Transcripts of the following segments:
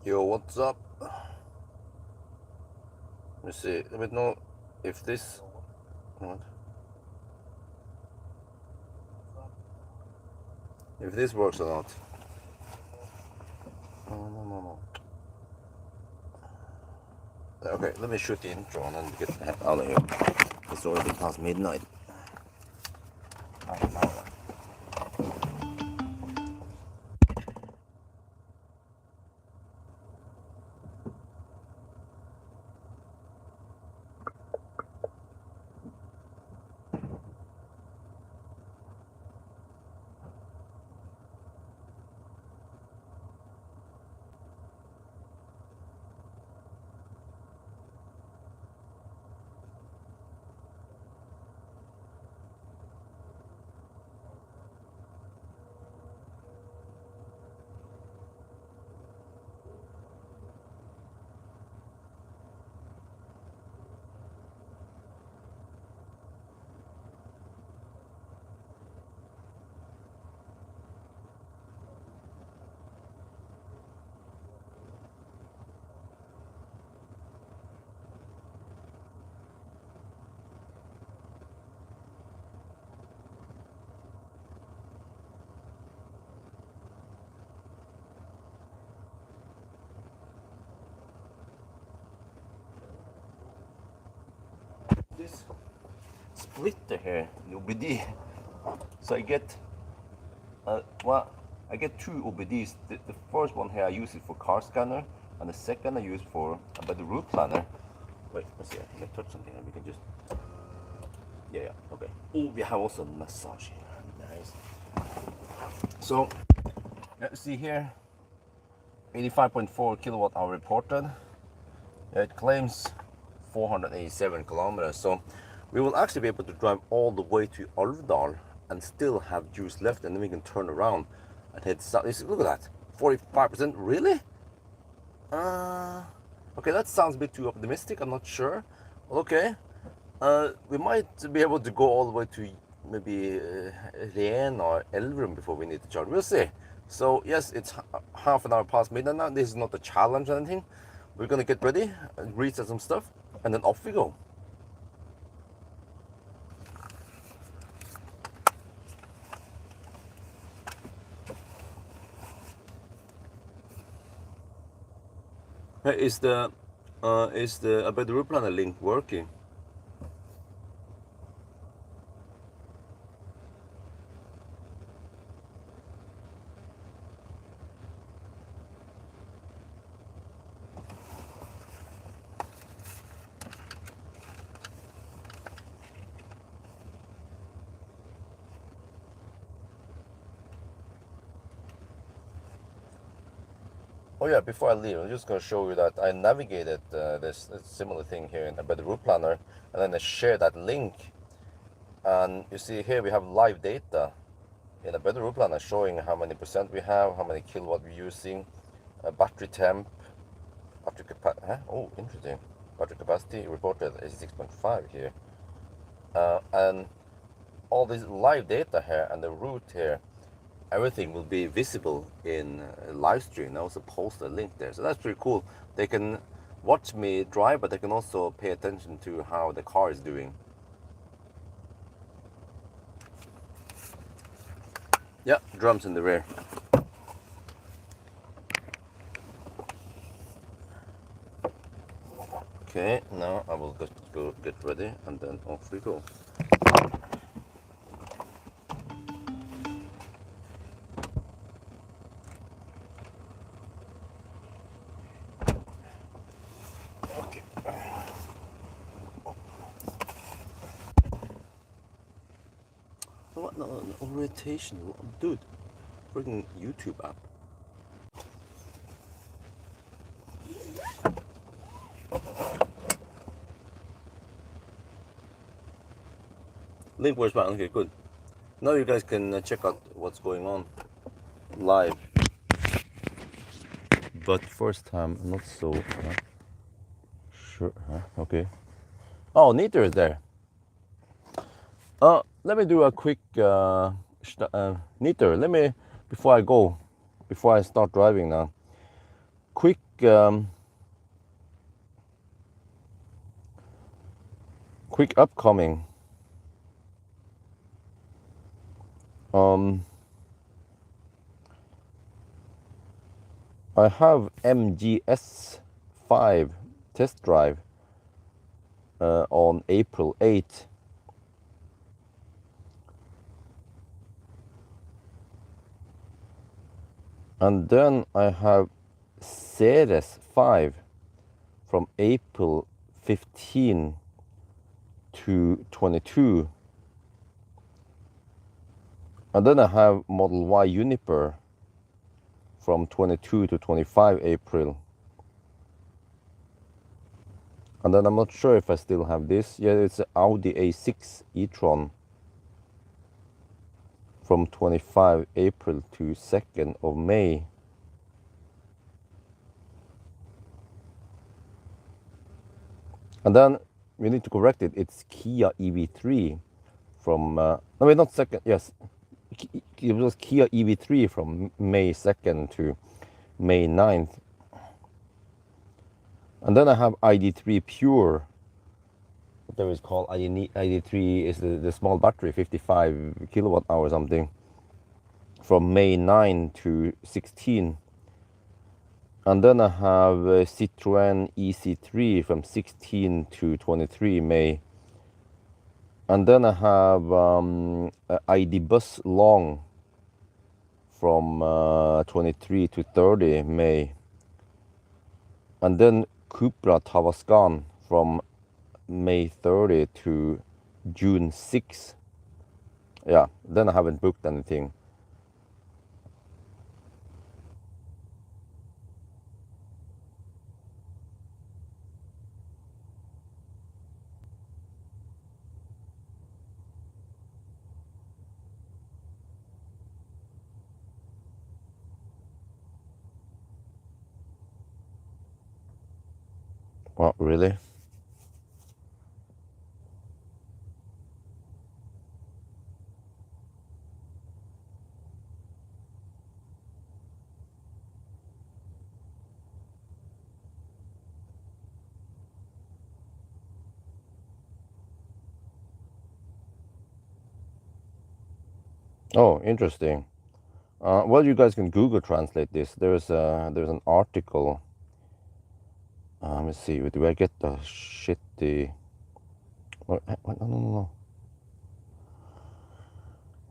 Yo, what's up? Let me see. Let me know if this. What? If this works or not. Oh, no. Okay, let me shoot the intro and then get the heck out of here. It's already past midnight. This splitter here, the OBD. So I get, I get two OBDs. The first one here I use it for car scanner, and the second I use for the route planner. Wait, let's see. Let me touch something and we can just. Yeah, okay. Oh, we have also massage here. Nice. So, let's see here. 85.4 kilowatt hour reported. It claims 487 kilometers, so we will actually be able to drive all the way to Alvdal and still have juice left, and then we can turn around and head south. Look at that, 45%. Really? Okay, that sounds a bit too optimistic. I'm not sure. Okay, we might be able to go all the way to maybe Rien or Elverum before we need to charge. We'll see. So yes, it's half an hour past midnight now. This is not a challenge or anything. We're gonna get ready, reset some stuff, and then off we go. Hey, is the about the route planner link working? Oh yeah, before I leave, I'm just going to show you that I navigated this similar thing here by the route planner, and then I share that link. And you see here we have live data in a better route planner showing how many percent we have, how many kilowatt we're using, battery temp, battery capacity. Oh, interesting. Battery capacity reported is 6.5 here, and all this live data here and the route here. Everything will be visible in live stream. I also post a link there, so that's pretty cool. They can watch me drive, but they can also pay attention to how the car is doing. Yeah, drums in the rear. Okay, now I will just go get ready and then off we go. What? No, orientation, dude. Freaking YouTube app. Link was fine. Okay, good. Now you guys can check out what's going on live. But first time, not so sure. Okay. Oh, Nita is there. Let me do a quick Nita. Let me before I start driving now. quick upcoming. I have MGS5 test drive on April 8th. And then I have Ceres 5 from April 15 to 22. And then I have Model Y Uniper from 22 to 25 April. And then I'm not sure if I still have this. Yeah, it's an Audi A6 e-tron from 25 April to 2nd of May. And then we need to correct it. It's Kia EV3 from, no wait, not 2nd, yes. It was Kia EV3 from May 2nd to May 9th. And then I have ID3 Pure. Whatever it's called, ID3 is the small battery, 55 kilowatt hour something, from May 9 to 16. And then I have Citroën EC3 from 16 to 23 May. And then I have ID Bus Long from 23 to 30 May. And then Cupra Tavascan from May 30 to June 6. Yeah, then I haven't booked anything. What, really? Oh, interesting. Well, you guys can Google translate this. There's an article. Let me see. Do I get the shitty? No.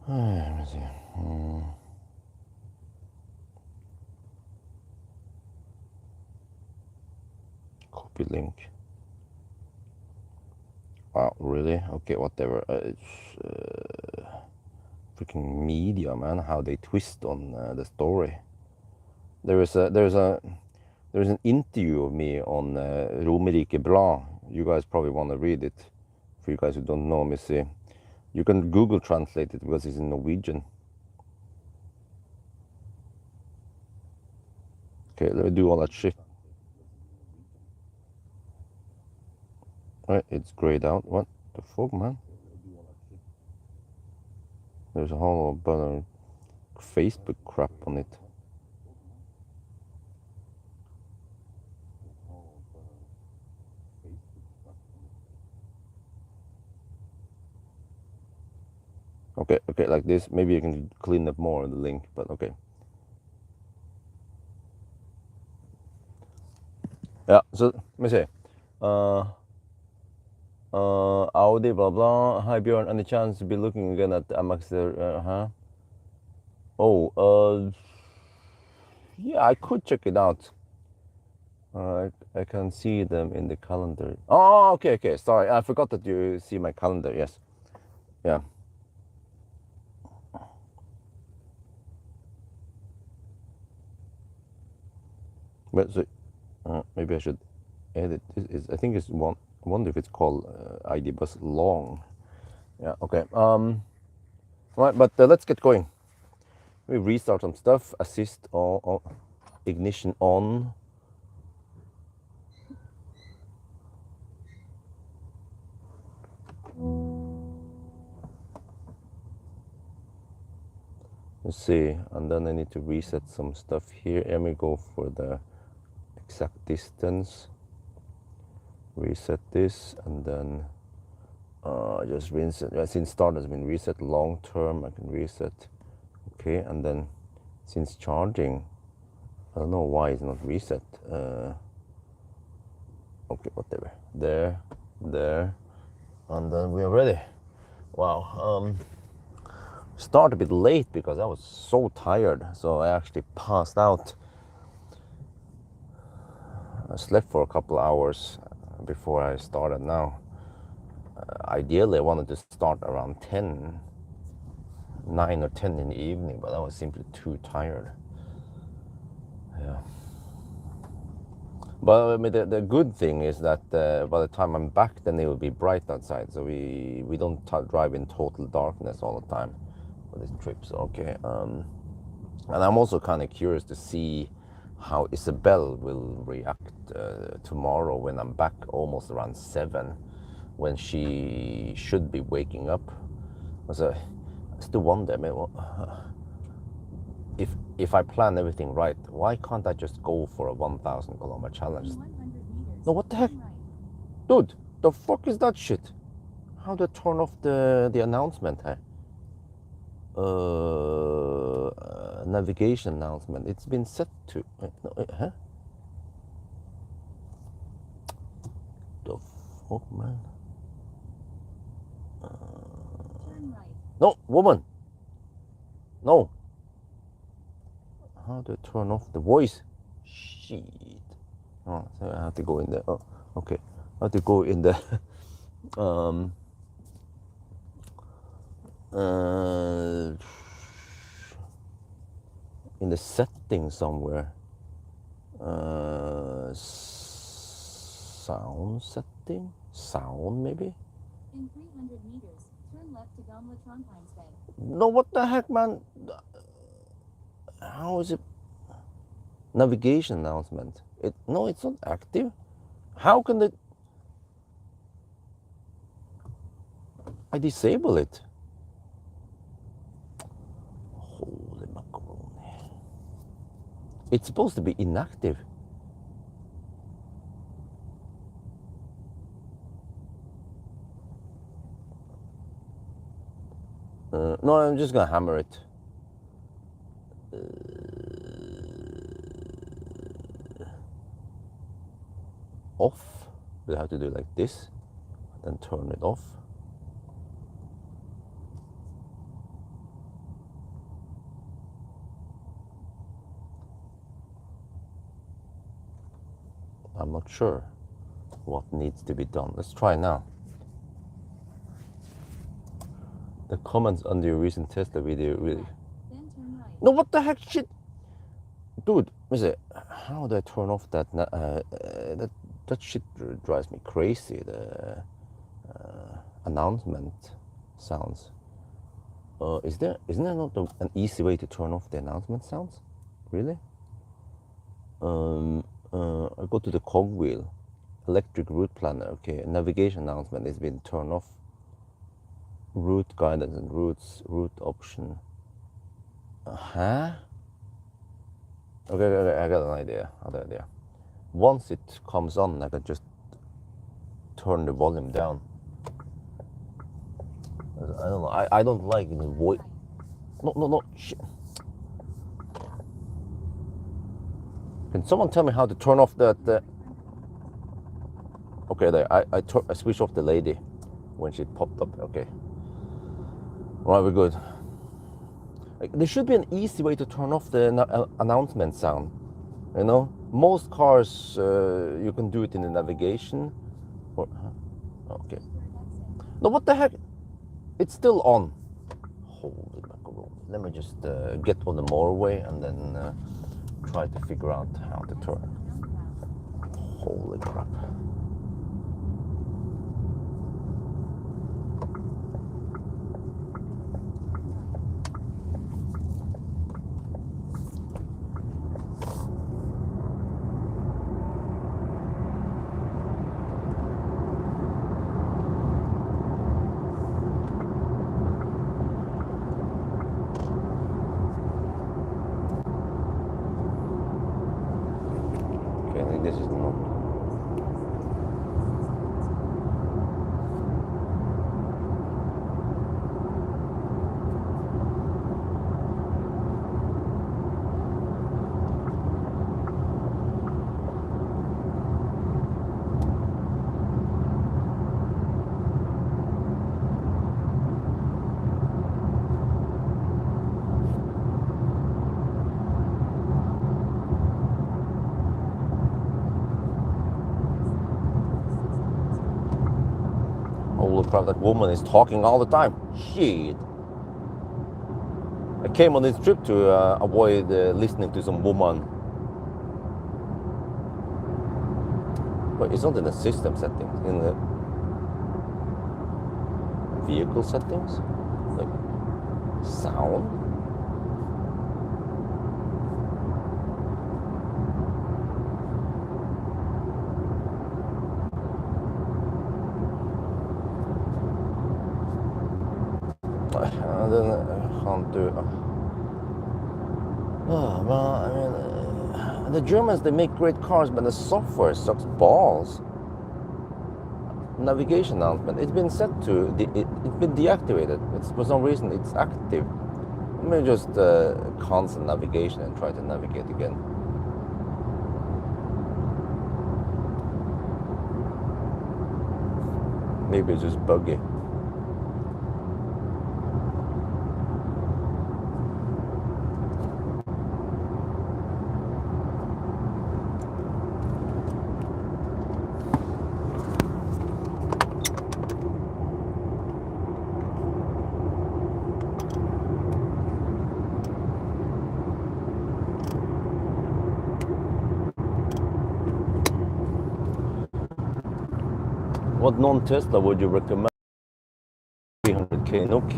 Let me see. Copy link. Wow, really? Okay, whatever. Freaking media, man! How they twist on the story. There's an interview of me on Romerike Blad. You guys probably want to read it. For you guys who don't know, let me see. You can Google translate it because it's in Norwegian. Okay, let me do all that shit. Alright, it's grayed out. What the fuck, man? There's a whole bunch of Facebook crap on it. Okay, like this. Maybe you can clean up more of the link, but okay. Yeah, so let me see. Audi, blah blah. Hi Björn, any chance to be looking again at the MX? Yeah, I could check it out. I can see them in the calendar. Oh, okay. Sorry, I forgot that you see my calendar. Yes, yeah. But so, maybe I should edit. I think it's one. I wonder if it's called ID Bus Long. Yeah. Okay. Right, but let's get going. We restart some stuff. Assist on ignition on. Let's see, and then I need to reset some stuff here. Let me go for the exact distance. Reset this, and then just rinse it. Since start has been reset, long term I can reset. Okay, and then since charging, I don't know why it's not reset. Okay, whatever. There, and then we are ready. Wow. Start a bit late because I was so tired, so I actually passed out. I slept for a couple hours before I started now. Ideally I wanted to start around 9 or 10 in the evening, but I was simply too tired. Yeah. But I mean, the good thing is that by the time I'm back, then it will be bright outside, so we don't drive in total darkness all the time for this trip. So okay, and I'm also kind of curious to see how Isabel will react tomorrow when I'm back almost around 7, when she should be waking up. So I still wonder, I mean, if I plan everything right, why can't I just go for a 1,000 kilometer challenge? No, what the heck? Dude, the fuck is that shit? How do I turn off the announcement here? Navigation announcement. It's been set to... huh? The fuck, man? No, woman! No! How do I turn off the voice? Shit. Oh, so I have to go in there. Oh, okay. I have to go in the in the settings somewhere. Sound setting? Sound maybe? In 300 meters, turn left to Gamla Trondheimsvej. No, what the heck, man? How is it? Navigation announcement. No, it's not active. How can I disable it? Holy macaroni. It's supposed to be inactive. No, I'm just gonna hammer it. Off. We have to do like this, then turn it off. I'm not sure what needs to be done. Let's try now. The comments on your recent Tesla video really... Then turn right. No, what the heck, shit? Dude, how do I turn off that? That shit drives me crazy. The announcement sounds. Isn't there not an easy way to turn off the announcement sounds? Really? I go to the cogwheel, electric route planner. Okay, navigation announcement has been turned off. Route guidance and route option. Huh? Okay, I got an idea. Once it comes on, I can just turn the volume down. I don't know. I don't like the voice. No, shit. Can someone tell me how to turn off that? Okay, there. I switched off the lady when she popped up. Okay. Right, we're good. There should be an easy way to turn off the announcement sound. You know, most cars you can do it in the navigation. Okay. No, what the heck? It's still on. Holy macaroni. Let me just get on the motorway and then try to figure out how to turn. Holy crap. Holy crap, that woman is talking all the time. Shit. I came on this trip to avoid listening to some woman. But it's not in the system settings, in the vehicle settings? Like sound? Then I can't do. Oh, well, I mean, the Germans, they make great cars, but the software sucks balls. Navigation announcement, it's been set to, it's been deactivated. It's, for some reason, it's active. Let me just cancel navigation and try to navigate again. Maybe it's just buggy. What non-Tesla would you recommend? 300k NOK?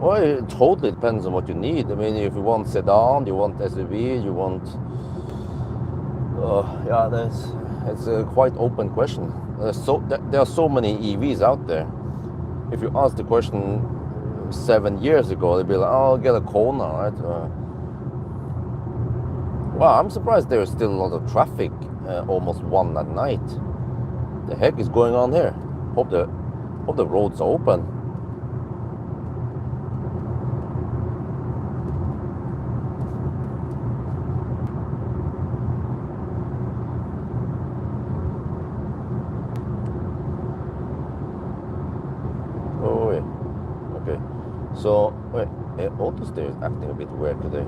Well, it totally depends on what you need. I mean, if you want sedan, you want SUV, you want... yeah, it's a quite open question. There are so many EVs out there. If you ask the question 7 years ago, they'd be like, oh, I'll get a Kona, right? Wow, I'm surprised there is still a lot of traffic almost 1 at night. The heck is going on here? Hope the roads are open. Oh wait, okay. So wait, auto steer is acting a bit weird today.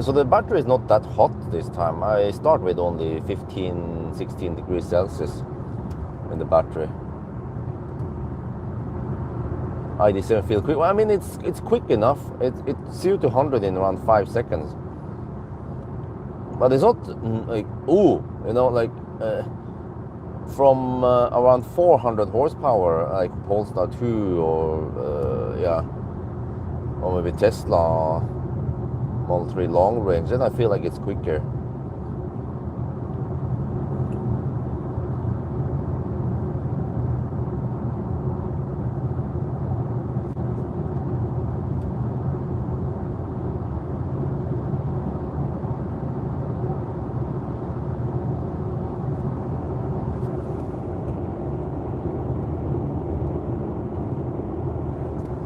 So the battery is not that hot this time. I start with only 15, 16 degrees Celsius in the battery. ID7 feel quick. Well, I mean, it's quick enough. It's 0 to 100 in around 5 seconds. But it's not like, ooh, you know, like from around 400 horsepower, like Polestar 2 or yeah, or maybe Tesla Model 3 long range, then I feel like it's quicker.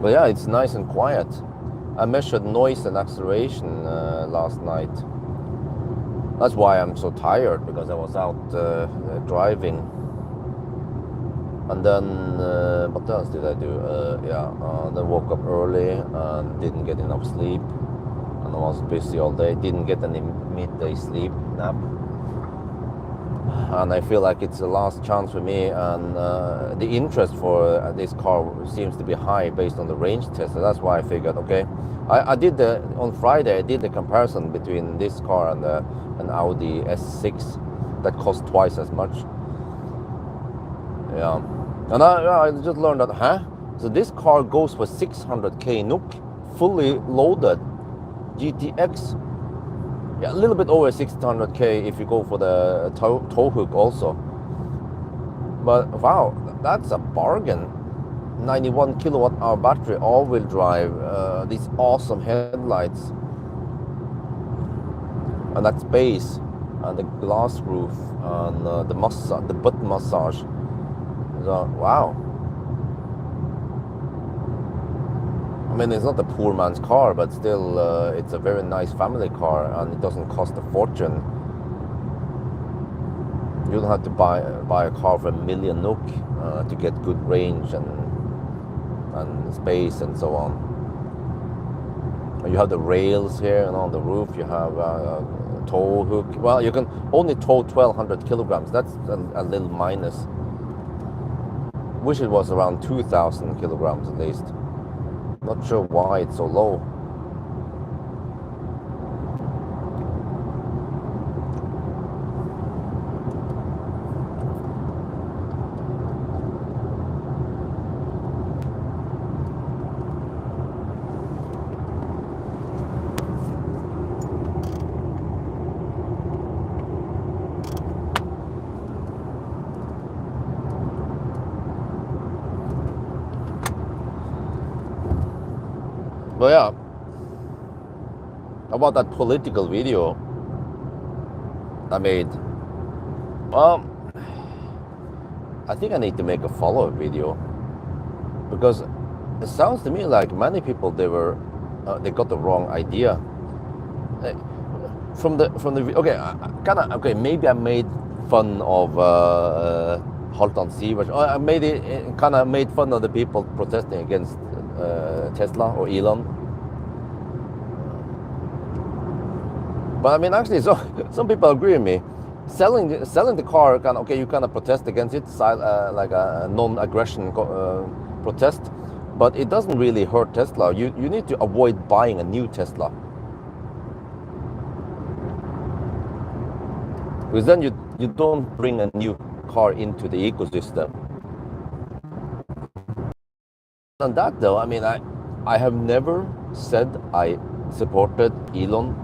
But yeah, it's nice and quiet. I measured noise and acceleration last night. That's why I'm so tired, because I was out driving. And then, what else did I do? Then woke up early and didn't get enough sleep. And I was busy all day, didn't get any midday sleep nap. And I feel like it's the last chance for me, and the interest for this car seems to be high based on the range test. So that's why I figured, okay, I did on Friday I did the comparison between this car and an Audi S6 that cost twice as much. Yeah, and I just learned that, so this car goes for 600k NOK, fully loaded GTX. Yeah, a little bit over 600k if you go for the tow hook also. But wow, that's a bargain. 91 kilowatt hour battery, all-wheel drive, these awesome headlights, and that space, and the glass roof, and the butt massage. So wow. I mean, it's not a poor man's car, but still, it's a very nice family car, and it doesn't cost a fortune. You don't have to buy a car for 1 million NOK to get good range and space and so on. You have the rails here, and on the roof you have tow hook. Well, you can only tow 1,200 kilograms. That's a little minus. Wish it was around 2,000 kilograms at least. Not sure why it's so low. But yeah, about that political video I made, I think I need to make a follow-up video, because it sounds to me like many people they got the wrong idea. From the okay, maybe I made fun of Halvdan Sivert. I made fun of the people protesting against Tesla or Elon. But I mean, actually, so some people agree with me. Selling the car, you kind of protest against it, like a non-aggression protest, but it doesn't really hurt Tesla. You need to avoid buying a new Tesla, because then you don't bring a new car into the ecosystem. And that though, I mean, I have never said I supported Elon.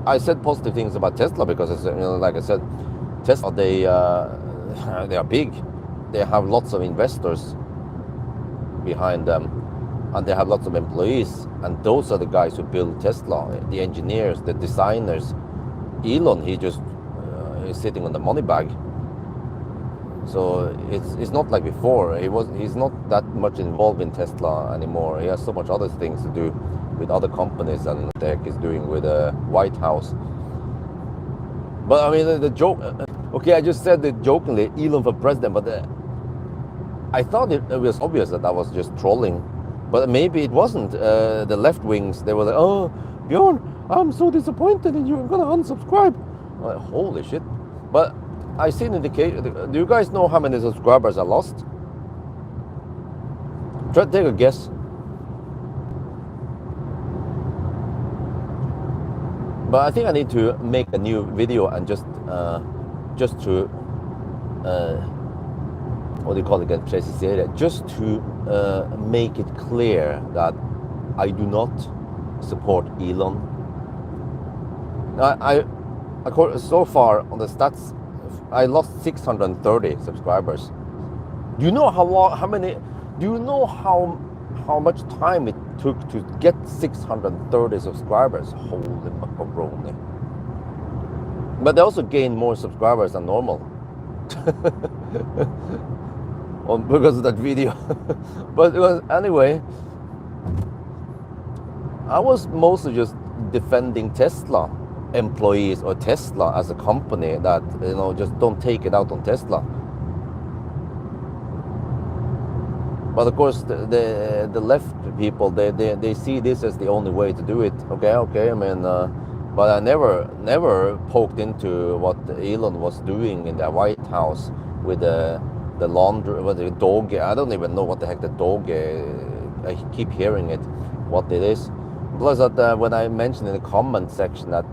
I said positive things about Tesla because, like I said, Tesla, they are big. They have lots of investors behind them, and they have lots of employees, and those are the guys who build Tesla, the engineers, the designers. Elon, he just is sitting on the money bag. So it's not like before. He's not that much involved in Tesla anymore. He has so much other things to do with other companies, and Tech is doing with the White House. But I mean, the joke. Okay, I just said it jokingly, Elon for president, but I thought it was obvious that I was just trolling. But maybe it wasn't. The left wings, they were like, "Oh, Bjorn, I'm so disappointed in you. I'm gonna unsubscribe." I'm like, holy shit! But I see an indication. Do you guys know how many subscribers I lost? Try to take a guess. But I think I need to make a new video and just to what do you call it again? Precisere. Just to make it clear that I do not support Elon. So far on the stats, I lost 630 subscribers. Do you know how many? Do you know how much time it took to get 630 subscribers? Holy macaroni! But they also gained more subscribers than normal because of that video. But anyway, I was mostly just defending Tesla employees or Tesla as a company, that just don't take it out on Tesla. But of course the left people, they see this as the only way to do it. Okay, I mean, but I never poked into what Elon was doing in the White House with the laundry, with the dog. I don't even know what the heck the dog. I keep hearing it, what it is. Plus that when I mentioned in the comment section that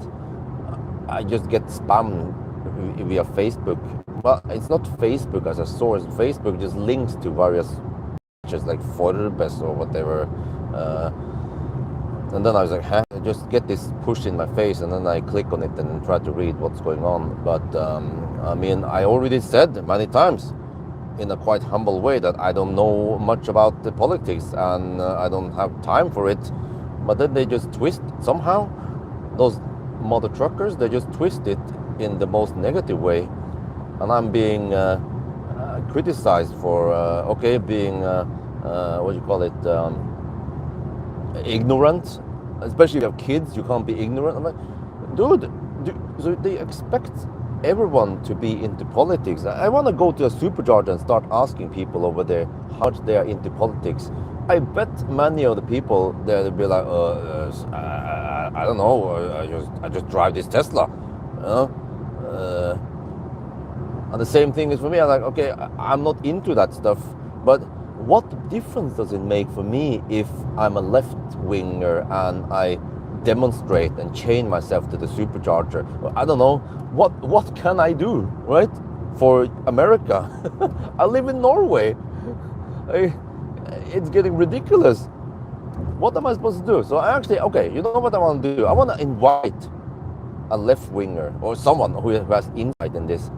I just get spammed via Facebook. Well, it's not Facebook as a source. Facebook just links to various, just like Forbes or whatever. And then I was like, I just get this push in my face, and then I click on it and try to read what's going on. But I mean, I already said many times in a quite humble way that I don't know much about the politics, and I don't have time for it. But then they just twist somehow. Those mother truckers, they just twist it in the most negative way, and I'm being criticized for being what do you call it, ignorant. Especially if you have kids, you can't be ignorant. I'm like, dude, so they expect everyone to be into politics. I want to go to a supercharger and start asking people over there how much they are into politics. I bet many of the people there will be like, I don't know, I just drive this Tesla. know. And the same thing is for me. I'm like, okay, I'm not into that stuff, but what difference does it make for me if I'm a left winger and I demonstrate and chain myself to the supercharger? I don't know. What can I do, right? For America. I live in Norway. It's getting ridiculous. What am I supposed to do? So I actually, okay, you know what I want to do? I want to invite a left winger or someone who has insight in this,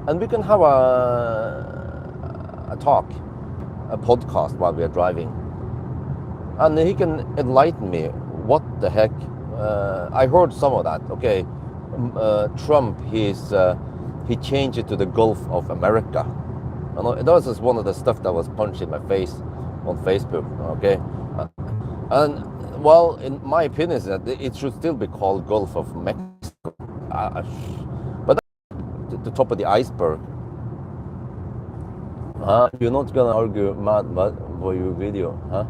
and we can have a talk, a podcast while we are driving, and he can enlighten me. What the heck? I heard some of that. Okay, Trump, he changed it to the Gulf of America. You know, that was just one of the stuff that was punched in my face on Facebook. Okay, and well, in my opinion, is that it should still be called Gulf of Mexico. But that's the top of the iceberg. You're not gonna argue mad for your video, huh?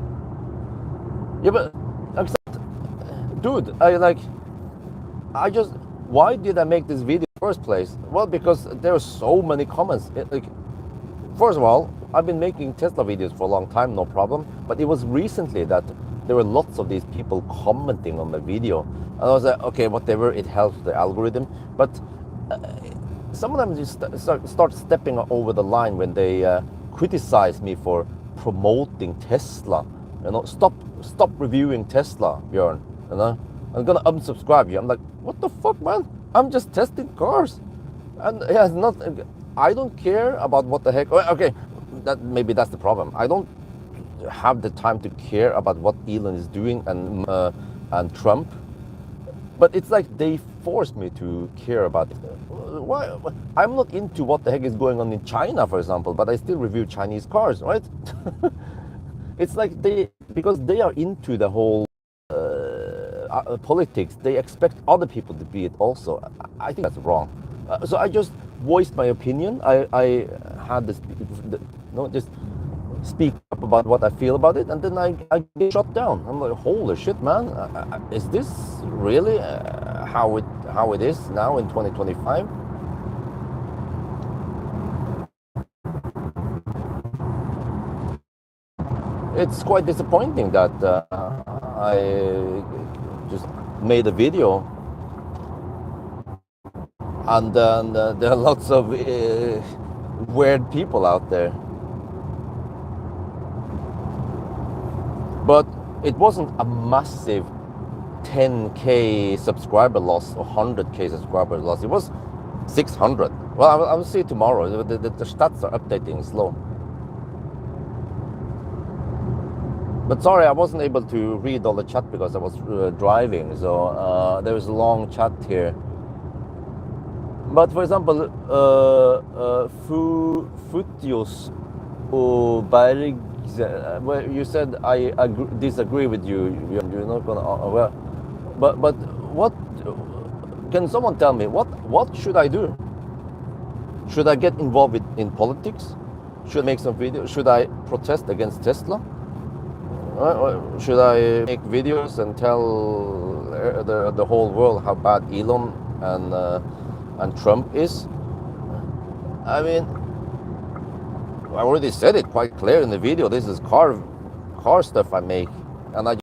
Yeah, but dude, why did I make this video in the first place? Well, because there are so many comments. First of all, I've been making Tesla videos for a long time, no problem. But it was recently that there were lots of these people commenting on the video. And I was like, okay, whatever, it helps the algorithm. But some of them just start stepping over the line when they criticize me for promoting Tesla. You know, stop reviewing Tesla, Björn. You know, I'm gonna unsubscribe you. I'm like, what the fuck, man? I'm just testing cars, and it has not. I don't care about what the heck. Okay, maybe that's the problem. I don't have the time to care about what Elon is doing and Trump. But it's like they forced me to care about it. Why? I'm not into what the heck is going on in China, for example, but I still review Chinese cars, right? It's like because they are into the whole politics, they expect other people to be it also. I think that's wrong. So I just voiced my opinion. I had this, just speak up about what I feel about it, and then I get shut down. I'm like, holy shit, man! Is this really how it is now in 2025? It's quite disappointing that I just made a video, and then there are lots of weird people out there. But it wasn't a massive 10K subscriber loss or 100K subscriber loss. It was 600. Well, I will see tomorrow. The stats are updating slow. But sorry, I wasn't able to read all the chat because I was driving. So there is a long chat here. But for example, Futios Berg, well, you said I disagree with you. You're not gonna. But what? Can someone tell me what should I do? Should I get involved in politics? Should I make some videos? Should I protest against Tesla? Should I make videos and tell the whole world how bad Elon and Trump is? I mean, I already said it quite clear in the video. This is car stuff I make, and I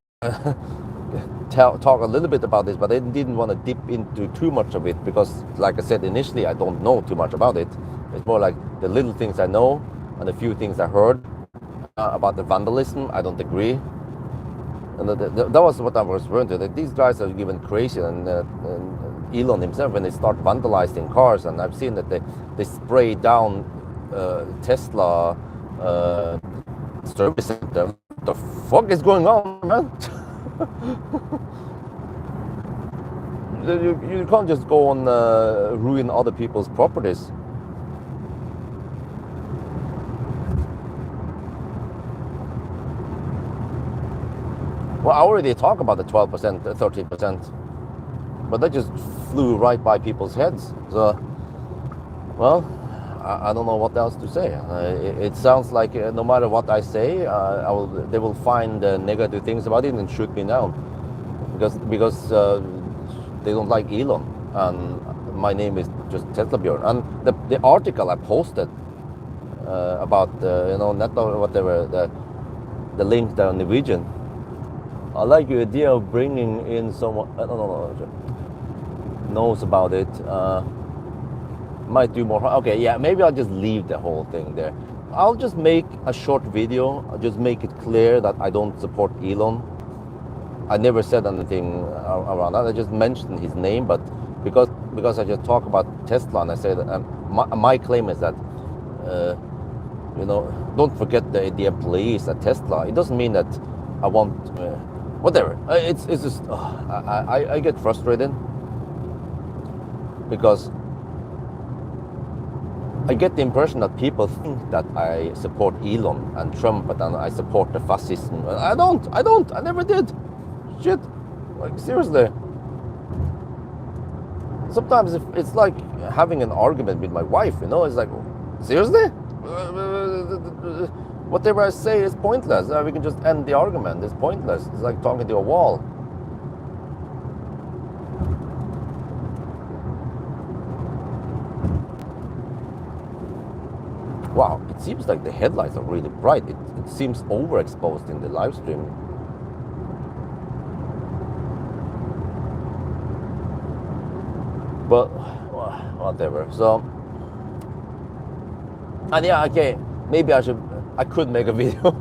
talk a little bit about this, but I didn't want to dip into too much of it because, like I said initially, I don't know too much about it. It's more like the little things I know and a few things I heard about the vandalism. I don't agree, and that was what I was referring to. That these guys are given crazy, and Elon himself, when they start vandalizing cars, and I've seen that they spray down Tesla service center. What the fuck is going on, man? You can't just go and ruin other people's properties. Well, I already talked about the 12%, 13%, but that just flew right by people's heads. So, well, I don't know what else to say. It sounds like no matter what I say, they will find negative things about it and shoot me down because they don't like Elon, and my name is just Tesla Bjorn. And the article I posted about Netto, whatever, the link there on Norwegian. I like your idea of bringing in someone. I don't know. Knows about it. Might do more. Okay, yeah, maybe I'll just leave the whole thing there. I'll just make a short video. I'll just make it clear that I don't support Elon. I never said anything around that. I just mentioned his name, but because I just talk about Tesla and I say that my claim is that don't forget the employees at Tesla. It doesn't mean that I want whatever. It's just I get frustrated because I get the impression that people think that I support Elon and Trump, and I support the fascism. I don't. I never did. Shit. Like, seriously. Sometimes it's like having an argument with my wife, It's like, seriously? Whatever I say is pointless. We can just end the argument. It's pointless. It's like talking to a wall. Wow, it seems like the headlights are really bright. It seems overexposed in the live stream. But whatever. So, and yeah, okay, maybe I could make a video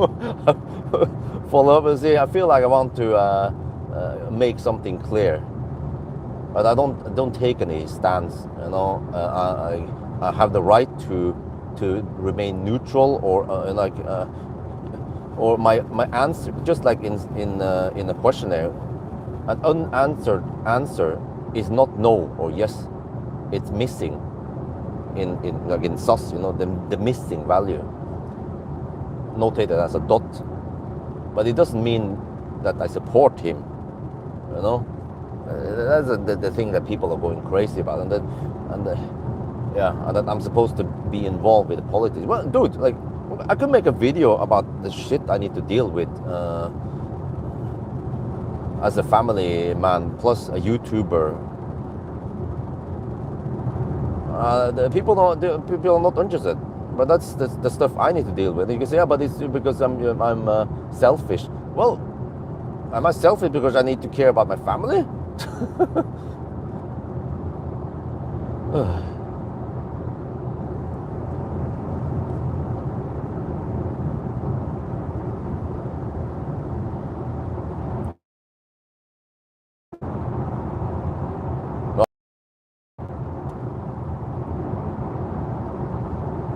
follow up and see. I feel like I want to make something clear, but I don't take any stance. I have the right to remain neutral, or my answer, just like in a questionnaire, an unanswered answer is not no or yes. It's missing in SAS, the missing value, notated as a dot, but it doesn't mean that I support him. That's the thing that people are going crazy about, and that I'm supposed to be involved with politics. Well, dude, like, I could make a video about the shit I need to deal with as a family man, plus a YouTuber. People are not interested, but that's the stuff I need to deal with. You can say, yeah, but it's because I'm selfish. Well, am I selfish because I need to care about my family?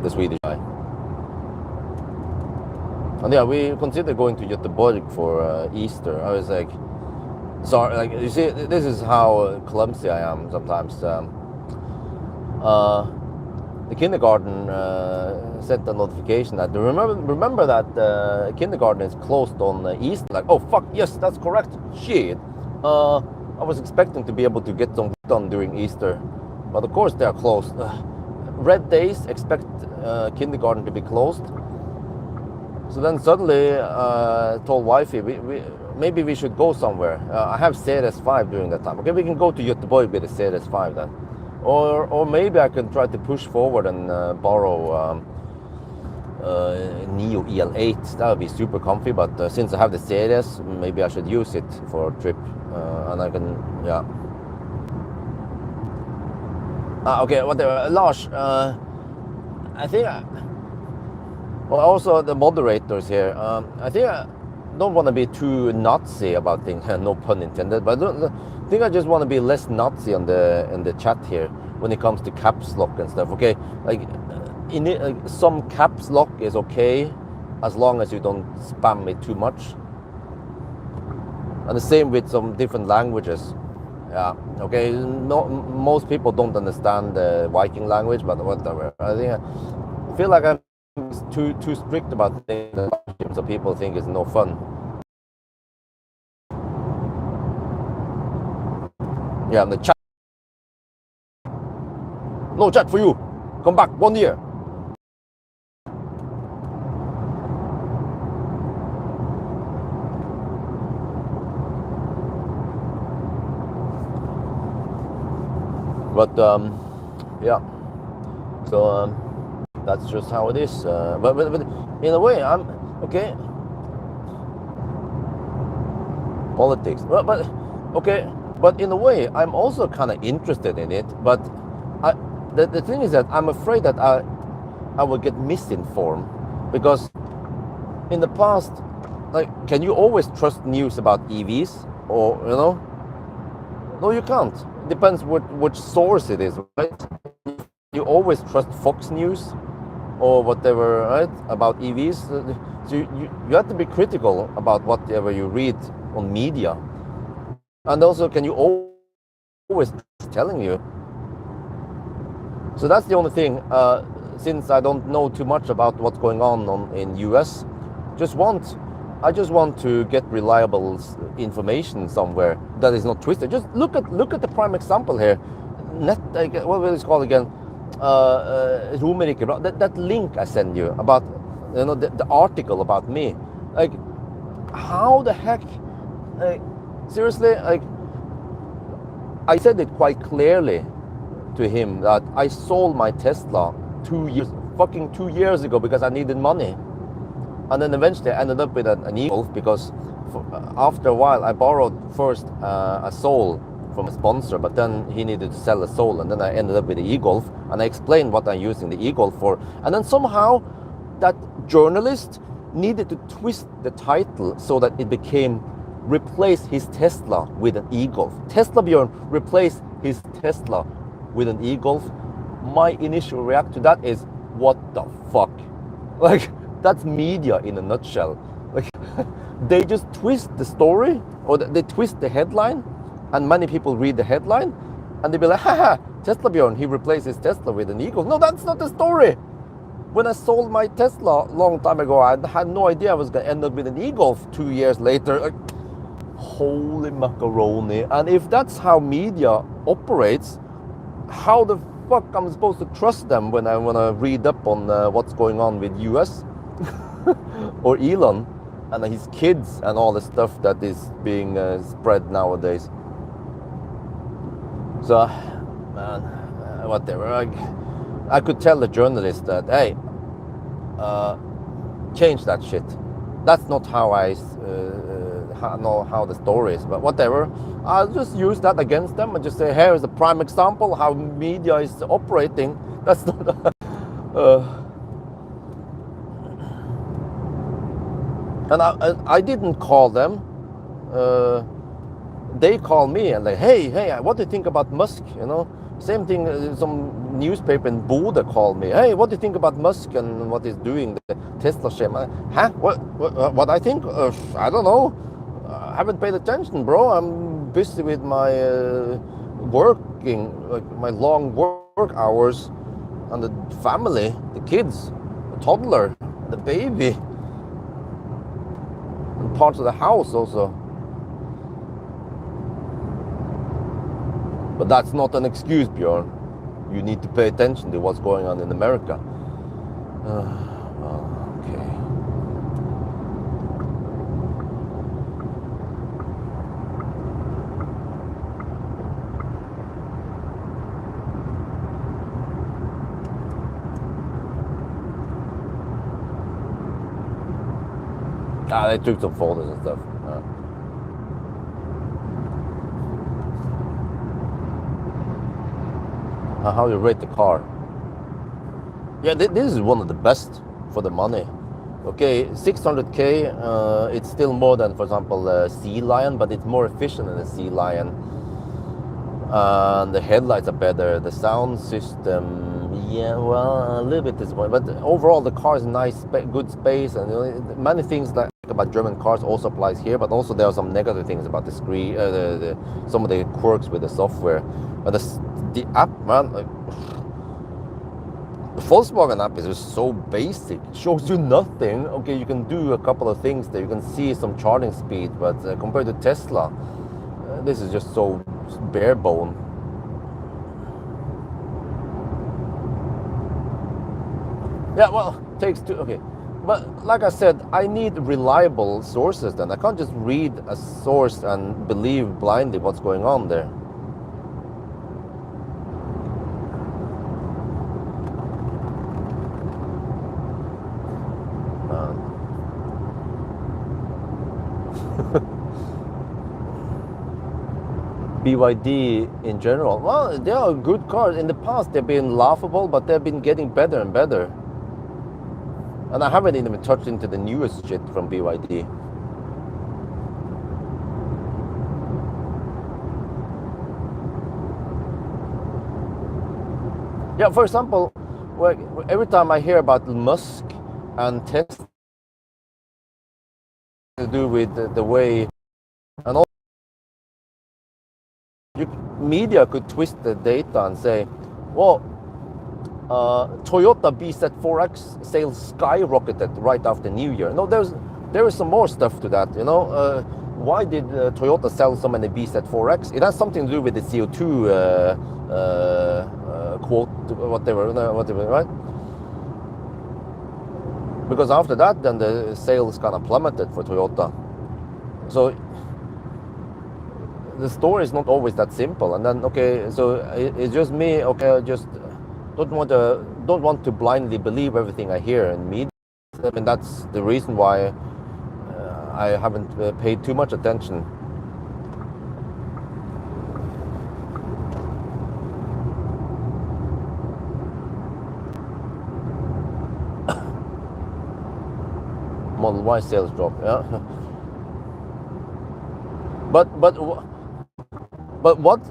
The Swedish guy. And yeah, we considered going to Göteborg for Easter. I was like, sorry, like, you see, this is how clumsy I am sometimes. The kindergarten sent a notification that remember that kindergarten is closed on Easter. Like, oh fuck, yes, that's correct. Shit. I was expecting to be able to get some done during Easter, but of course they are closed. Red days expect kindergarten to be closed. So then suddenly told wifey, maybe we should go somewhere. I have CS5 during that time. Okay, we can go to Göteborg with the CS5 then. Or maybe I can try to push forward and borrow Neo EL8. That would be super comfy, but since I have the CS, maybe I should use it for a trip. And I can, yeah. Okay, whatever. Lars, I think, well, also the moderators here, I think I don't want to be too Nazi about things, no pun intended, but I think I just want to be less Nazi in the chat here when it comes to caps lock and stuff. Okay, like, some caps lock is okay as long as you don't spam it too much. And the same with some different languages. Yeah, okay, most people don't understand the Viking language, but whatever. I feel like I'm too strict about things, so people think it's no fun. Yeah, and the chat. No chat for you. Come back 1 year. But yeah, so that's just how it is. But in a way, I'm okay. Politics, but okay. But in a way, I'm also kind of interested in it. But the thing is that I'm afraid that I will get misinformed, because in the past, like, can you always trust news about EVs? Or, you know, no, you can't. Depends which source it is, right? You always trust Fox News or whatever, right, about EVs. So you have to be critical about whatever you read on media. And also, can you always telling you? So that's the only thing. Since I don't know too much about what's going on in US, I just want to get reliable information somewhere that is not twisted. Just look at the prime example here. What will it called again? Romerike. That link I send you about, you know, the article about me. Like, how the heck? Seriously, like, I said it quite clearly to him that I sold my Tesla 2 years ago because I needed money. And then eventually I ended up with an e-Golf, because after a while I borrowed first a Soul from a sponsor, but then he needed to sell a Soul, and then I ended up with the e-Golf, and I explained what I'm using the e-Golf for. And then somehow that journalist needed to twist the title so that it became replace his Tesla with an e-Golf. Tesla Björn replace his Tesla with an e-Golf. My initial reaction to that is, what the fuck? Like, that's media in a nutshell. Like, they just twist the story, or they twist the headline, and many people read the headline and they be like, haha, Tesla Björn, he replaces Tesla with an e-Golf. No, that's not the story. When I sold my Tesla a long time ago, I had no idea I was going to end up with an e-Golf 2 years later. Like, holy macaroni. And if that's how media operates, how the fuck I'm supposed to trust them when I want to read up on what's going on with US or Elon and his kids and all the stuff that is being spread nowadays? So, man, whatever. I could tell the journalist that, hey, change that shit. That's not how I know how the story is, but whatever. I'll just use that against them and just say, here is a prime example how media is operating. That's not. And I didn't call them. They call me and like, hey, what do you think about Musk? You know, same thing. Some newspaper in Bodø called me. Hey, what do you think about Musk and what he's doing, the Tesla share? Huh? What I think? I don't know. I haven't paid attention, bro. I'm busy with my working, like my long work hours, and the family, the kids, the toddler, the baby, and parts of the house also. But that's not an excuse, Björn. You need to pay attention to what's going on in America. Okay. They took some photos and stuff. How you rate the car? Yeah, this is one of the best for the money. Okay, 600k, it's still more than, for example, Sea Lion, but it's more efficient than a Sea Lion. The headlights are better, the sound system, yeah, well, a little bit disappointing, but overall the car is nice, good space, and many things like about German cars also applies here, but also there are some negative things about the screen, some of the quirks with the software. But the app, man, like, the Volkswagen app is just so basic. It shows you nothing. Okay, you can do a couple of things there. You can see some charging speed, but compared to Tesla, this is just so bare bone. Yeah, well, takes two. Okay, but like I said, I need reliable sources. Then I can't just read a source and believe blindly what's going on there. BYD in general. Well, they are good cars. In the past, they've been laughable, but they've been getting better and better. And I haven't even touched into the newest shit from BYD. Yeah, for example, every time I hear about Musk and Tesla to do with the way, and all, media could twist the data and say, well, Toyota BZ4X sales skyrocketed right after New Year. No, there is some more stuff to that. Why did Toyota sell so many BZ4X? It has something to do with the CO2 quote, whatever, right? Because after that, then the sales kind of plummeted for Toyota. So the story is not always that simple. And then, okay, so it's just me. Okay, I just don't want to blindly believe everything I hear in media. I mean, that's the reason why I haven't paid too much attention. Model Y sales drop, yeah. But what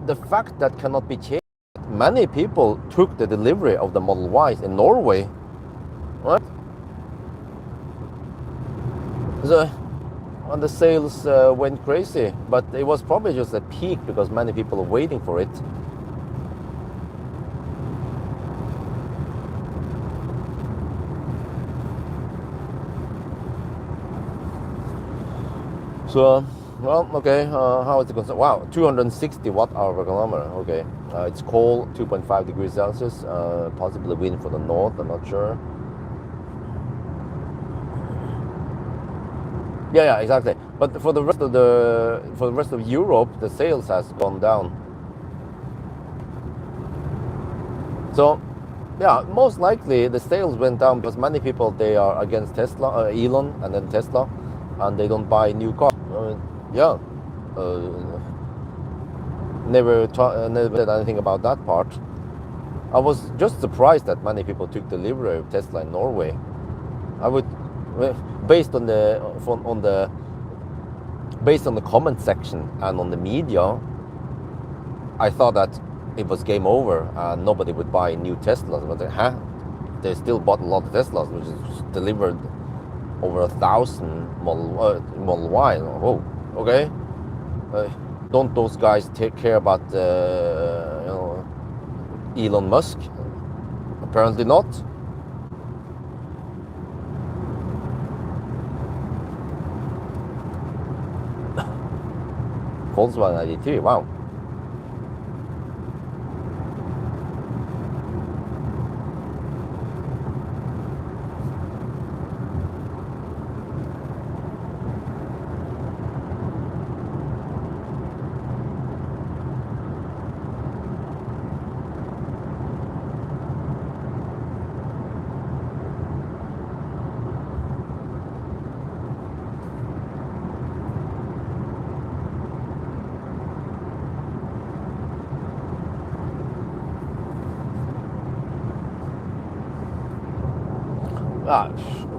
the fact that cannot be changed? Many people took the delivery of the Model Ys in Norway, right? So, and the sales went crazy, but it was probably just a peak because many people are waiting for it. So, well, okay, how is it concerned? Wow, 260 watt-hour per kilometer. Okay, it's cold, 2.5 degrees Celsius, possibly wind from the north. I'm not sure. Yeah, exactly. But for the rest of Europe, the sales has gone down. So, yeah, most likely the sales went down because many people, they are against Tesla, Elon, and then Tesla, and they don't buy new cars. Yeah, never said anything about that part. I was just surprised that many people took delivery of Tesla in Norway. I would, based on the comment section and on the media, I thought that it was game over and nobody would buy new Teslas. But they still bought a lot of Teslas, which is delivered over 1,000 Model Y. Oh, okay. Don't those guys care about Elon Musk? Apparently not. Volkswagen ID3, wow.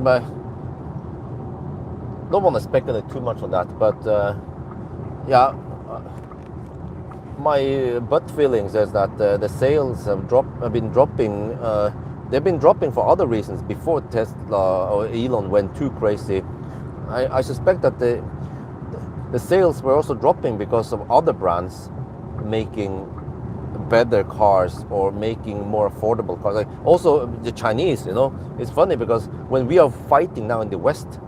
But don't want to speculate too much on that. But yeah, my gut feeling says that the sales have been dropping. They've been dropping for other reasons before Tesla or Elon went too crazy. I suspect that the sales were also dropping because of other brands making better cars or making more affordable cars. Like also the Chinese, it's funny because when we are fighting now in the West,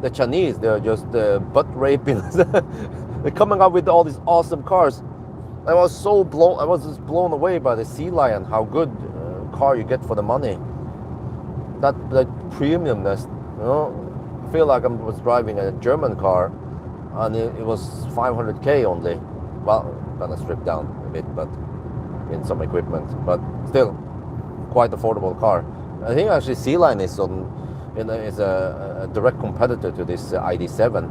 the Chinese, they're just butt raping. They're coming out with all these awesome cars. I was just blown away by the Sea Lion, how good car you get for the money. That premiumness, I feel like I was driving a German car, and it was 500k only. Well, gonna strip down a bit, but in some equipment, but still quite affordable car. I think actually Sea Lion is a direct competitor to this ID7.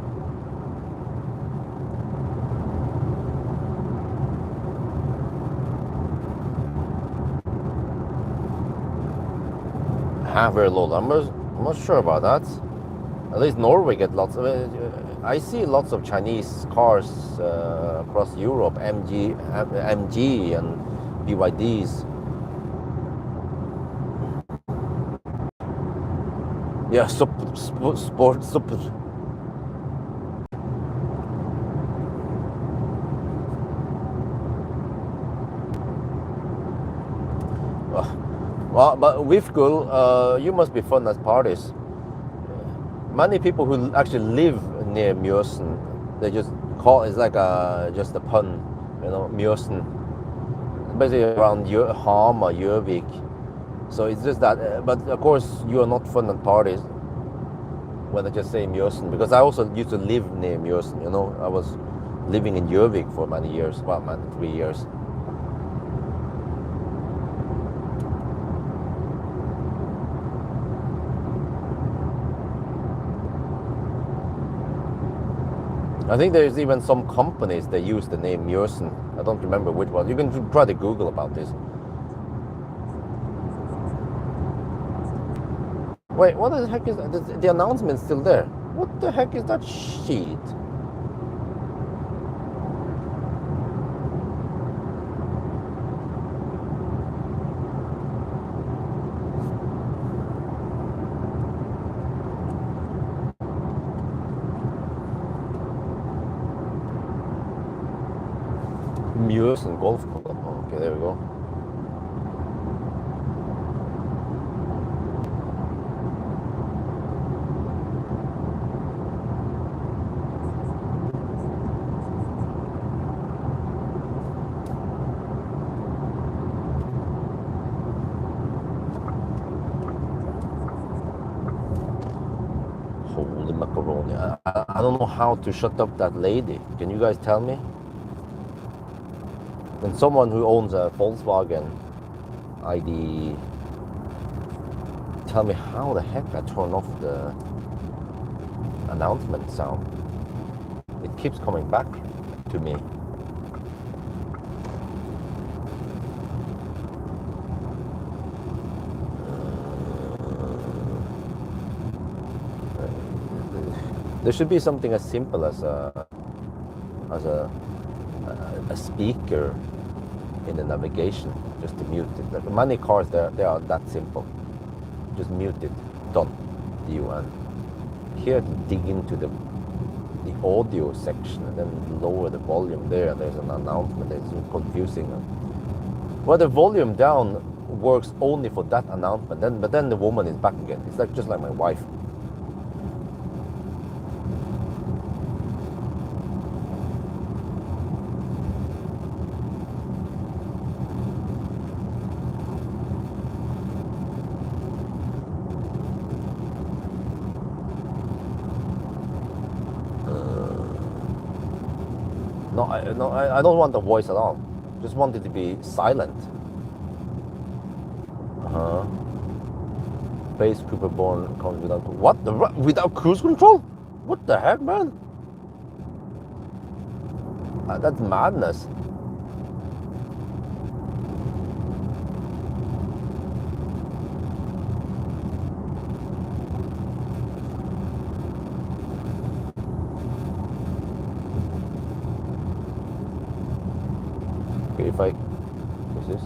have very low numbers. I'm not sure about that. At least Norway get lots of. I see lots of Chinese cars across Europe, MG and BYDs. Yeah, sport super. Well, but with school, you must be fun at parties. Many people who actually live near Mjøsen, they just call it's like just a pun, you know, Mjøsen. Basically around Hamar, Gjøvik. So it's just that. But of course, you are not fun at parties when I just say Mjøsen, because I also used to live near Mjøsen. You know, I was living in Gjøvik for many years. Well, 3 years. I think there's even some companies that use the name Mjøsen. I don't remember which one. You can try to Google about this. Wait, what the heck is that? The announcement's still there. What the heck is that shit? Mjøsen Golf Club. Okay, there we go. Holy macaroni. I don't know how to shut up that lady. Can you guys tell me? And someone who owns a Volkswagen ID, tell me how the heck I turn off the announcement sound. It keeps coming back to me. There should be something as simple as a speaker in the navigation, just to mute it. Like many cars, they are that simple. Just mute it, done. And here to dig into the audio section and then lower the volume there. There's an announcement. It's confusing. Well, the volume down works only for that announcement. But then the woman is back again. It's like just like my wife. No, I don't want the voice at all. Just want it to be silent. Base Cooper born comes without what? Without cruise control? What the heck, man? That's madness. If I, what's this?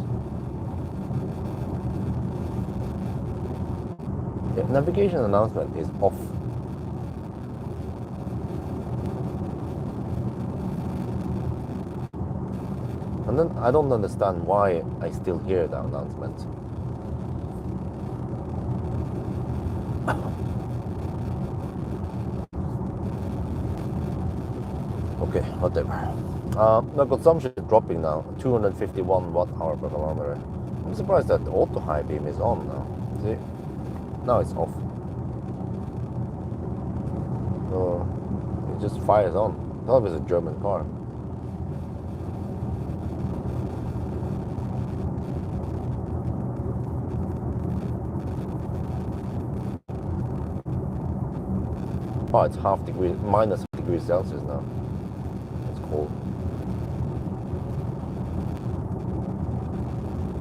Yeah, navigation announcement is off. And then I don't understand why I still hear the announcement. Okay, whatever. The consumption is dropping now, 251 watt-hour per kilometer. I'm surprised that the auto high beam is on now. See? Now it's off. So it just fires on. That was a German car. Oh, it's minus half degrees Celsius now. It's cold.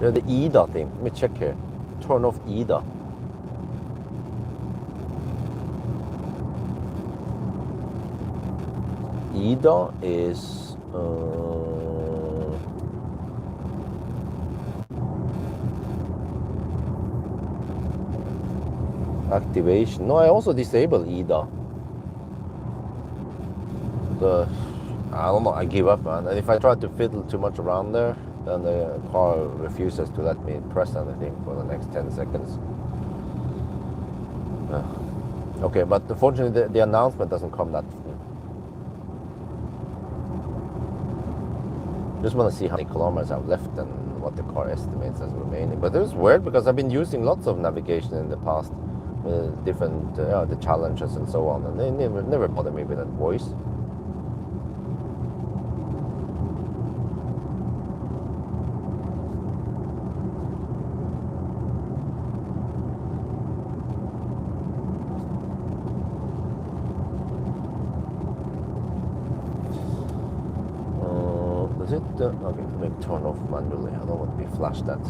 Yeah, the IDA thing. Let me check here. Turn off IDA. IDA is activation. No, I also disable IDA. I don't know, I give up, man. And if I try to fiddle too much around there, then the car refuses to let me press anything for the next 10 seconds. Okay, but unfortunately the announcement doesn't come that soon. Just want to see how many kilometers I've left and what the car estimates as remaining. But it's weird because I've been using lots of navigation in the past with different the challenges and so on, and they never bother me with that voice. Is it? Okay, maybe turn off manually. I don't want to be flashed at.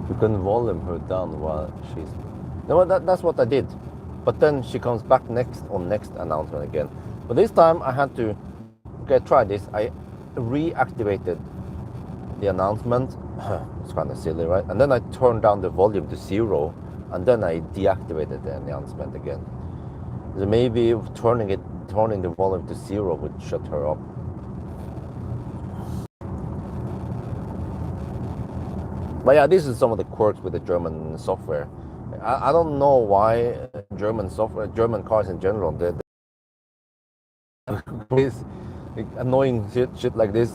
You can volume her down while she's... No, that's what I did. But then she comes back next announcement again. But this time I had to... Okay, try this. I reactivated the announcement. It's kind of silly, right? And then I turned down the volume to 0. And then I deactivated the announcement again. So maybe turning the volume to 0 would shut her up. But yeah, this is some of the quirks with the German software. I don't know why German cars in general, they're annoying shit like this.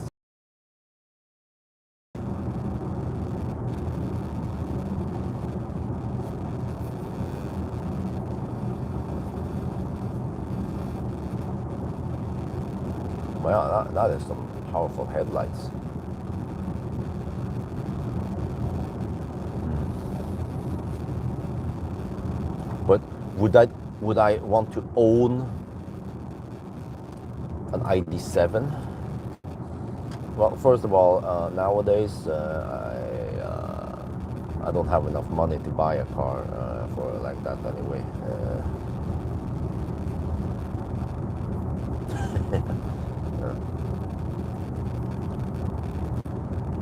Well, that is some powerful headlights. But would I want to own an ID7? Well, first of all, nowadays I don't have enough money to buy a car for like that anyway.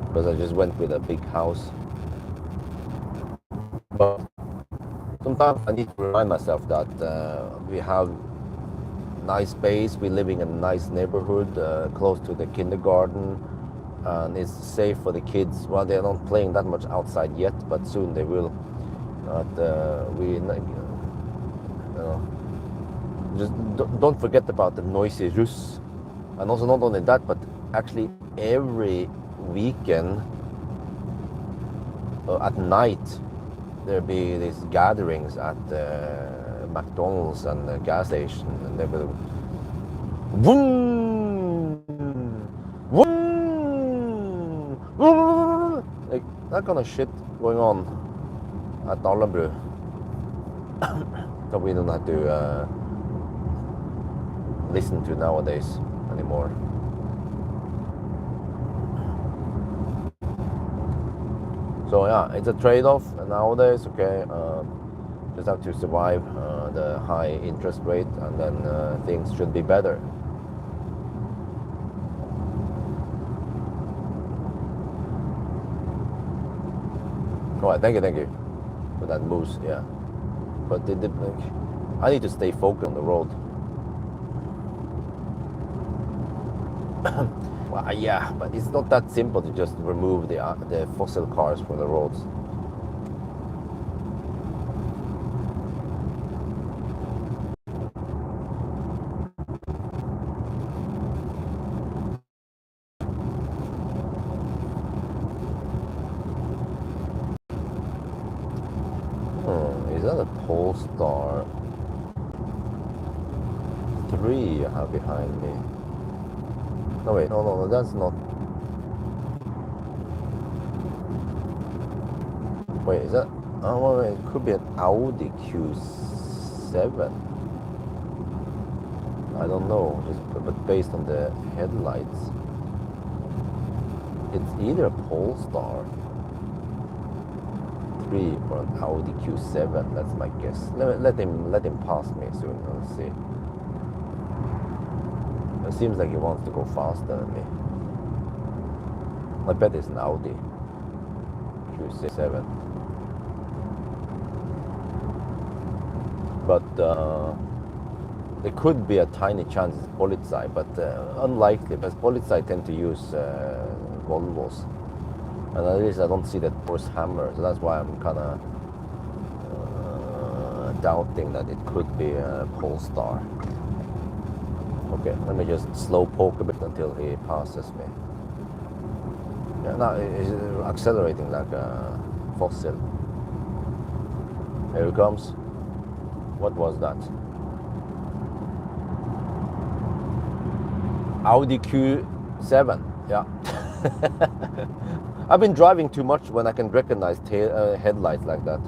Because I just went with a big house. But sometimes I need to remind myself that we have nice space, we're living in a nice neighborhood, close to the kindergarten, and it's safe for the kids. Well, they're not playing that much outside yet, but soon they will. Just don't forget about the noisy Rus. And also not only that, but actually every weekend at night, there'll be these gatherings at McDonald's and the gas station, and they will vroom, vroom, vroom, like that kind of shit going on at Alvdal. So we don't have to listen to nowadays anymore. So yeah, it's a trade-off nowadays. Okay, just have to survive the high interest rate, and then things should be better. All right, thank you for that moose. Yeah, but I need to stay focused on the road. Well, yeah, but it's not that simple to just remove the fossil cars from the roads. Is that a Polestar 3 you have behind me? No, wait, no, that's not. Wait, is that? Oh, wait, it could be an Audi Q7. I don't know, but based on the headlights, it's either a Polestar 3 or an Audi Q7. That's my guess. Let him pass me soon. Let's see. It seems like he wants to go faster than me. I bet it's an Audi Q7. But there could be a tiny chance it's Polizei, but unlikely, because Polizei tend to use Volvos. And at least I don't see that Porsche hammer, so that's why I'm kind of doubting that it could be a Polestar. Okay, let me just slow poke a bit until he passes me. Yeah, now he's accelerating like a fossil. Here he comes. What was that? Audi Q7, yeah. I've been driving too much when I can recognize headlights like that.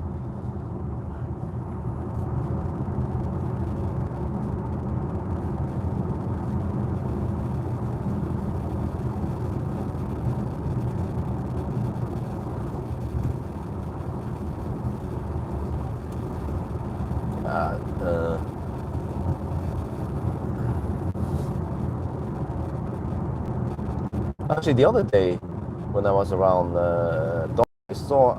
Actually, the other day, when I was around, I saw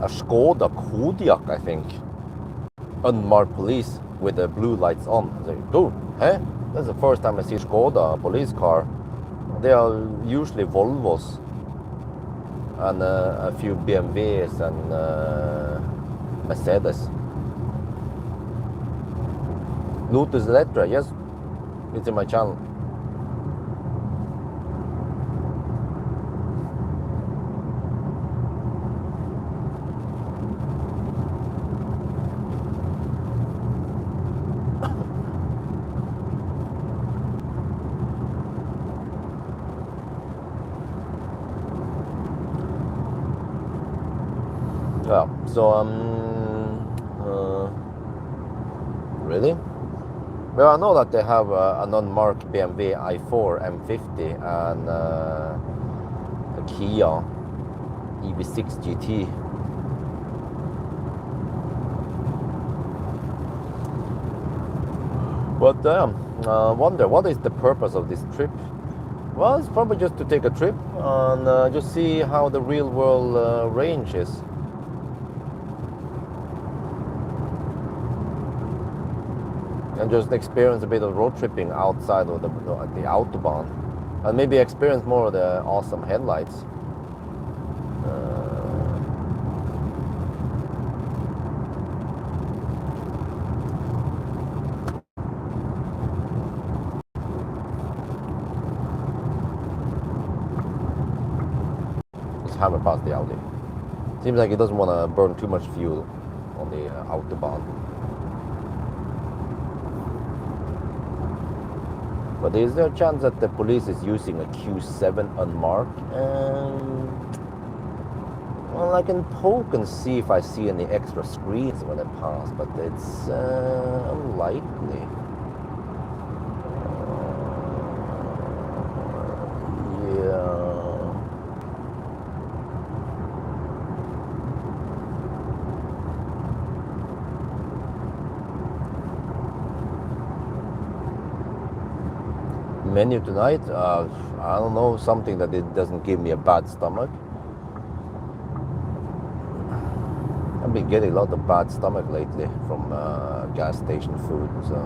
a Skoda Kodiaq, I think, unmarked police with the blue lights on. I was like, dude, hey, that's the first time I see Skoda police car. They are usually Volvos and a few BMWs and Mercedes. Lotus Electra, yes, it's in my channel. Yeah, so really? Well, I know that they have an unmarked BMW i4 M50 and a Kia EV6 GT. But wonder what is the purpose of this trip? Well, it's probably just to take a trip and just see how the real world range is. And just experience a bit of road tripping outside of the Autobahn, and maybe experience more of the awesome headlights. Just hammer past the Audi. Seems like it doesn't want to burn too much fuel on the Autobahn. But is there a chance that the police is using a Q7 unmarked? Well, I can poke and see if I see any extra screens when I pass, but it's unlikely. menu tonight, I don't know, something that it doesn't give me a bad stomach. I've been getting a lot of bad stomach lately from gas station food, so.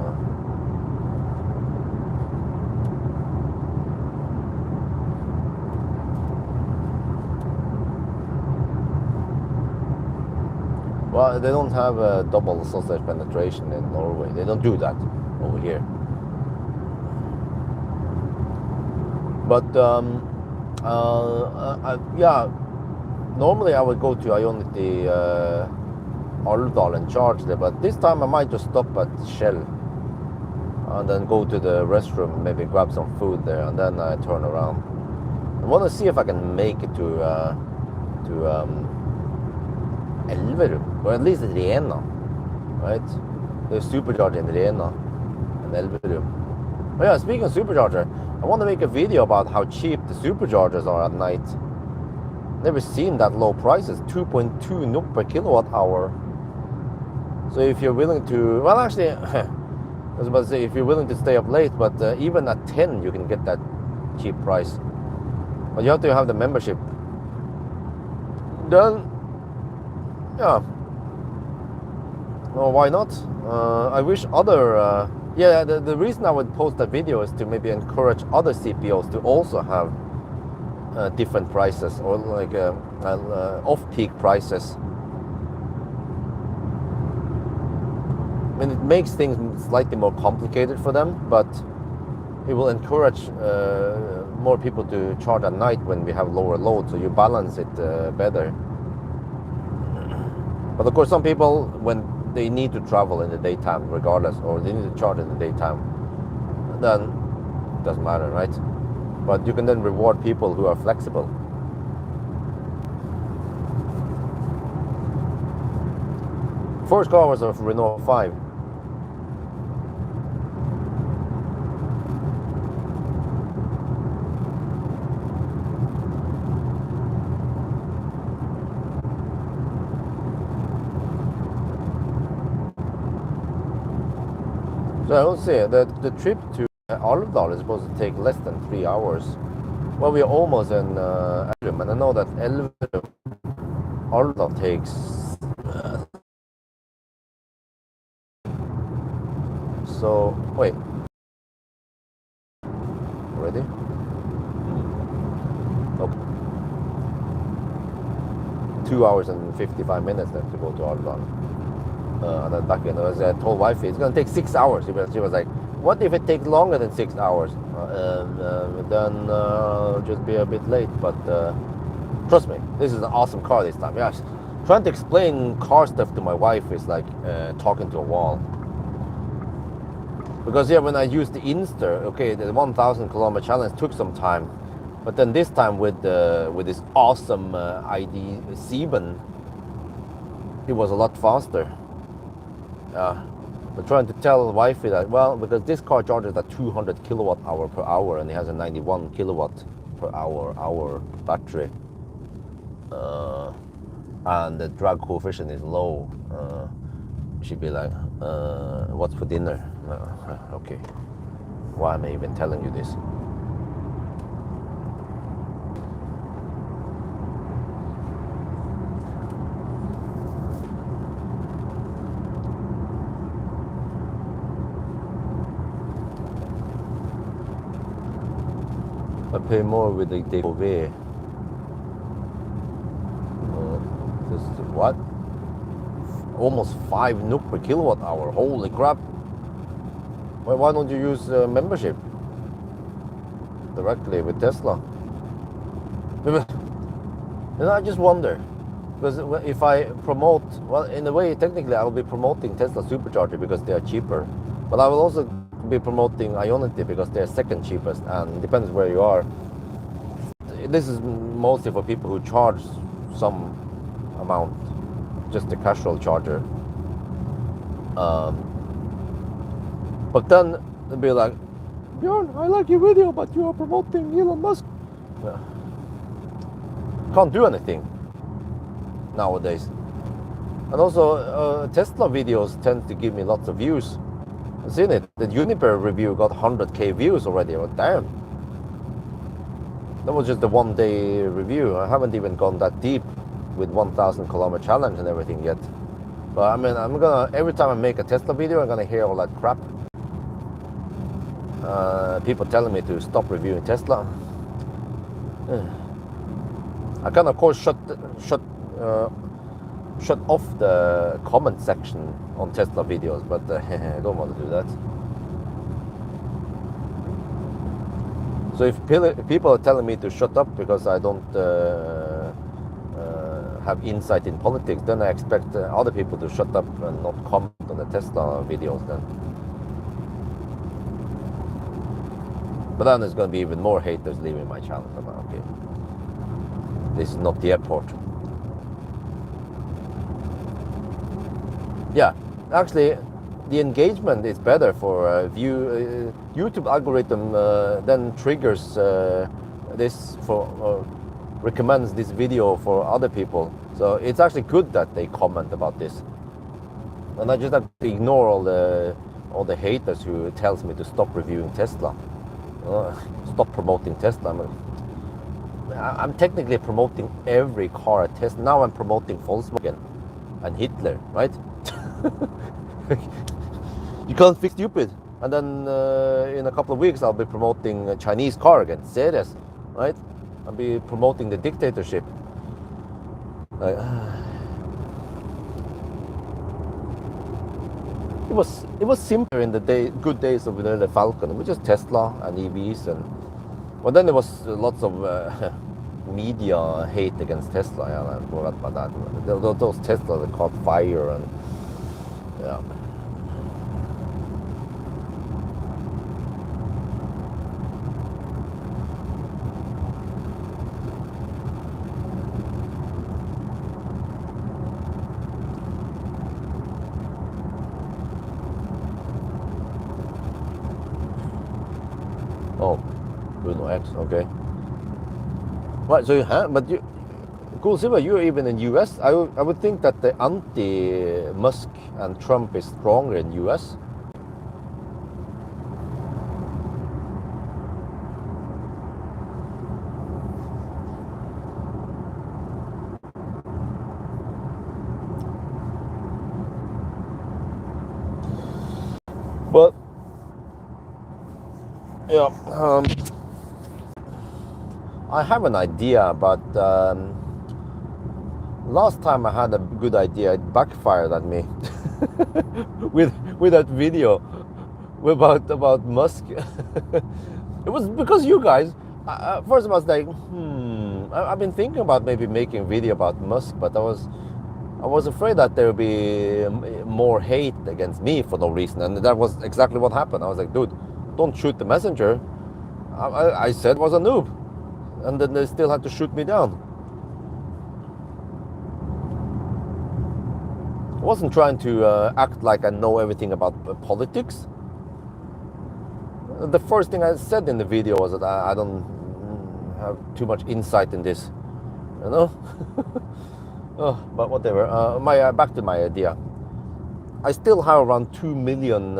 Well, they don't have a double sausage penetration in Norway. They don't do that over here. But yeah, normally I would go to Ionity Alvdal and charge there, but this time I might just stop at Shell and then go to the restroom, maybe grab some food there, and then I turn around. I want to see if I can make it to Elverum, or at least Rena, right? There's Supercharging in Rena and Elverum. Oh yeah, speaking of supercharger, I want to make a video about how cheap the superchargers are at night. Never seen that low prices, 2.2 NOK per kilowatt hour. So if you're willing to, well actually, I was about to say if you're willing to stay up late, but even at 10 you can get that cheap price. But you have to have the membership. Then, yeah. Well, why not? I wish other, yeah, the reason I would post that video is to maybe encourage other CPOs to also have different prices, or like off-peak prices. I mean, it makes things slightly more complicated for them, but it will encourage more people to charge at night when we have lower load, so you balance it better. But of course, some people, when they need to travel in the daytime regardless, or they need to charge in the daytime, then it doesn't matter, right? But you can then reward people who are flexible. First car was a Renault 5. So I will say that the trip to Alvdal is supposed to take less than 3 hours. Well, we're almost in Elverum, and I know that Alvdal takes so wait, ready? Okay, 2 hours and 55 minutes then to go to Alvdal. And then back in, I told wifey it's gonna take 6 hours. She was like, "What if it takes longer than 6 hours? Then just be a bit late." But trust me, this is an awesome car this time. Yeah, trying to explain car stuff to my wife is like talking to a wall. Because yeah, when I used the Inster, okay, the 1,000 kilometer challenge took some time, but then this time with this awesome ID7, it was a lot faster. But trying to tell wifey that, well, because this car charges at 200 kilowatt hour per hour, and it has a 91 kilowatt per hour battery, and the drag coefficient is low. She'd be like, "What's for dinner?" Okay, why am I even telling you this? I pay more with the Tourer. This is what? Almost 5 NOK per kilowatt hour. Holy crap! Well, why don't you use membership directly with Tesla? And I just wonder, because if I promote, well, in a way, technically, I will be promoting Tesla Supercharger because they are cheaper, but I will also be promoting Ionity because they're second cheapest, and it depends where you are. This is mostly for people who charge some amount, just a casual charger. But then they'll be like, "Björn, I like your video, but you are promoting Elon Musk." Can't do anything nowadays. And also Tesla videos tend to give me lots of views. Seen it? The Juniper review got 100k views already. Oh, damn. That was just the 1 day review. I haven't even gone that deep with 1,000 kilometer challenge and everything yet. But I mean, every time I make a Tesla video, I'm gonna hear all that crap. People telling me to stop reviewing Tesla. I can of course shut off the comment section on Tesla videos, but I don't want to do that. So if people are telling me to shut up because I don't have insight in politics, then I expect other people to shut up and not comment on the Tesla videos then. But then there's going to be even more haters leaving my channel. Okay, this is not the airport. Yeah, actually, the engagement is better for view. YouTube algorithm then triggers this for recommends this video for other people. So it's actually good that they comment about this, and I just have to ignore all the haters who tells me to stop reviewing Tesla, stop promoting Tesla. I'm technically promoting every car at Tesla. Now I'm promoting Volkswagen and Hitler, right? You can't fix stupid. And then in a couple of weeks I'll be promoting a Chinese car again, Seres, right? I'll be promoting the dictatorship. Like, it was simpler in the good days of the Falcon. It was just Tesla and EVs, and well, then there was lots of media hate against Tesla. Yeah, I forgot about that. Those Tesla that caught fire and yeah. Oh, Bruno X, okay. Right, so but you, Cool Silver, you're even in US. I would think that the anti-Musk and Trump is stronger in US. But yeah, I have an idea, but last time I had a good idea, it backfired at me with that video about Musk. It was because you guys. First, I was like, I've been thinking about maybe making a video about Musk, but I was afraid that there would be more hate against me for no reason, and that was exactly what happened. I was like, dude, don't shoot the messenger. I said I was a noob, and then they still had to shoot me down. I wasn't trying to act like I know everything about politics. The first thing I said in the video was that I don't have too much insight in this, you know. Oh, but whatever. Back to my idea. I still have around 2 million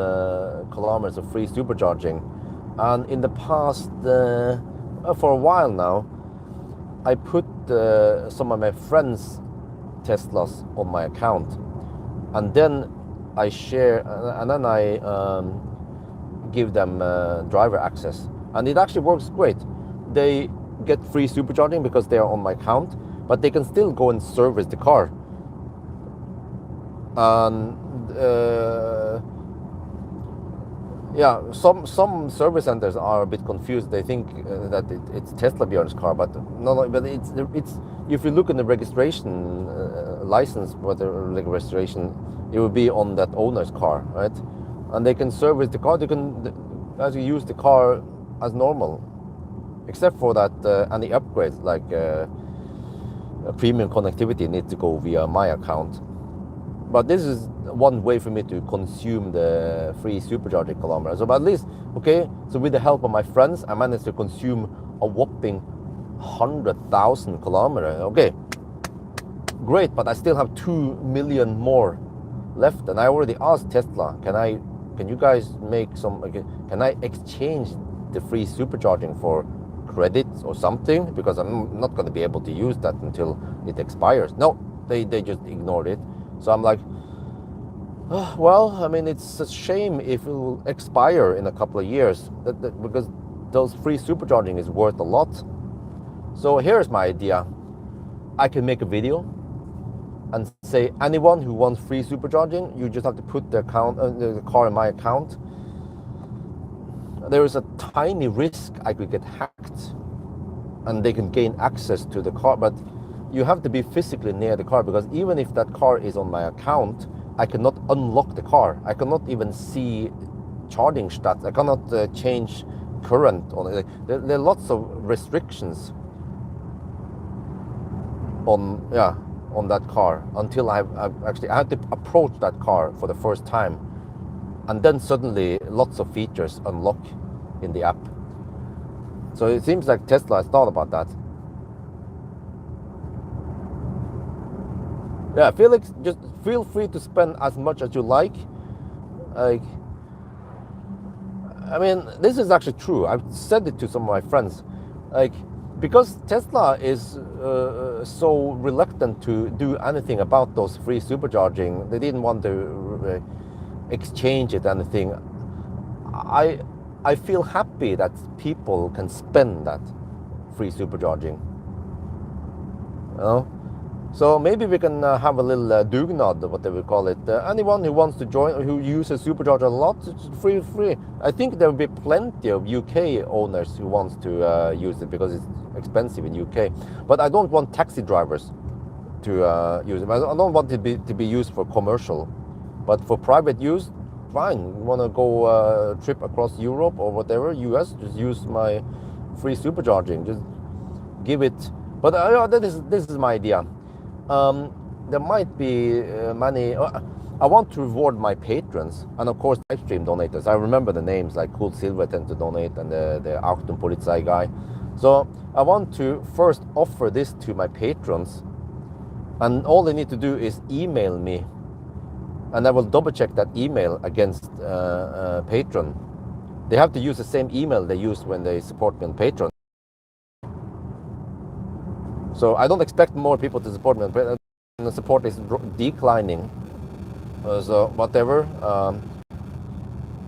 kilometers of free supercharging, and in the past, for a while now, I put some of my friends' Teslas on my account, and then I share, and then I give them driver access, and it actually works great. They get free supercharging because they are on my account, but they can still go and service the car. And yeah, some service centers are a bit confused. They think that it's Tesla Björn's car, but no, but it's if you look in the registration license, for the registration, it will be on that owner's car, right? And they can service the car. They can actually use the car as normal, except for that any upgrades like premium connectivity needs to go via my account. But this is one way for me to consume the free supercharging kilometers. So but at least, okay, so with the help of my friends, I managed to consume a whopping 100,000 kilometers. Okay, great, but I still have 2 million more left. And I already asked Tesla, can can you guys make some, can I exchange the free supercharging for credits or something? Because I'm not going to be able to use that until it expires. No, they just ignored it. So I'm like, oh, well, I mean, it's a shame if it will expire in a couple of years, because those free supercharging is worth a lot. So here's my idea. I can make a video and say, anyone who wants free supercharging, you just have to put the car in my account. There is a tiny risk I could get hacked and they can gain access to the car, but you have to be physically near the car, because even if that car is on my account, I cannot unlock the car. I cannot even see charging stats. I cannot change current on it. There are lots of restrictions on that car until I had to approach that car for the first time, and then suddenly lots of features unlock in the app. So it seems like Tesla has thought about that. Yeah, Felix, just feel free to spend as much as you like. I mean, this is actually true. I've said it to some of my friends. Because Tesla is so reluctant to do anything about those free supercharging, they didn't want to exchange it anything. I feel happy that people can spend that free supercharging. You know? So maybe we can have a little dugnad, whatever we call it. Anyone who wants to join, who uses supercharger a lot, it's free. I think there will be plenty of UK owners who wants to use it because it's expensive in UK. But I don't want taxi drivers to use it. I don't want it to be used for commercial. But for private use, fine. You want to go trip across Europe or whatever, US, just use my free supercharging. Just give it. But this is my idea. There might be many. I want to reward my patrons and of course live stream donators. I remember the names like Cool Silver tend to donate and the Achtung Polizei guy. So I want to first offer this to my patrons, and all they need to do is email me, and I will double check that email against Patreon. They have to use the same email they use when they support me on Patreon. So I don't expect more people to support me. The support is declining. So whatever.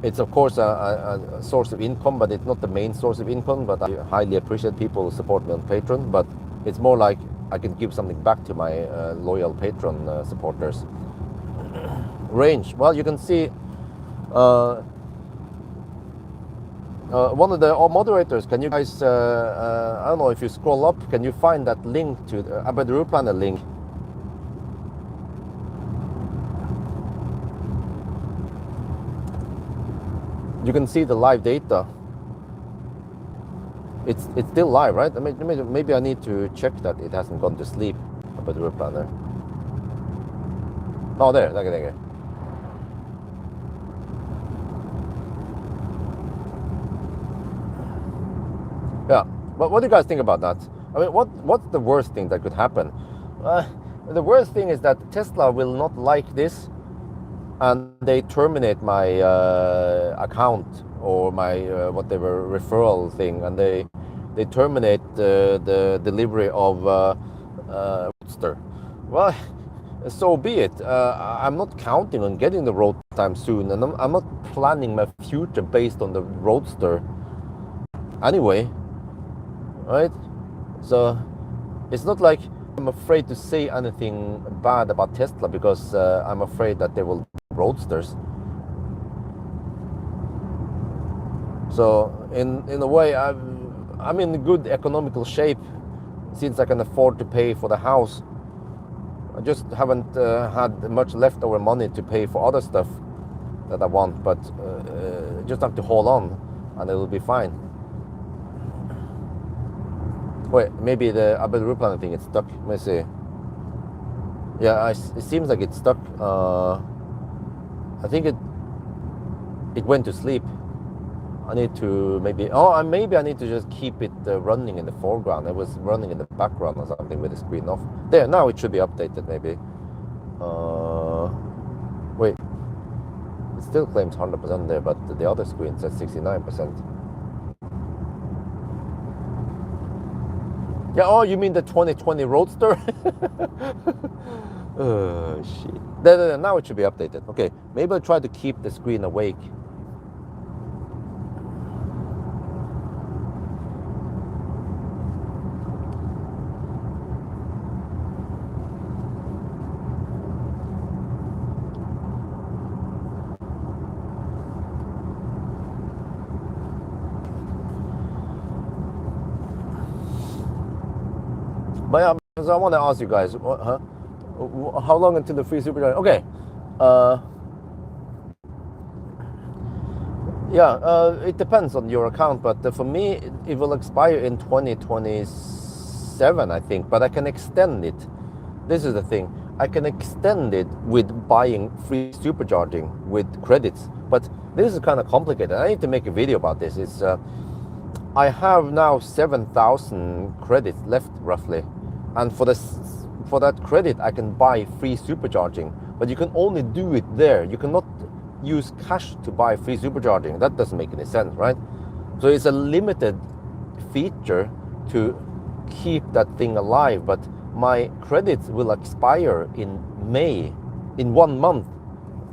It's of course a source of income, but it's not the main source of income. But I highly appreciate people who support me on Patreon. But it's more like I can give something back to my loyal Patreon supporters. Range. Well, you can see one of the moderators, can you guys, I don't know, if you scroll up, can you find that link to the about the route planner link? You can see the live data. It's still live, right? I mean, maybe I need to check that it hasn't gone to sleep about the route planner. Oh, there. Yeah, but what do you guys think about that? I mean, what's the worst thing that could happen? The worst thing is that Tesla will not like this, and they terminate my account or my whatever referral thing, and they terminate the delivery of Roadster. Well, so be it. I'm not counting on getting the Roadster time soon, and I'm not planning my future based on the Roadster anyway. Right? So it's not like I'm afraid to say anything bad about Tesla because I'm afraid that they will Roadsters. So in a way, I'm in good economical shape since I can afford to pay for the house. I just haven't had much leftover money to pay for other stuff that I want, but just have to hold on and it will be fine. Wait, maybe the Abed Ruplan thing is stuck. Let me see. Yeah, it seems like it's stuck. I think it went to sleep. I need to maybe I need to just keep it running in the foreground. It was running in the background or something with the screen off. There, now it should be updated maybe. Wait, It still claims 100% there, but the other screen says 69%. Yeah, oh, you mean the 2020 Roadster? Oh, shit. Now it should be updated. Okay, maybe I'll try to keep the screen awake. But yeah, so I want to ask you guys, how long until the free supercharging? Okay, it depends on your account, but for me, it will expire in 2027, I think. But I can extend it. This is the thing. I can extend it with buying free supercharging with credits. But this is kind of complicated. I need to make a video about this. It's I have now 7,000 credits left, roughly. And for that credit, I can buy free supercharging, but you can only do it there. You cannot use cash to buy free supercharging. That doesn't make any sense, right? So it's a limited feature to keep that thing alive, but my credits will expire in May, in 1 month,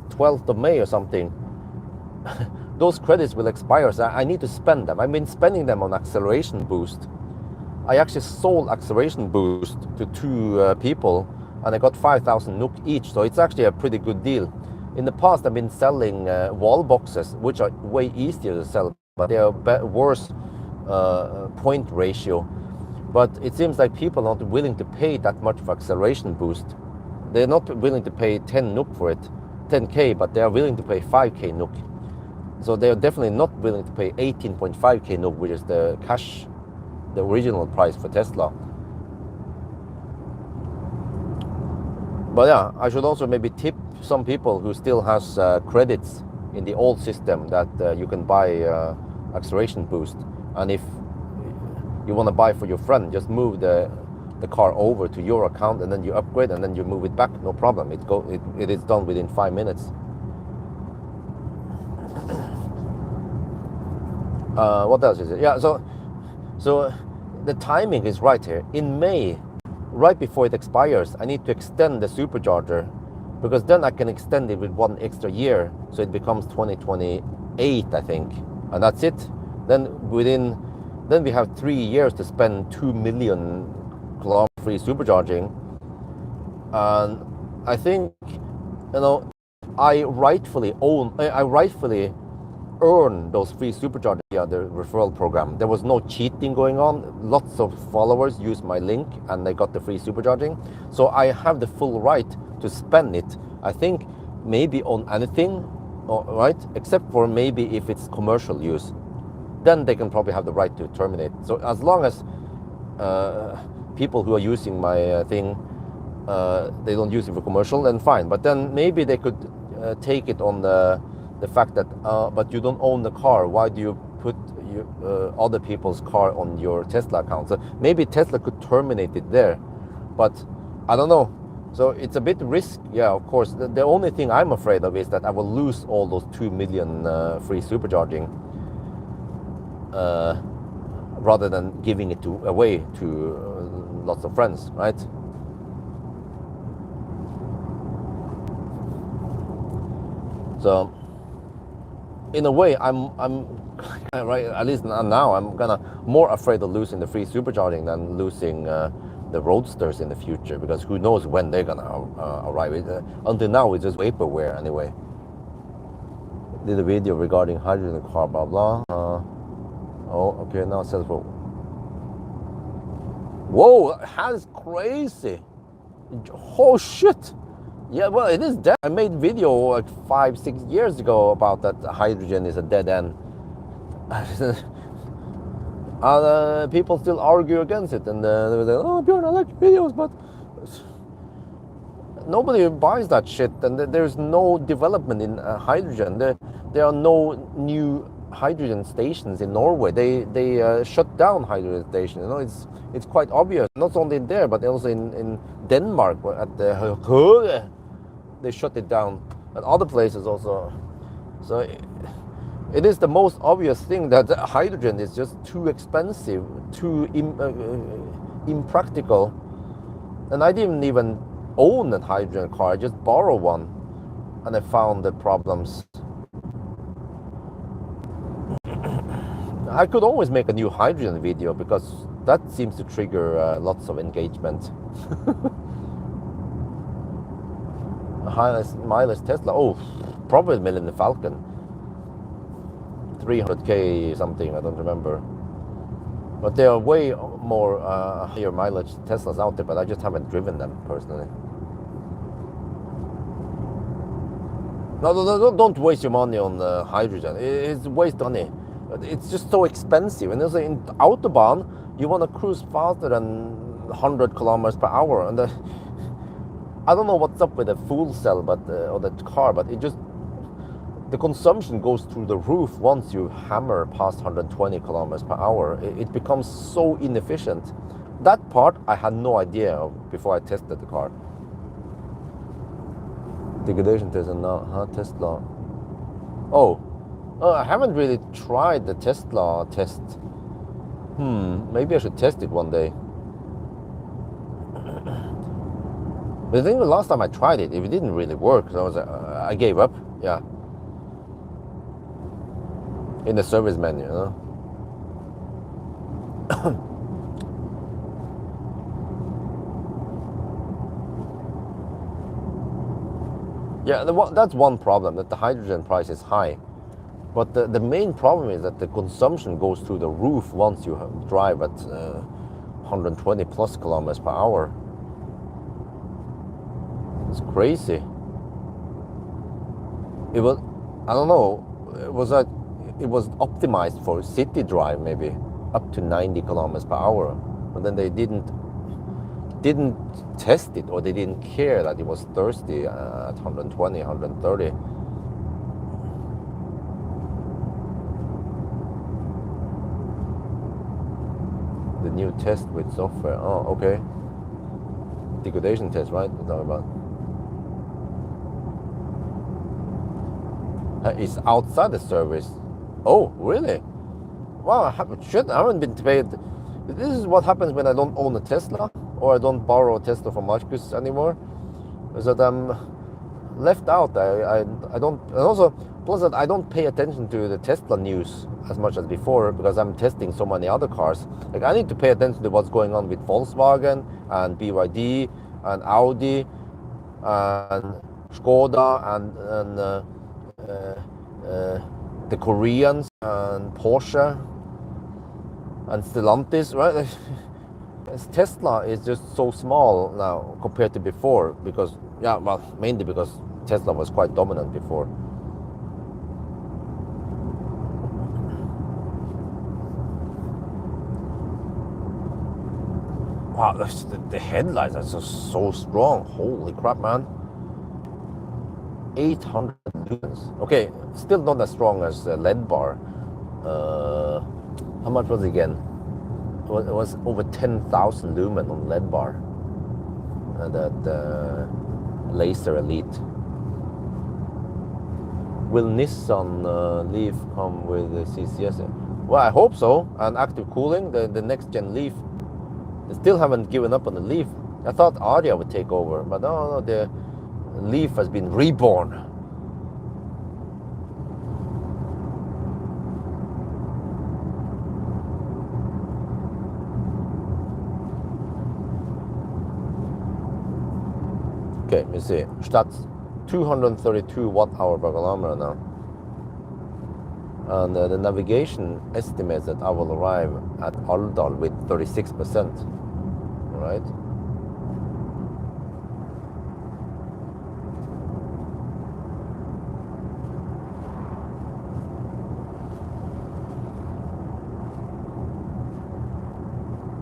12th of May or something. Those credits will expire, so I need to spend them. I've been spending them on acceleration boost. I actually sold acceleration boost to 2 people, and I got 5,000 NOK each, so it's actually a pretty good deal. In the past, I've been selling wall boxes, which are way easier to sell, but they are worse point ratio. But it seems like people are not willing to pay that much for acceleration boost. They're not willing to pay 10 NOK for it, 10K, but they are willing to pay 5K NOK. So they are definitely not willing to pay 18.5K NOK, which is the original price for Tesla. But yeah, I should also maybe tip some people who still has credits in the old system that you can buy acceleration boost. And if you want to buy for your friend, just move the car over to your account, and then you upgrade, and then you move it back, no problem. It is done within 5 minutes. What else is it? Yeah, so the timing is right here. In May, right before it expires, I need to extend the supercharger, because then I can extend it with 1 extra year, so it becomes 2028, I think, and that's it. Then we have 3 years to spend 2 million kilometers free supercharging, and I think, I rightfully earn those free supercharging via the referral program. There was no cheating going on. Lots of followers used my link and they got the free supercharging. So I have the full right to spend it, I think, maybe on anything, right? Except for maybe if it's commercial use. Then they can probably have the right to terminate. So as long as people who are using my thing, they don't use it for commercial, then fine. But then maybe they could take it on the fact that, but you don't own the car. Why do you put other people's car on your Tesla account? So maybe Tesla could terminate it there, but I don't know. So it's a bit risky. Yeah, of course. The only thing I'm afraid of is that I will lose all those 2 million free supercharging, rather than giving it away to lots of friends, right? So in a way, I'm right. At least now, I'm more afraid of losing the free supercharging than losing the roadsters in the future, because who knows when they're gonna arrive. Until now, it's just vaporware anyway. Did a video regarding hydrogen car, blah blah. Oh, okay. Now it says, whoa, that is crazy. Oh shit. Yeah, well, it is dead. I made video like 5-6 years ago about that hydrogen is a dead end. And people still argue against it, and they were like, "Oh, Björn, I like videos, but nobody buys that shit." And there's no development in hydrogen. There are no new hydrogen stations in Norway. They shut down hydrogen stations. It's quite obvious. Not only there, but also in Denmark at the they shut it down, and other places also. So it is the most obvious thing that hydrogen is just too expensive, too impractical. And I didn't even own a hydrogen car, I just borrowed one. And I found the problems. I could always make a new hydrogen video because that seems to trigger lots of engagement. A highest mileage Tesla, oh, probably Millennium Falcon. 300k something, I don't remember. But there are way more higher mileage Teslas out there, but I just haven't driven them personally. No, don't waste your money on hydrogen. It's waste money. It's just so expensive. And also in Autobahn, you want to cruise faster than 100 kilometers per hour. And I don't know what's up with the fuel cell, or the car, but it just, the consumption goes through the roof once you hammer past 120 kilometers per hour. It becomes so inefficient. That part I had no idea of before I tested the car. Degradation test and not Tesla. Oh, I haven't really tried the Tesla test. Maybe I should test it one day. But I think the last time I tried it, it didn't really work. So I gave up. Yeah. In the service menu, you know. Yeah, that's one problem, that the hydrogen price is high. But the main problem is that the consumption goes through the roof once you drive at 120 plus kilometers per hour. It's crazy. It was, I don't know, it was optimized for city drive, maybe up to 90 kilometers per hour. But then they didn't test it, or they didn't care that it was thirsty at 120, 130. The new test with software. Oh, okay. Degradation test, right? We're talking about. It's outside the service. Oh, really? Wow, I haven't been paid. This is what happens when I don't own a Tesla, or I don't borrow a Tesla from Marcus anymore, is that I'm left out. I don't, and also, plus that I don't pay attention to the Tesla news as much as before, because I'm testing so many other cars. Like, I need to pay attention to what's going on with Volkswagen and BYD and Audi and Skoda and the Koreans and Porsche and Stellantis, right? Tesla is just so small now compared to before, because, yeah, well, mainly because Tesla was quite dominant before. Wow, the headlights are just so strong. Holy crap, man. 800 lumens. Okay, still not as strong as LED bar. How much was it again? It was over 10,000 lumen on LED bar. That Laser Elite. Will Nissan Leaf come with the CCS? Well, I hope so. And active cooling, the next gen Leaf. They still haven't given up on the Leaf. I thought Aria would take over, but no, the Leaf has been reborn. Okay, let me see. Stats 232 watt-hour per kilometer now. And the navigation estimates that I will arrive at Alvdal with 36%. Right?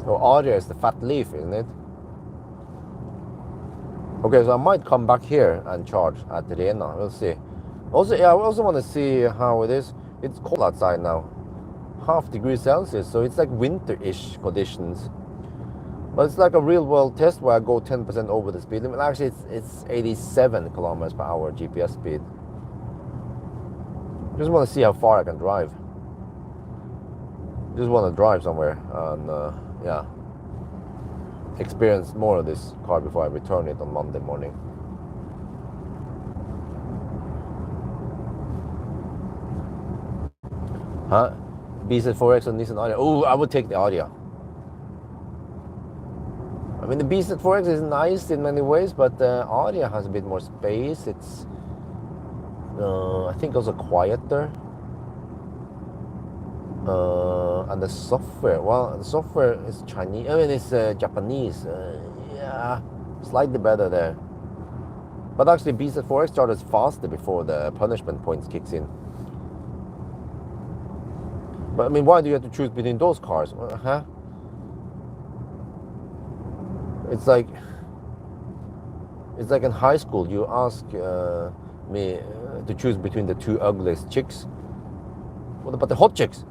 So Aria is the fat leaf, isn't it? Okay, so I might come back here and charge at Rena. We'll see. Also, yeah, I also want to see how it is. It's cold outside now, 0.5 degrees Celsius, so it's like winter-ish conditions. But it's like a real-world test where I go 10% over the speed limit. Actually, it's 87 kilometers per hour GPS speed. Just want to see how far I can drive. Just want to drive somewhere and yeah, experience more of this car before I return it on Monday morning. Huh? BZ4X and Nissan Ariya. Oh, I would take the Ariya. I mean, the BZ4X is nice in many ways, but the Ariya has a bit more space. It's, I think, also quieter. And the software, well, the software is Chinese. I mean, it's Japanese. Yeah, slightly better there. But actually, BZ4X charges faster before the punishment points kicks in. But I mean, why do you have to choose between those cars? Huh? It's like in high school. You ask me to choose between the two ugliest chicks. What about the hot chicks?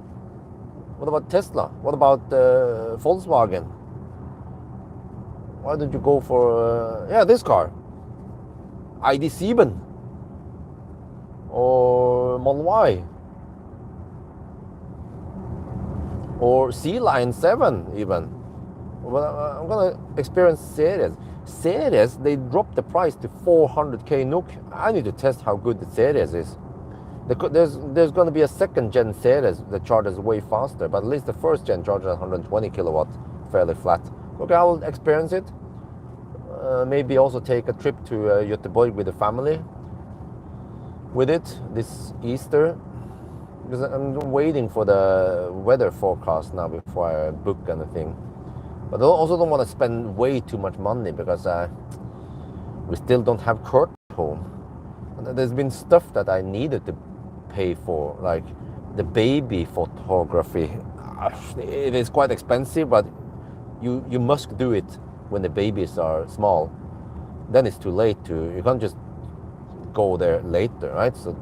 What about Tesla? What about Volkswagen? Why don't you go for this car? ID7 or Model Y or C-Line 7 even. But I'm gonna experience Series. Series, they dropped the price to 400k NOK. I need to test how good the Series is. There's going to be a second gen Series that charges way faster, but at least the first gen charges 120 kilowatt fairly flat. Okay, I will experience it. Maybe also take a trip to Göteborg with the family with it this Easter, because I'm waiting for the weather forecast now before I book anything. But I also don't want to spend way too much money because we still don't have Kurt home. And there's been stuff that I needed to pay for, like the baby photography. It is quite expensive, but you must do it when the babies are small. Then it's too late you can't just go there later, right? So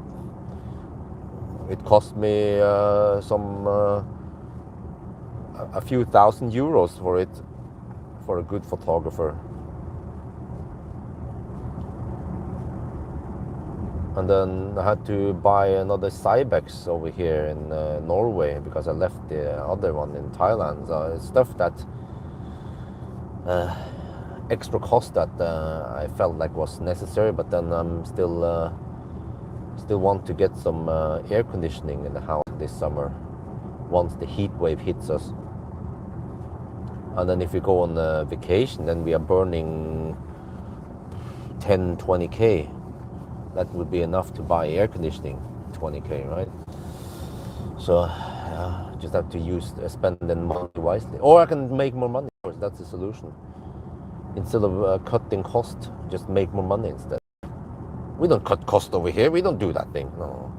it cost me a few €1,000 for it, for a good photographer. And then I had to buy another Cybex over here in Norway because I left the other one in Thailand. So it's stuff that extra cost that I felt like was necessary, but then I'm still want to get some air conditioning in the house this summer once the heat wave hits us. And then if we go on vacation, then we are burning 10-20k. That would be enough to buy air conditioning, 20k, right? So just have to spend the money wisely, or I can make more money. Of course, that's the solution. Instead of cutting cost, just make more money instead. We don't cut cost over here. We don't do that thing. No.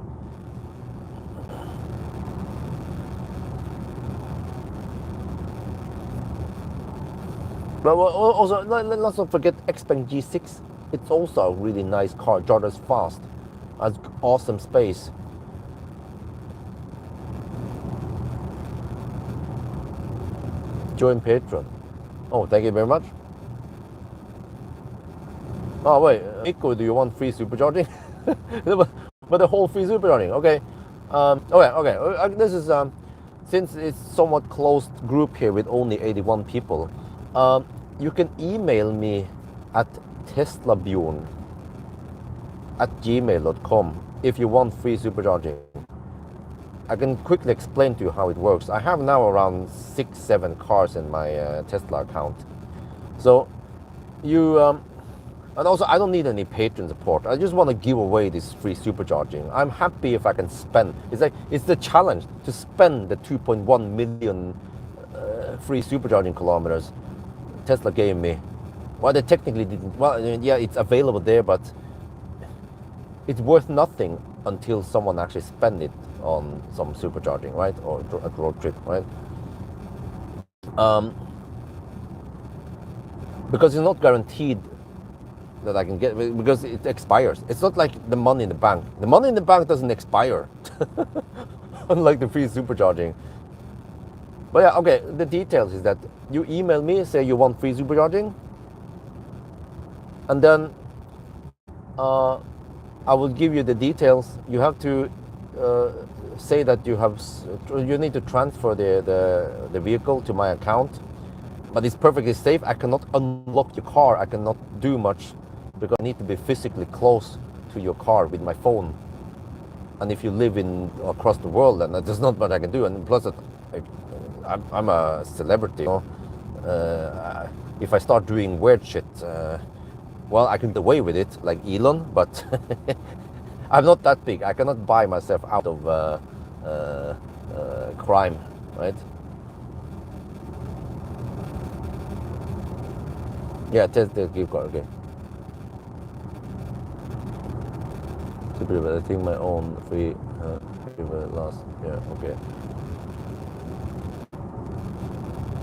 But also, let's not forget Xpeng G6. It's also a really nice car, charges fast, has awesome space. Join Patreon. Oh, thank you very much. Oh wait, Nico, do you want free supercharging? But the whole free supercharging, okay. Okay. This is since it's somewhat closed group here with only 81 people. You can email me at teslabjorn@gmail.com if you want free supercharging. I can quickly explain to you how it works. I have now around 6-7 cars in my Tesla account. So you and also I don't need any patron support. I just want to give away this free supercharging. I'm happy if I can spend. It's the challenge to spend the 2.1 million free supercharging kilometers Tesla gave me. Well, they technically didn't. Well, yeah, it's available there, but it's worth nothing until someone actually spend it on some supercharging, right, or a road trip, right? Because it's not guaranteed that I can get, because it expires. It's not like the money in the bank. The money in the bank doesn't expire, unlike the free supercharging. But yeah, okay. The details is that you email me, say you want free supercharging. And then I will give you the details. You have to say that you need to transfer the vehicle to my account, but it's perfectly safe. I cannot unlock your car. I cannot do much because I need to be physically close to your car with my phone. And if you live across the world, then there's not much I can do. And plus, I'm a celebrity. You know? If I start doing weird shit, well, I can get away with it, like Elon. But I'm not that big. I cannot buy myself out of crime, right? Yeah, test the gift card. Okay. Super, I think my own free last. Yeah. Okay.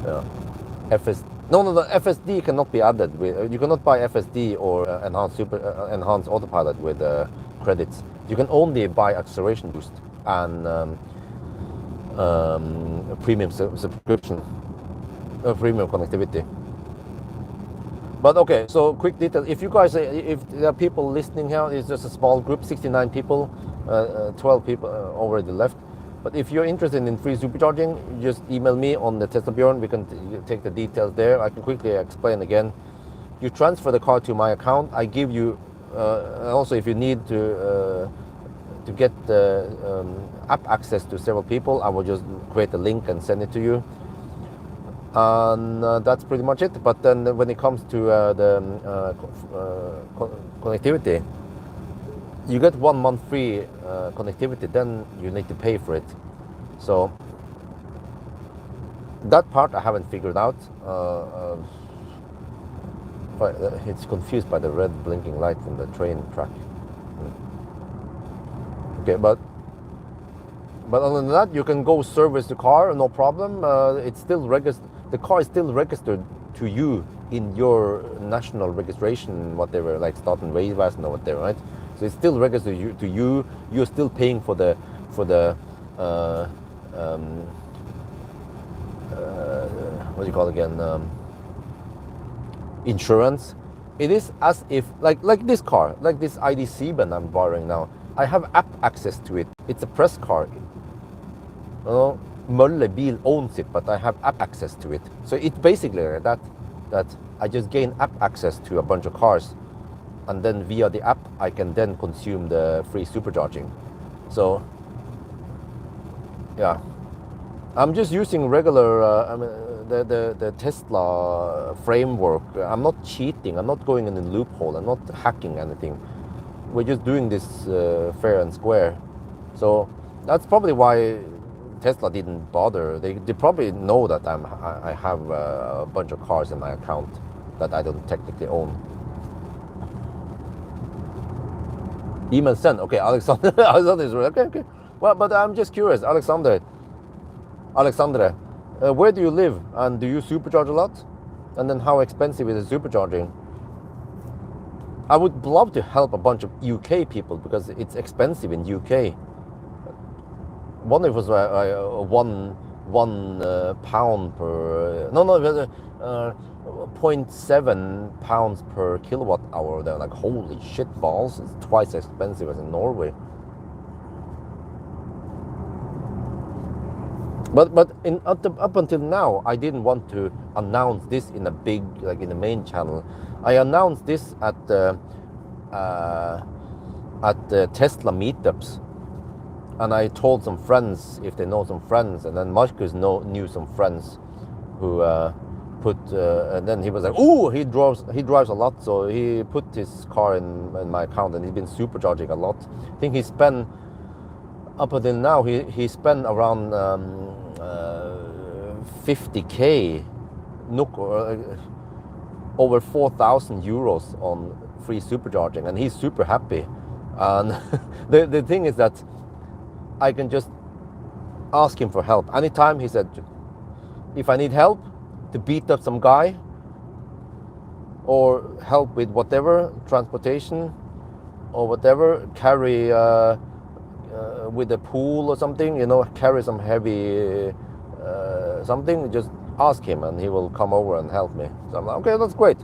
Yeah. No. FSD cannot be added with. You cannot buy FSD or enhanced autopilot with credits. You can only buy acceleration boost and premium subscription, premium connectivity. But okay, so quick detail. If you guys, if there are people listening here, it's just a small group, 69 people, 12 people already left. But if you're interested in free supercharging, just email me on the Tesla Bjorn. We can take the details there. I can quickly explain again. You transfer the car to my account. I give you, also if you need to get the app access to several people, I will just create a link and send it to you. And that's pretty much it. But then when it comes to the connectivity, you get 1 month free connectivity, then you need to pay for it. So that part I haven't figured out. But it's confused by the red blinking light from the train track. Okay, but other than that, you can go service the car, no problem. It's still registered. The car is still registered to you in your national registration, whatever, like Staten Vegvesen or whatever, right? So it's still registered to you. You're still paying for the what do you call it again? Insurance. It is as if like this car, like this ID7 I'm borrowing now. I have app access to it. It's a press car. Mølle Bil owns it, but I have app access to it. So it's basically that I just gain app access to a bunch of cars, and then via the app I can then consume the free supercharging. So yeah, I'm just using regular the Tesla framework. I'm not cheating. I'm not going in the loophole. I'm not hacking anything. We're just doing this fair and square. So that's probably why Tesla didn't bother. They probably know that I have a bunch of cars in my account that I don't technically own. Email sent. Okay, Alexander. Alexander is okay. Well, but I'm just curious, Alexandre, where do you live and do you supercharge a lot? And then how expensive is the supercharging? I would love to help a bunch of UK people because it's expensive in UK. One of it was one pound per 0.7 pounds per kilowatt hour. They're like, holy shit balls! It's twice as expensive as in Norway. But up until now, I didn't want to announce this in a big, like in the main channel. I announced this at the Tesla meetups. And I told some friends if they know some friends, and then Marcus knew some friends who and then he was like, "Oh, he drives a lot," so he put his car in my account, and he's been supercharging a lot. I think he spent up until now he spent around 50k NOK, over 4,000 euros on free supercharging, and he's super happy. And the thing is that I can just ask him for help anytime. He said, if I need help to beat up some guy or help with whatever, transportation or whatever, carry with a pool or something, carry some heavy something, just ask him and he will come over and help me. So I'm like, okay, that's great.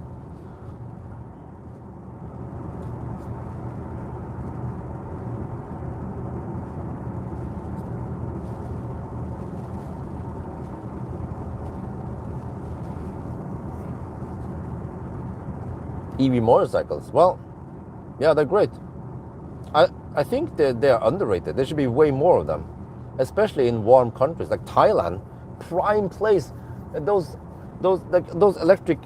EV motorcycles. Well, yeah, they're great. I think they're underrated. There should be way more of them, especially in warm countries like Thailand, prime place. And those electric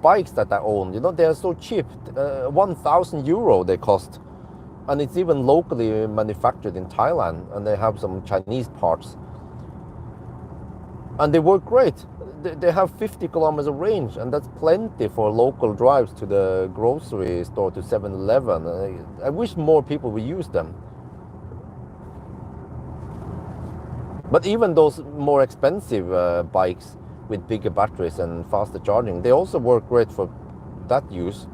bikes that I own, you know, they are so cheap. 1,000 euro they cost, and it's even locally manufactured in Thailand, and they have some Chinese parts, and they work great. They have 50 kilometers of range, and that's plenty for local drives to the grocery store, to 7-Eleven. I wish more people would use them. But even those more expensive bikes with bigger batteries and faster charging, they also work great for that use.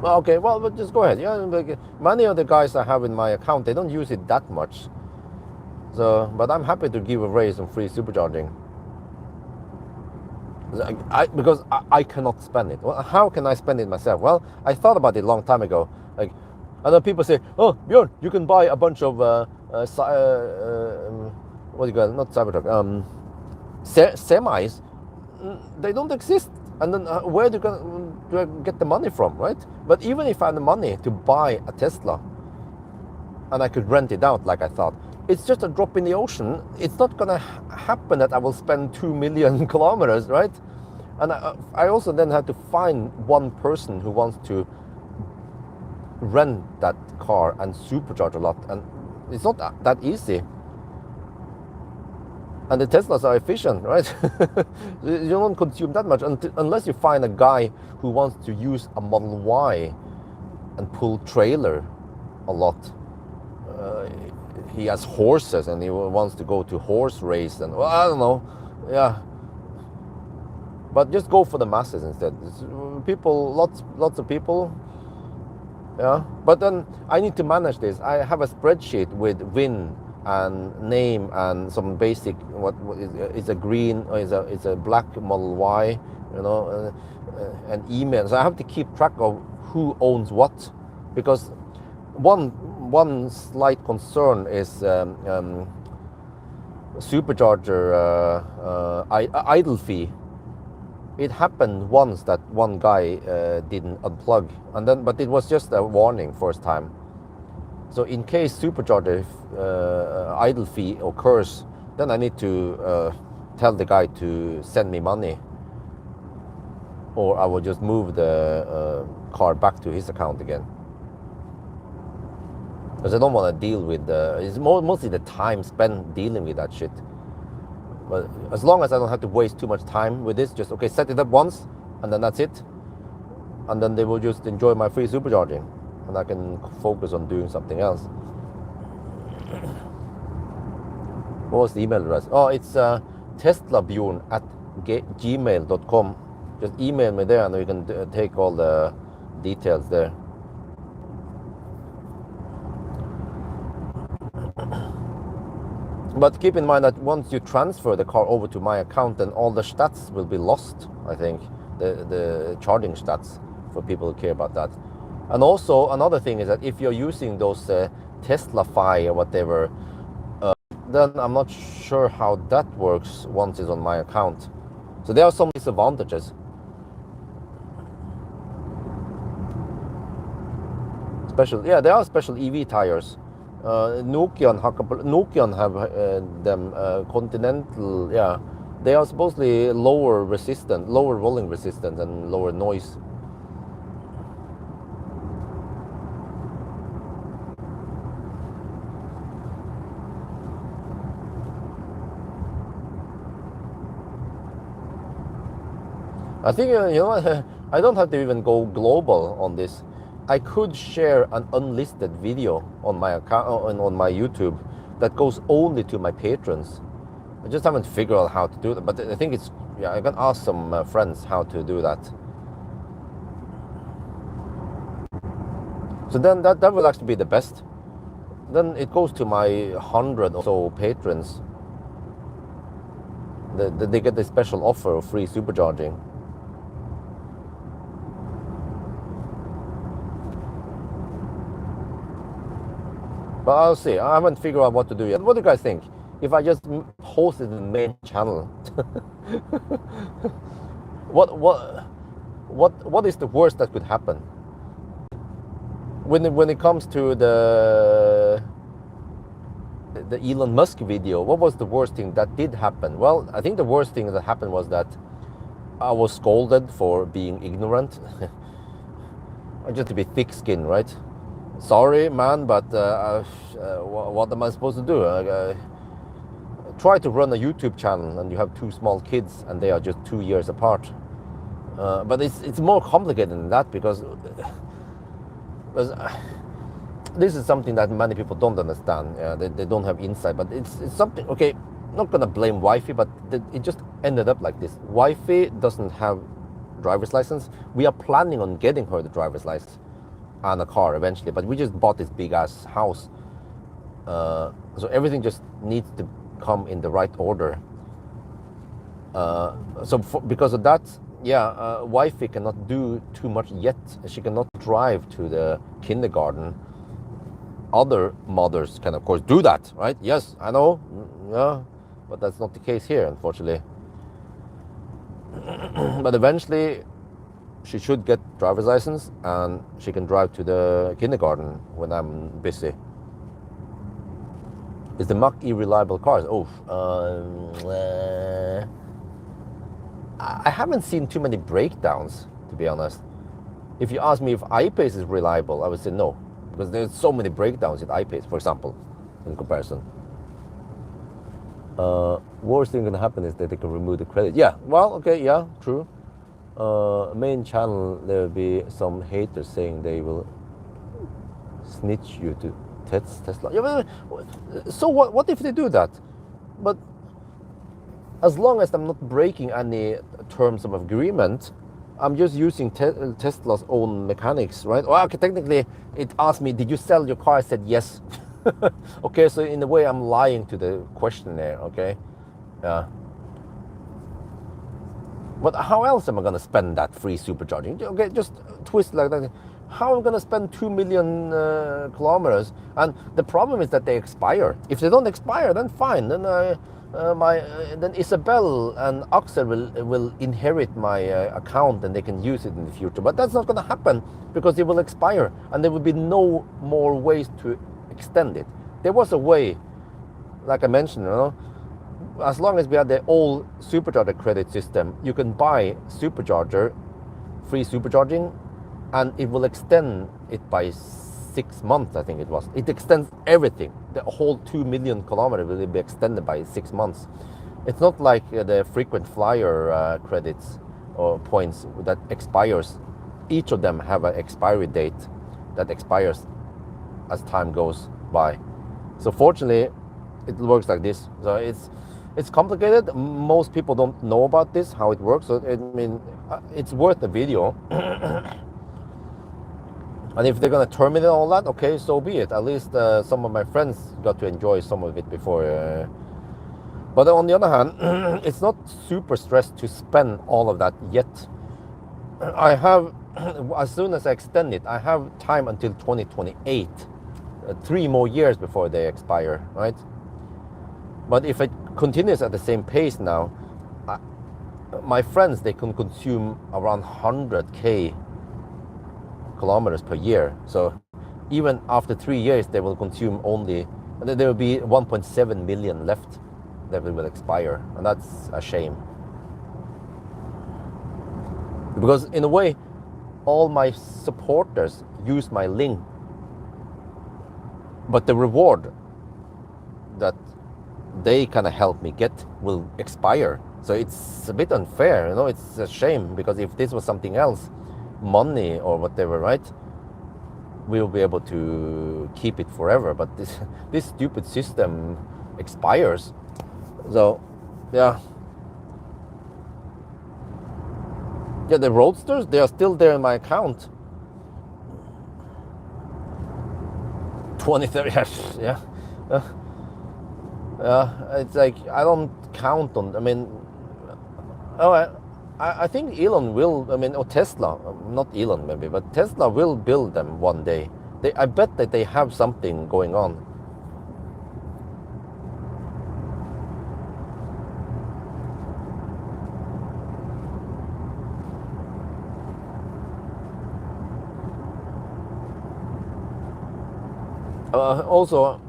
Well, okay, well, but just go ahead. Yeah, many of the guys I have in my account, they don't use it that much. So, but I'm happy to give away some free supercharging. Because I cannot spend it. Well, how can I spend it myself? Well, I thought about it a long time ago. Like, and then people say, "Oh, Björn, you can buy a bunch of what do you call it? Not Cybertruck, semis. They don't exist. And then where do I get the money from, right? But even if I had the money to buy a Tesla, and I could rent it out like I thought, it's just a drop in the ocean. It's not going to happen that I will spend 2 million kilometers, right? And I also then have to find one person who wants to rent that car and supercharge a lot. And it's not that easy. And the Teslas are efficient, right? You don't consume that much unless you find a guy who wants to use a Model Y and pull trailer a lot. He has horses and he wants to go to horse race, and well, I don't know, yeah. But just go for the masses instead. People, lots of people, yeah. But then I need to manage this. I have a spreadsheet with VIN and name and some basic what is a green or is a black Model Y, you know, and email. So I have to keep track of who owns what, because one slight concern is supercharger idle fee. It happened once that one guy didn't unplug, and then but it was just a warning first time. So in case supercharger idle fee occurs, then I need to tell the guy to send me money, or I will just move the car back to his account again. Because I don't want to deal with it's mostly the time spent dealing with that shit. But as long as I don't have to waste too much time with this, just okay, set it up once, and then that's it. And then they will just enjoy my free supercharging, and I can focus on doing something else. What was the email address? Oh, it's teslabjorn@gmail.com. Just email me there, and you can take all the details there. But keep in mind that once you transfer the car over to my account, then all the stats will be lost, I think. The charging stats, for people who care about that. And also, another thing is that if you're using those Tesla-Fi or whatever, then I'm not sure how that works once it's on my account. So there are some disadvantages. There are special EV tires. Nokian have them. Continental, yeah, they are supposedly lower rolling resistant, and lower noise. I think you know what? I don't have to even go global on this. I could share an unlisted video on my account, on my YouTube, that goes only to my patrons. I just haven't figured out how to do that, but I think it's, yeah, I can ask some friends how to do that. So then that will actually be the best. Then it goes to my 100 or so patrons. They get a special offer of free supercharging. But I'll see. I haven't figured out what to do yet. What do you guys think? if I just post it in the main channel, what is the worst that could happen? When it comes to the Elon Musk video, what was the worst thing that did happen? Well, I think the worst thing that happened was that I was scolded for being ignorant. Just to be thick-skinned, right? Sorry, man, but what am I supposed to do? Try to run a YouTube channel and you have two small kids and they are just 2 years apart. But it's more complicated than that because this is something that many people don't understand. They don't have insight, but it's something. Okay, not gonna blame Wi-Fi, but it just ended up like this. Wi-Fi doesn't have driver's license. We are planning on getting her the driver's license and a car eventually, but we just bought this big ass house, so everything just needs to come in the right order. Because of that, Wi-Fi cannot do too much yet. She cannot drive to the kindergarten. Other mothers can of course do that, right? Yes, I know, yeah, but that's not the case here, unfortunately. But eventually she should get driver's license and she can drive to the kindergarten when I'm busy. Is the Mach-E reliable cars? I haven't seen too many breakdowns, to be honest. If you ask me if I-Pace is reliable, I would say no, because there's so many breakdowns in I-Pace, for example, in comparison. Worst thing gonna happen is that they can remove the credit. Yeah, well, okay, yeah, true. Main channel, there will be some haters saying they will snitch you to Tesla. Yeah, so what if they do that? But as long as I'm not breaking any terms of agreement, I'm just using Tesla's own mechanics, right? Well, okay, technically, it asked me, did you sell your car? I said yes. Okay, so in a way, I'm lying to the questionnaire, okay? Yeah. But how else am I going to spend that free supercharging? Okay, just twist like that. How am I going to spend 2 million kilometers? And the problem is that they expire. If they don't expire, then fine. Then then Isabel and Axel will inherit my account and they can use it in the future. But that's not going to happen because it will expire and there will be no more ways to extend it. There was a way, like I mentioned, you know, as long as we had the old supercharger credit system, you can buy supercharger, free supercharging, and it will extend it by 6 months, I think it was. It extends everything. The whole 2 million kilometers will be extended by 6 months. It's not like the frequent flyer credits or points that expires. Each of them have an expiry date that expires as time goes by. So fortunately, it works like this. So it's complicated. Most people don't know about this, how it works. So I mean, it's worth a video. And if they're gonna terminate all that, okay, so be it. At least some of my friends got to enjoy some of it before. But on the other hand, it's not super stressed to spend all of that yet. I have, as soon as I extend it, I have time until 2028. 3 more years before they expire, right? But if it continues at the same pace now, my friends, they can consume around 100k kilometers per year. So even after 3 years, they will consume only, there will be 1.7 million left that will expire. And that's a shame. Because in a way, all my supporters use my link, but the reward that they kind of help me get will expire. So it's a bit unfair, you know, it's a shame, because if this was something else, money or whatever, right, we'll be able to keep it forever. But this stupid system expires. So yeah, the Roadsters, they are still there in my account. 20, 30 years, yeah. It's like, I don't count on, I mean, I think Elon will, I mean, or Tesla, not Elon maybe, but Tesla will build them one day. I bet that they have something going on. Also,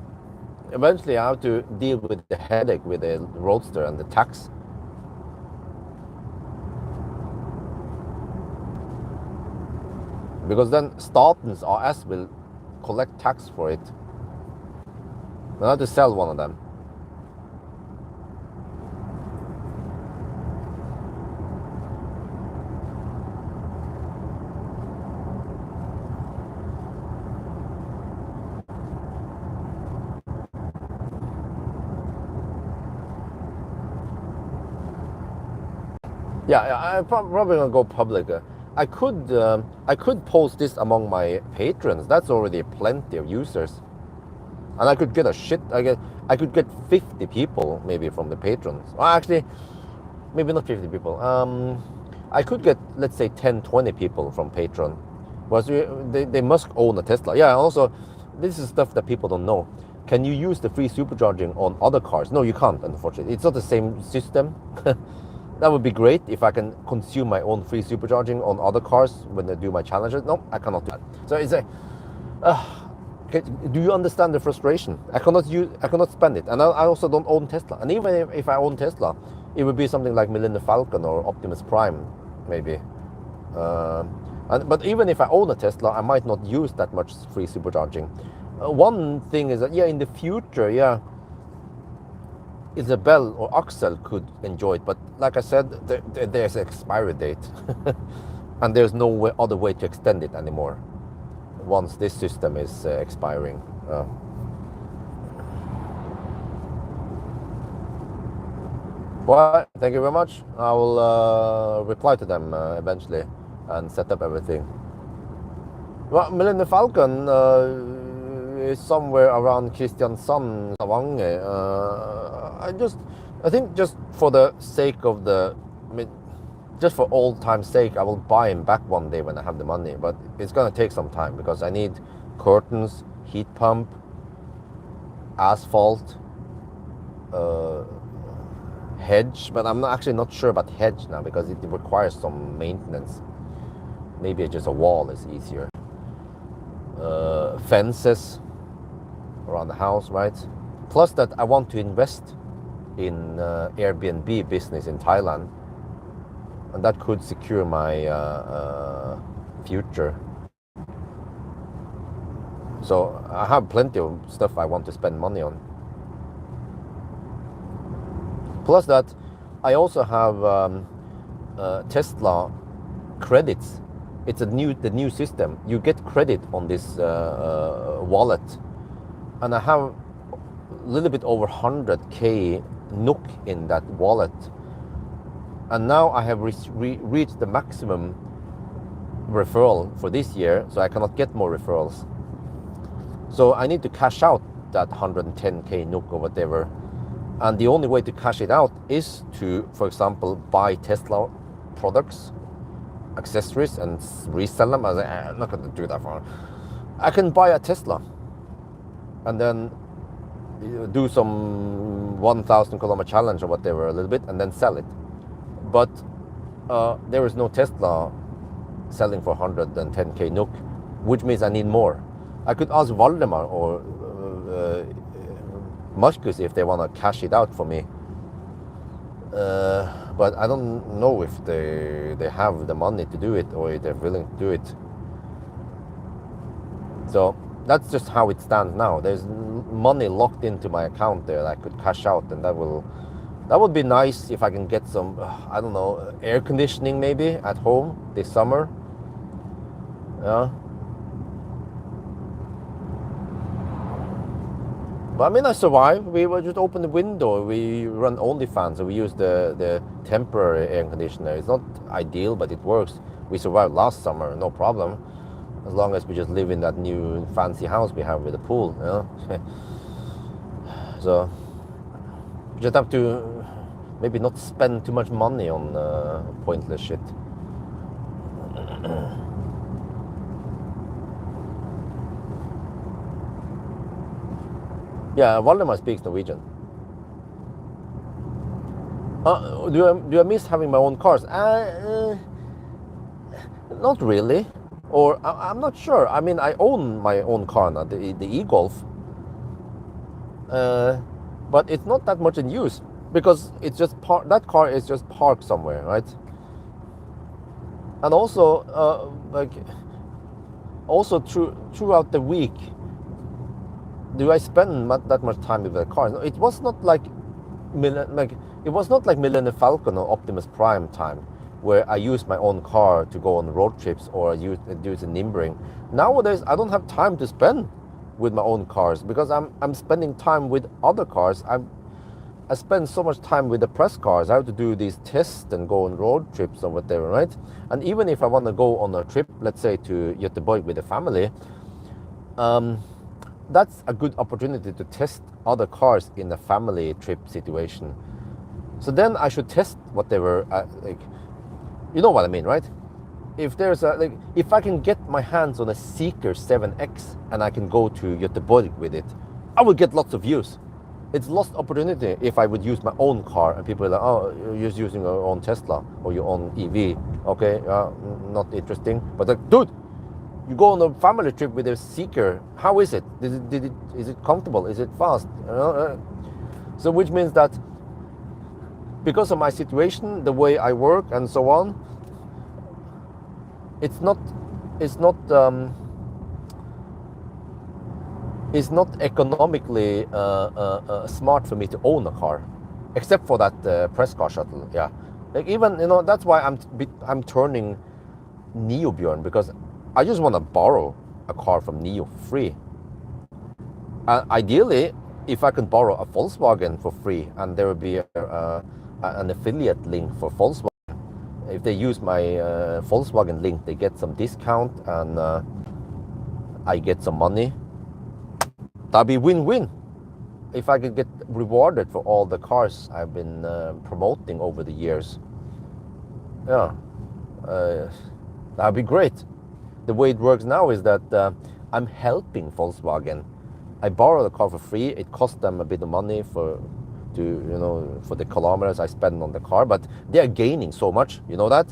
eventually I have to deal with the headache with the Roadster and the tax. Because then Statens AS will collect tax for it. I have to sell one of them. Yeah, I'm probably gonna go public. I could post this among my patrons. That's already plenty of users, and I could get I could get 50 people maybe from the patrons. Well, actually, maybe not 50 people. I could get, let's say, 10, 20 people from Patreon. Because they must own a Tesla. Yeah, also, this is stuff that people don't know. Can you use the free supercharging on other cars? No, you can't, unfortunately. It's not the same system. That would be great if I can consume my own free supercharging on other cars when I do my challenges. No, I cannot do that. So it's a... do you understand the frustration? I cannot spend it. And I also don't own Tesla. And even if I own Tesla, it would be something like Millennium Falcon or Optimus Prime, maybe. But even if I own a Tesla, I might not use that much free supercharging. One thing is that, yeah, in the future, yeah, Isabel or Axel could enjoy it. But like I said, there's an expiry date. And there's no other way to extend it anymore once this system is expiring. Well, thank you very much. I will reply to them eventually and set up everything. Well, Millennium Falcon is somewhere around Kristiansand, Stavanger. I think just for the sake of just for old time's sake, I will buy him back one day when I have the money. But it's gonna take some time because I need curtains, heat pump, asphalt, hedge. But I'm actually not sure about hedge now because it requires some maintenance. Maybe just a wall is easier. Fences around the house, right? Plus that I want to invest in Airbnb business in Thailand, and that could secure my future. So I have plenty of stuff I want to spend money on. Plus that I also have Tesla credits. It's the new system. You get credit on this wallet, and I have a little bit over 100k NOK in that wallet. And now I have reached the maximum referral for this year, so I cannot get more referrals. So I need to cash out that 110k NOK or whatever. And the only way to cash it out is to, for example, buy Tesla products, accessories, and resell them. I'm not going to do that for. I can buy a Tesla and then do some 1,000 kilometer challenge or whatever a little bit, and then sell it. But there is no Tesla selling for 110k NOK, which means I need more. I could ask Valdemar or Marcus if they want to cash it out for me. But I don't know if they have the money to do it or if they're willing to do it. So that's just how it stands now. There's money locked into my account there that I could cash out, and that would be nice if I can get some, I don't know, air conditioning maybe at home this summer. Yeah. But I mean, I survive. We will just open the window. We run OnlyFans, so we use the temporary air conditioner. It's not ideal, but it works. We survived last summer, no problem. As long as we just live in that new fancy house we have with a pool, you know? So, you just have to maybe not spend too much money on pointless shit. Yeah, Valdemar speaks Norwegian. Do I miss having my own cars? Not really. Or I'm not sure. I mean, I own my own car now, the e-Golf. but it's not that much in use because it's just that car is just parked somewhere, right? And also, throughout the week, do I spend that much time with the car? No, it was not like Millennium Falcon or Optimus Prime time, where I use my own car to go on road trips or do the Nimbering. Nowadays, I don't have time to spend with my own cars because I'm spending time with other cars. I spend so much time with the press cars. I have to do these tests and go on road trips or whatever, right? And even if I want to go on a trip, let's say to Göteborg with the family, that's a good opportunity to test other cars in a family trip situation. So then I should test whatever, you know what I mean, right? If there's if I can get my hands on a Seeker 7X and I can go to Göteborg with it, I will get lots of views. It's lost opportunity if I would use my own car and people are like, oh, you're just using your own Tesla or your own EV. Okay, not interesting. But like, dude, you go on a family trip with a Seeker. How is it? Is it comfortable? Is it fast? So which means that because of my situation, the way I work and so on, it's not economically smart for me to own a car, except for that press car shuttle. Yeah, like even that's why I'm turning Neobjörn, because I just want to borrow a car from Neo free. Ideally, if I can borrow a Volkswagen for free, and there will be an affiliate link for Volkswagen. If they use my Volkswagen link, they get some discount and I get some money. That'd be win-win. If I could get rewarded for all the cars I've been promoting over the years, yeah, that'd be great. The way it works now is that I'm helping Volkswagen. I borrow the car for free. It costs them a bit of money for the kilometers I spend on the car, but they are gaining so much. You know that?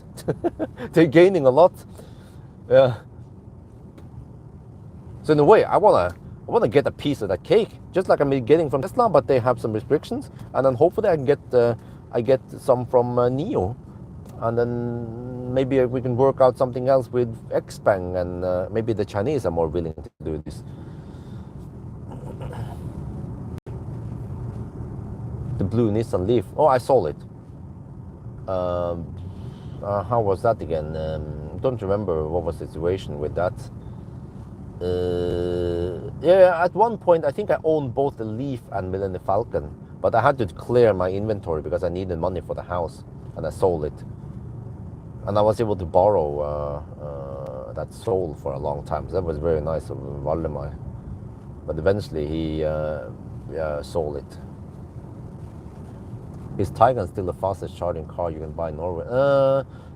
They're gaining a lot. Yeah. So in a way, I wanna get a piece of that cake, just like I'm getting from Tesla, but they have some restrictions, and then hopefully I get some from Neo, and then maybe we can work out something else with Xpeng, and maybe the Chinese are more willing to do this. The blue Nissan Leaf. Oh, I sold it. How was that again? Don't remember what was the situation with that. Yeah, at one point I think I owned both the Leaf and Millennium Falcon, but I had to clear my inventory because I needed money for the house, and I sold it. And I was able to borrow that Soul for a long time. So that was very nice of Valdemar. But eventually he sold it. Is Taycan still the fastest charging car you can buy in Norway?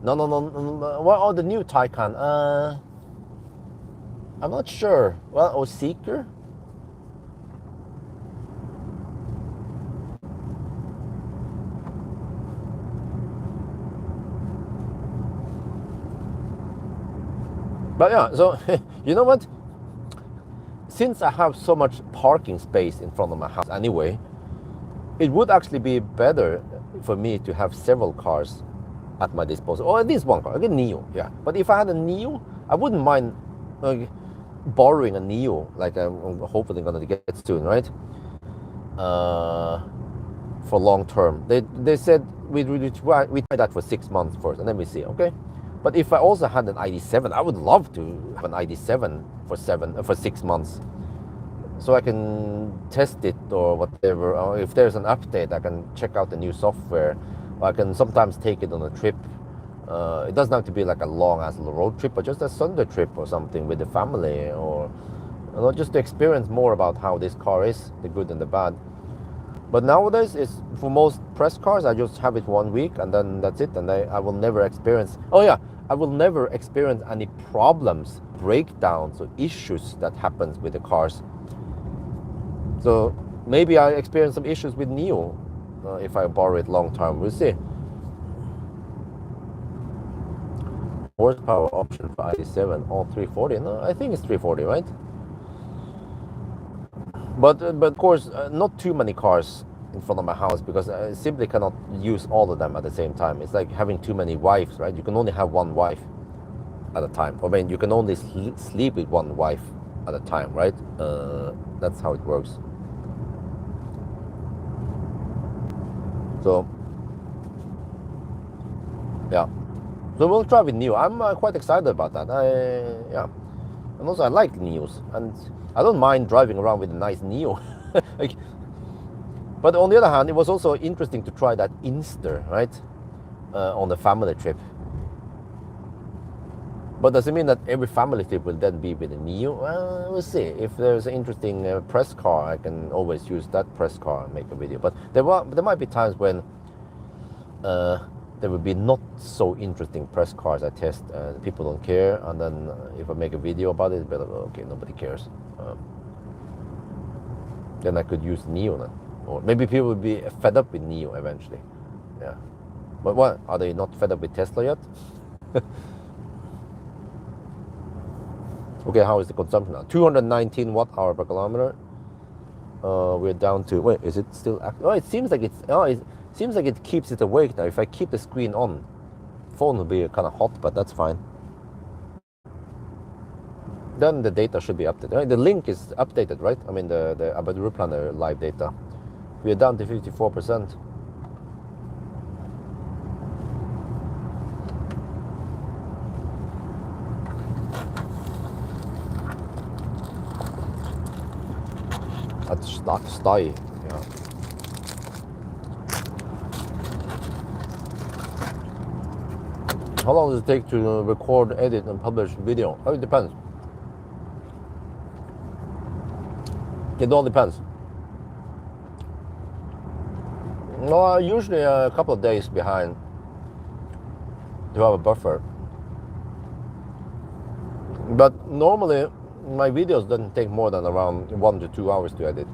No. What are the new Taycan? I'm not sure. Well, or Seeker? But yeah, so you know what? Since I have so much parking space in front of my house anyway, it would actually be better for me to have several cars at my disposal, or at least one car, like a Neo, yeah. But if I had a Neo, I wouldn't mind borrowing a Neo, like I'm hopefully gonna get soon, right? For long term, they said we try that for 6 months first, and then we see, okay. But if I also had an ID7, I would love to have an ID7 for 6 months, so I can test it or whatever. Or if there's an update, I can check out the new software. Or I can sometimes take it on a trip. It doesn't have to be like a long-ass road trip, but just a Sunday trip or something with the family, or just to experience more about how this car is, the good and the bad. But nowadays, it's for most press cars, I just have it 1 week and then that's it, and I will never experience. Oh yeah, I will never experience any problems, breakdowns, or issues that happens with the cars. So maybe I experience some issues with Neo if I borrow it long term. We'll see. Horsepower option for ID7, all 340. No, I think it's 340, right? But of course, not too many cars in front of my house because I simply cannot use all of them at the same time. It's like having too many wives, right? You can only have one wife at a time. I mean, you can only sleep with one wife at a time, right? That's how it works. So, yeah. So we'll try with Neo. I'm quite excited about that. Yeah. And also I like Neos, and I don't mind driving around with a nice Neo. Like, but on the other hand, it was also interesting to try that Inster, right, on the family trip. But does it mean that every family trip will then be with a Neo? Well, we'll see. If there's an interesting press car, I can always use that press car and make a video. But there might be times when there will be not so interesting press cars I test. People don't care, and then if I make a video about it, it's better. Okay, nobody cares. Then I could use Neo then, or maybe people will be fed up with Neo eventually. Yeah, but what, are they not fed up with Tesla yet? Okay, how is the consumption now? 219 watt-hour per kilometer. We're down to, wait, is it still active? Oh, it seems like it seems like it keeps it awake now. If I keep the screen on, phone will be kind of hot, but that's fine. Then the data should be updated. Right? The link is updated, right? I mean, about the route planner live data. We are down to 54%. That's stay. Yeah. How long does it take to record, edit, and publish video? Oh, it depends. It all depends. No, usually a couple of days behind to have a buffer. But normally my videos doesn't take more than around 1 to 2 hours to edit.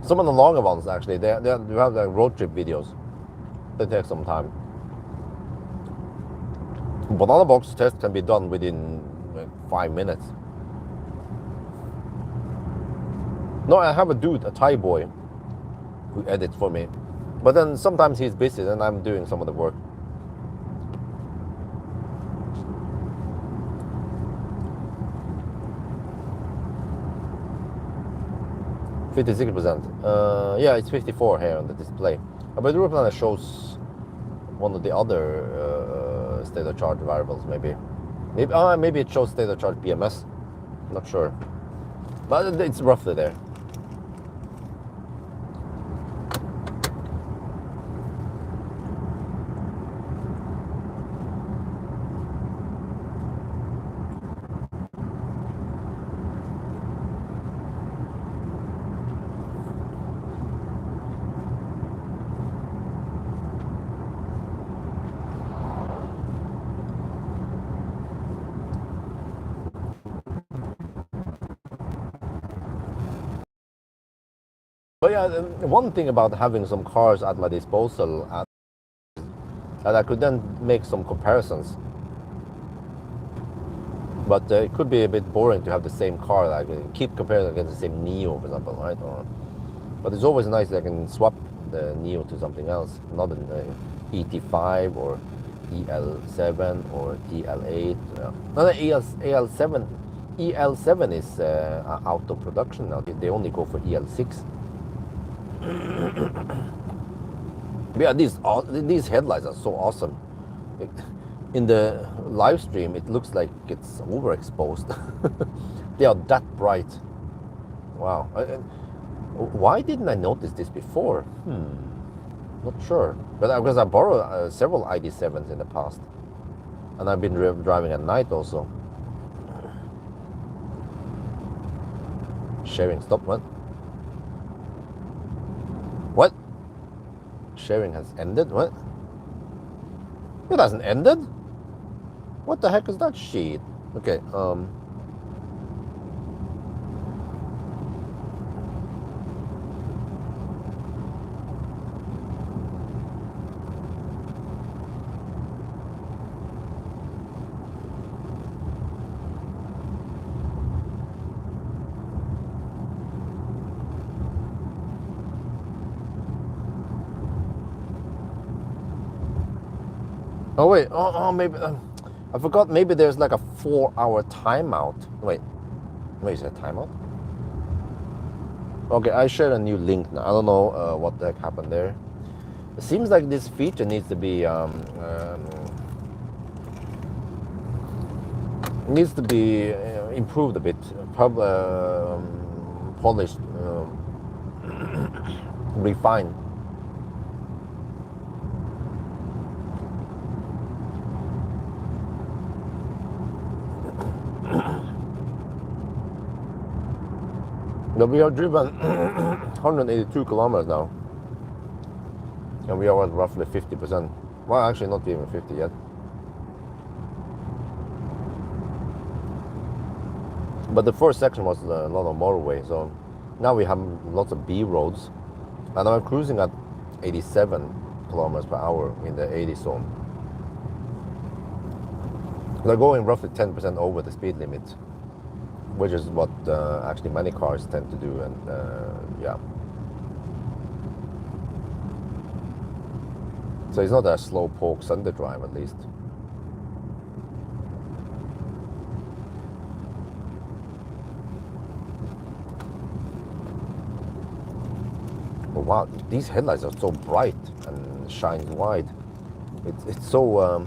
Some of the longer ones actually, they have like road trip videos. They take some time. Banana box test can be done within like 5 minutes. No, I have a dude, a Thai boy, who edits for me. But then sometimes he's busy and I'm doing some of the work. %. Yeah, it's 54 here on the display. But the route planner shows one of the other state of charge variables, maybe. Maybe it shows state of charge BMS. I'm not sure. But it's roughly there. But yeah, one thing about having some cars at my disposal, that I could then make some comparisons. But it could be a bit boring to have the same car, like keep comparing against the same Neo, for example, right? But it's always nice that I can swap the Neo to something else, not an ET5 or EL7 or EL8. No, EL7 is out of production now. They only go for EL6. Yeah, these headlights are so awesome. In the live stream, it looks like it's overexposed. They are that bright. Wow. Why didn't I notice this before? Not sure. But because I borrowed several ID7s in the past, and I've been driving at night also. Sharing stop. What? What? Sharing has ended? What? It hasn't ended? What the heck is that shit? Okay, Oh wait, maybe I forgot. Maybe there's like a 4-hour timeout. Wait, is it a timeout? Okay, I shared a new link now. I don't know what the heck happened there. It seems like this feature needs to be improved a bit, polished, refined. But we have driven 182 kilometers now, and we are at roughly 50%. Well, actually not even 50 yet. But the first section was a lot of motorway, so now we have lots of B roads, and I'm cruising at 87 kilometers per hour in the 80 zone. They're going roughly 10% over the speed limit, which is what actually many cars tend to do, and yeah. So it's not a slow poke Sunday drive, at least. But wow, these headlights are so bright and shines wide. It's so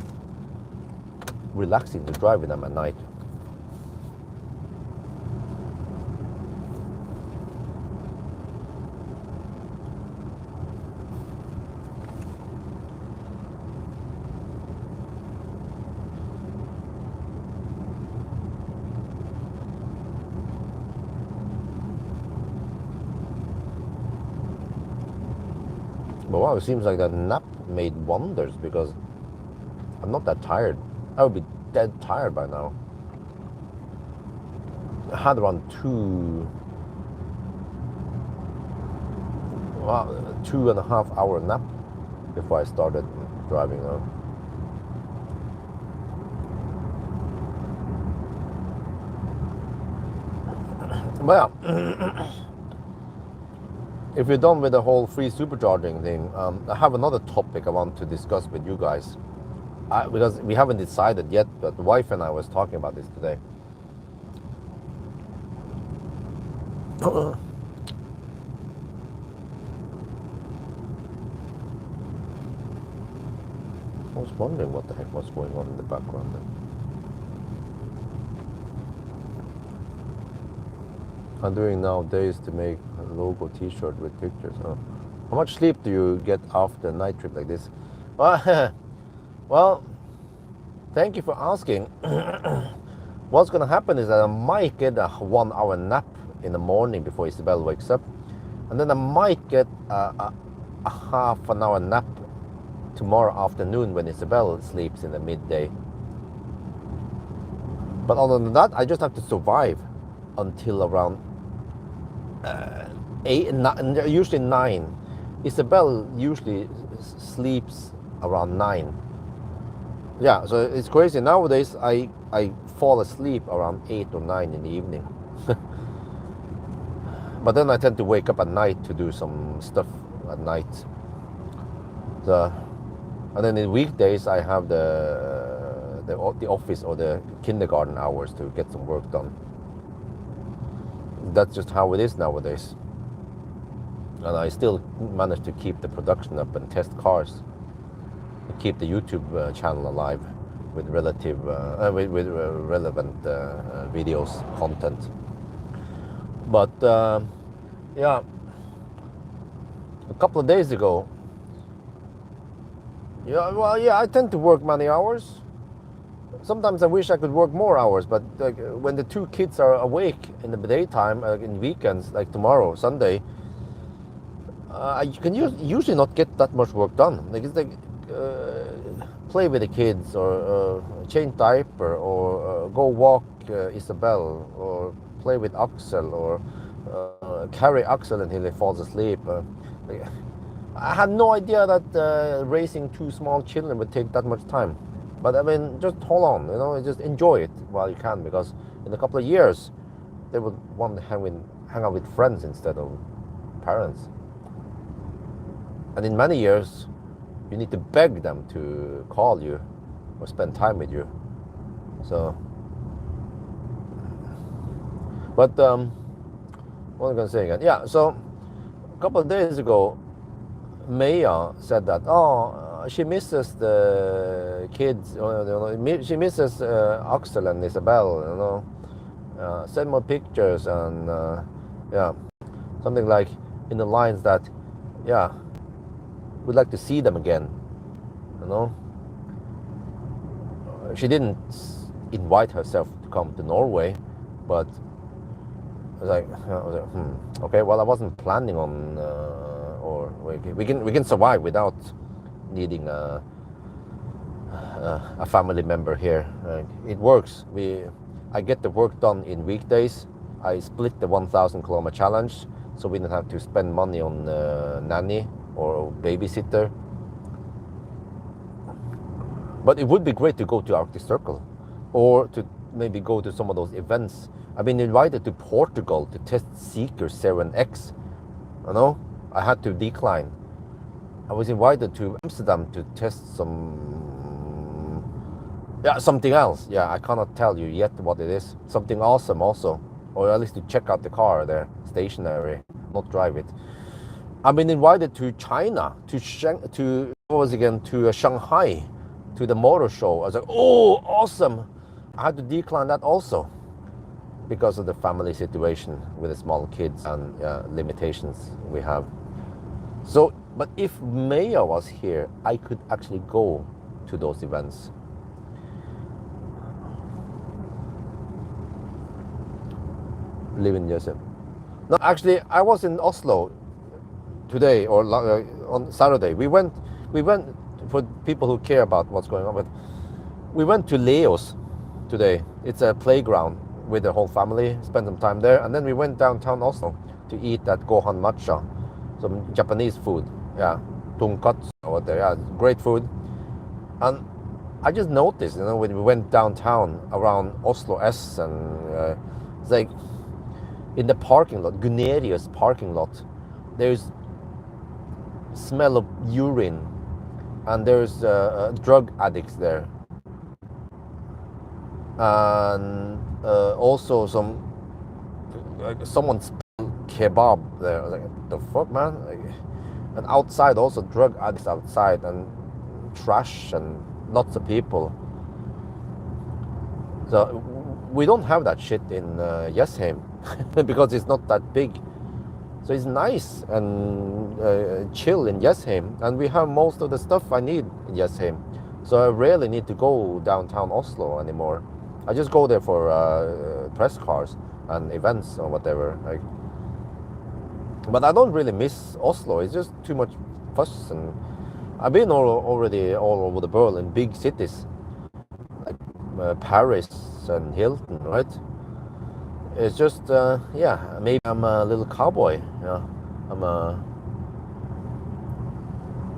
relaxing to drive with them at night. But wow, it seems like that nap made wonders, because I'm not that tired. I would be dead tired by now. I had around 2.5 hour nap before I started driving now. But yeah. If you're done with the whole free supercharging thing, I have another topic I want to discuss with you guys. Because we haven't decided yet, but the wife and I was talking about this today. I was wondering what the heck was going on in the background then. I'm doing nowadays to make a logo t-shirt with pictures. How much sleep do you get after a night trip like this? Well, thank you for asking. What's going to happen is that I might get a 1 hour nap in the morning before Isabel wakes up, and then I might get a half an hour nap tomorrow afternoon when Isabel sleeps in the midday. But other than that, I just have to survive until around 8, usually 9. Isabel usually sleeps around 9. Yeah, so it's crazy. Nowadays, I fall asleep around 8 or 9 in the evening. But then I tend to wake up at night to do some stuff at night. So, and then in weekdays, I have the office or the kindergarten hours to get some work done. That's just how it is nowadays. And I still manage to keep the production up and test cars. Keep the YouTube channel alive with relevant videos, content. But yeah, a couple of days ago, I tend to work many hours. Sometimes I wish I could work more hours, but like, when the 2 kids are awake in the daytime, in weekends, like tomorrow, Sunday, I can usually not get that much work done. Like, it's like play with the kids, or change diaper, or go walk Isabel, or play with Axel, or carry Axel until he falls asleep. I had no idea that raising 2 small children would take that much time. But I mean, just hold on, just enjoy it while you can, because in a couple of years, they would want to hang out with friends instead of parents. And in many years, you need to beg them to call you or spend time with you. So, but what am I gonna say again? Yeah, so a couple of days ago, Maya said that she misses the kids. She misses Axel and Isabel. Send more pictures and yeah, something like in the lines that yeah, we'd like to see them again. You know, she didn't invite herself to come to Norway, but I was like, okay, well, I wasn't planning on, or we can survive without needing a family member here. It works. I get the work done in weekdays. I split the 1,000 kilometer challenge, so we don't have to spend money on nanny or babysitter. But it would be great to go to Arctic Circle, or to maybe go to some of those events. I've been invited to Portugal to test Seeker 7X. I had to decline. I was invited to Amsterdam to test something else. Yeah, I cannot tell you yet what it is. Something awesome also, or at least to check out the car there, stationary, not drive it. I've been invited to China, to Shanghai, to the motor show. I was like, oh, awesome! I had to decline that also because of the family situation with the small kids and limitations we have. So, but if Maya was here, I could actually go to those events. Live in Jesse. No, actually, I was in Oslo today or on Saturday. We went for people who care about what's going on. But we went to Leos today. It's a playground with the whole family. Spent some time there, and then we went downtown Oslo to eat at Gohan Matcha, some Japanese food. Yeah, tonkatsu over there. Yeah, great food. And I just noticed, when we went downtown around Oslo S, and it's like in the parking lot, Gunerius parking lot, there's smell of urine, and there's drug addicts there, and also someone spilled kebab there. I was like, what the fuck, man? And outside also drug addicts outside, and trash, and lots of people. So we don't have that shit in Jessheim because it's not that big. So it's nice and chill in Jessheim, and we have most of the stuff I need in Jessheim. So I rarely need to go downtown Oslo anymore. I just go there for press cars and events or whatever. But I don't really miss Oslo. It's just too much fuss, and I've been already all over the world in big cities like Paris and Hilton, right? It's just, maybe I'm a little cowboy. Yeah,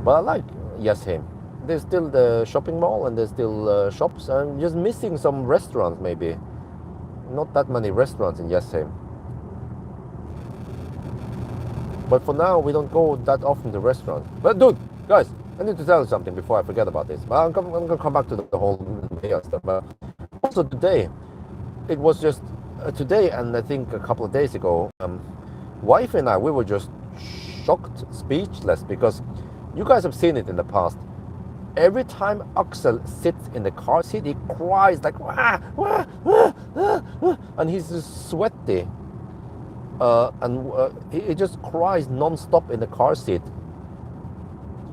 but I like Jessheim. There's still the shopping mall, and there's still shops. I'm just missing some restaurants, maybe. Not that many restaurants in Jessheim. But for now, we don't go that often to restaurants. But dude, guys, I need to tell you something before I forget about this. But I'm going to come back to the whole media stuff. But also today, it was just today, and I think a couple of days ago, wife and I, we were just shocked, speechless, because you guys have seen it in the past. Every time Axel sits in the car seat, he cries like, wah, wah, wah, wah, wah, and he's just sweaty. He just cries non-stop in the car seat.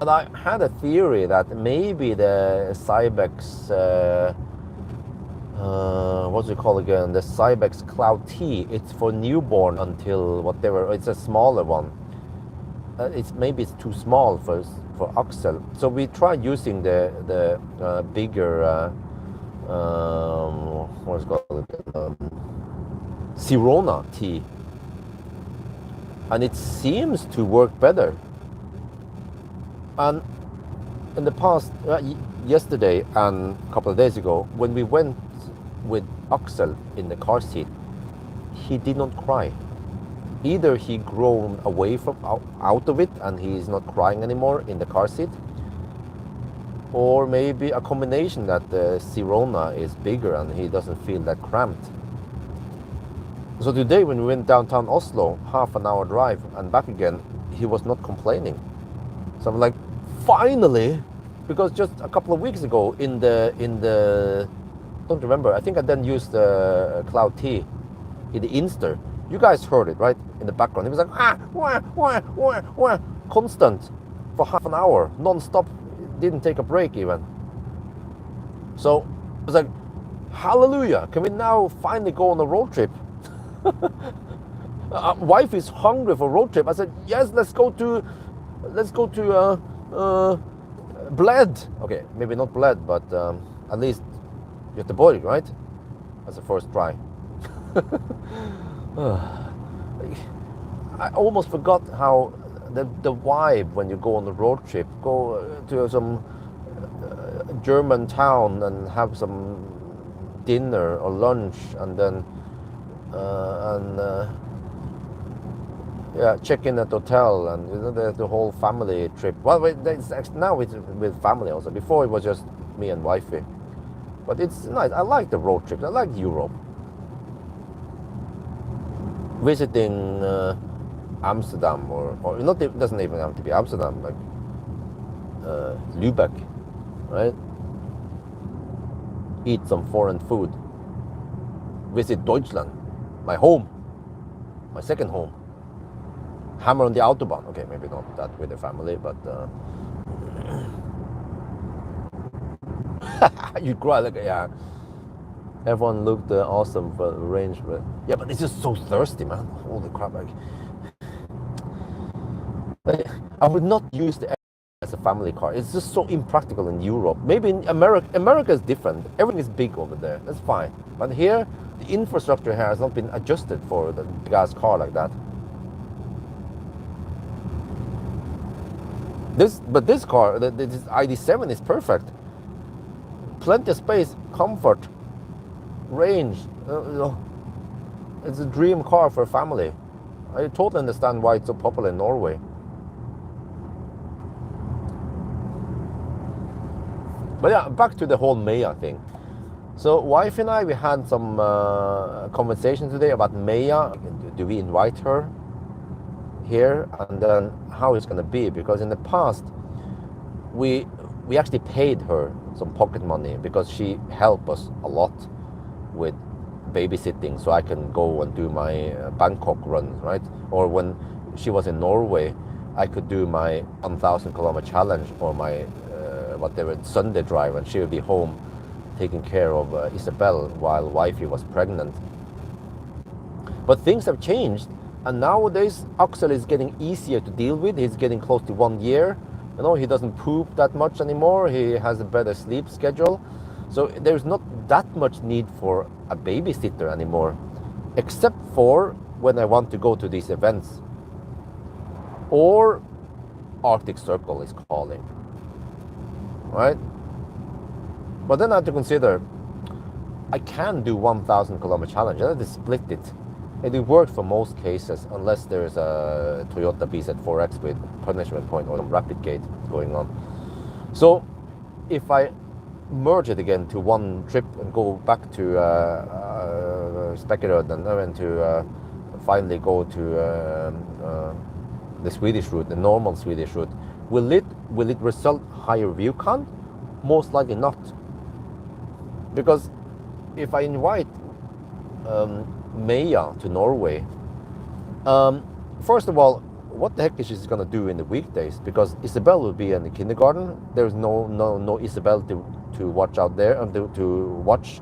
And I had a theory that maybe the Cybex, what's it called again? The Cybex Cloud T. It's for newborn until whatever. It's a smaller one. Maybe it's too small for Axel. So we tried using the bigger, what's it called? Sirona T. And it seems to work better. And in the past, yesterday and a couple of days ago, when we went with Axel in the car seat, he did not cry. Either he grown away from out of it and he is not crying anymore in the car seat, or maybe a combination that the Sirona is bigger and he doesn't feel that cramped. So today when we went downtown Oslo, half an hour drive and back again, he was not complaining. So I'm like, finally, because just a couple of weeks ago in the don't remember, I think I then used the Cloud T in the Inster. You guys heard it, right? In the background. He was like, wah, wah, wah, wah, constant for half an hour, non-stop, didn't take a break even. So I was like, hallelujah, can we now finally go on a road trip? Wife is hungry for a road trip. I said, yes, let's go to Bled. Okay, maybe not Bled, but at least Göteborg, right? That's the first try. I almost forgot how the vibe when you go on the road trip. Go to some German town and have some dinner or lunch, and then check in at the hotel, and you know the whole family trip. Well, now it's with family also. Before it was just me and wifey. But it's nice. I like the road trips. I like Europe. Visiting Amsterdam or not, it doesn't even have to be Amsterdam, like Lübeck, right? Eat some foreign food. Visit Deutschland, my home, my second home. Hammer on the Autobahn. Okay, maybe not that with the family, but you cry like, yeah. Everyone looked awesome for the range, but yeah, but it's just so thirsty, man. Holy crap! I would not use the as a family car. It's just so impractical in Europe. Maybe in America is different. Everything is big over there. That's fine. But here, the infrastructure here has not been adjusted for the gas car like that. This car, this ID7 is perfect. Plenty of space, comfort, range. It's a dream car for a family. I totally understand why it's so popular in Norway. But yeah, back to the whole Maya thing. So wife and I, we had some conversation today about Maya. Do we invite her here, and then how it's gonna be? Because in the past, we actually paid her some pocket money because she helped us a lot with babysitting, so I can go and do my Bangkok runs, right? Or when she was in Norway, I could do my 1,000 kilometer challenge or my whatever Sunday drive, and she would be home taking care of Isabel while wifey was pregnant. But things have changed, and nowadays Axel is getting easier to deal with. He's getting close to 1 year. You know, he doesn't poop that much anymore. He has a better sleep schedule. So there's not that much need for a babysitter anymore, except for when I want to go to these events. Or Arctic Circle is calling, right? But then I have to consider, I can do 1,000 kilometer challenge. I have to split it. And it worked for most cases, unless there's a Toyota BZ4X with punishment point or rapid gate going on. So if I merge it again to one trip and go back to Spekeröd and then to finally go to the Swedish route, the normal Swedish route, will it result higher view count? Most likely not. Because if I invite Maya to Norway, first of all, what the heck is she going to do in the weekdays? Because Isabel will be in the kindergarten. There's no Isabel to watch out there and to watch.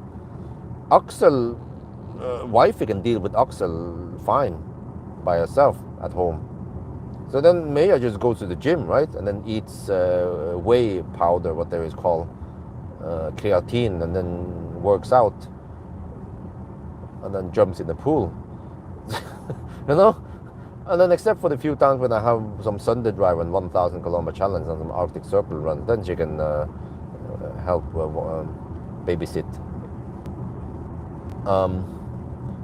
Axel, wifey can deal with Axel fine by herself at home. So then Maya just goes to the gym, right? And then eats whey powder, whatever it's called, creatine, and then works out. And then jumps in the pool. You know? And then except for the few times when I have some Sunday drive and 1,000 kilometer challenge and some Arctic Circle runs, then she can help babysit.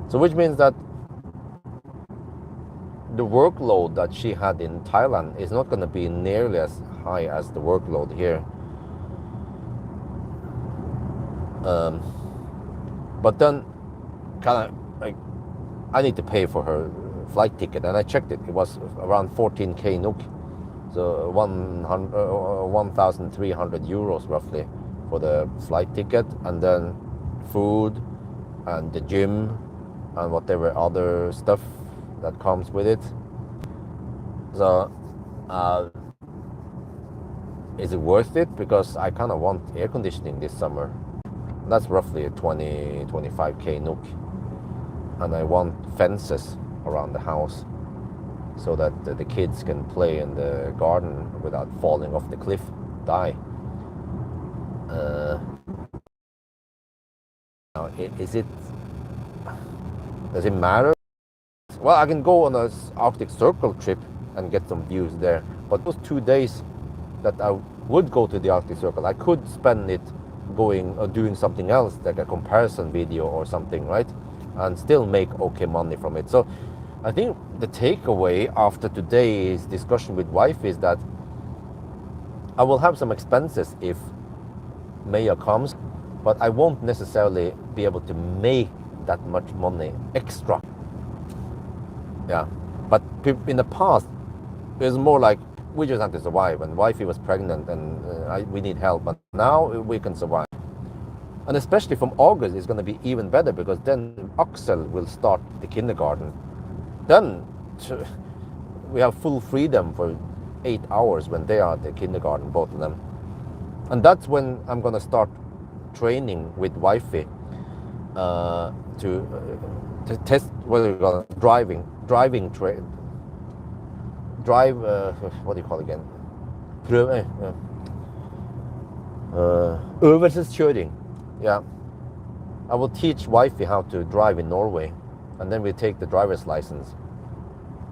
So which means that the workload that she had in Thailand is not going to be nearly as high as the workload here. But then, kind of like, I need to pay for her flight ticket, and I checked it. It was around 14k NOK, so 1,300 euros roughly for the flight ticket, and then food, and the gym, and whatever other stuff that comes with it. So, is it worth it? Because I kind of want air conditioning this summer. That's roughly 25k NOK. And I want fences around the house so that the kids can play in the garden without falling off the cliff, die. Now, does it matter? Well, I can go on a Arctic Circle trip and get some views there. But those 2 days that I would go to the Arctic Circle, I could spend it going or doing something else, like a comparison video or something, right? And still make okay money from it. So I think the takeaway after today's discussion with wife is that I will have some expenses if Maya comes, but I won't necessarily be able to make that much money extra. Yeah, but in the past, it was more like we just had to survive, and wifey was pregnant, and we need help. But now we can survive, and especially from August, it's going to be even better because then Axel will start the kindergarten. Then we have full freedom for 8 hours when they are at the kindergarten, both of them, and that's when I'm going to start training with wifey to test whether we're going to what do you call it again? Øvelseskjøring. Yeah. I will teach wifey how to drive in Norway, and then we take the driver's license.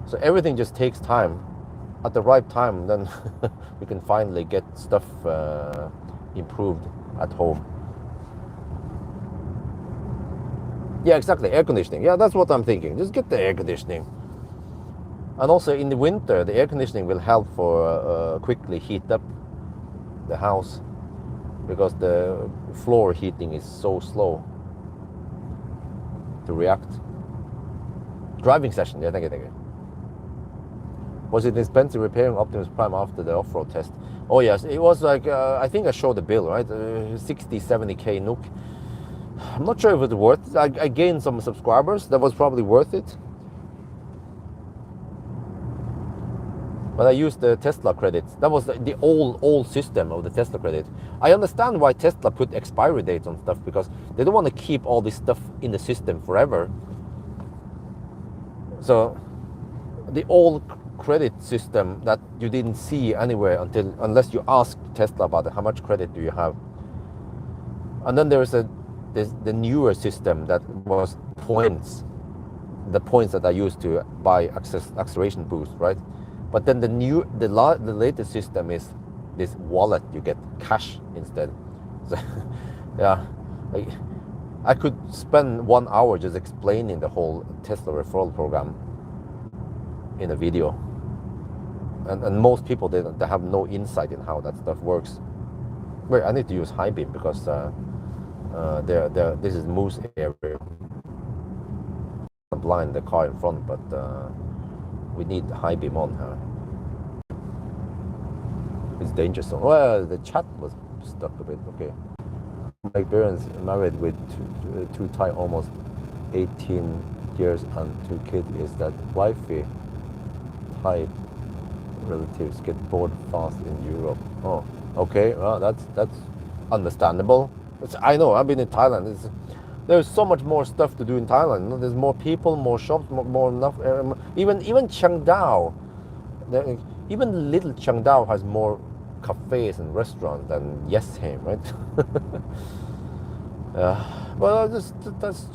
So everything just takes time. At the right time, then we can finally get stuff improved at home. Yeah, exactly. Air conditioning. Yeah, that's what I'm thinking. Just get the air conditioning. And also in the winter, the air conditioning will help for quickly heat up the house because the floor heating is so slow to react. Driving session. Yeah, thank you. Was it expensive repairing Optimus Prime after the off-road test? Oh yes, it was like, I think I showed the bill, right? 60, 70k NOK. I'm not sure if it was worth it. I gained some subscribers. That was probably worth it. But I used the Tesla credits. That was the old system of the Tesla credit. I understand why Tesla put expiry dates on stuff, because they don't want to keep all this stuff in the system forever. So the old credit system that you didn't see anywhere unless you asked Tesla about it, how much credit do you have? And then there's the newer system that was points, the points that I used to buy acceleration boost, right? But then the latest system is this wallet. You get cash instead. So, yeah, I could spend 1 hour just explaining the whole Tesla referral program in a video, and most people they have no insight in how that stuff works. Wait, I need to use high beam because this is moose area. I'm blind the car in front, but we need high beam on her. It's dangerous. Well, the chat was stuck a bit. Okay. My parents married with two Thai, almost 18 years and 2 kids. Is that wifey Thai relatives get bored fast in Europe? Oh, okay. Well, that's understandable. I know. I've been in Thailand. There's so much more stuff to do in Thailand. There's more people, more shops, more enough. Even Chiang Dao, even little Chiang Dao has more cafes and restaurants than Yesheim, right? Well, that's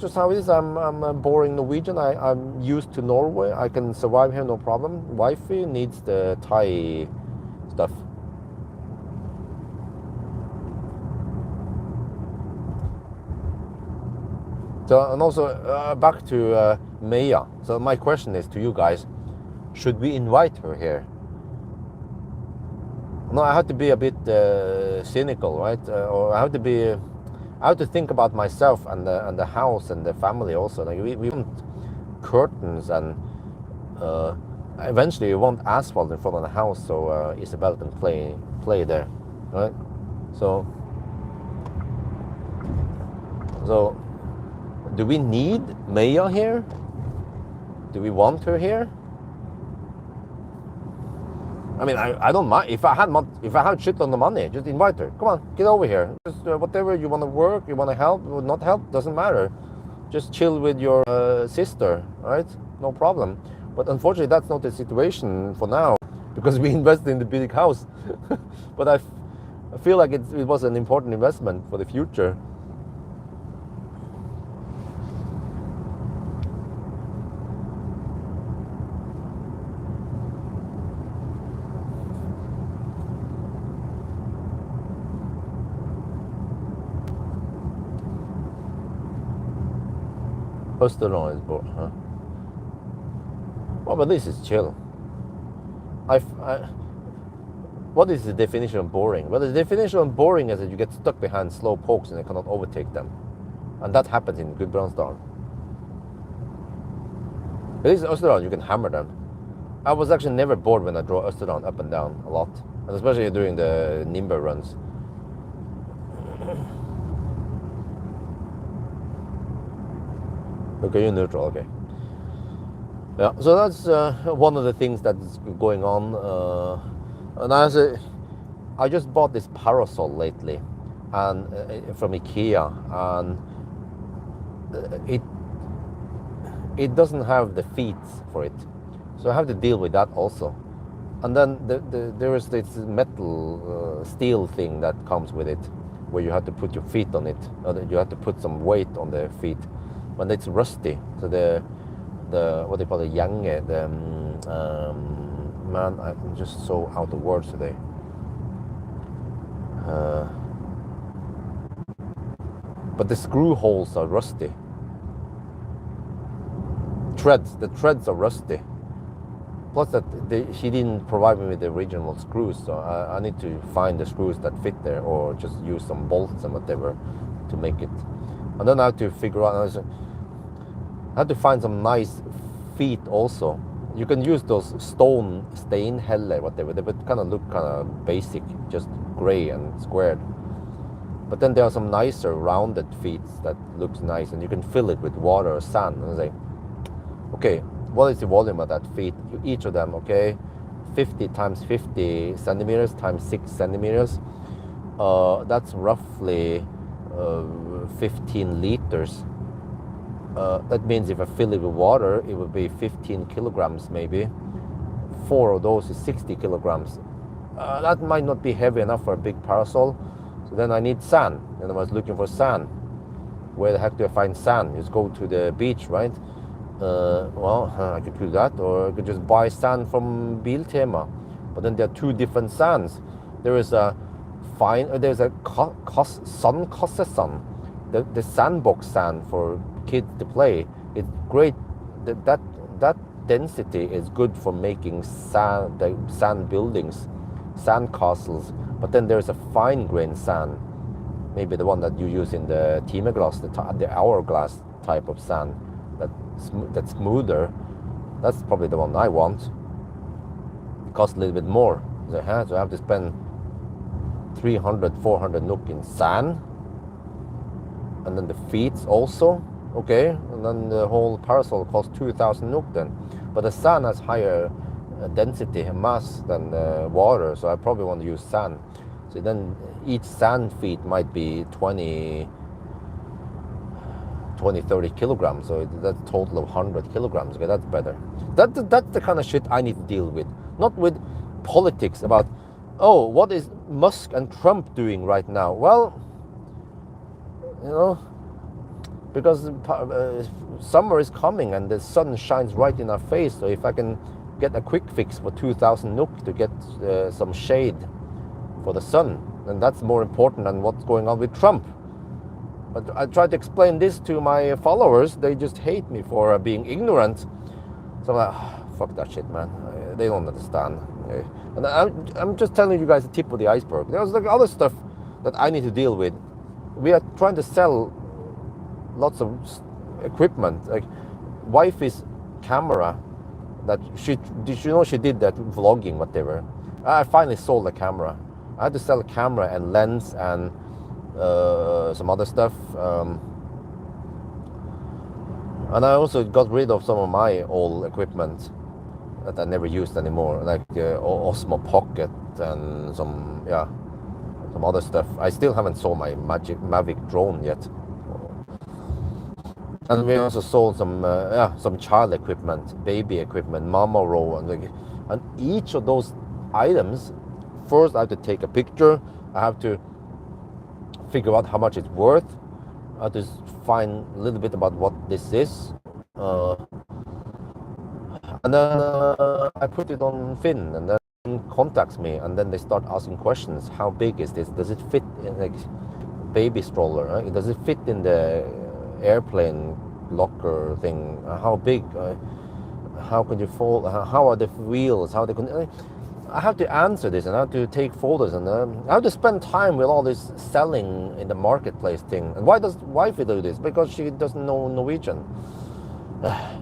just how it is. I'm a boring Norwegian. I'm used to Norway. I can survive here, no problem. Wifey needs the Thai stuff. So, and also back to Maya. So my question is to you guys: should we invite her here? No, I have to be a bit cynical, right? Or I have to be. I have to think about myself and the house and the family also. Like we want curtains and eventually we want asphalt in front of the house so Isabel can play there, right? So do we need Maya here? Do we want her here? I mean, I don't mind. If I had shit on the money, just invite her. Come on, get over here. Just whatever you want to work, you want to help, or not help, doesn't matter. Just chill with your sister, right? No problem. But unfortunately, that's not the situation for now because we invested in the big house. But I feel like it was an important investment for the future. Restaurant is bored, huh? Well, but this is chill. What is the definition of boring? Well, the definition of boring is that you get stuck behind slow pokes and you cannot overtake them. And that happens in Gudbrandsdalen. At least in Østerdalen, you can hammer them. I was actually never bored when I drove Østerdalen up and down a lot. And especially during the Nimber runs. Okay, you're neutral, okay. Yeah, so that's one of the things that's going on. And I just bought this parasol lately, and from IKEA, and it doesn't have the feet for it, so I have to deal with that also. And then there is this metal steel thing that comes with it, where you have to put your feet on it. You have to put some weight on the feet, when it's rusty. So the what they call the yange, man, I'm just so out of words today. But the screw holes are rusty. The threads are rusty. Plus that she didn't provide me with the original screws, so I need to find the screws that fit there, or just use some bolts and whatever to make it. And then I have to figure out, I have to find some nice feet also. You can use those stone steinheller, whatever, they would kind of look kind of basic, just gray and squared. But then there are some nicer rounded feet that looks nice, and you can fill it with water or sand. And I say, okay, what is the volume of that feet? Each of them, okay, 50 times 50 centimeters times 6 centimeters. That's roughly 15 liters. That means if I fill it with water, it would be 15 kilograms maybe. 4 of those is 60 kilograms. That might not be heavy enough for a big parasol. So then I need sand, and I was looking for sand. Where the heck do I find sand? Just go to the beach, right? Well, I could do that, or I could just buy sand from Biltema. But then there are two different sands. There is a there's a Sandkassesan, the sandbox sand for kids to play. It's great. That density is good for making sand buildings, sand castles. But then there's a fine grain sand, maybe the one that you use in the timeglass, the hourglass type of sand, that's smoother. That's probably the one I want. It costs a little bit more. So I have to spend 300, 400 NOK in sand, and then the feet also. Okay, and then the whole parasol costs 2,000 NOK then. But the sand has higher density and mass than water, so I probably want to use sand. So then each sand feet might be 20, 30 kilograms, so that's a total of 100 kilograms. Okay, that's better. That's the kind of shit I need to deal with, not with politics about, oh, what is Musk and Trump doing right now? Well, you know, because summer is coming and the sun shines right in our face. So if I can get a quick fix for 2,000 NOK to get some shade for the sun, then that's more important than what's going on with Trump. But I try to explain this to my followers. They just hate me for being ignorant. So I'm like, oh, fuck that shit, man. They don't understand. And I'm just telling you guys the tip of the iceberg. There's like other stuff that I need to deal with. we are trying to sell lots of equipment, like wifey's camera that she did that vlogging, whatever. I finally sold the camera. I had to sell a camera and lens and some other stuff. And I also got rid of some of my old equipment that I never used anymore, like Osmo Pocket and some other stuff. I still haven't sold my Mavic drone yet. And we also sold some child equipment, baby equipment, mama roll, and each of those items, first I have to take a picture. I have to figure out how much it's worth. I have to find a little bit about what this is, and then I put it on Finn, and then contacts me, and then they start asking questions. How big is this? Does it fit in like baby stroller? Right? Does it fit in the airplane locker thing? How big? How can you fold? How are the wheels? How they can? I have to answer this, and I have to take photos, and I have to spend time with all this selling in the marketplace thing. And why does wifey do this? Because she doesn't know Norwegian.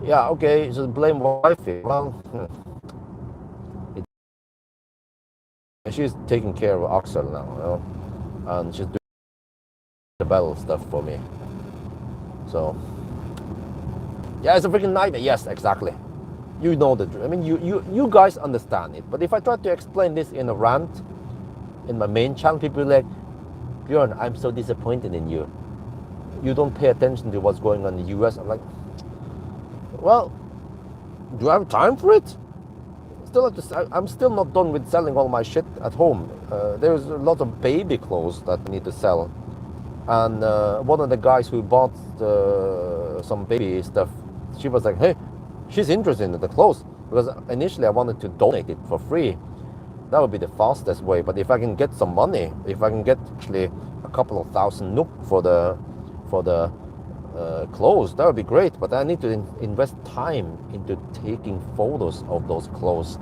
Yeah, okay, so blame wifey. Well, she's taking care of Axel now, you know, and she's doing the bell stuff for me. So, yeah, it's a freaking nightmare. Yes, exactly. You know the truth. I mean, you guys understand it. But if I try to explain this in a rant in my main channel, people are like, Björn, I'm so disappointed in you. You don't pay attention to what's going on in the US. I'm like, well, do I have time for it? I'm still not done with selling all my shit at home. There's a lot of baby clothes that I need to sell. And one of the guys who bought some baby stuff, she was like, hey, she's interested in the clothes, because initially I wanted to donate it for free. That would be the fastest way. But if I can get some money, if I can get actually a couple of thousand NOK for the clothes, that would be great. But I need to invest time into taking photos of those clothes.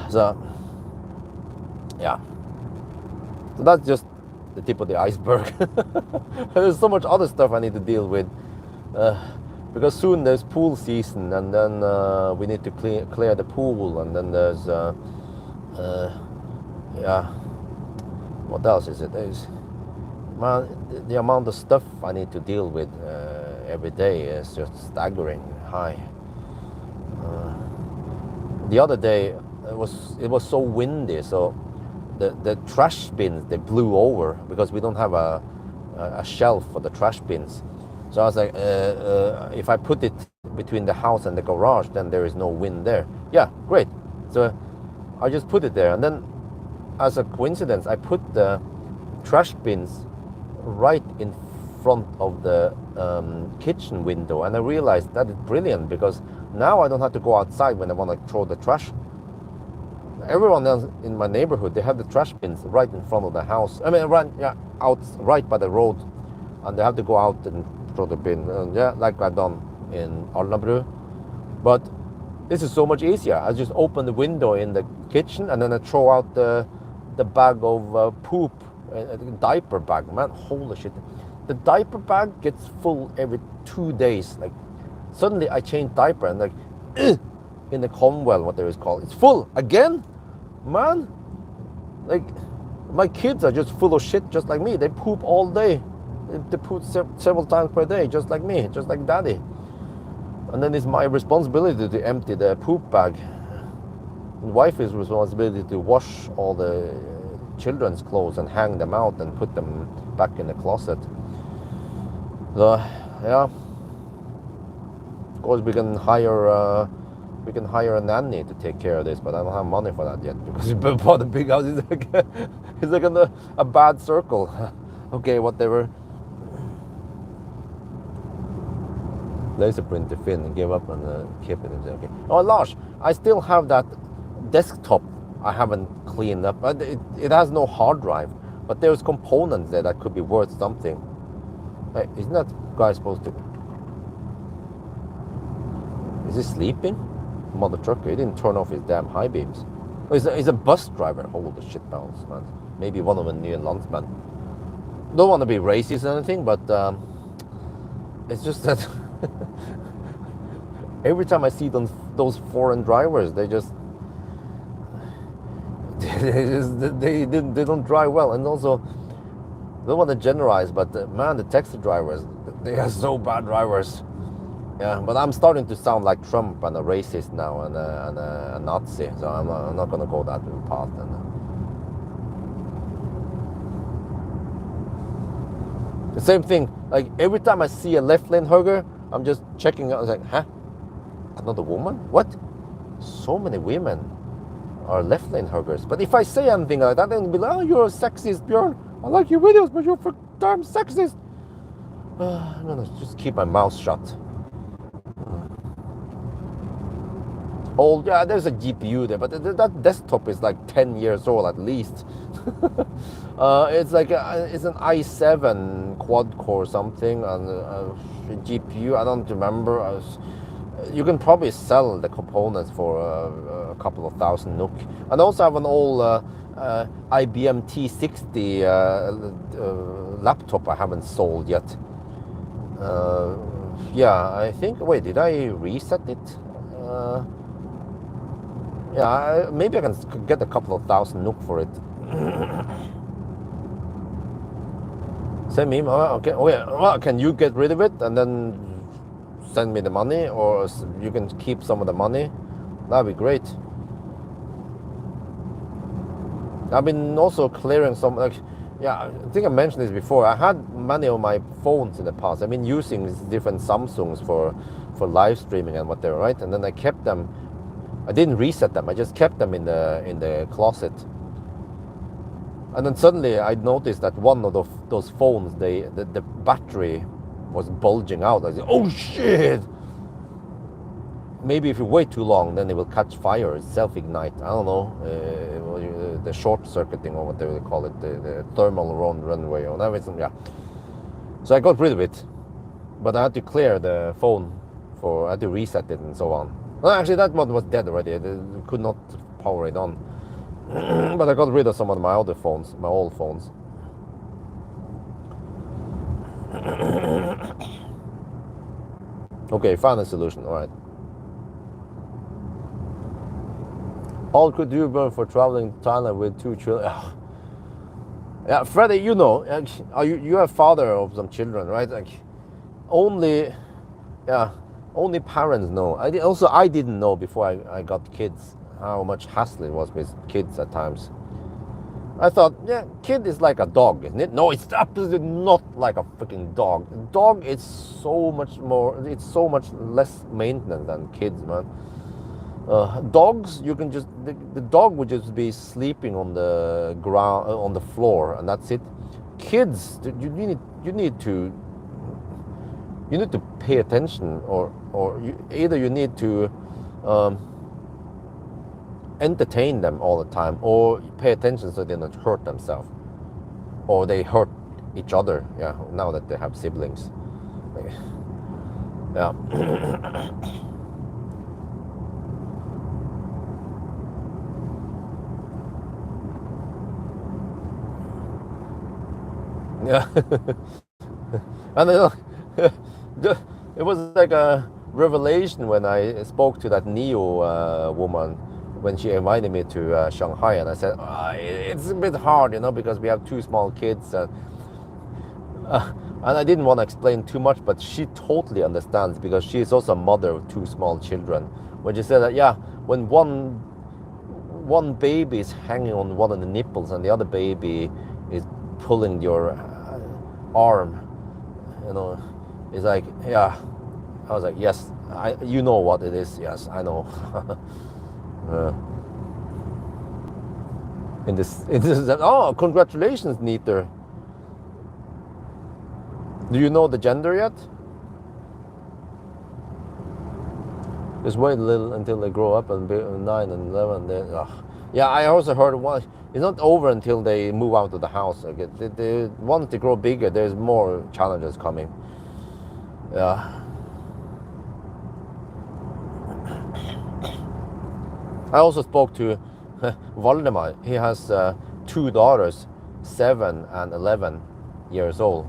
So yeah, so that's just the tip of the iceberg. There's so much other stuff I need to deal with. Because soon there's pool season, and then we need to clear the pool, and then there's what else is it? There's, man, the amount of stuff I need to deal with every day is just staggering high. The other day it was so windy, so the trash bins, they blew over because we don't have a shelf for the trash bins. So I was like, if I put it between the house and the garage, then there is no wind there. Yeah, great. So I just put it there. And then as a coincidence, I put the trash bins right in front of the kitchen window. And I realized that is brilliant, because now I don't have to go outside when I want to throw the trash. Everyone else in my neighborhood, they have the trash bins right in front of the house. I mean, right by the road. And they have to go out and throw the bin, like I've done in Alvdal. But this is so much easier. I just open the window in the kitchen, and then I throw out the bag of poop, a diaper bag. Man, holy shit! The diaper bag gets full every 2 days. Like suddenly I change diaper, and like in the Conwell, what there is called, it's full again, man. Like my kids are just full of shit, just like me. They poop all day. They poop several times per day, just like me, just like daddy. And then it's my responsibility to empty the poop bag. And wife's responsibility to wash all the children's clothes and hang them out and put them back in the closet. So yeah, of course we can hire a nanny to take care of this, but I don't have money for that yet, because we bought a big house. It's like a bad circle. Okay, whatever. Laser printer Finn and give up and keep it. Okay. Oh, Lars, I still have that desktop I haven't cleaned up. It has no hard drive, but there's components there that could be worth something. Hey, isn't that guy supposed to? Is he sleeping? Mother trucker, he didn't turn off his damn high beams. Oh, he's a bus driver. Holy shit balls, man. Maybe one of the new landsmen. Don't want to be racist or anything, but it's just that every time I see those foreign drivers, they just they don't drive well. And also, I don't want to generalize, but man, the taxi drivers, they are so bad drivers. Yeah, but I'm starting to sound like Trump and a racist now and a Nazi, so I'm not going to go that path. The same thing, like every time I see a left lane hugger, I'm just checking out, I was like, huh? Another woman? What? So many women are left lane huggers. But if I say anything like that, they'll be like, oh, you're a sexist, Björn. I like your videos, but you're damn sexist. I'm gonna just keep my mouth shut. Old, yeah, there's a GPU there, but that desktop is like 10 years old at least. It's like it's an i7 quad core something, and GPU, I don't remember. You can probably sell the components for a couple of thousand NOK. And also have an old IBM T60 laptop I haven't sold yet. Yeah, I think, wait, did I reset it? Yeah, maybe I can get a couple of thousand NOK for it. Send me, okay, oh yeah, well, can you get rid of it and then send me the money, or you can keep some of the money? That'd be great. I've been also clearing some, like, yeah, I think I mentioned this before. I had many of my phones in the past. I've been using different Samsungs for live streaming and whatever, right? And then I kept them. I didn't reset them. I just kept them in the closet. And then suddenly I noticed that one of those phones, the battery was bulging out. I said, oh shit! Maybe if you wait too long, then it will catch fire, self-ignite. I don't know, the short circuiting or whatever they call it, the thermal runway or everything. Yeah. So I got rid of it, but I had to clear the phone I had to reset it and so on. Well, actually, that one was dead already. I could not power it on. But I got rid of some of my other phones, my old phones. Okay, found a solution. All right. All could do for traveling to Thailand with 2 children. Yeah, Freddie, you know, you're a father of some children, right? Like, only parents know. I didn't know before I got kids how much hassle it was with kids at times. I thought, yeah, kid is like a dog, isn't it? No, it's absolutely not like a freaking dog. A dog is so much more, it's so much less maintenance than kids, man. Dogs, you can just, the dog would just be sleeping on the ground, on the floor, and that's it. Kids, you need to pay attention, or either you need to entertain them all the time, or pay attention so they don't hurt themselves, or they hurt each other. Yeah, now that they have siblings. Yeah. Yeah. And it was like a revelation when I spoke to that Neo woman when she invited me to Shanghai, and I said, it's a bit hard, because we have 2 small kids, and I didn't want to explain too much, but she totally understands, because she is also a mother of 2 small children. When she said that, yeah, when one baby is hanging on one of the nipples and the other baby is pulling your arm, it's like, yeah. I was like, yes, you know what it is. Yes, I know. Oh, congratulations, Neater. Do you know the gender yet? Just wait a little until they grow up and be 9 and 11. Yeah, I also heard it's not over until they move out of the house. Once they grow bigger, there's more challenges coming. Yeah. I also spoke to Valdemar. He has 2 daughters, 7 and 11. years old,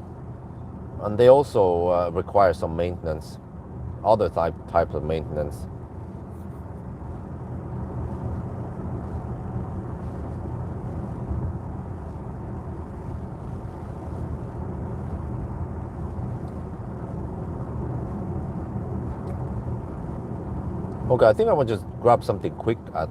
and they also require some maintenance, other types of maintenance. Okay, I think I will just grab something quick at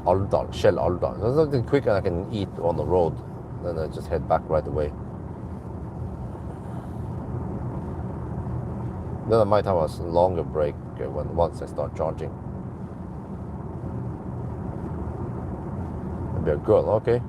Alvdal, Shell Alvdal. There's something quick and I can eat on the road. Then I just head back right away. Then I might have a longer break once I start charging. Maybe a girl, okay.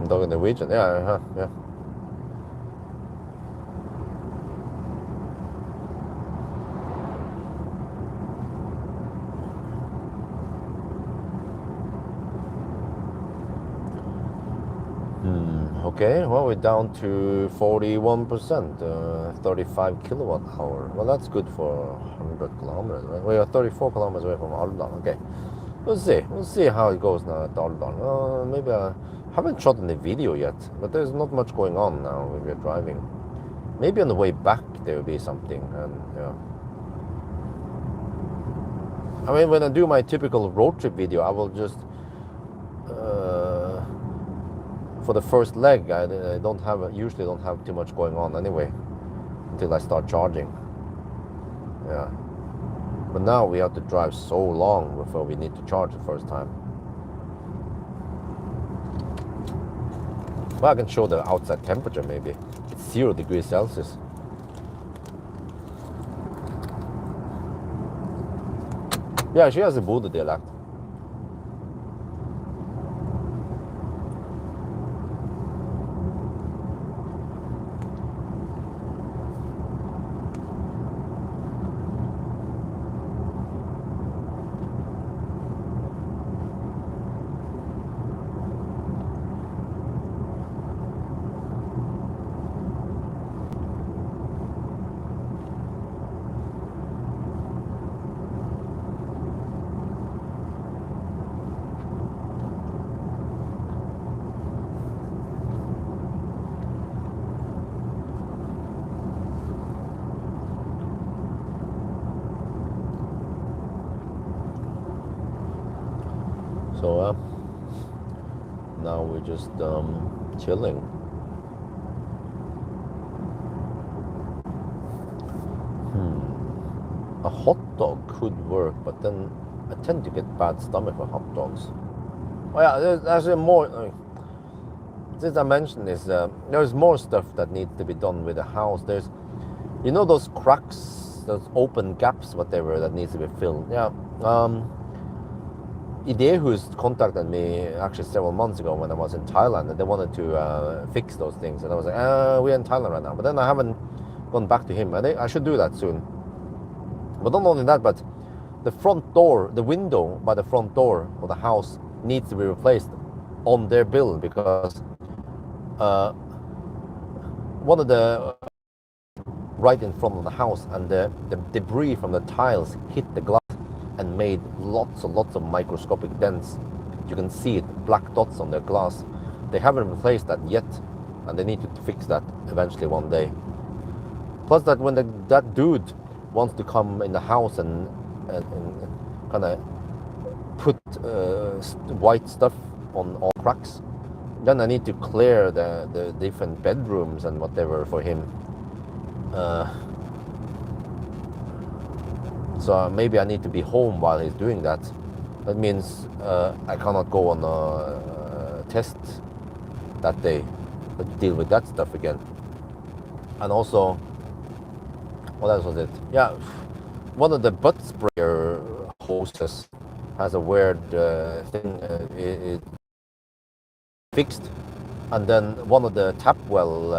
I'm talking Norwegian, yeah. Okay, well, we're down to 41%, 35 kilowatt hour. Well, that's good for 100 kilometers, right? We are 34 kilometers away from Alvdal. Okay, we'll see how it goes now at Alvdal. Maybe I haven't shot any video yet, but there's not much going on now when we're driving. Maybe on the way back there will be something, and yeah. I mean, when I do my typical road trip video, I will just for the first leg, I usually don't have too much going on anyway until I start charging. Yeah. But now we have to drive so long before we need to charge the first time. Well, I can show the outside temperature maybe. It's 0 degrees Celsius. Yeah, she has a Bodø-dialect. So now we're just chilling. A hot dog could work, but then I tend to get bad stomach for hot dogs. Oh yeah, there's actually more. Since I mentioned this, there's more stuff that needs to be done with the house. There's, you know, those cracks, those open gaps, whatever, that needs to be filled. Yeah. Idea who's contacted me actually several months ago when I was in Thailand, and they wanted to fix those things, and I was like, we're in Thailand right now. But then I haven't gone back to him. I should do that soon. But not only that, but the front door, the window by the front door of the house needs to be replaced on their bill, because one of the right in front of the house, and the debris from the tiles hit the glass and made lots of microscopic dents. You can see it, black dots on their glass. They haven't replaced that yet, and they need to fix that eventually one day. Plus that when that dude wants to come in the house and kind of put white stuff on all cracks, then I need to clear the different bedrooms and whatever for him. So maybe I need to be home while he's doing that. That means I cannot go on a test that day to deal with that stuff again. And also, what else was it? Yeah, one of the butt sprayer hoses has a weird thing. It fixed, and then one of the tap well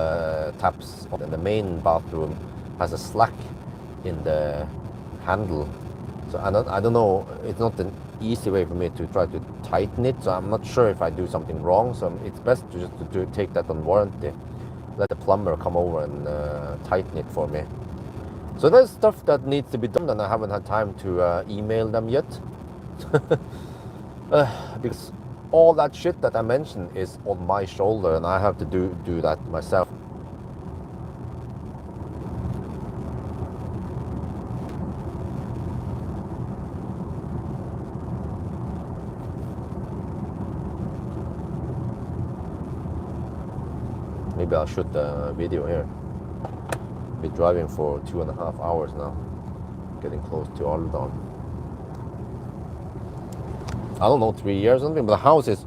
taps in the main bathroom has a slack in the handle. So I don't know. It's not an easy way for me to try to tighten it. So I'm not sure if I do something wrong. So it's best to just to take that on warranty. Let the plumber come over and tighten it for me. So there's stuff that needs to be done, and I haven't had time to email them yet. Because all that shit that I mentioned is on my shoulder, and I have to do that myself. Maybe I'll shoot the video here. Been driving for 2.5 hours now, getting close to Alvdal. I don't know, 3 years or something, but the house is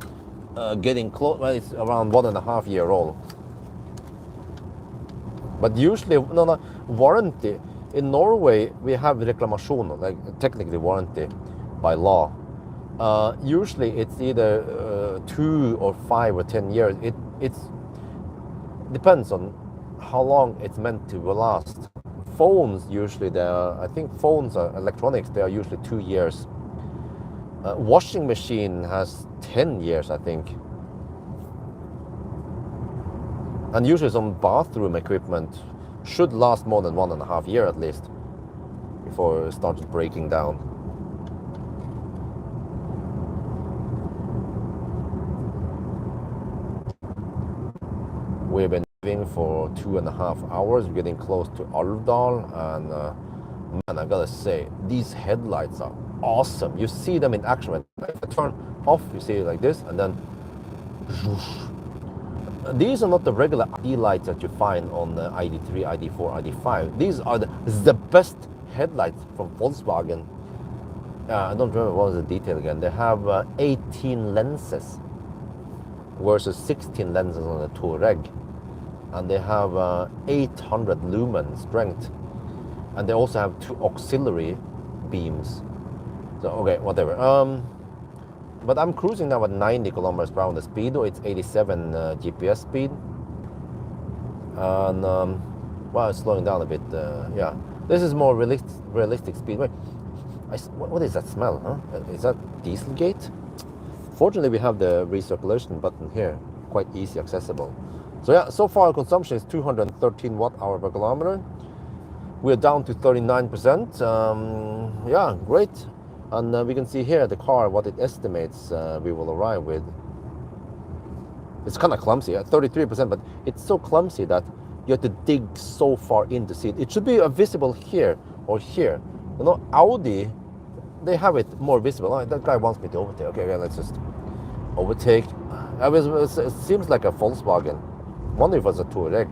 getting close. Well, it's around 1.5 years old. But usually, no, warranty. In Norway, we have reclamation, like technically warranty by law. Usually, it's either 2 or 5 or 10 years. It's depends on how long it's meant to last. Phones usually, I think phones are electronics. They are usually 2 years. Washing machine has 10 years, I think. And usually some bathroom equipment should last more than 1.5 years at least before it starts breaking down. We've been driving for 2.5 hours. We're getting close to Alvdal, and man, I gotta say, these headlights are awesome. You see them in action. When I turn off, you see it like this, and then these are not the regular ID lights that you find on the ID3, ID4, ID5. These are the best headlights from Volkswagen. I don't remember what was the detail again. They have 18 lenses versus 16 lenses on the Tourer, and they have 800 lumen strength, and they also have 2 auxiliary beams. So okay, whatever. But I'm cruising now at 90 kilometers per hour. The speedo, it's 87 GPS speed, and well, it's slowing down a bit. Yeah, this is more realistic speed. Wait, what is that smell? Huh? Is that Dieselgate? Fortunately, we have the recirculation button here, quite easy accessible. So yeah, so far consumption is 213 watt-hour per kilometer. We're down to 39%. Yeah, great. And we can see here the car, what it estimates we will arrive with. It's kind of clumsy, 33%, but it's so clumsy that you have to dig so far in to see it. It should be visible here or here. You know, Audi, they have it more visible. Oh, that guy wants me to overtake. Okay, let's just overtake. It seems like a Volkswagen. Wonder if it's a Touareg.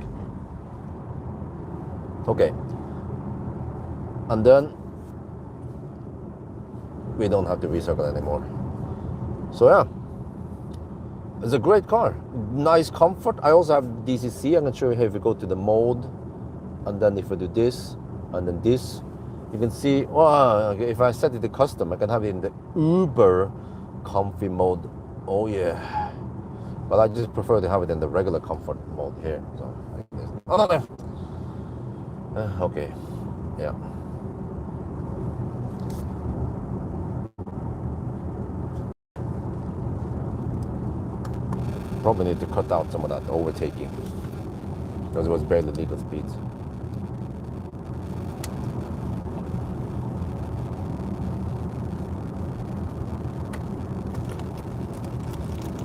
Okay. And then we don't have to recircle anymore. So yeah, it's a great car. Nice comfort. I also have DCC. I'm gonna show you here if we go to the mode, and then if I do this, and then this, you can see, well, okay, if I set it to custom, I can have it in the uber comfy mode. Oh yeah. But I just prefer to have it in the regular comfort mode here. So like this. Oh, no. Okay. Yeah. Probably need to cut out some of that overtaking because it was barely legal speeds.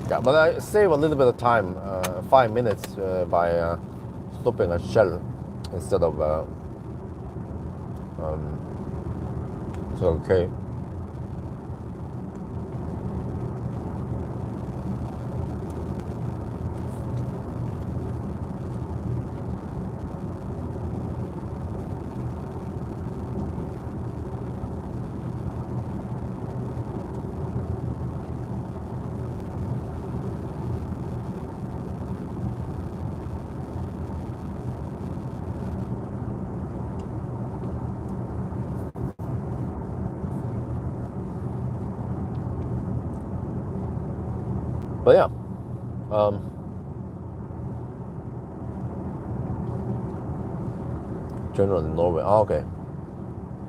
Yeah, but I save a little bit of time, 5 minutes by stopping at Shell instead of so okay. But yeah, generally Norway. Oh, okay.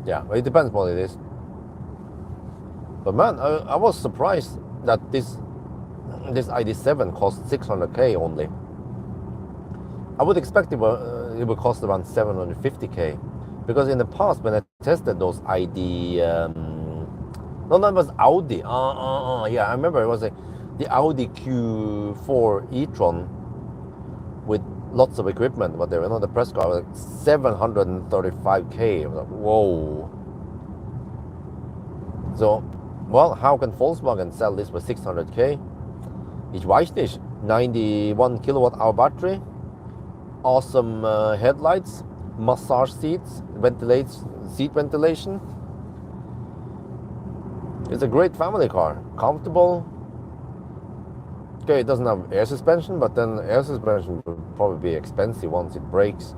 Yeah, well, it depends what it is. But man, I was surprised that this ID7 cost 600k only. I would expect it would cost around 750k, because in the past when I tested those ID, no, that was Audi. Yeah, I remember it was the Audi Q4 e-tron with lots of equipment, but there were not the press car, was like 735k. I was like, whoa. So, well, how can Volkswagen sell this for 600k? Ich weiß nicht. 91 kilowatt hour battery, awesome headlights, massage seats, seat ventilation. It's a great family car, comfortable. Okay, it doesn't have air suspension, but then air suspension would probably be expensive once it brakes.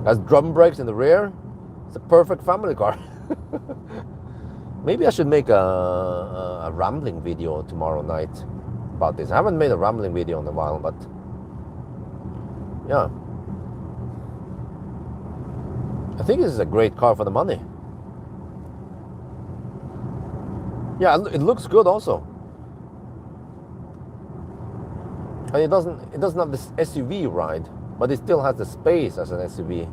It has drum brakes in the rear. It's a perfect family car. Maybe I should make a rambling video tomorrow night about this. I haven't made a rambling video in a while, but yeah. I think this is a great car for the money. Yeah, it looks good also. And it doesn't have this SUV ride, but it still has the space as an SUV.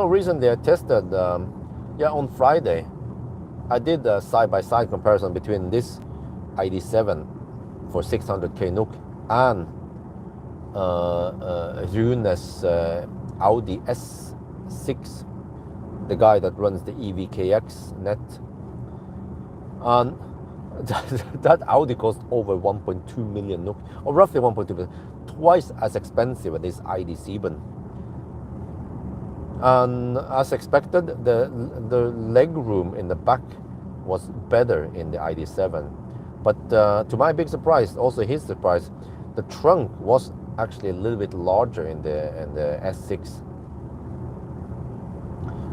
Recently I tested, on Friday, I did a side-by-side comparison between this ID7 for 600k NOK and Rune's Audi S6, the guy that runs the EVKX net. And that Audi cost over 1.2 million NOK, or roughly 1.2 million, twice as expensive as this ID7. And as expected, the leg room in the back was better in the ID7. But to my big surprise, also his surprise, the trunk was actually a little bit larger in the S6.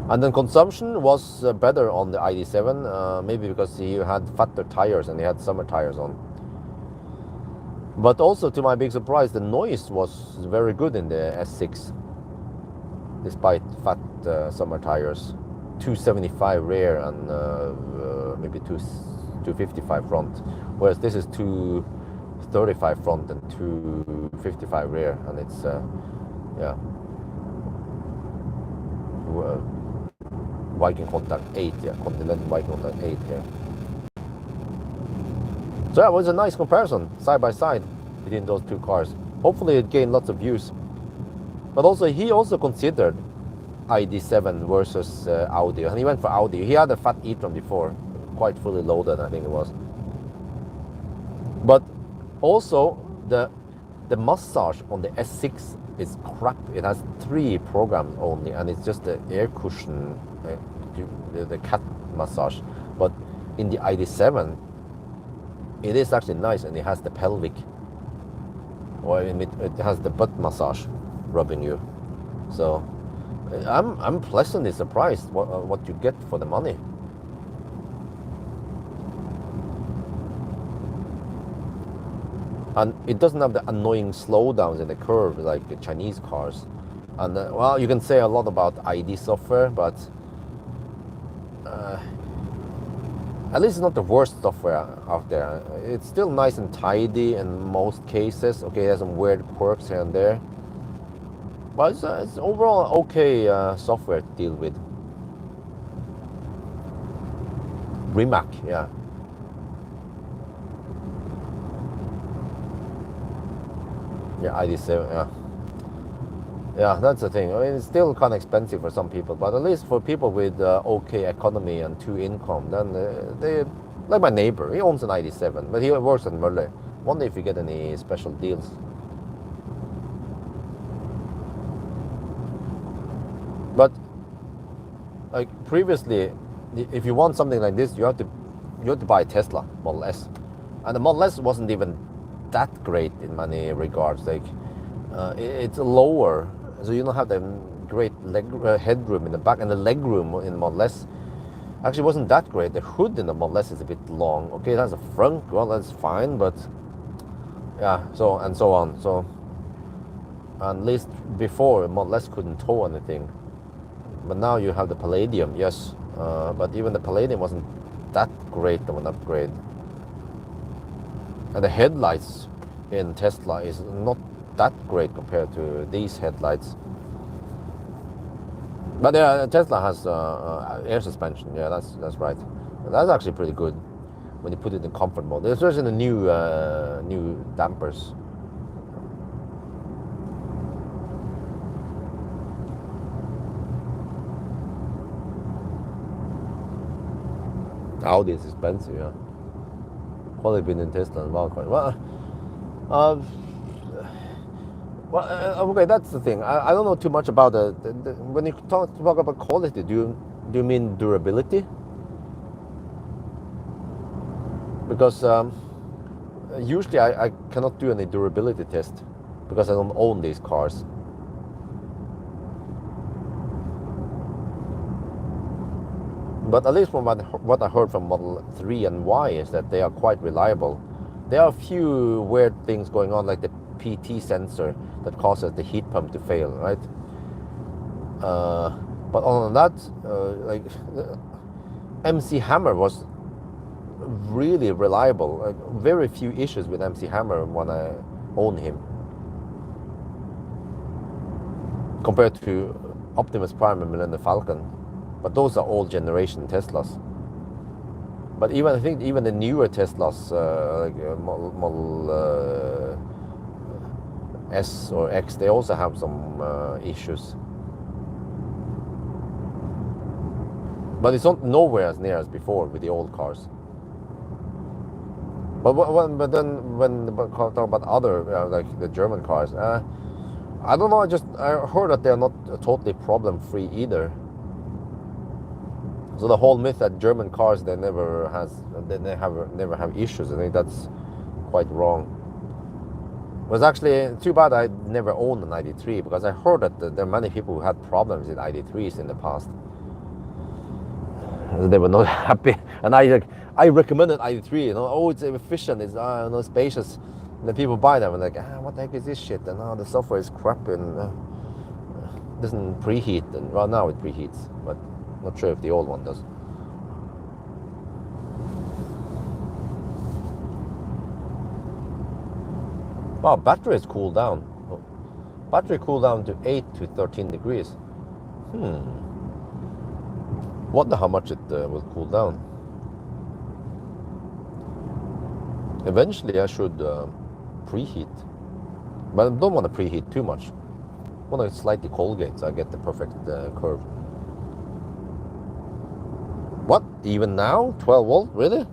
And then consumption was better on the ID7, maybe because he had fatter tires and he had summer tires on. But also to my big surprise, the noise was very good in the S6. Despite fat summer tires, 275 rear and maybe 255 front, whereas this is 235 front and 255 rear, and it's Viking Contact 8, Continental Viking Contact 8 here. So yeah, it was a nice comparison side by side between those two cars. Hopefully it gained lots of views. But also, he also considered ID7 versus Audi, and he went for Audi. He had a fat e-tron before, quite fully loaded, I think it was. But also, the massage on the S6 is crap. It has 3 programs only, and it's just the air cushion, the cat massage. But in the ID7, it is actually nice, and it has the pelvic, or it has the butt massage rubbing you. So I'm pleasantly surprised what you get for the money. And it doesn't have the annoying slowdowns in the curve like the Chinese cars. And well, you can say a lot about ID software, but at least it's not the worst software out there. It's still nice and tidy in most cases. Okay, there's some weird quirks here and there, but it's overall okay software to deal with. Rimac, yeah. Yeah, ID7, yeah. Yeah, that's the thing. I mean, it's still kind of expensive for some people, but at least for people with okay economy and 2 income, then they, like my neighbor, he owns an ID7, but he works at Møller. Wonder if you get any special deals. But like previously, if you want something like this, you have to buy a Tesla Model S. And the Model S wasn't even that great in many regards. Like it's lower, so you don't have the great headroom in the back, and the legroom in the Model S actually wasn't that great. The hood in the Model S is a bit long. Okay, it has a front, well, that's fine, but yeah, so and so on. So at least before, Model S couldn't tow anything, but now you have the Palladium, yes, but even the Palladium wasn't that great of an upgrade. And the headlights in Tesla is not that great compared to these headlights. But yeah, Tesla has air suspension. Yeah, that's right. That's actually pretty good when you put it in comfort mode, especially the new dampers. Audi is expensive, yeah. Probably been in Tesla and quite well. Okay, that's the thing. I don't know too much about when you talk about quality. Do you mean durability? Because usually I cannot do any durability test because I don't own these cars. But at least from what I heard from Model 3 and Y is that they are quite reliable. There are a few weird things going on, like the PT sensor that causes the heat pump to fail, right? But other than that, like MC Hammer was really reliable. Like, very few issues with MC Hammer when I own him, compared to Optimus Prime and Millennium Falcon. But those are old generation Teslas. But I think even the newer Teslas, like Model S or X, they also have some issues. But it's not nowhere as near as before with the old cars. But then when talk about other like the German cars, I don't know. I heard that they're not totally problem free either. So the whole myth that German cars never have issues, I think that's quite wrong. It was actually too bad I never owned an ID3, because I heard that there are many people who had problems with ID3s in the past. They were not happy, and I recommended ID3. Oh, it's efficient, it's spacious. And then people buy them and like, what the heck is this shit? And the software is crap and doesn't preheat. And well, now it preheats, but not sure if the old one does. Wow, batteries cool down. Battery cool down to 8 to 13 degrees. Wonder how much it will cool down. Eventually I should preheat, but I don't want to preheat too much. I want to slightly colgate so I get the perfect curve. What? Even now? 12 volt? Really?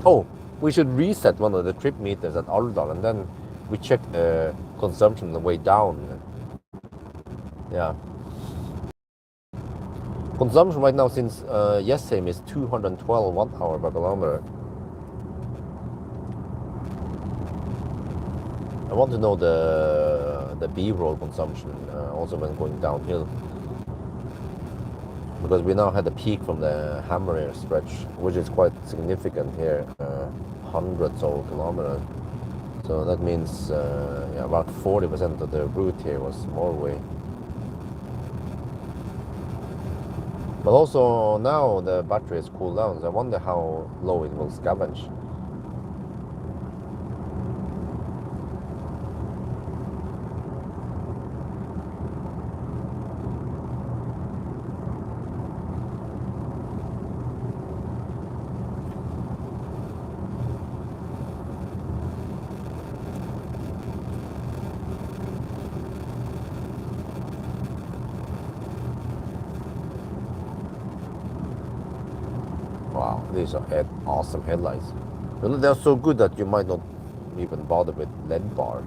Oh, we should reset one of the trip meters at Alvdal, and then we check the consumption on the way down. Yeah. Consumption right now since yesterday is 212 watt-hour per kilometer. I want to know the B-roll consumption also when going downhill, because we now had a peak from the Hammer stretch, which is quite significant here, hundreds of kilometers. So that means about 40% of the route here was Norway. But also now the battery is cooled down, so I wonder how low it will scavenge. these are awesome headlights. They're so good that you might not even bother with LED bar.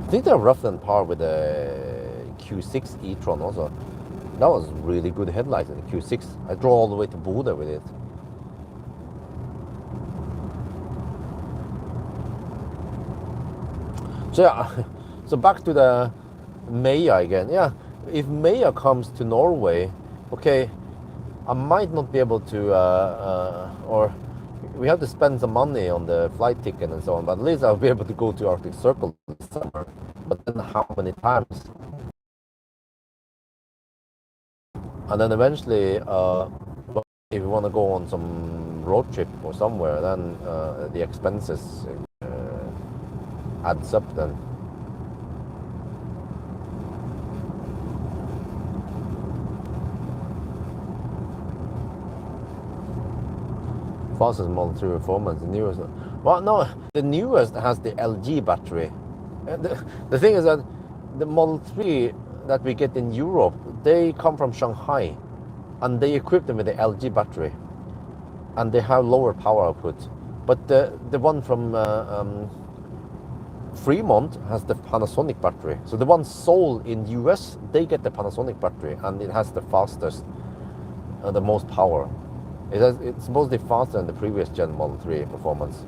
I think they're roughly on par with the Q6 e-tron also. That was really good headlights in the Q6. I drove all the way to Bodø with it. So yeah, so back to the Maya again. Yeah, if Maya comes to Norway, okay, I might not be able to, or we have to spend some money on the flight ticket and so on, but at least I'll be able to go to Arctic Circle this summer. But then how many times? And then eventually, if you want to go on some road trip or somewhere, then the expenses adds up then. Fastest Model 3 performance, the newest. Well, no, the newest has the LG battery. The thing is that the Model 3 that we get in Europe, they come from Shanghai, and they equip them with the LG battery, and they have lower power output. But the one from Fremont has the Panasonic battery. So the one sold in US, they get the Panasonic battery, and it has the fastest, the most power. It's mostly faster than the previous gen Model 3 performance.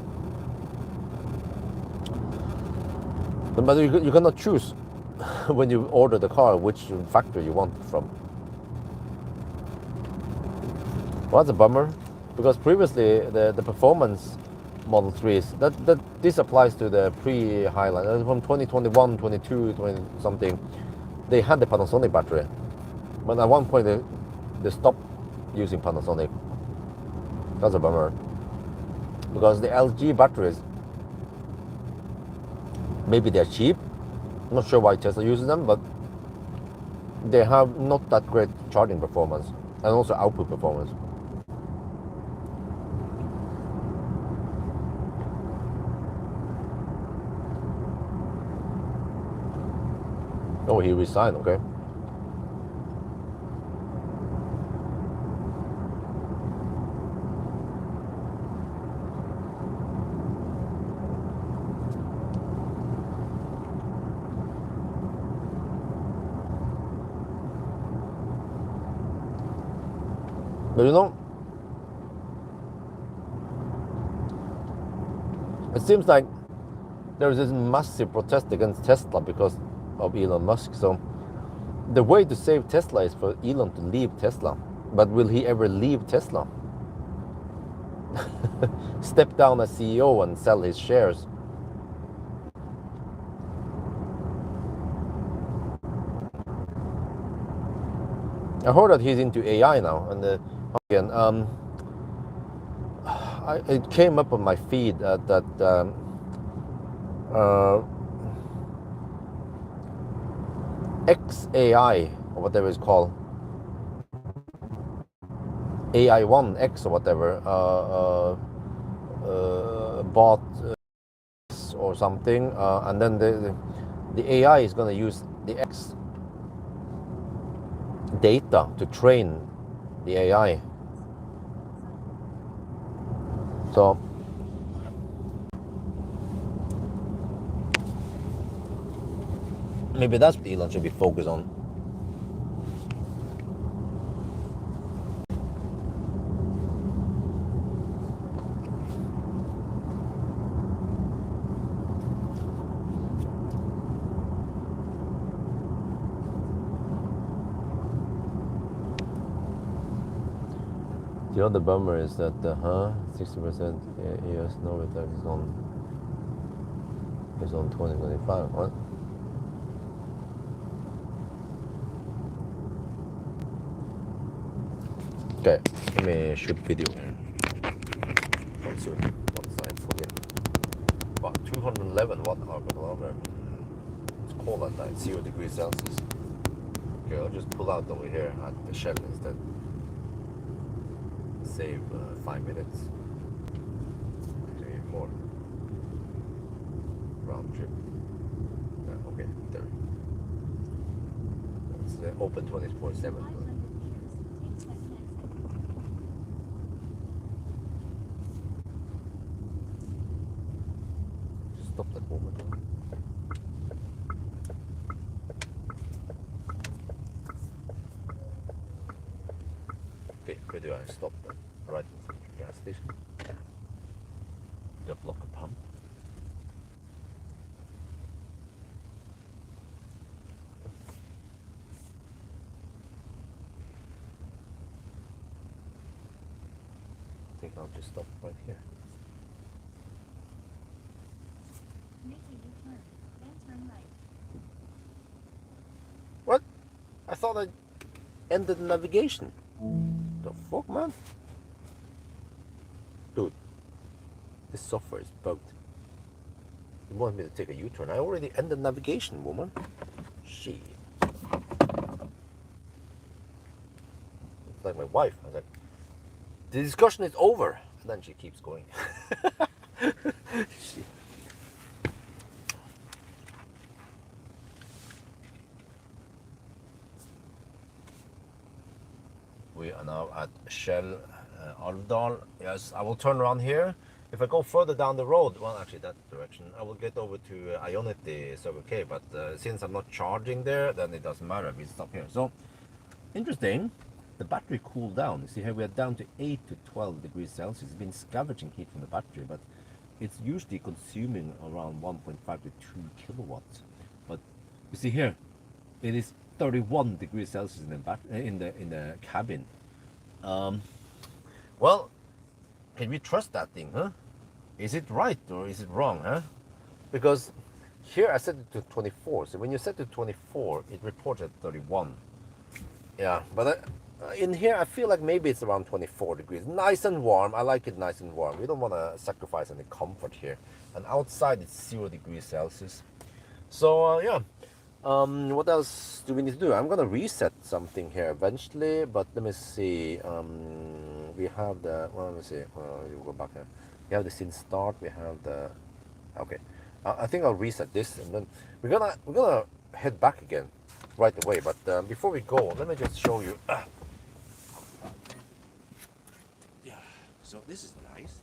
But you cannot choose when you order the car which factory you want it from. Well, that's a bummer, because previously the performance Model 3s, that this applies to the pre-Highline, from 2021, 22, 20 something, they had the Panasonic battery, but at one point they stopped using Panasonic. That's a bummer, because the LG batteries, maybe they're cheap. I'm not sure why Tesla uses them, but they have not that great charging performance and also output performance. Oh, he resigned, okay. But you know, it seems like there's this massive protest against Tesla because of Elon Musk. So the way to save Tesla is for Elon to leave Tesla. But will he ever leave Tesla? Step down as CEO and sell his shares? I heard that he's into AI now, and again, it came up on my feed that XAI, or whatever it's called, AI1 X or whatever, bought or something, and then the AI is going to use the X data to train the AI. So maybe that's what Elon should be focused on. The other bummer is that 60% US Norway tax is on 2025. What? Okay, let me shoot video here. Once I forget. About 211 watt-hour per kilometer. It's cold at night, 0 degrees Celsius. Okay, I'll just pull out over here at the Shell instead. Save 5 minutes. Maybe more. Round trip. Okay, there. It's open 24/7. stop that woman. Okay, where do I stop then? Right in front of the gas station. Do I block a pump? I think I'll just stop right here. Make a U-turn, then turn right. What? I thought I ended navigation. The fuck, man? Dude, this software is bugged. You want me to take a U-turn? I already ended navigation, woman. Shit. It's like my wife. I was like, the discussion is over. And then she keeps going. Shit. We are now at Shell Alvdal. Yes, I will turn around here. If I go further down the road, well, actually that direction, I will get over to Ionity Circle K. But since I'm not charging there, then it doesn't matter. We stop here. So interesting. The battery cooled down. You see here we are down to 8 to 12 degrees Celsius. It's been scavenging heat from the battery, but it's usually consuming around 1.5 to 2 kilowatts. But you see here, it is 31 degrees Celsius in the cabin. Well, can we trust that thing, huh? Is it right or is it wrong, huh? Because here I set it to 24. So when you set it to 24, it reports at 31. Yeah, but in here I feel like maybe it's around 24 degrees. Nice and warm. I like it nice and warm. We don't want to sacrifice any comfort here. And outside it's 0 degrees Celsius. So yeah. What else do we need to do? I'm gonna reset something here eventually, but let me see. We have the, well, let me see. You go back here. We have the scene start. We have the, okay. I think I'll reset this, and then we're gonna head back again right away. But before we go, let me just show you. Yeah. So this is nice.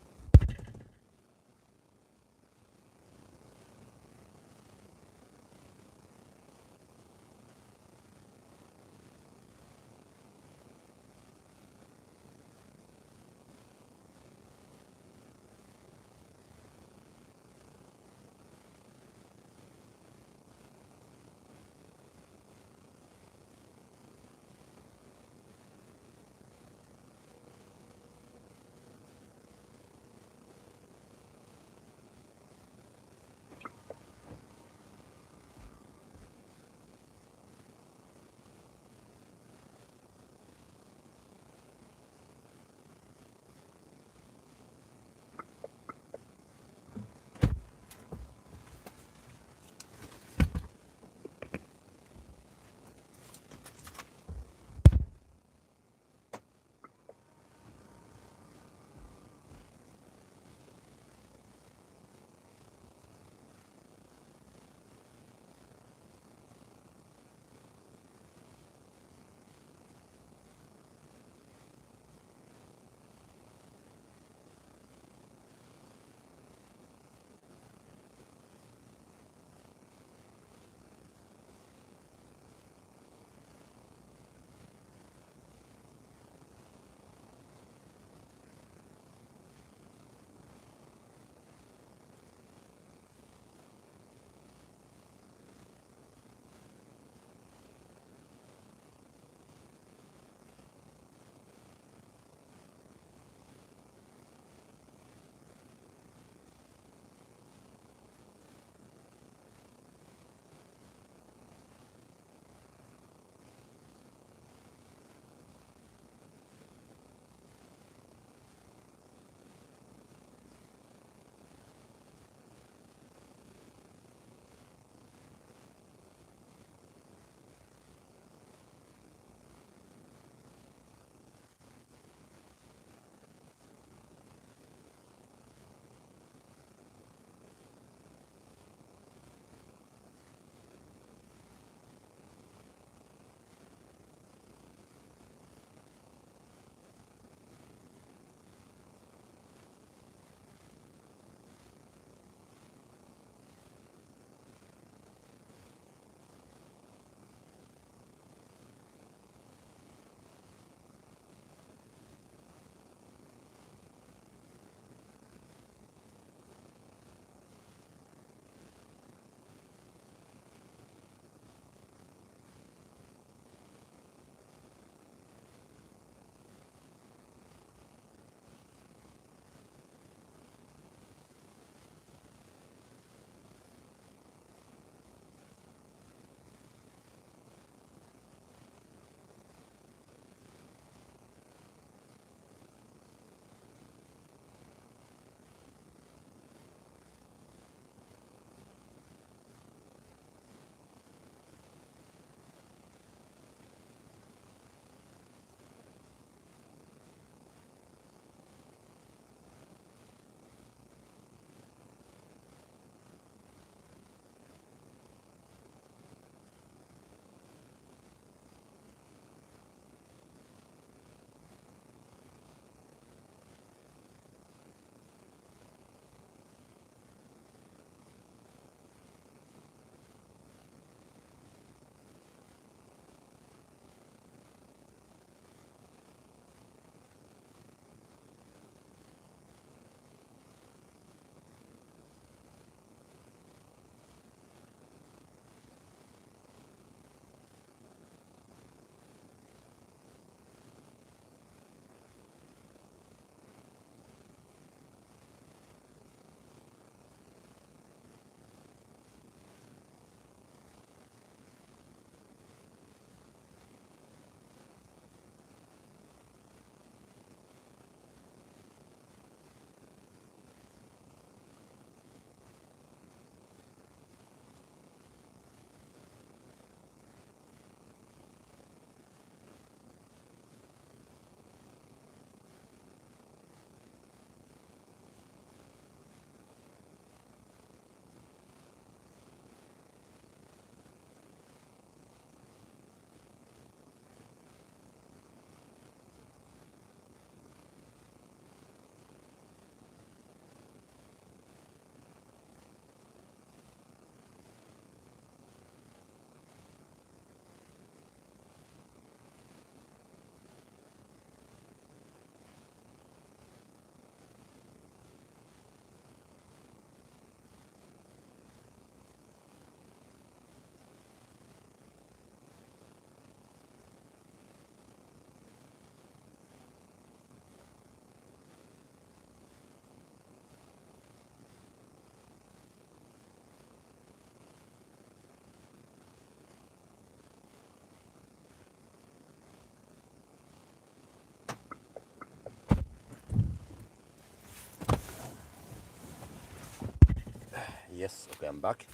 Yes, okay, I'm back.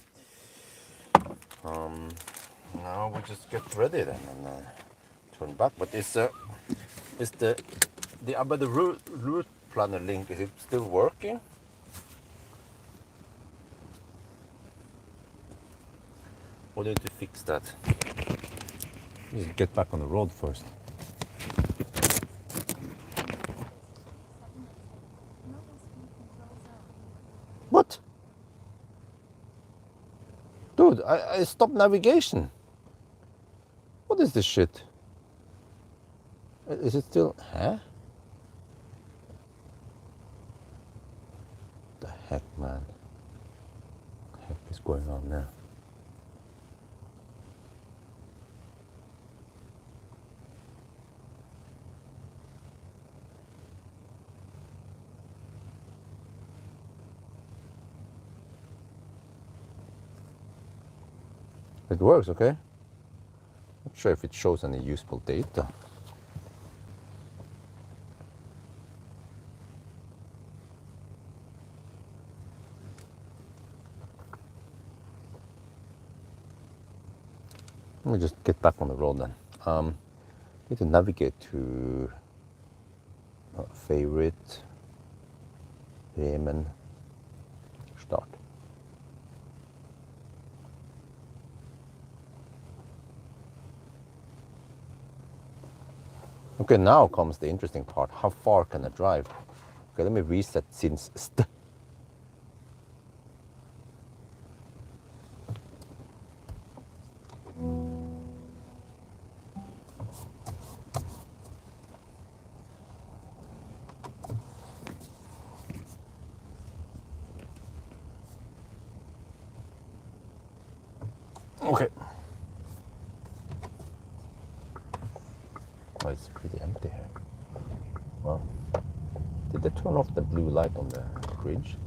Now we just get ready then and turn back. But is the but the route planner link, is it still working? Or do you need to fix that? Just get back on the road first. Mobile speed control zone. What? Dude, I stopped navigation. What is this shit? Is it still, huh? The heck, man? What the heck is going on now? It works, okay? Not sure if it shows any useful data. Let me just get back on the road then. Need to navigate to favorite, Bremen, start. Okay, now comes the interesting part. How far can I drive? Okay, let me reset since okay. Oh, it's pretty empty here. Well, did they turn off the blue light on the bridge?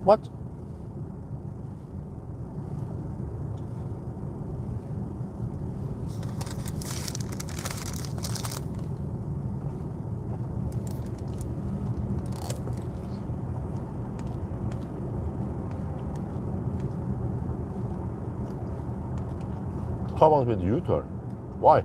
What? How about with U-turn? Why?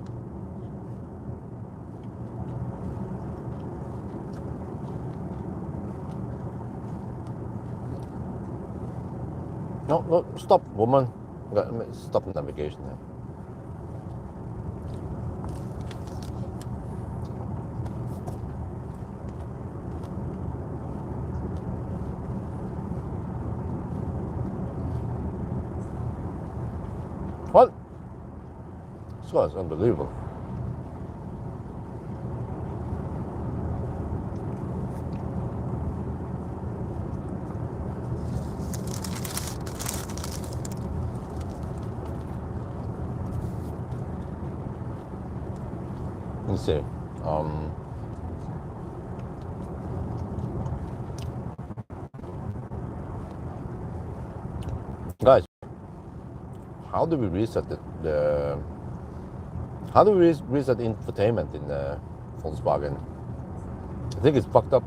No, no, stop, woman. Stop navigation here. What? This guy's unbelievable. Let's see. Guys, how do we reset how do we reset infotainment in the Volkswagen? I think it's fucked up.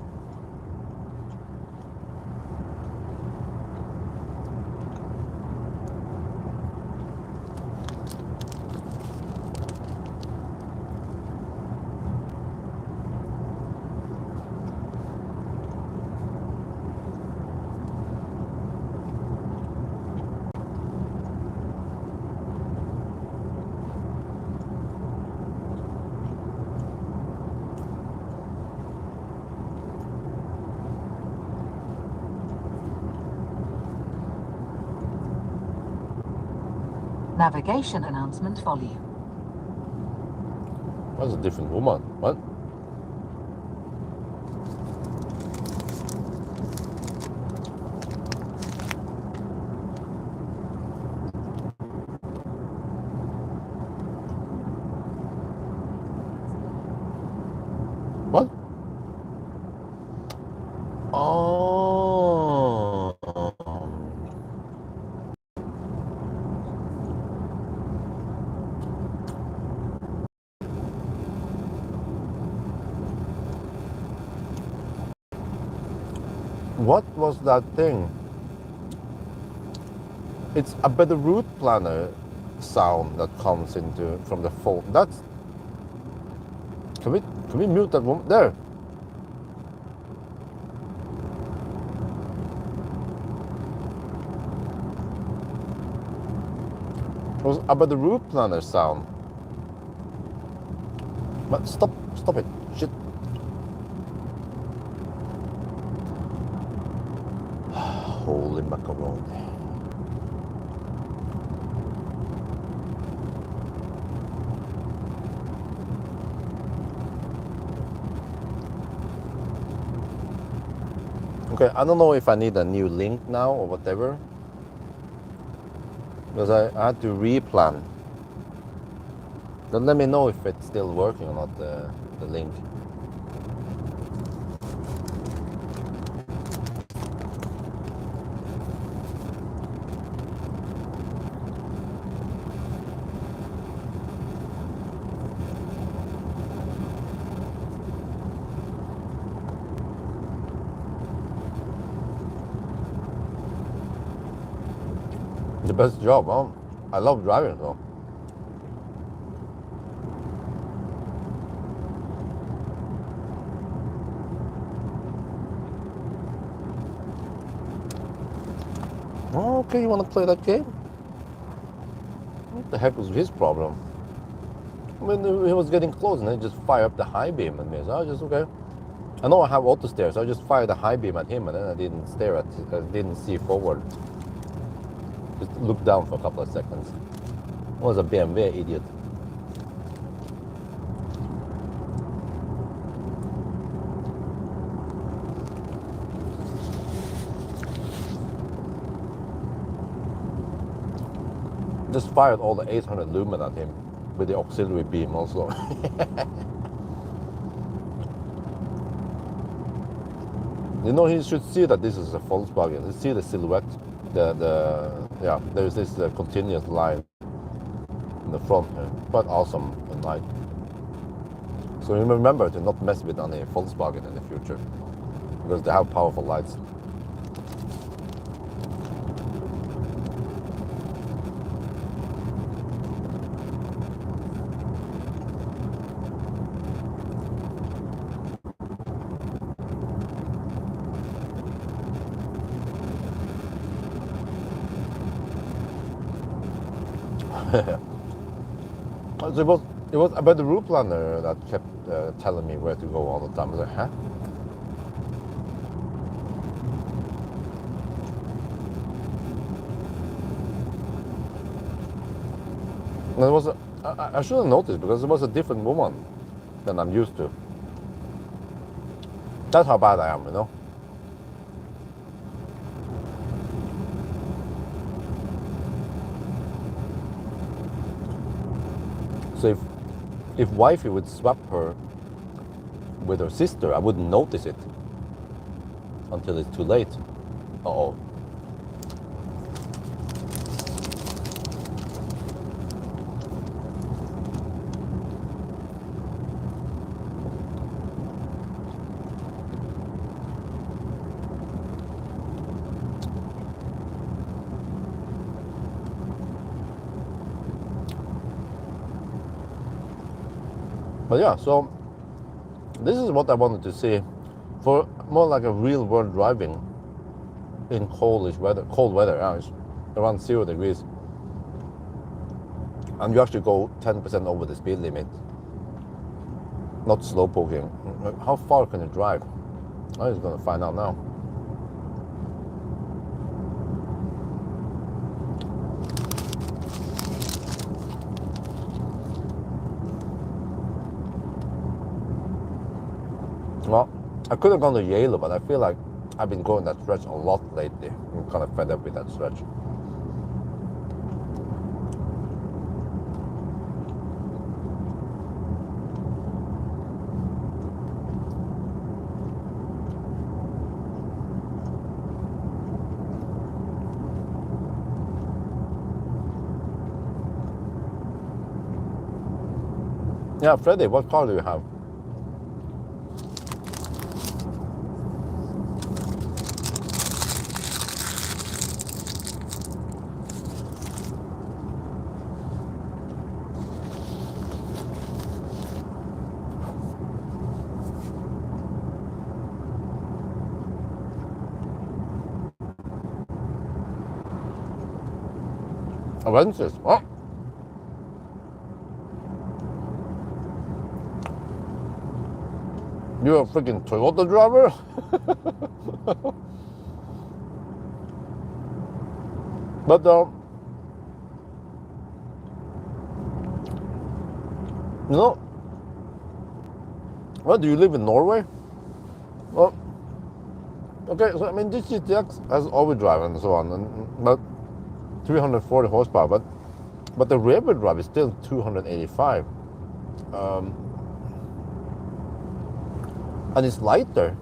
Navigation announcement volume. That's a different woman. What? What? Oh. What was that thing? It's a better route planner sound that comes into from the phone. That's can we mute that woman there? It was about the route planner sound. But stop it. Shit. Holy macaroni. Okay, I don't know if I need a new link now or whatever. Because I had to replan. Then let me know if it's still working or not, the link. The best job, huh? I love driving though. Oh, okay, you want to play that game? What the heck was his problem? When he was getting close and then just fire up the high beam at me. So I was just, okay. I know I have auto stare, so I just fired the high beam at him and then I didn't stare at it. I didn't see forward. Just looked down for a couple of seconds. I was a BMW idiot. Just fired all the 800 lumen at him with the auxiliary beam also. You know, he should see that this is a Volkswagen. You see the silhouette, yeah, there's this continuous line in the front here. Quite awesome at night. So remember to not mess with any Volkswagen in the future because they have powerful lights. So it was about the route planner that kept telling me where to go all the time. I was like, huh? And it was I should have noticed because it was a different woman than I'm used to. That's how bad I am, you know. So if wifey would swap her with her sister, I wouldn't notice it until it's too late. Uh-oh. But yeah, so this is what I wanted to see for more like a real world driving in cold weather. Yeah, it's around 0 degrees. And you actually go 10% over the speed limit. Not slow poking. How far can you drive? I'm just gonna find out now. I could have gone to Yale, but I feel like I've been going that stretch a lot lately. I'm kind of fed up with that stretch. Yeah, Freddie, what car do you have? Avensis. Oh, you're a freaking Toyota driver? But you know, well, do you live in Norway? Well, okay, so I mean, this GTX has overdrive and so on, but 340 horsepower, but the rear wheel drive is still 285, and it's lighter.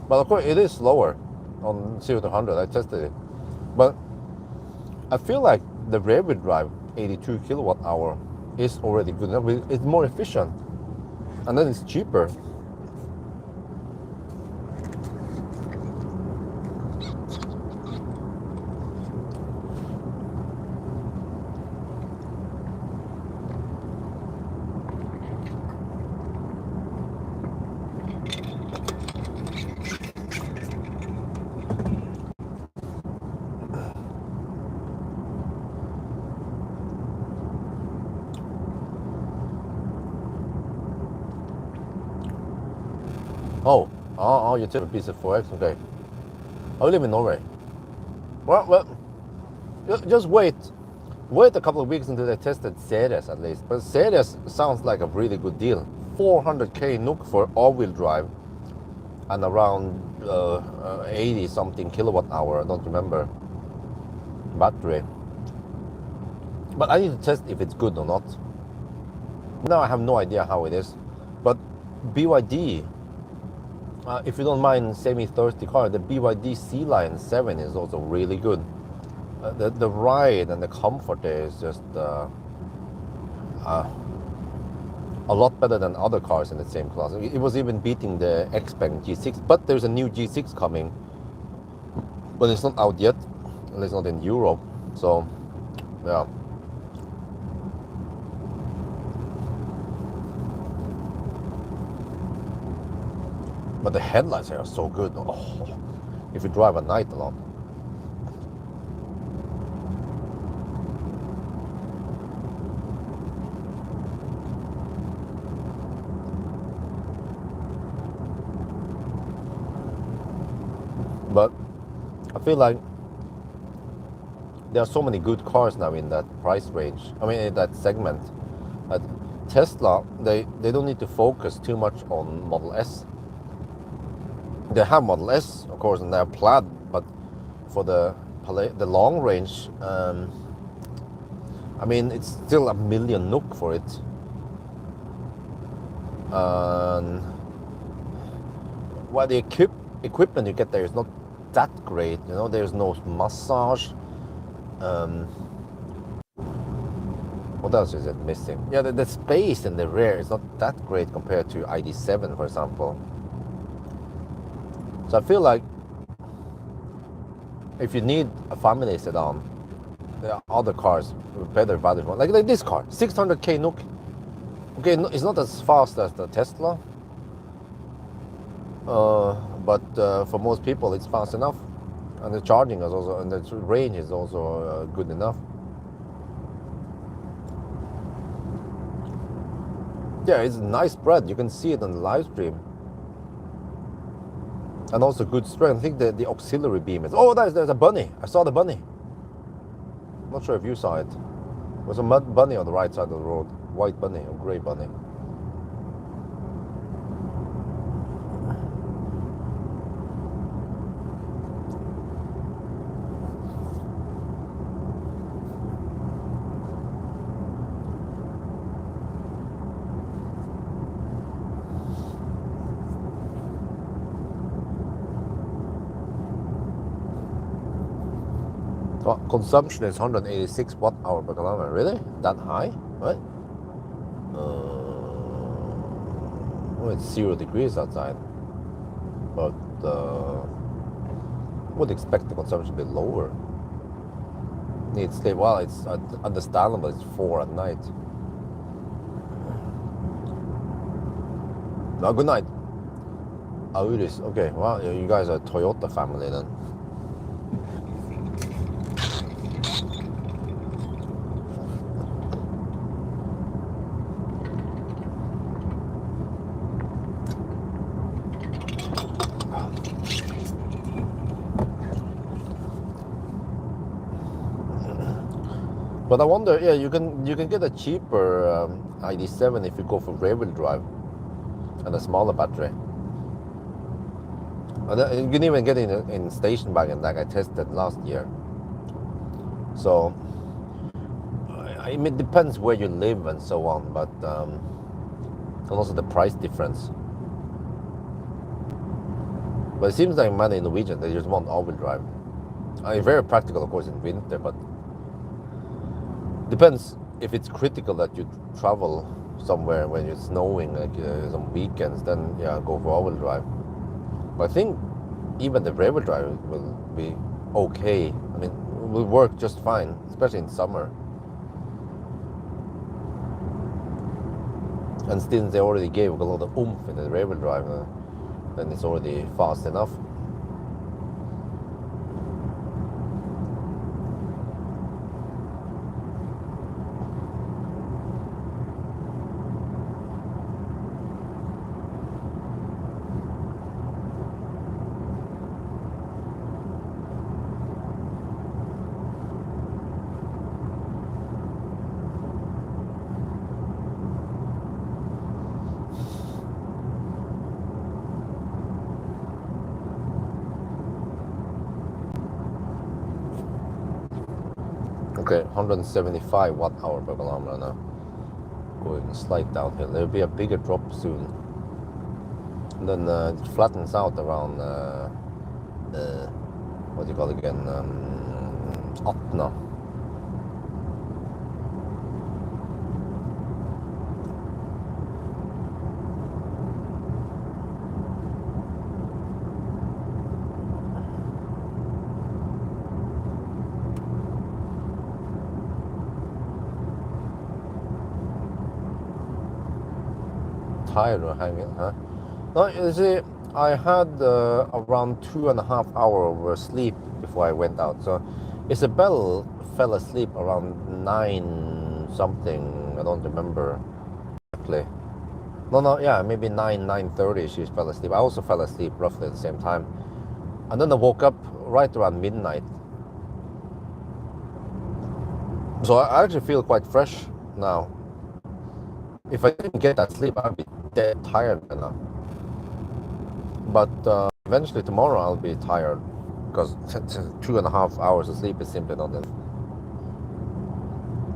But of course, it is slower on 0 to 100. I tested it, but I feel like the rear wheel drive 82 kilowatt hour is already good enough. It's more efficient, and then it's cheaper. Oh, you took a piece of 4X, okay. I live in Norway. Well, just wait a couple of weeks until they tested Series at least. But Series sounds like a really good deal. 400k NOK for all-wheel drive and around 80 something kilowatt hour. I don't remember battery. But I need to test if it's good or not. Now I have no idea how it is. But BYD. If you don't mind semi-thirsty car, the BYD Sea Lion 7 is also really good. The ride and the comfort there is just a lot better than other cars in the same class. It was even beating the Xpeng G6, but there's a new G6 coming, but it's not out yet, at least not in Europe. So, yeah. But the headlights here are so good. Oh, if you drive at night a lot. But I feel like there are so many good cars now in that price range. I mean, in that segment. At Tesla, they don't need to focus too much on Model S. They have Model S, of course, and they have Plaid, but for the long range, I mean, it's still a million NOK for it. Well, the equipment you get there is not that great. You know, there's no massage. What else is it missing? Yeah, the space in the rear is not that great compared to ID7, for example. So I feel like if you need a family sedan, there are other cars with better value. Like this car, 600k NOK. Okay, it's not as fast as the Tesla, but for most people it's fast enough, and the charging is also, and the range is also good enough. Yeah, it's a nice spread. You can see it on the live stream. And also good strength. I think the auxiliary beam is... Oh, there's a bunny. I saw the bunny. I'm not sure if you saw it. There was a bunny on the right side of the road. White bunny or grey bunny. Well, consumption is 186 watt hour per kilometer. Really? That high? What? Well, it's 0 degrees outside, but would expect the consumption to be lower. Needs sleep. Well, it's understandable. It's 4 at night. No, good night. Auris. Okay, well, you guys are a Toyota family then. But I wonder, yeah, you can get a cheaper ID7 if you go for rear-wheel drive and a smaller battery. And you can even get it in station wagon like I tested last year. So I mean, it depends where you live and so on, but and also the price difference. But it seems like many Norwegians, they just want all-wheel drive. I mean, very practical, of course, in winter, but depends if it's critical that you travel somewhere when it's snowing, like some weekends, then yeah, go for all-wheel drive. But I think even the rear-wheel drive will be okay. I mean, it will work just fine, especially in summer. And since they already gave a lot of oomph in the rear-wheel drive, then it's already fast enough. Okay, 175 watt hour per kilometer now. Going slight downhill. There'll be a bigger drop soon. And then it flattens out around what do you call it again? Atna. Tired or hanging, huh? No, you see, I had around 2.5 hours of sleep before I went out. So Isabel fell asleep around 9 something. I don't remember exactly. No, yeah, maybe 9:30 she fell asleep. I also fell asleep roughly at the same time. And then I woke up right around midnight. So I actually feel quite fresh now. If I didn't get that sleep, I'd be dead tired by now. But eventually tomorrow I'll be tired because 2.5 hours of sleep is simply not enough.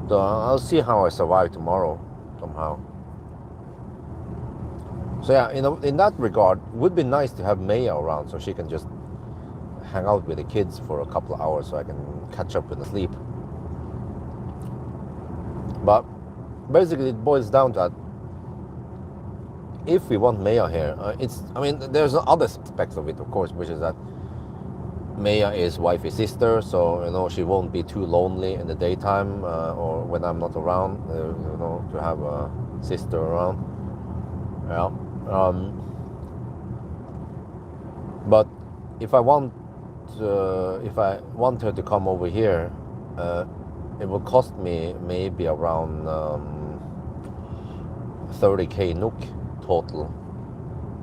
So I'll see how I survive tomorrow somehow. So yeah, in that regard, it would be nice to have Maya around so she can just hang out with the kids for a couple of hours so I can catch up with the sleep. But basically it boils down to that if we want Maya here, I mean, there's other aspects of it, of course, which is that Maya is wifey's sister, so she won't be too lonely in the daytime or when I'm not around, to have a sister around. Yeah. But if I want her to come over here, it will cost me maybe around 30k NOK total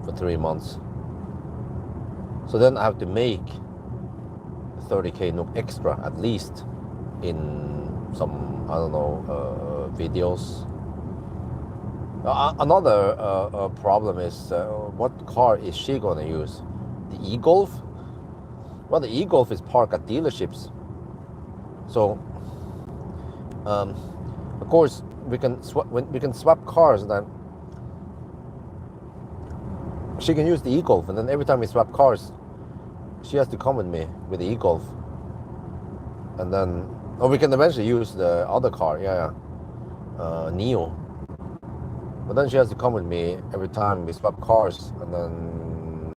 for 3 months. So then I have to make 30k NOK extra at least in some, I don't know, videos. Another problem is what car is she going to use? The e-Golf? Well, the e-Golf is parked at dealerships. So, of course, we can swap cars. Then she can use the e-Golf, and then every time we swap cars, she has to come with me with the e-Golf. and then we can eventually use the other car, Neo. But then she has to come with me every time we swap cars, and then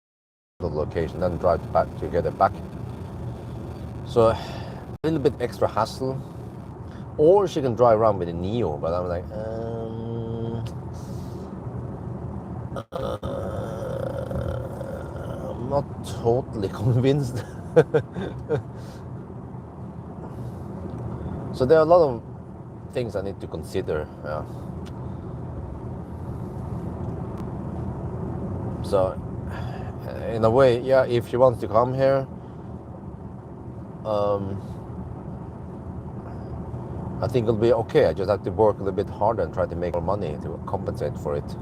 the location, then drive back to get it back. So a little bit extra hassle. Or she can drive around with a Neo, but I'm like, I'm not totally convinced. So there are a lot of things I need to consider. Yeah. So in a way, yeah, if she wants to come here, I think it'll be okay. I just have to work a little bit harder and try to make more money to compensate for it.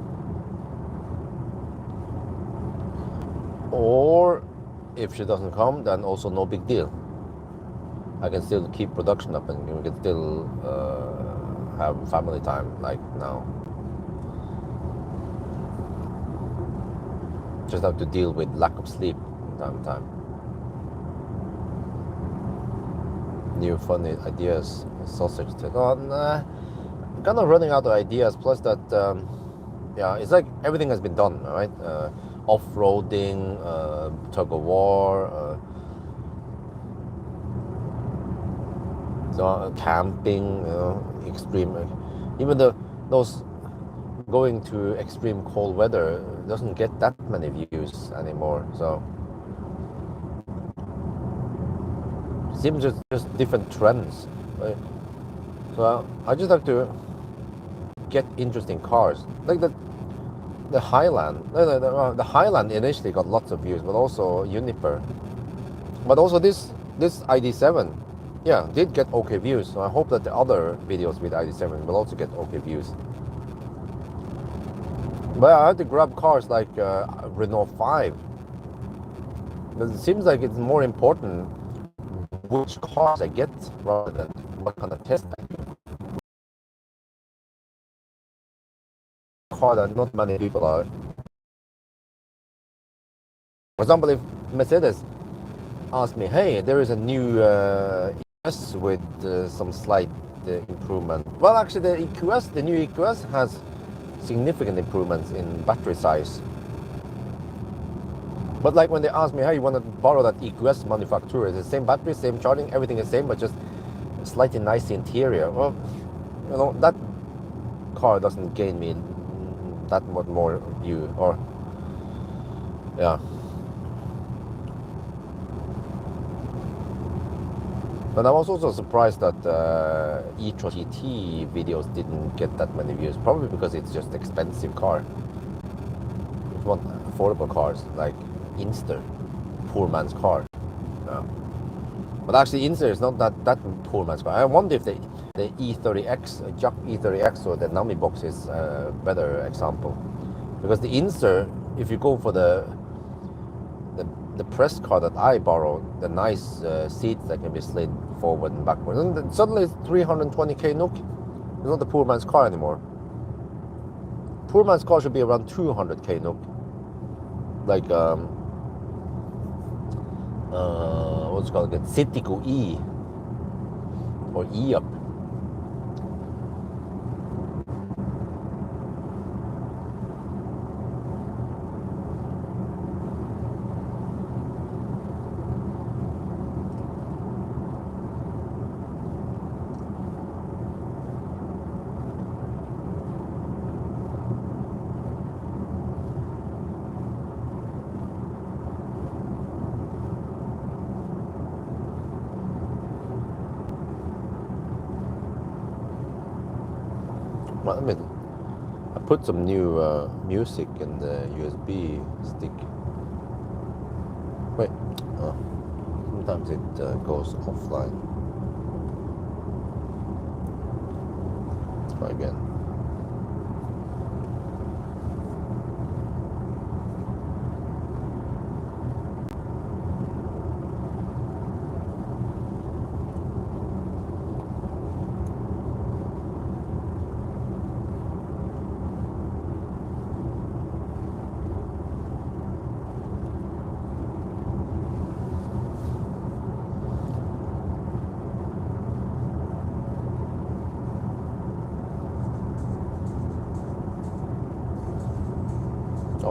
Or if she doesn't come, then also no big deal. I can still keep production up, and we can still have family time like now. Just have to deal with lack of sleep from time to time. New funny ideas, sausage tail. Oh, nah, I'm kind of running out of ideas. Plus that, yeah, it's like everything has been done, right? Off-roading, tug of war, so camping, extreme. Even those going to extreme cold weather doesn't get that many views anymore. So seems just different trends, right? So I just have to get interesting cars, like the Highland. The Highland initially got lots of views, but also Juniper, but also this ID7, yeah, did get okay views. So I hope that the other videos with ID7 will also get okay views. But I have to grab cars like Renault 5. Because it seems like it's more important which cars I get rather than what kind of test I do. Car that not many people are. For example, if Mercedes asked me, hey, there is a new EQS with some slight improvement. Well, actually, the new EQS has significant improvements in battery size. But like when they ask me, hey, you want to borrow that EQS manufacturer, it's the same battery, same charging, everything is same, but just slightly nice interior. Well, that car doesn't gain me that much more view, or yeah. But I was also surprised that e-tron GT videos didn't get that many views, probably because it's just expensive car. If you want affordable cars, like Inster, poor man's car. Yeah. But actually Inster is not that poor man's car. I wonder if the E30X, Jack E30X or the Nami box is a better example. Because the Inster, if you go for the press car that I borrowed, the nice seats that can be slid forward and backward, and then suddenly it's 320k NOK. It's not the poor man's car anymore. Poor man's car should be around 200k NOK. Like what's it called again? Citico E or E-Up. Well, I put some new music in the USB stick. Wait, sometimes it goes offline. Let's try again.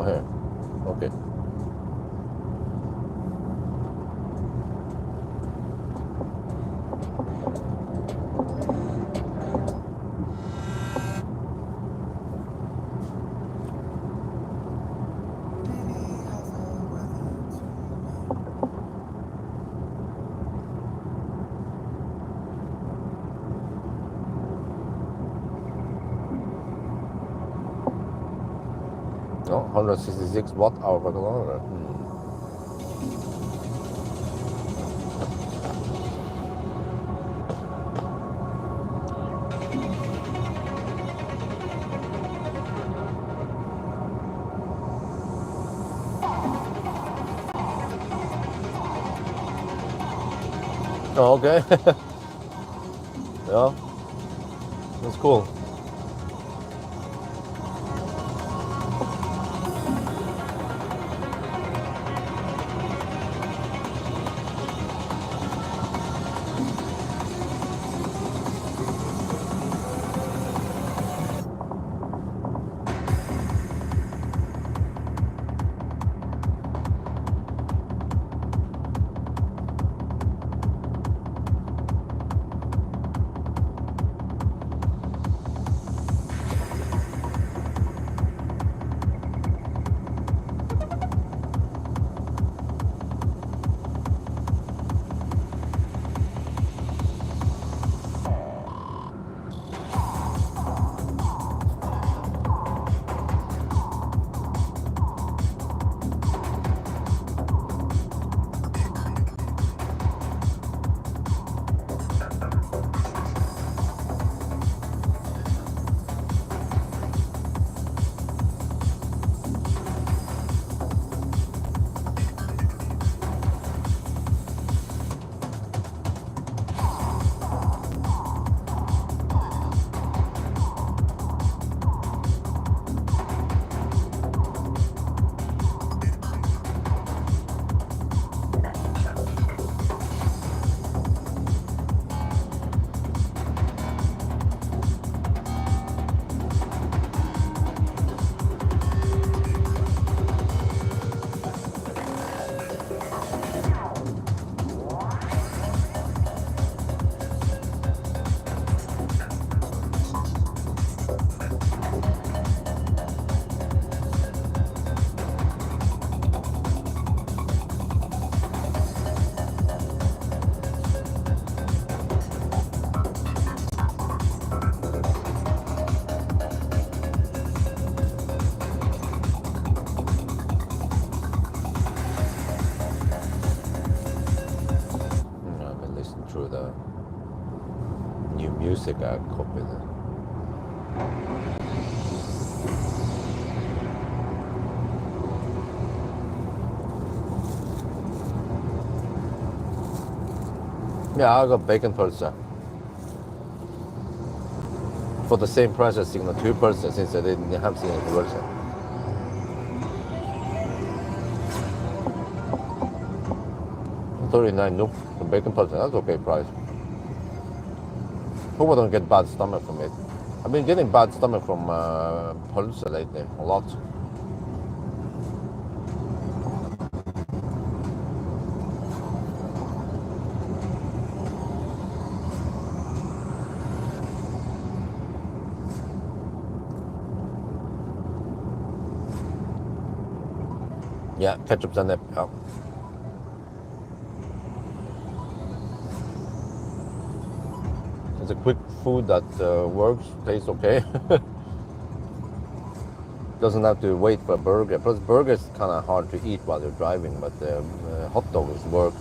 Oh, here. Okay. No, 166 watt hour per kilometer. Oh, okay. Yeah, that's cool. I've been listening through the new music I copied. Yeah, I got bacon pizza for the same price as Signal 2% since I didn't have Signal 2%. $39 nope, the bacon pizza, that's okay price. Hope I don't get bad stomach from it. I've been getting bad stomach from pulsa lately, a lot. Yeah, ketchup's and yeah. It's a quick food that works, tastes okay. Doesn't have to wait for a burger. Plus, burger is kind of hard to eat while you're driving, but hot dogs work.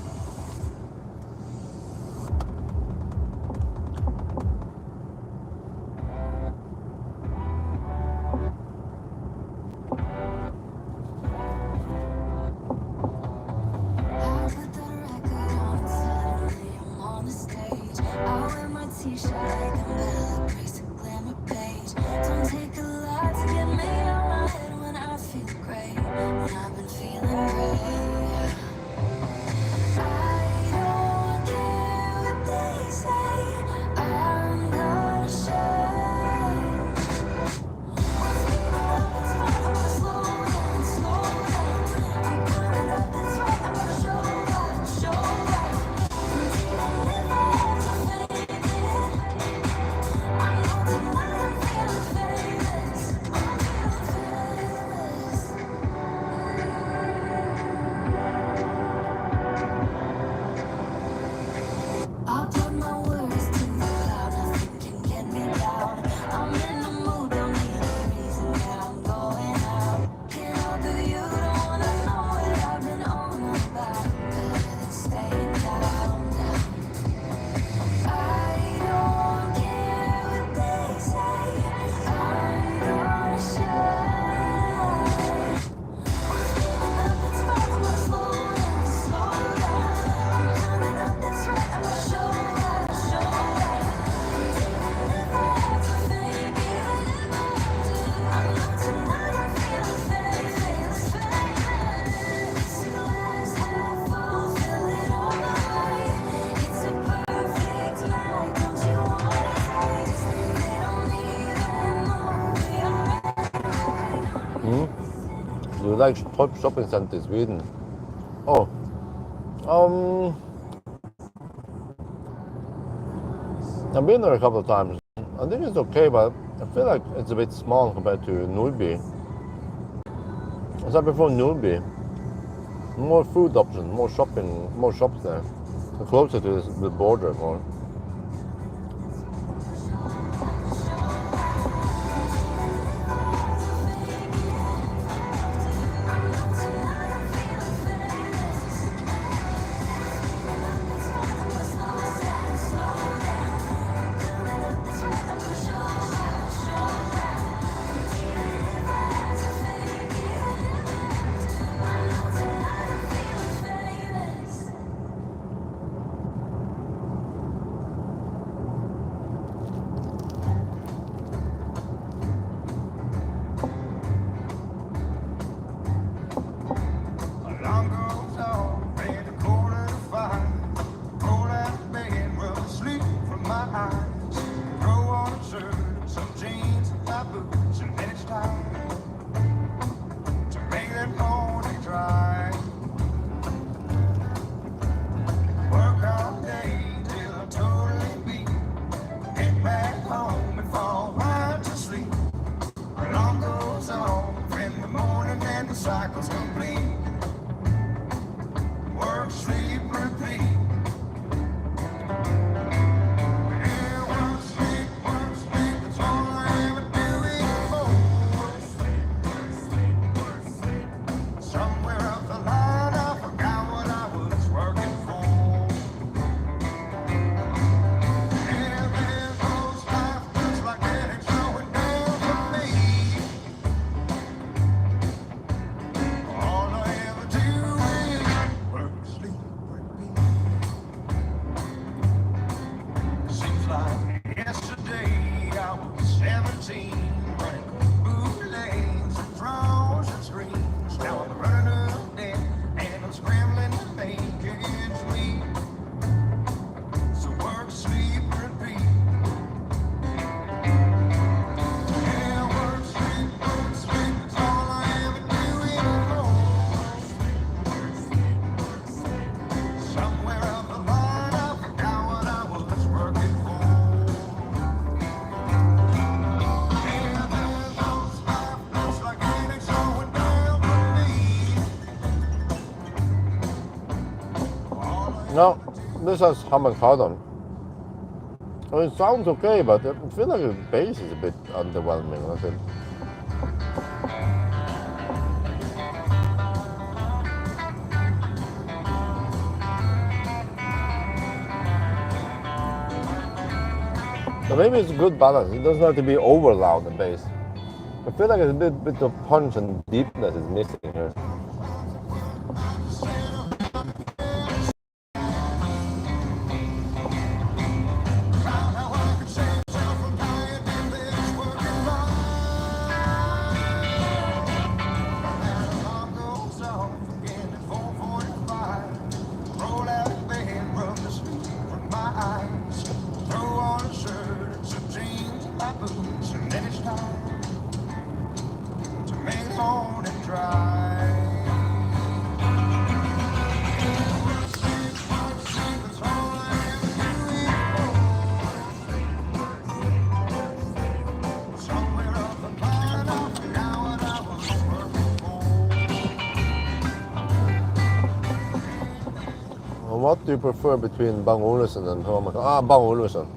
Do you like shopping center in Sweden? Oh, I've been there a couple of times. I think it's okay, but I feel like it's a bit small compared to Nordby. As I prefer Nordby. More food options, more shopping, more shops there. Closer to the border more. No, this has ham and cardon. Well, it sounds okay, but I feel like the base is a bit underwhelming. I think. So maybe it's a good balance. It doesn't have to be over loud, the bass. I feel like it's a bit of punch and deepness is missing here. What do you prefer between Bang Olufsen and Herman? Bang Olufsen.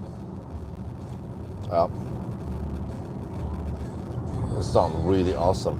Yeah. This sounds really awesome.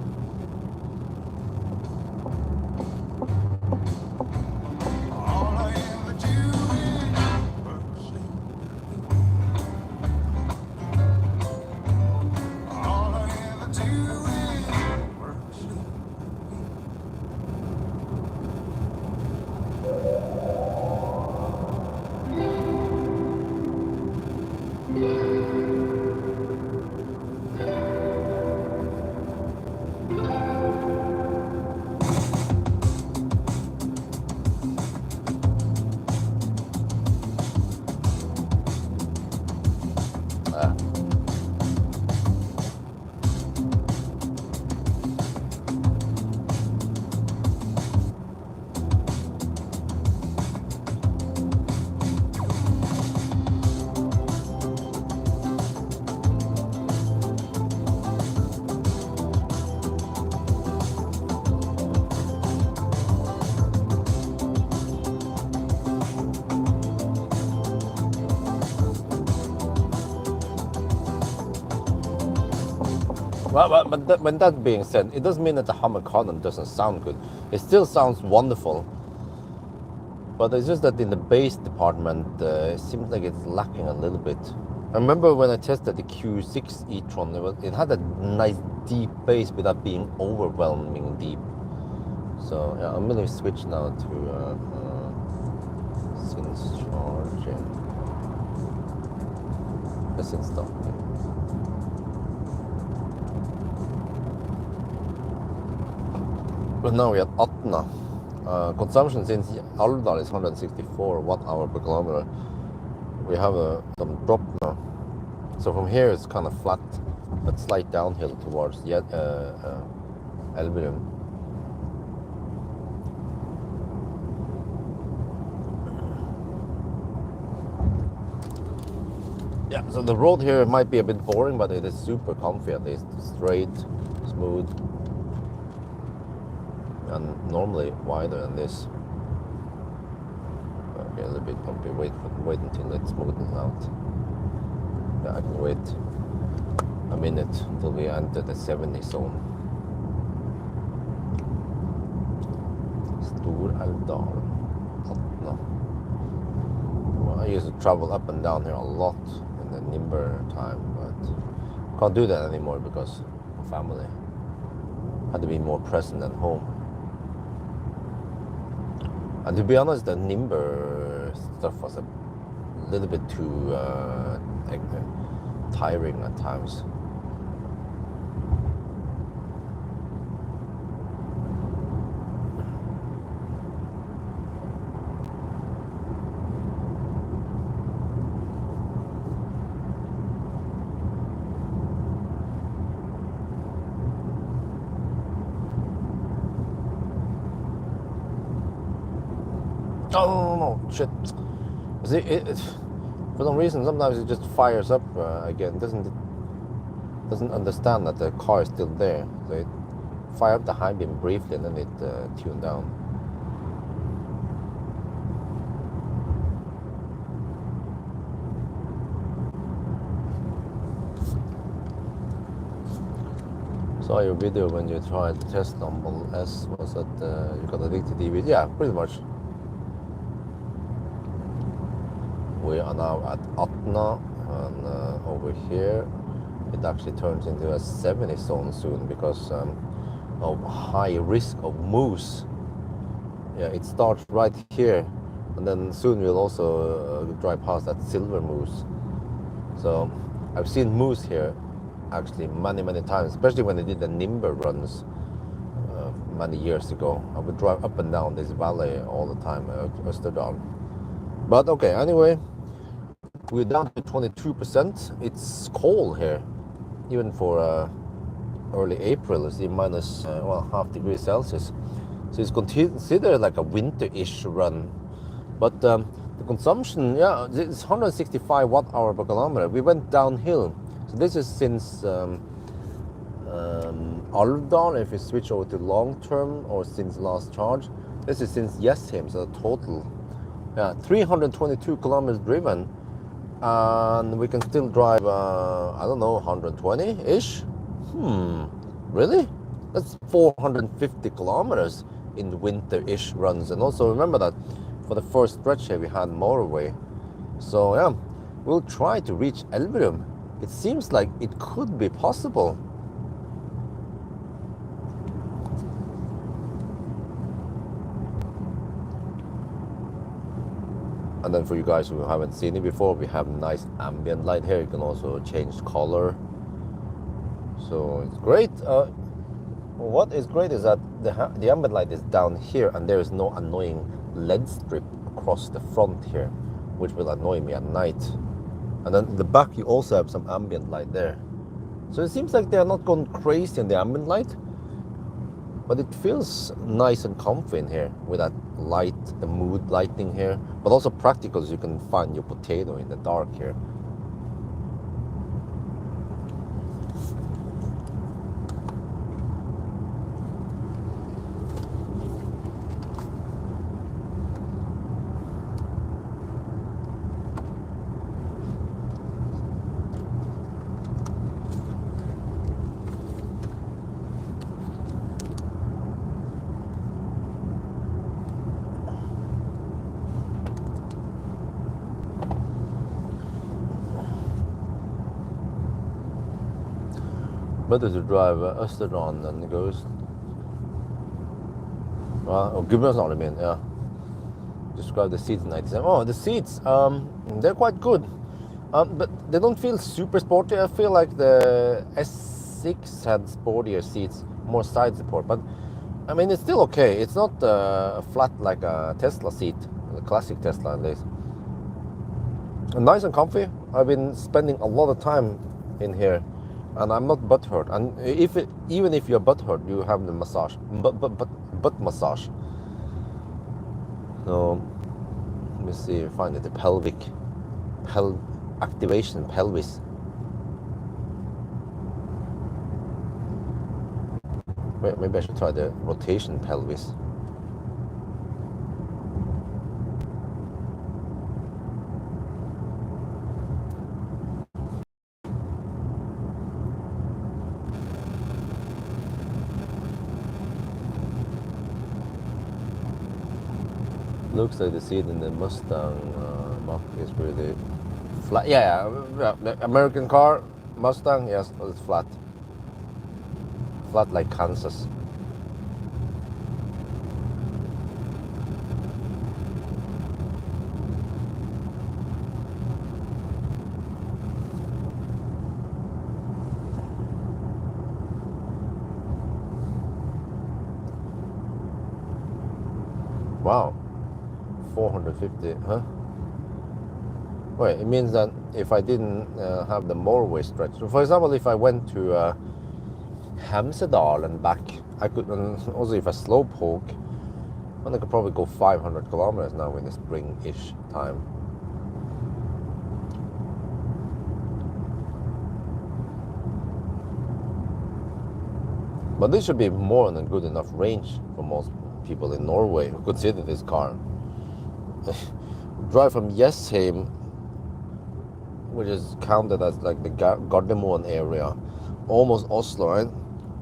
Well, when that being said, it doesn't mean that the Hummer Cotton doesn't sound good. It still sounds wonderful, but it's just that in the bass department, it seems like it's lacking a little bit. I remember when I tested the Q6 e-tron, it had a nice deep bass without being overwhelming deep. So yeah, I'm gonna switch now to Supercharging. Let's install. But now we're at 18. Consumption since Alvdal is 164 watt-hour per kilometer. We have some drop now. So from here it's kind of flat, but slight downhill towards Elverum. Yeah, so the road here might be a bit boring, but it is super comfy at least. Straight, smooth, and normally wider than this. Okay, a little bit bumpy. Wait until it smoothens out. Yeah, I can wait a minute until we enter the 70 zone. Alvdal. Well, I used to travel up and down here a lot in the Nimber time, but can't do that anymore because of family. Had to be more present at home. And to be honest, the Nimber stuff was a little bit too tiring at times. Oh no, shit. See, for some reason, sometimes it just fires up again. It doesn't understand that the car is still there. So it fires up the high beam briefly and then it tuned down. Saw your video when you tried to test Alvdal S. Was that you got addicted to DVD? Yeah, pretty much. We are now at Atna, and over here it actually turns into a 70 zone soon because of high risk of moose. Yeah, it starts right here, and then soon we'll also drive past that silver moose. So I've seen moose here actually many times, especially when they did the Nimber runs many years ago. I would drive up and down this valley all the time, Österdal. But okay, anyway, we're down to 22%. It's cold here, even for early April. It's minus half degree Celsius. So it's considered like a winter-ish run. But the consumption, yeah, it's 165 watt-hour per kilometer. We went downhill. So this is since Alvdal, if you switch over to long-term, or since last charge. This is since Jessheim, so the total, yeah, 322 kilometers driven. And we can still drive, I don't know, 120-ish? Really? That's 450 kilometers in winter-ish runs. And also remember that for the first stretch here we had motorway. So yeah, we'll try to reach Elverum. It seems like it could be possible. And then for you guys who haven't seen it before, we have nice ambient light here. You can also change color. So it's great. What is great is that the ambient light is down here, and there is no annoying LED strip across the front here, which will annoy me at night. And then in the back you also have some ambient light there. So it seems like they are not going crazy in the ambient light, but it feels nice and comfy in here with that light, the mood lighting here, but also practical, so you can find your potato in the dark here. Better to drive Österdon than Ghost. Or Gudbrandsdal, I mean, yeah. Describe the seats in 97. Oh, the seats, they're quite good. But they don't feel super sporty. I feel like the S6 had sportier seats, more side support. But I mean, it's still okay. It's not flat like a Tesla seat, the classic Tesla at least. Nice and comfy. I've been spending a lot of time in here, and I'm not butt hurt. And even if you're butt hurt, you have the massage, butt massage. So let me see if I find it. The pelvic activation pelvis. Maybe I should try the rotation pelvis. Looks like the seat in the Mustang Mach is really flat. Yeah, the American car, Mustang, yes, it's flat. Flat like Kansas. Wow. 450, huh? Wait, it means that if I didn't have the motorway stretch, so for example, if I went to Hemsedal and back, I could, also if I slow poke, then I could probably go 500 kilometers now in the spring-ish time. But this should be more than good enough range for most people in Norway who consider this car. Drive from Jessheim, which is counted as like the Gardermoen area, almost Oslo, right?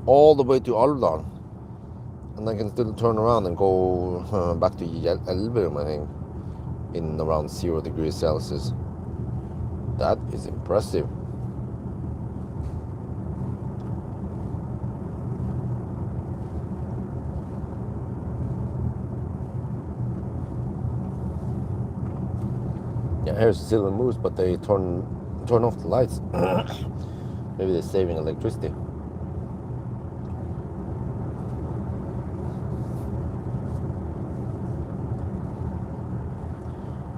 All the way to Alvdal, and I can still turn around and go back to Elverum, I think, in around 0 degrees Celsius. That is impressive. Yeah, here's Silver Moose, but they turn off the lights. Maybe they're saving electricity.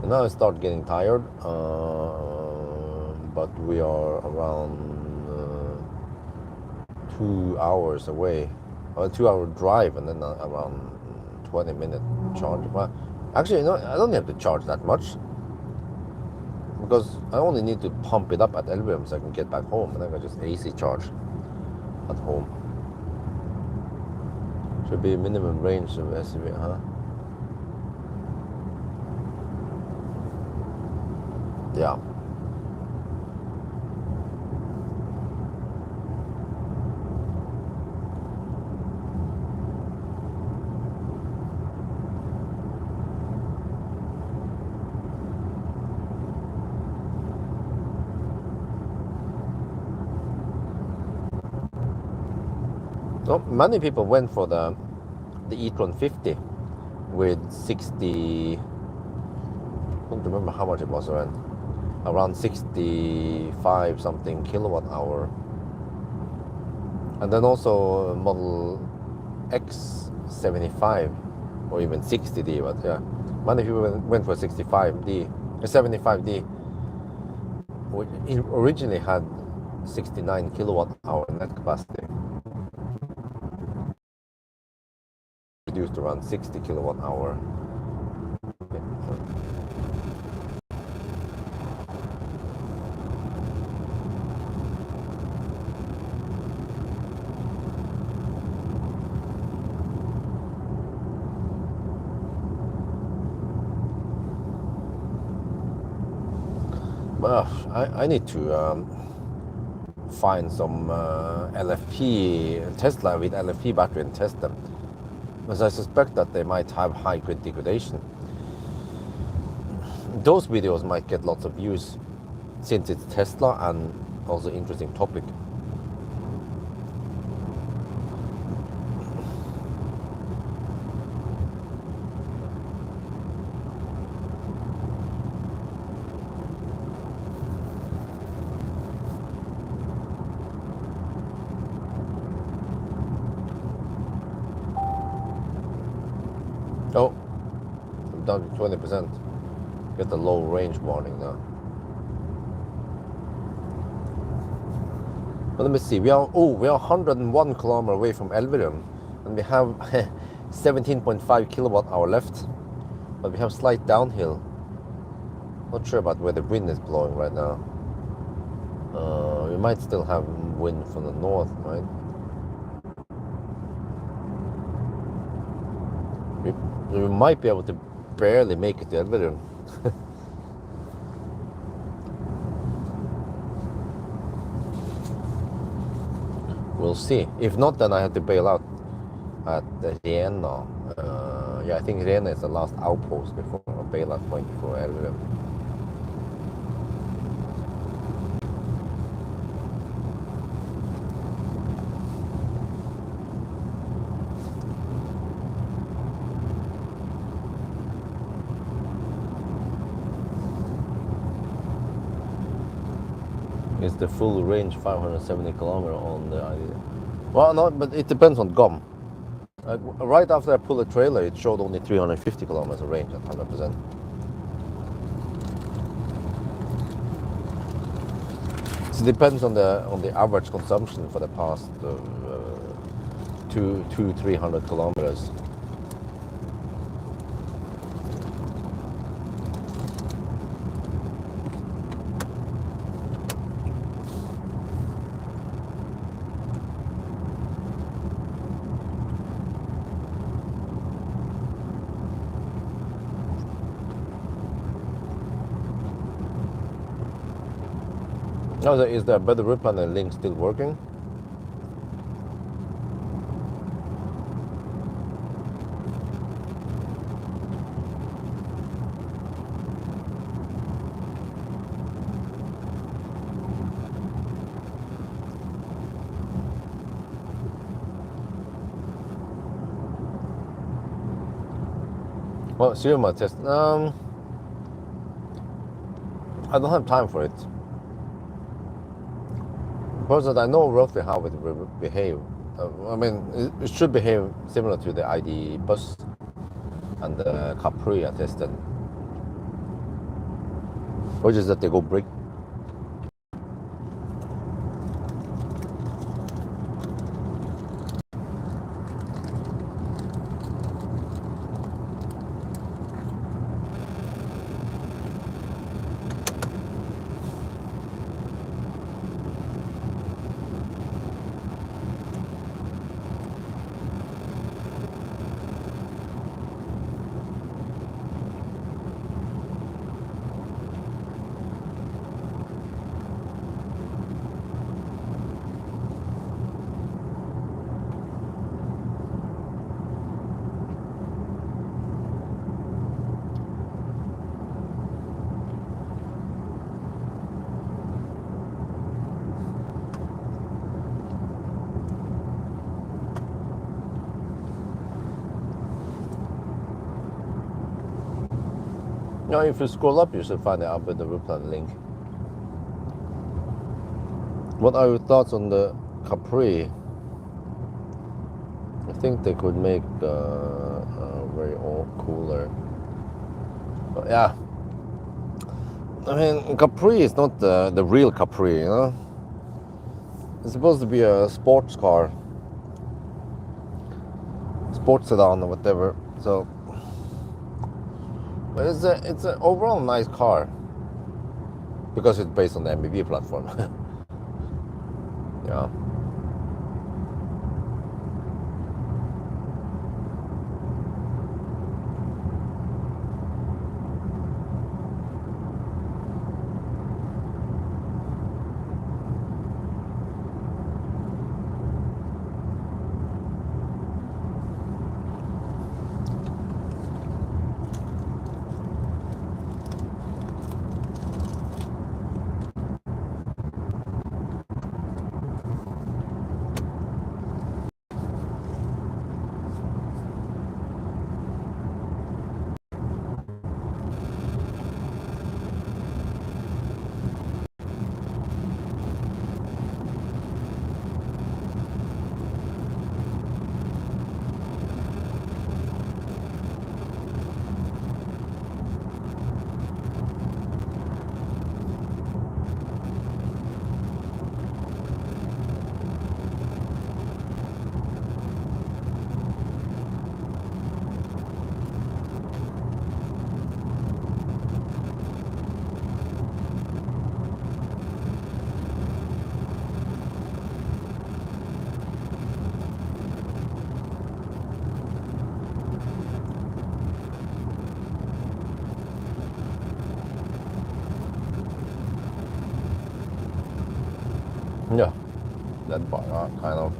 And now I start getting tired, but we are around 2 hours away, a 2-hour drive, and then around 20-minute charge. Well, actually, no, I don't have to charge that much, because I only need to pump it up at Elverum so I can get back home, and then I can just AC charge at home. Should be minimum range of SUV, huh? Yeah. So many people went for the e-tron 50 with 60. I don't remember how much it was around 65 something kilowatt hour, and then also Model X75 or even 60D. But yeah, many people went for 65D, 75D, which originally had 69 kilowatt hour net capacity, reduced around 60 kilowatt hour. I need to find some LFP Tesla with LFP battery and test them, because I suspect that they might have high grid degradation. Those videos might get lots of views since it's Tesla and also interesting topic. down to 20%. Get the low range warning now. But let me see. We are 101 kilometers away from Alvdal, and we have 17.5 kilowatt hour left. But we have slight downhill. Not sure about where the wind is blowing right now. We might still have wind from the north, right? We might be able to barely make it to Alvdal. We'll see. If not, then I have to bail out at Rena. Yeah, I think Rena is the last outpost before a bailout point for Alvdal. It's the full range 570 kilometers on the ID. Well, no, but it depends on GOM. Right after I pulled the trailer, it showed only 350 kilometers of range at 100%. So it depends on the average consumption for the past 300 kilometers. Now, is the better route planner link still working? Well, serial mod test. I don't have time for it. Because I know roughly how it will behave. I mean, it should behave similar to the ID bus and the Capri I tested. Which is that they go break. Now, if you scroll up, you should find the Alvdal route plan link. What are your thoughts on the Capri? I think they could make very old cooler. But yeah, I mean, Capri is not the real Capri, you know. It's supposed to be a sports car, sports sedan or whatever. So, but it's an overall nice car because it's based on the MBB platform. Yeah. Yeah, that part, kind of.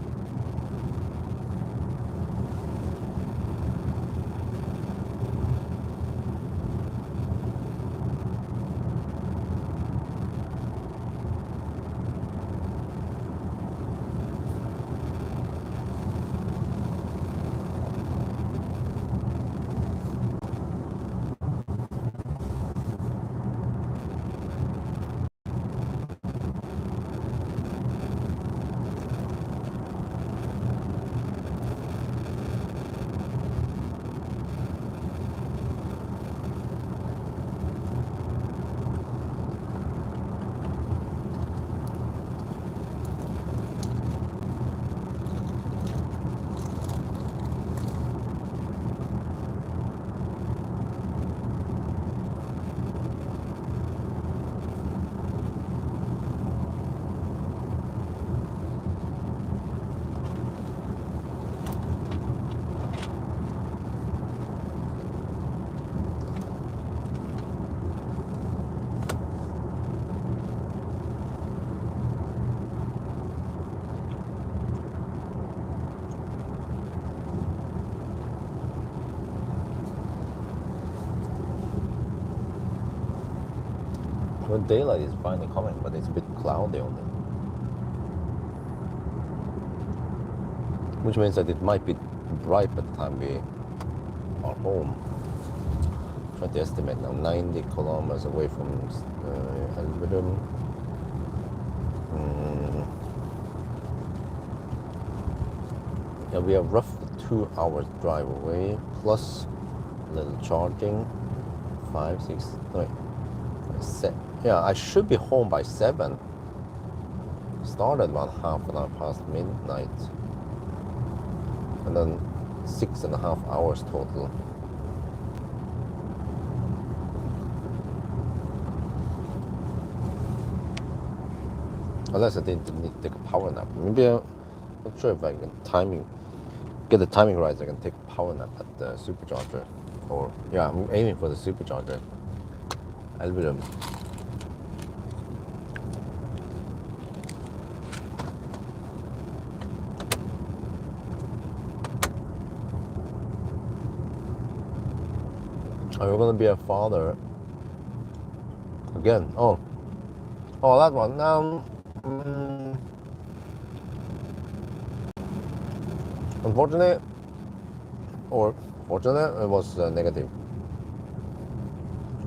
Well, daylight is finally coming, but it's a bit cloudy on it. Which means that it might be bright by the time we are home. Trying to estimate now, 90 kilometers away from Alvdal. Yeah, we are roughly 2 hours drive away, plus a little charging. 5, 6, no, yeah, I should be home by 7. Started about half an hour past midnight. And then 6.5 hours total. Unless I didn't need to take a power nap. Maybe I'm not sure if I can get the timing right. I can take a power nap at the supercharger. Or yeah, I'm aiming for the supercharger. Alvdal. Are you gonna be a father again? Oh, that one. Unfortunately, or fortunately, it was negative.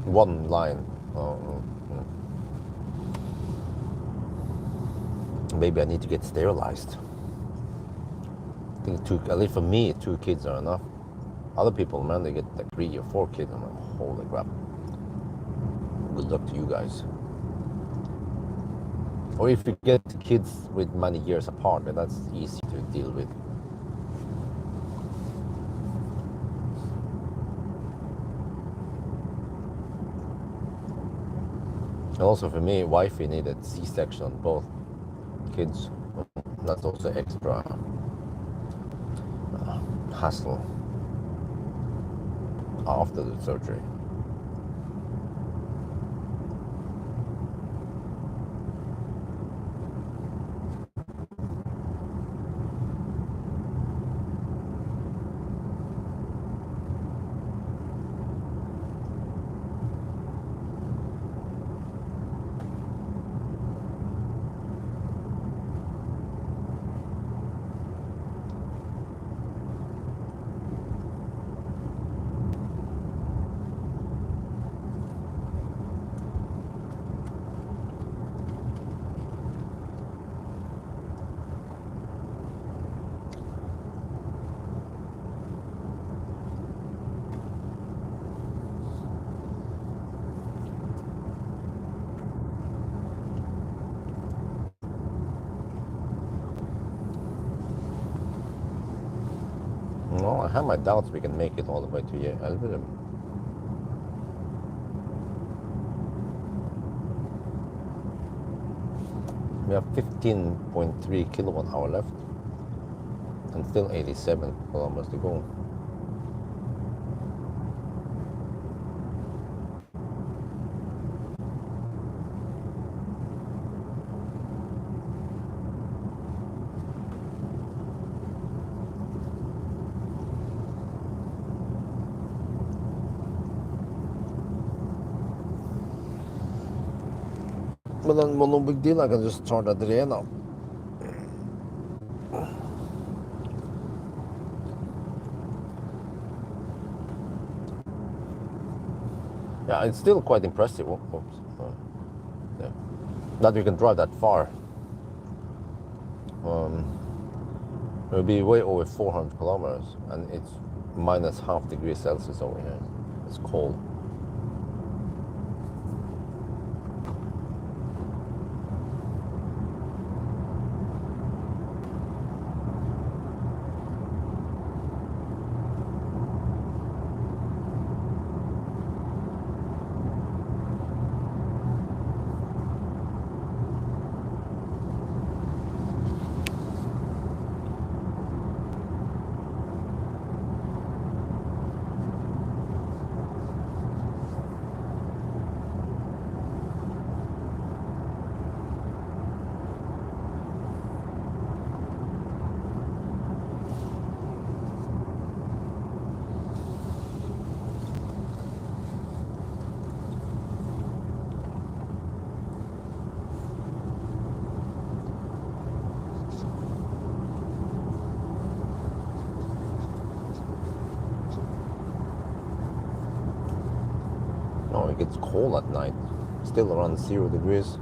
One line. Maybe I need to get sterilized. I think at least for me, 2 kids are enough. Other people, man, they get like 3 or 4 kids. I'm like, holy crap. Good luck to you guys. Or if you get kids with many years apart, then that's easy to deal with. And also for me, wifey needed C-section on both kids. That's also extra hassle after the surgery. No, I have my doubts we can make it all the way to Alvdal. We have 15.3 kilowatt hour left and still 87 kilometers to go. Men det var no big deal, I can just start at the now. Yeah, it's still quite impressive. Oops. Yeah. That you can drive that far. It'll be way over 400 kilometers, and it's minus half degrees Celsius over here. It's cold. Oh, it gets cold at night. Still around 0 degrees.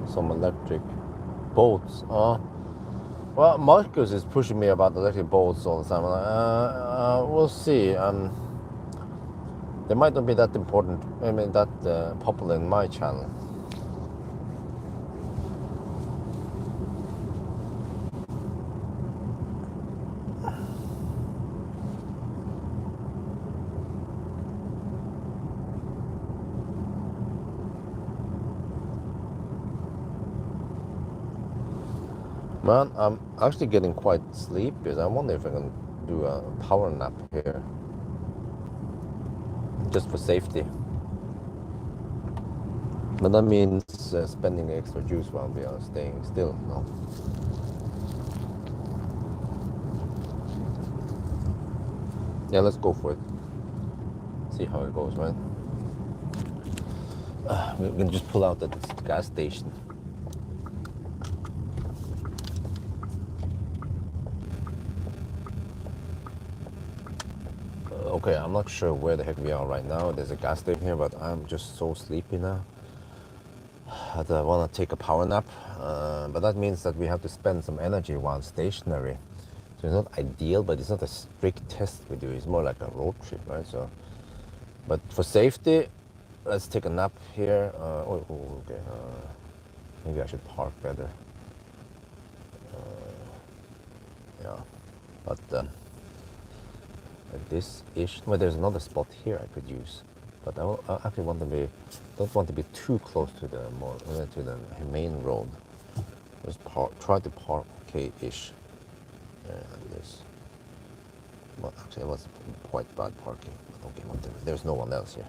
Some electric boats. Well, Marcus is pushing me about electric boats all the time. We'll see. They might not be that important. I mean, that popular in my channel. Man, I'm actually getting quite sleepy. I wonder if I can do a power nap here. Just for safety. But that means spending extra juice while we are staying still. No. Yeah, let's go for it. See how it goes, right? We can just pull out at the gas station. Okay, I'm not sure where the heck we are right now. There's a gas station here, but I'm just so sleepy now. I want to take a power nap, but that means that we have to spend some energy while stationary. So it's not ideal, but it's not a strict test we do. It's more like a road trip, right? So, but for safety, let's take a nap here. Okay. Maybe I should park better. Yeah, but like this ish. Well, there's another spot here I could use, but I actually don't want to be too close to the main road. Just try to park okay-ish. Like this. Well, actually, it was quite bad parking. Okay, whatever. There's no one else here.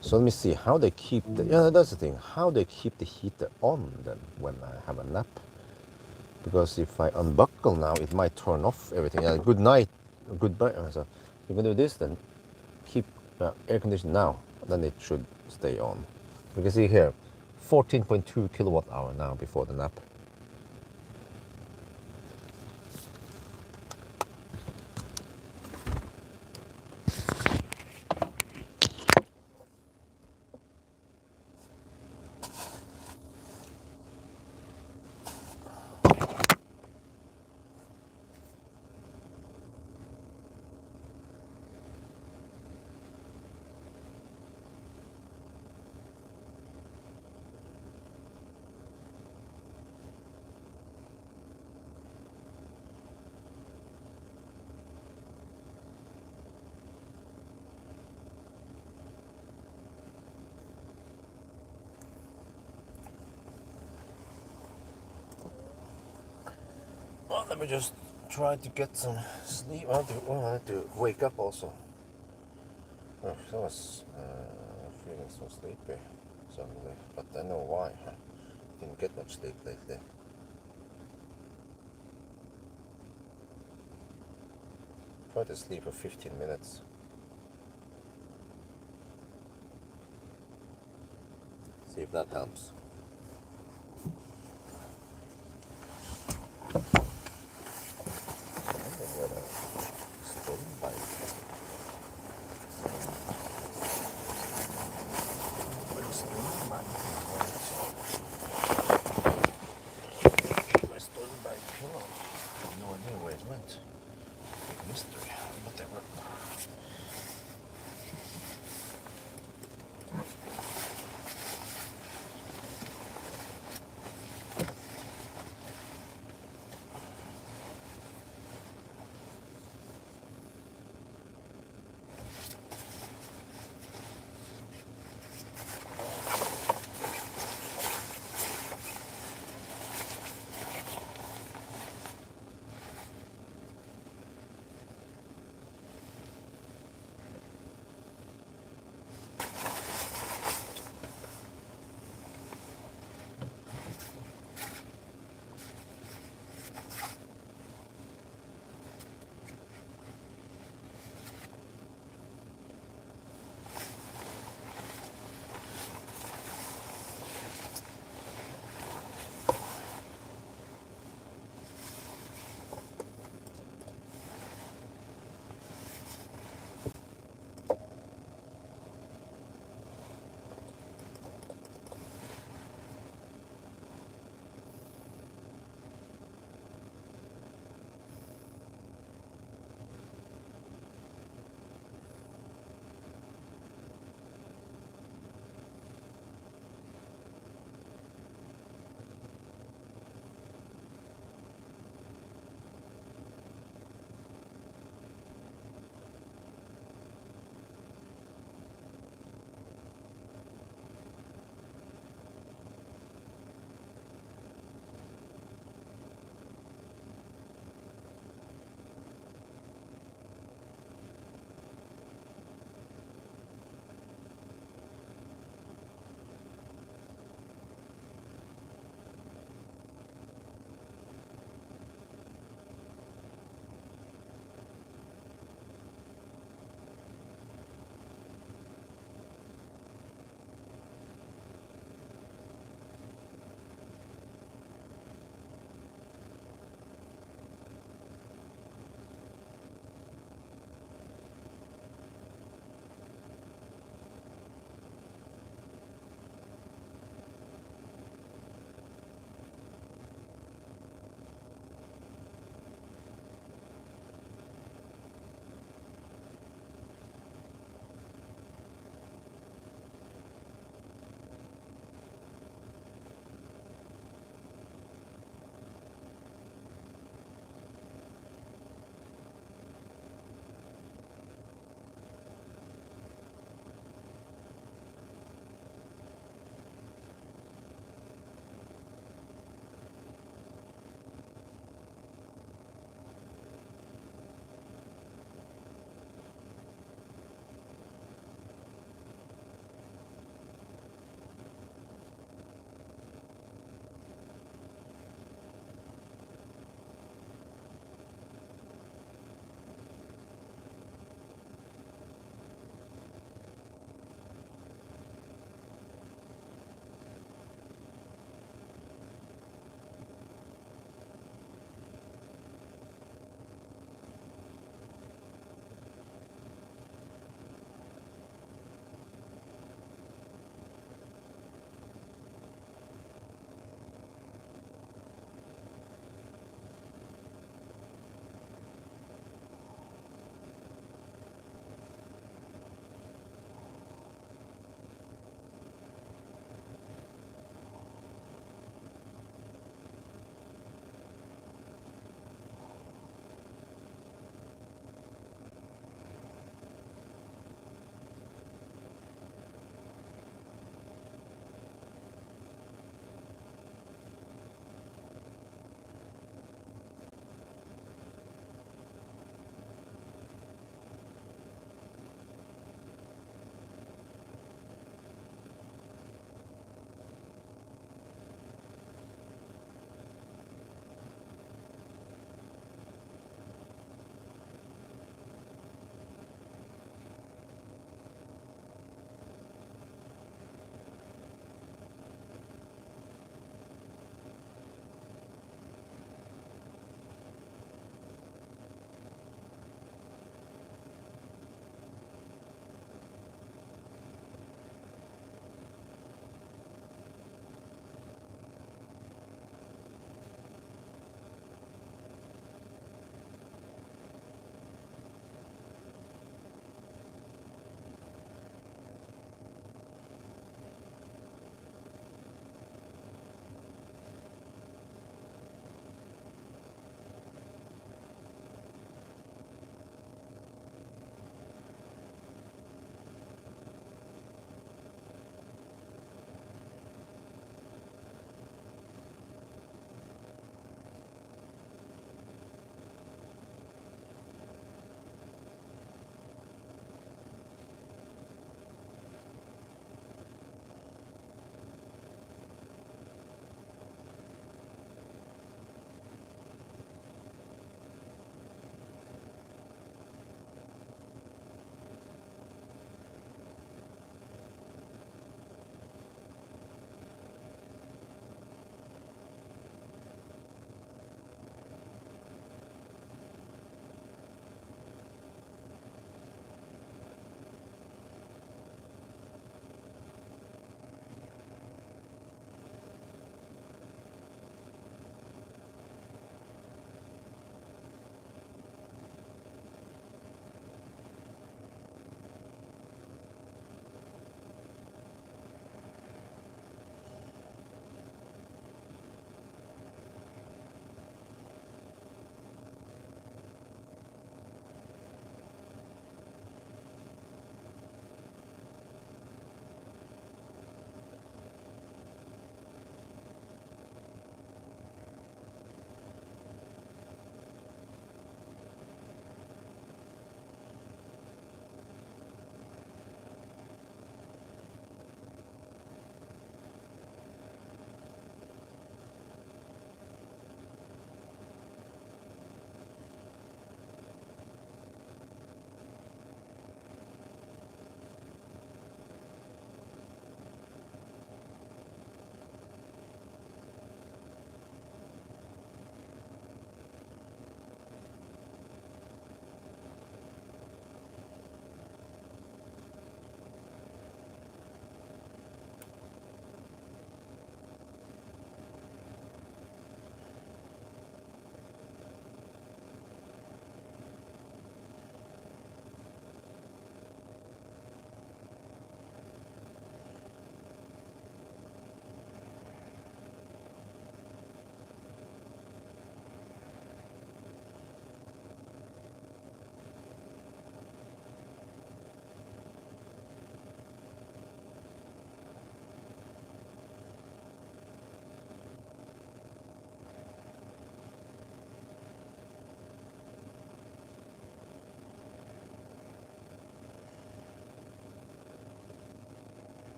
So let me see how they keep the. Yeah, that's the thing. How they keep the heater on then when I have a nap. Because if I unbuckle now, it might turn off everything. Good night, goodbye. So you can do this then. Keep air conditioning now, then it should stay on. You can see here, 14.2 kilowatt hour now before the nap. Well, let me just try to get some sleep. I have to wake up also. Oh, I was feeling so sleepy suddenly, but I know why. Didn't get much sleep lately. Try to sleep for 15 minutes. See if that helps. Mystery, whatever.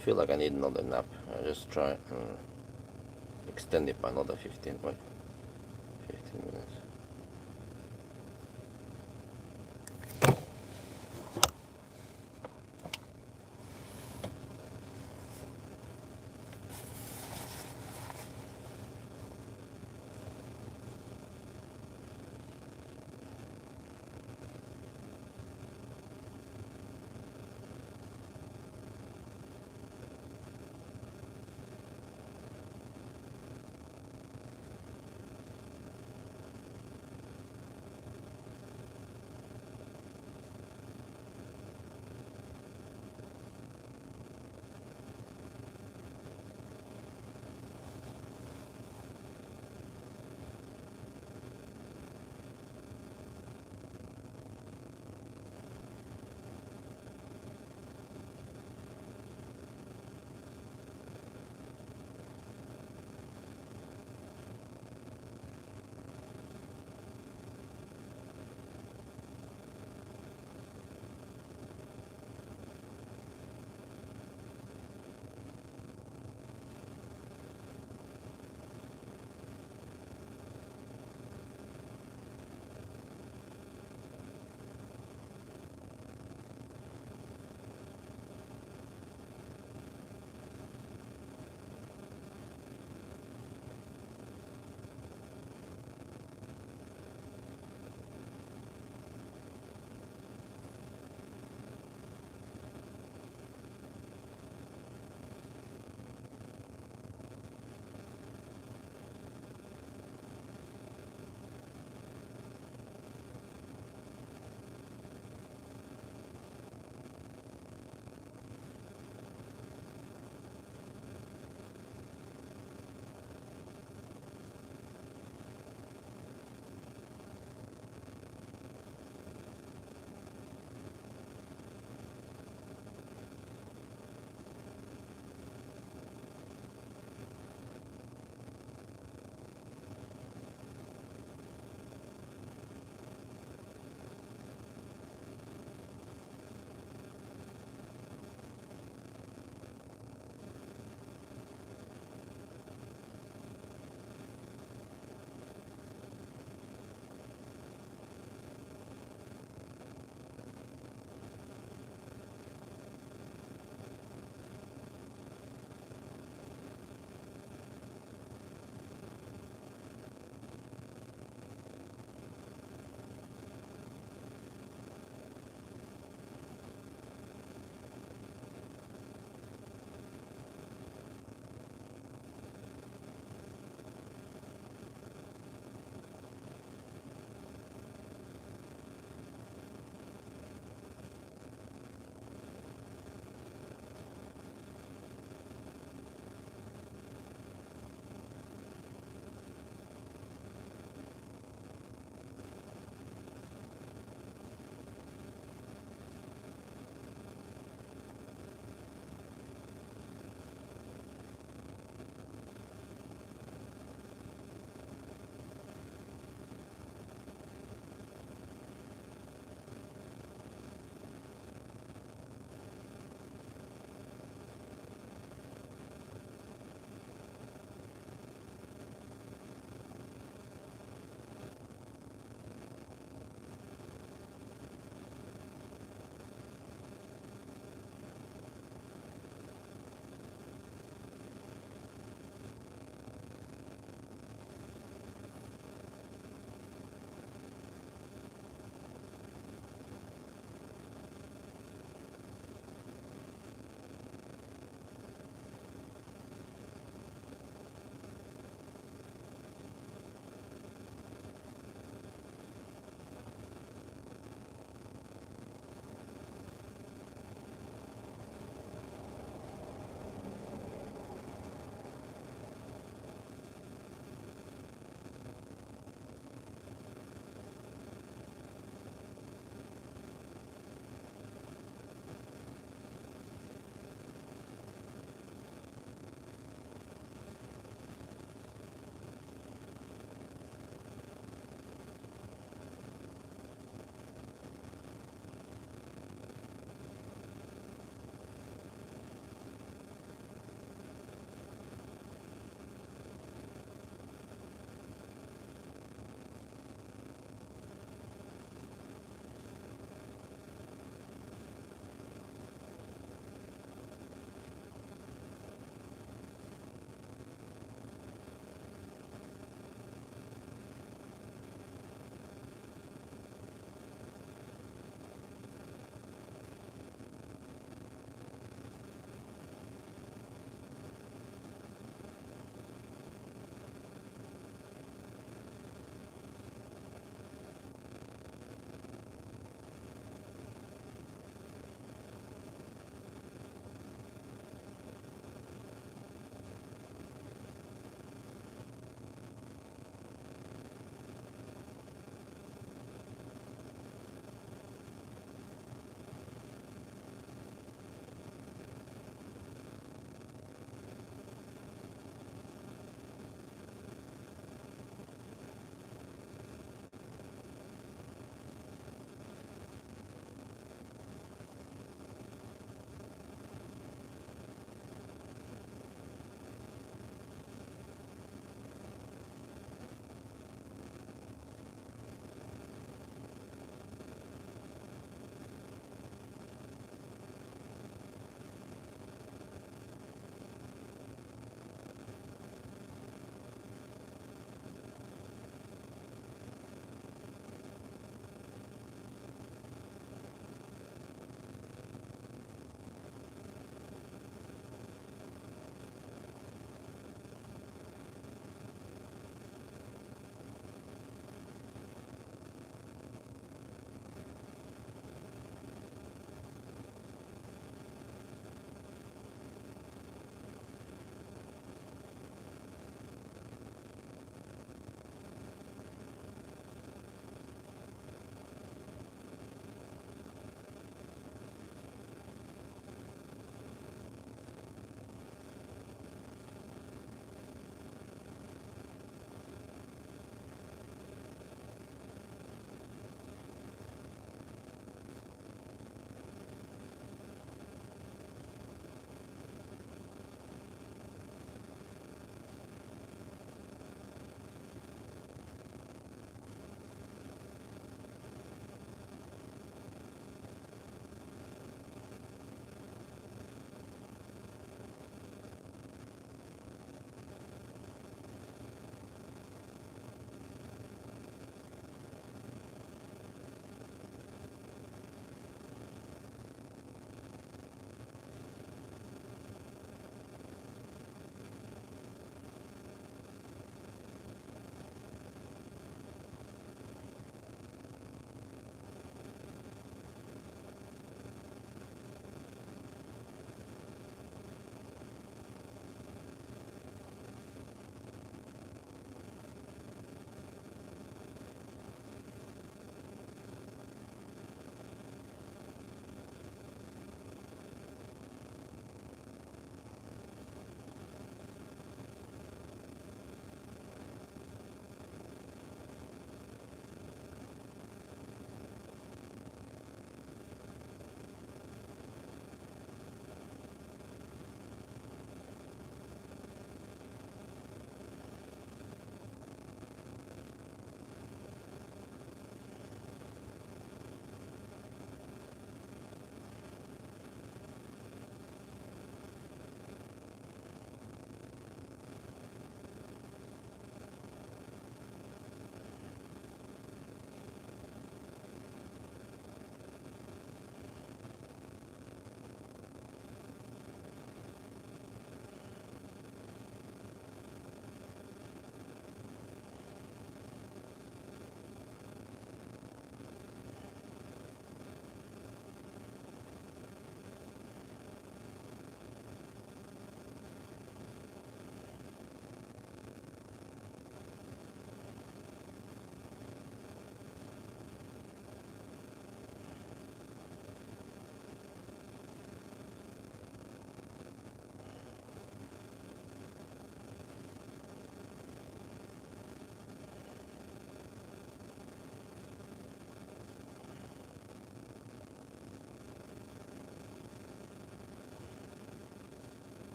feel like I need another nap. I'll just try and extend it by another 15 minutes.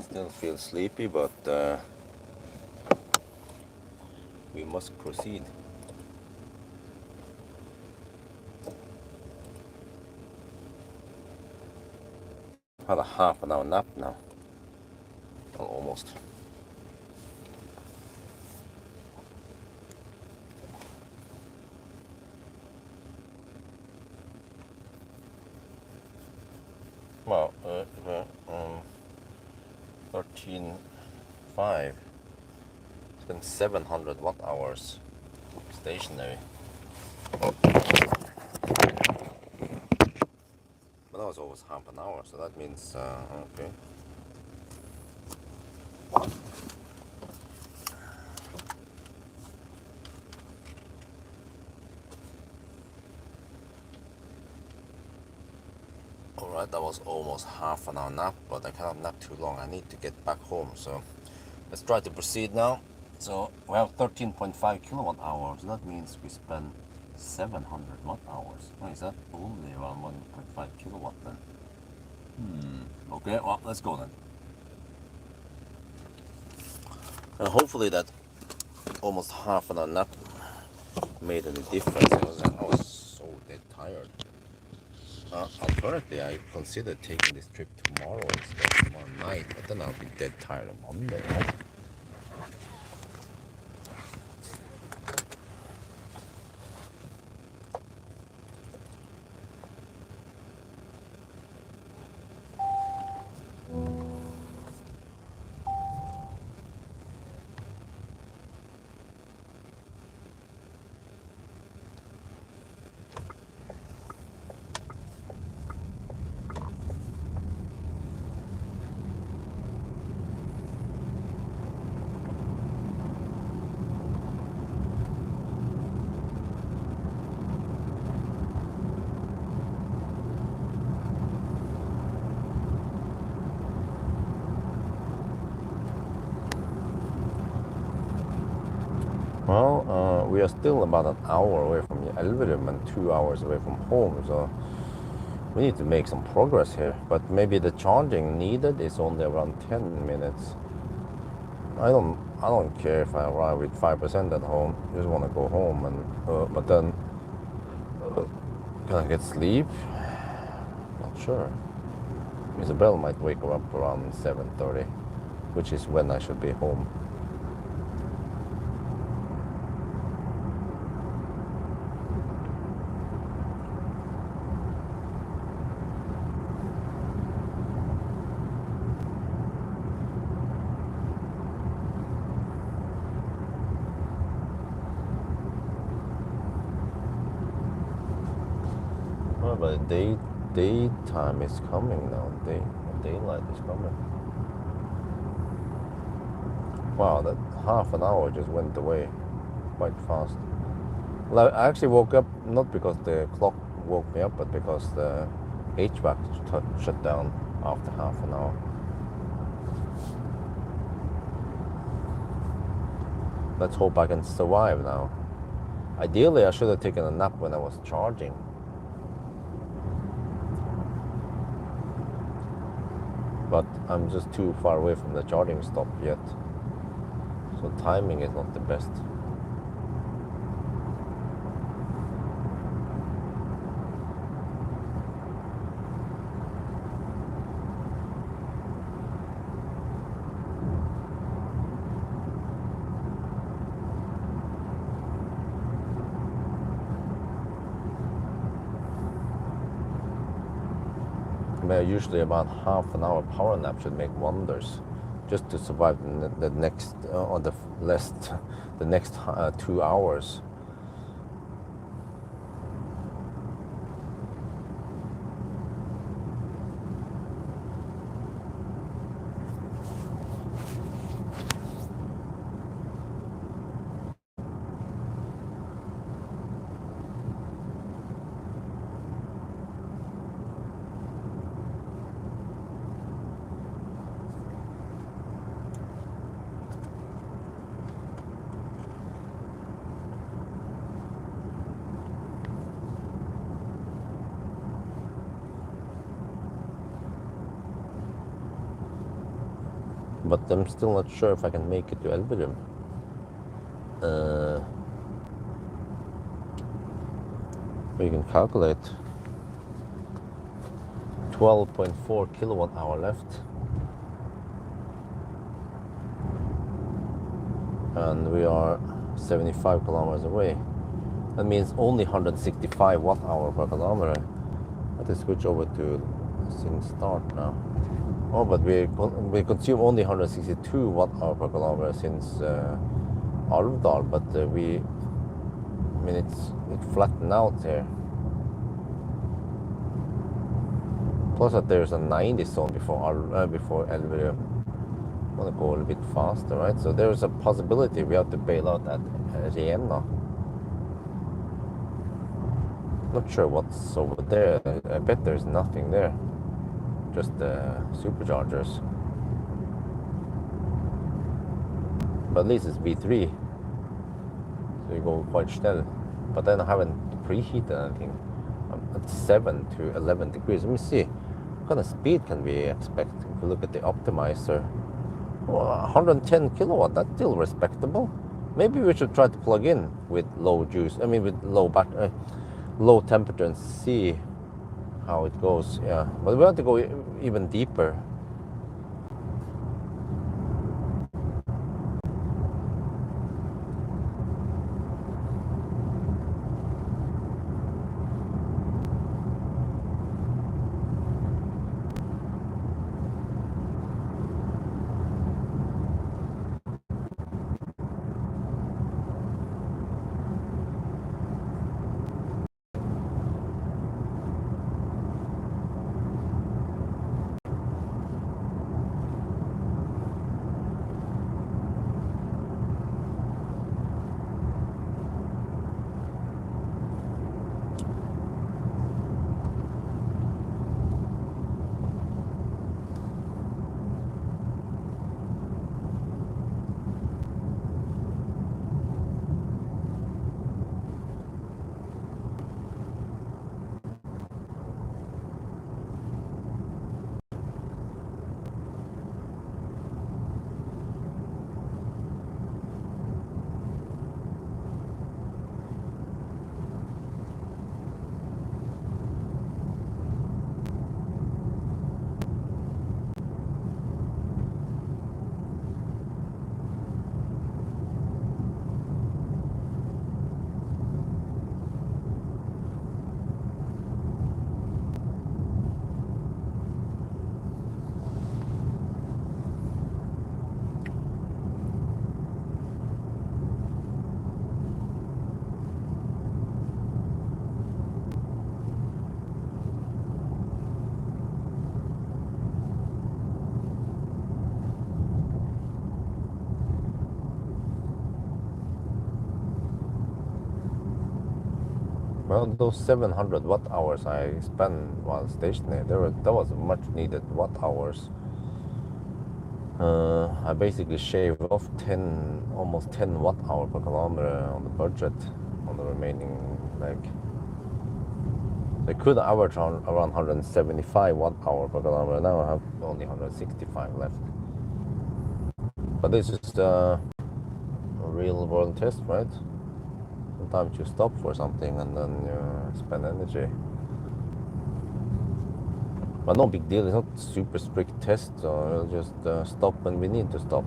I still feel sleepy, but we must proceed. Had a half an hour nap now. Well, almost. Well, 13.5. It's been 700 watt hours stationary. But that was always half an hour, so that means, okay. Alright, that was almost half an hour nap, but I cannot nap too long. I need to get back home, so let's try to proceed now. So we have 13.5 kilowatt hours. That means we spend 700 watt hours. Oh, is that only around 1.5 kilowatt then? Okay, well, let's go then. And hopefully that almost half an hour nap made any difference. I was so dead tired. Alternatively, I considered taking this trip tomorrow instead, tomorrow night, but then I'll be dead tired on Monday. Well, we are still about an hour away from Alvdal and 2 hours away from home, so we need to make some progress here. But maybe the charging needed is only around 10 minutes. I don't care if I arrive with 5% at home. I just want to go home, and but then can I get sleep? Not sure. Isabel might wake her up around 7:30, which is when I should be home. Oh, but daytime is coming now. Daylight is coming. Wow, that half an hour just went away quite fast. Well, I actually woke up not because the clock woke me up, but because the HVAC shut down after half an hour. Let's hope I can survive now. Ideally, I should have taken a nap when I was charging. But I'm just too far away from the charging stop yet. So timing is not the best. Usually about half an hour power nap should make wonders, just to survive the next or the next 2 hours. but I'm still not sure if I can make it to Elverum. We can calculate 12.4 kilowatt hour left, and we are 75 kilometers away. That means only 165 watt hour per kilometer. Let us switch over to Sing Start now. Oh, but we consume only 162 watt hour per kilometer since Alvdal, but I mean it flattened out here. Plus that there's a 90 zone before Elverum. I want to go a little bit faster, right? So there's a possibility we have to bail out at Riena. Not sure what's over there. I bet there's nothing there. Just superchargers. But at least it's V3. So you go quite still. But then I haven't preheated anything. I'm at 7 to 11 degrees. Let me see. What kind of speed can we expect? If we look at the optimizer. Oh, 110 kilowatt, that's still respectable. Maybe we should try to plug in with low juice. I mean with low temperature and see how it goes. Yeah, but we have to go even deeper. Well, those 700 watt hours I spent while stationary, that was much needed watt hours. I basically shaved off almost 10 watt hour per kilometer on the budget on the remaining leg. They could average around 175 watt hour per kilometer. Now I have only 165 left. But this is a real world test, right? Sometimes you stop for something and then you spend energy. But no big deal, it's not super strict test, so we'll just stop when we need to stop.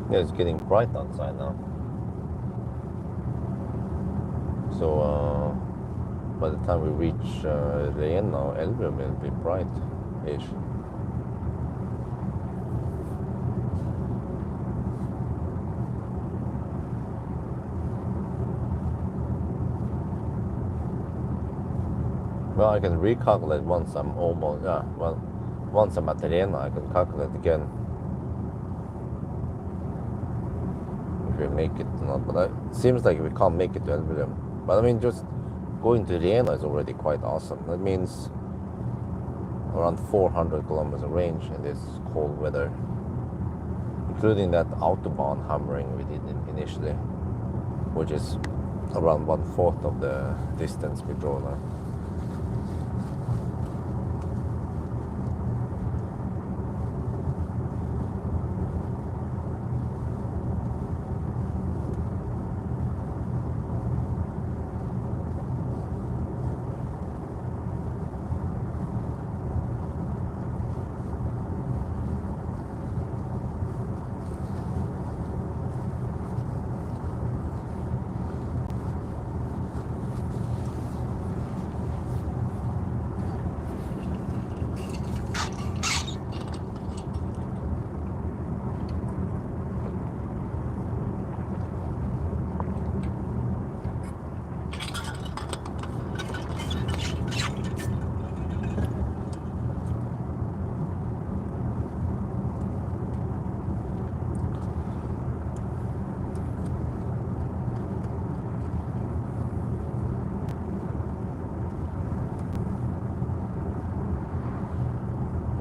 Yeah, it's getting bright outside now. So by the time we reach Rena, Elverum will be bright-ish. Well, I can recalculate once I'm almost, well, once I'm at Rena, I can calculate again if we make it or not. But it seems like we can't make it to Elverum. But I mean, just going to Rena is already quite awesome. That means around 400 kilometers of range in this cold weather, including that Autobahn hammering we did initially, which is around 1/4 of the distance we drove now.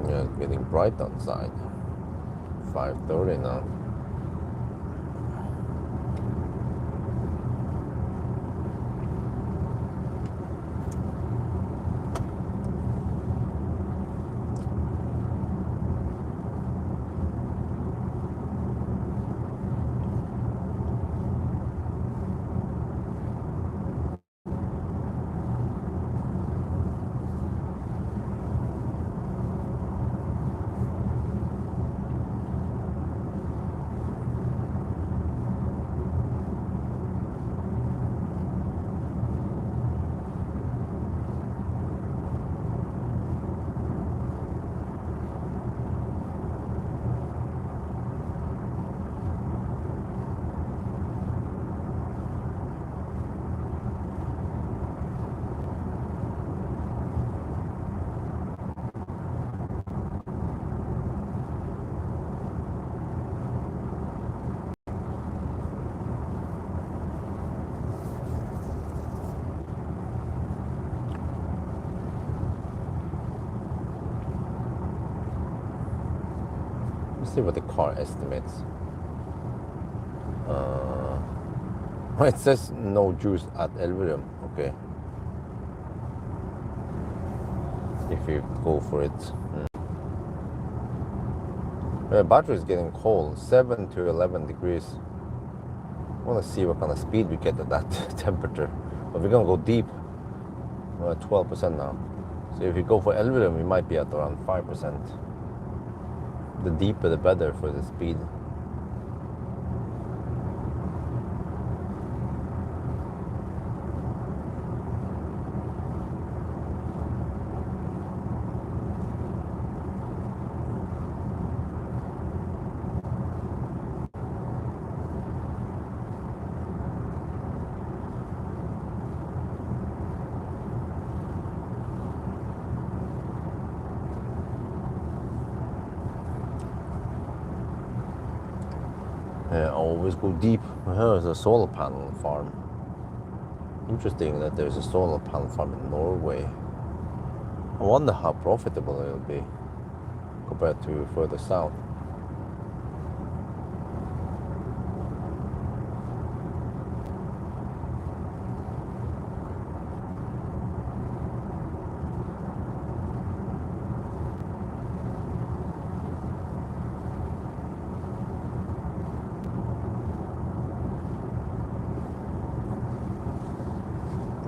Yeah, it's getting bright outside. 5:30 now. Let's see what the car estimates. It says no juice at Elverum. Okay. If you go for it. The battery is getting cold. 7 to 11 degrees. I want to see what kind of speed we get at that temperature. But we're going to go deep. We're at 12% now. So if we go for Elverum, we might be at around 5%. The deeper the better for the speed. Always go deep. Here's a solar panel farm. Interesting that there's a solar panel farm in Norway. I wonder how profitable it'll be compared to further south.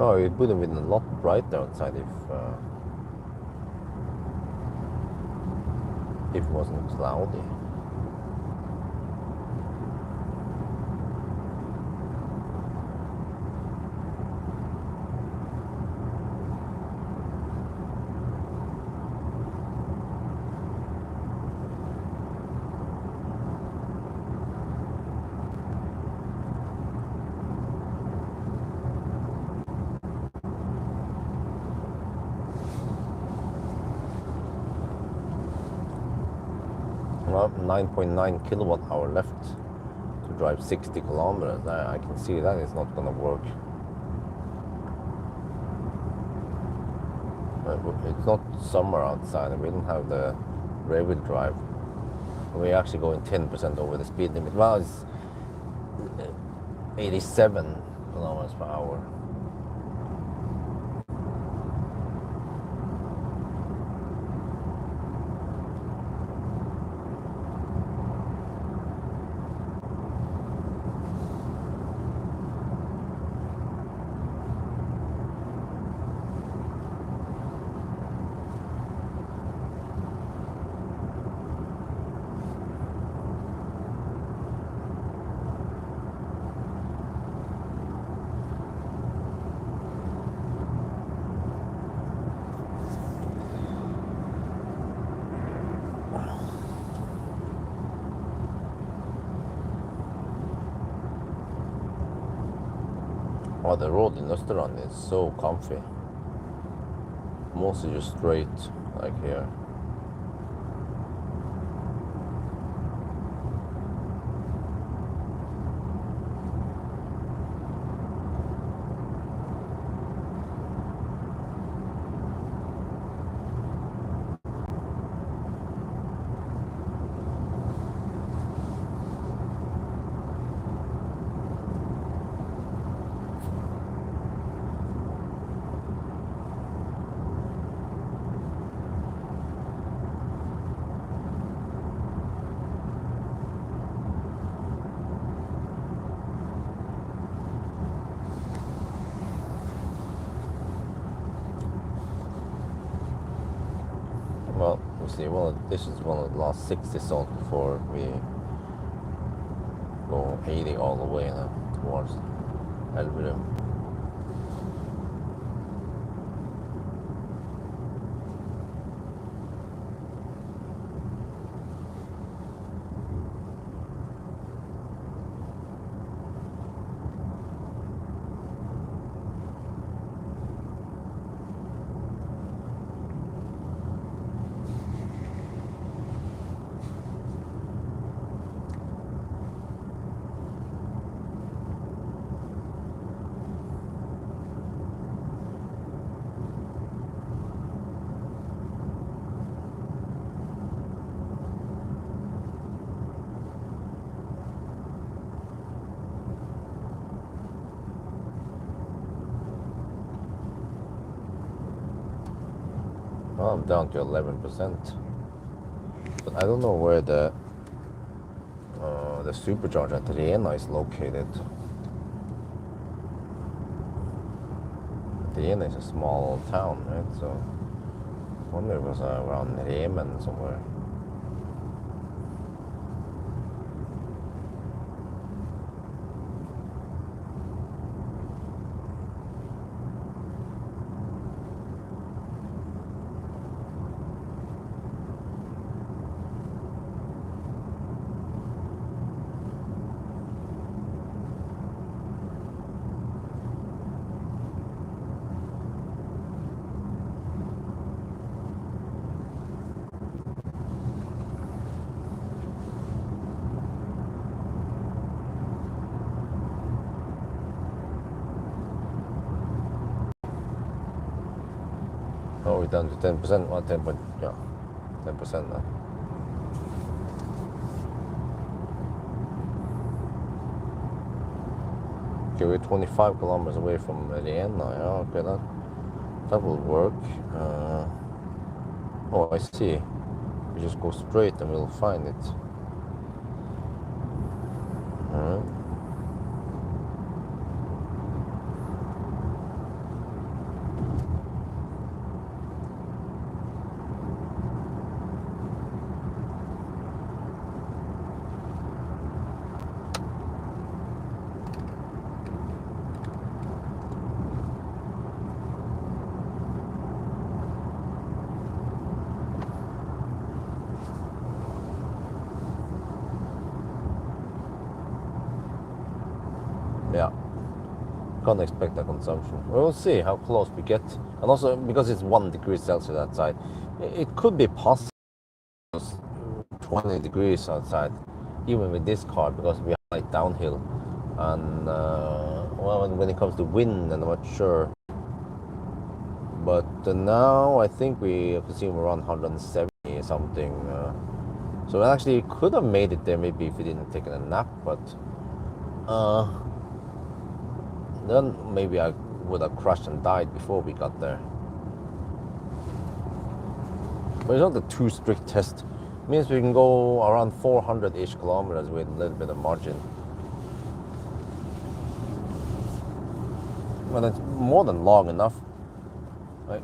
Oh, it would have been a lot brighter outside if it wasn't cloudy. Well, 9.9 kilowatt hour left to drive 60 kilometers. I can see that is not gonna work. It's not summer outside and we don't have the rear wheel drive. We're actually going 10% over the speed limit. Well, it's 87 kilometers per hour. Oh, the road in Österund is so comfy. Mostly just straight, like here. Well, you see, this is one of the last 60 zones before we go 80 all the way now towards Alvdal. Well, I'm down to 11%, but I don't know where the supercharger at Rena is located. Rena is a small town, right? So I wonder if it was around Remen somewhere. Oh, we're down to 10%. Well, 10% now. Okay, we're 25 kilometers away from Rena. Yeah, okay, that will work. Oh, I see. We just go straight and we'll find it. Alright. Yeah, can't expect that consumption. We'll see how close we get, and also because it's 1 degree Celsius outside, it could be possible 20 degrees outside, even with this car, because we are like downhill. And well, when it comes to wind, I'm not sure. But now I think we consume around 170 something. So I actually could have made it there maybe if we didn't take a nap, but then maybe I would have crashed and died before we got there. But it's not a too strict test. It means we can go around 400-ish kilometers with a little bit of margin. Well, that's more than long enough. Right?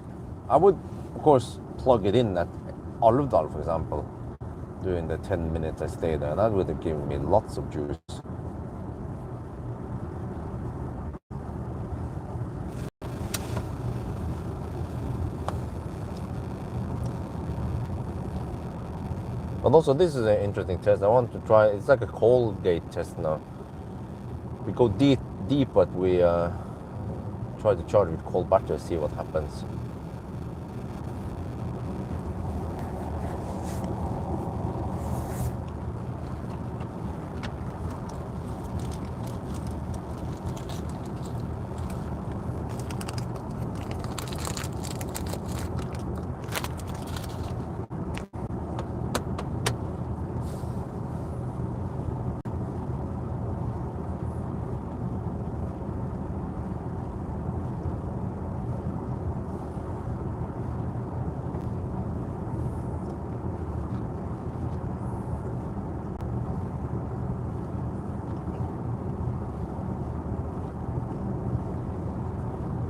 I would, of course, plug it in at Alvdal, for example, during the 10 minutes I stayed there. That would have given me lots of juice. But also, this is an interesting test. I want to try. It's like a cold gate test now. We go deep, but we try to charge with cold battery, see what happens.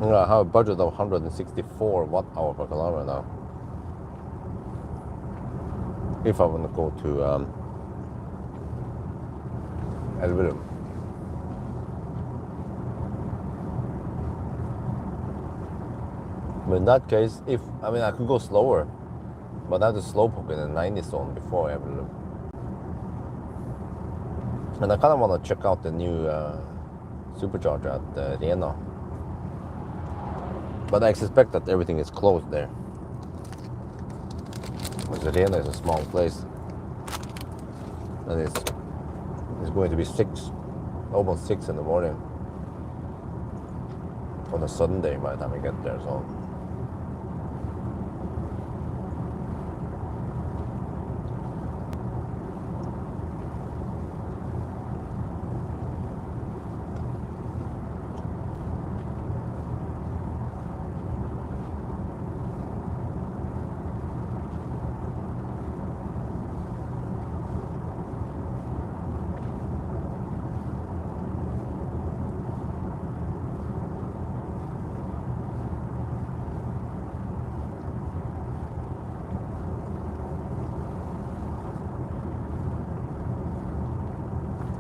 I have a budget of 164 watt hour per kilometer now. If I want to go to Alvdal. But in that case, I could go slower, but I have to slowpoke in the 90 zone before Alvdal. And I kind of want to check out the new supercharger at Rena. But I suspect that everything is closed there. Because Rena is a small place. And it's going to be almost 6 in the morning on a Sunday by the time I get there. So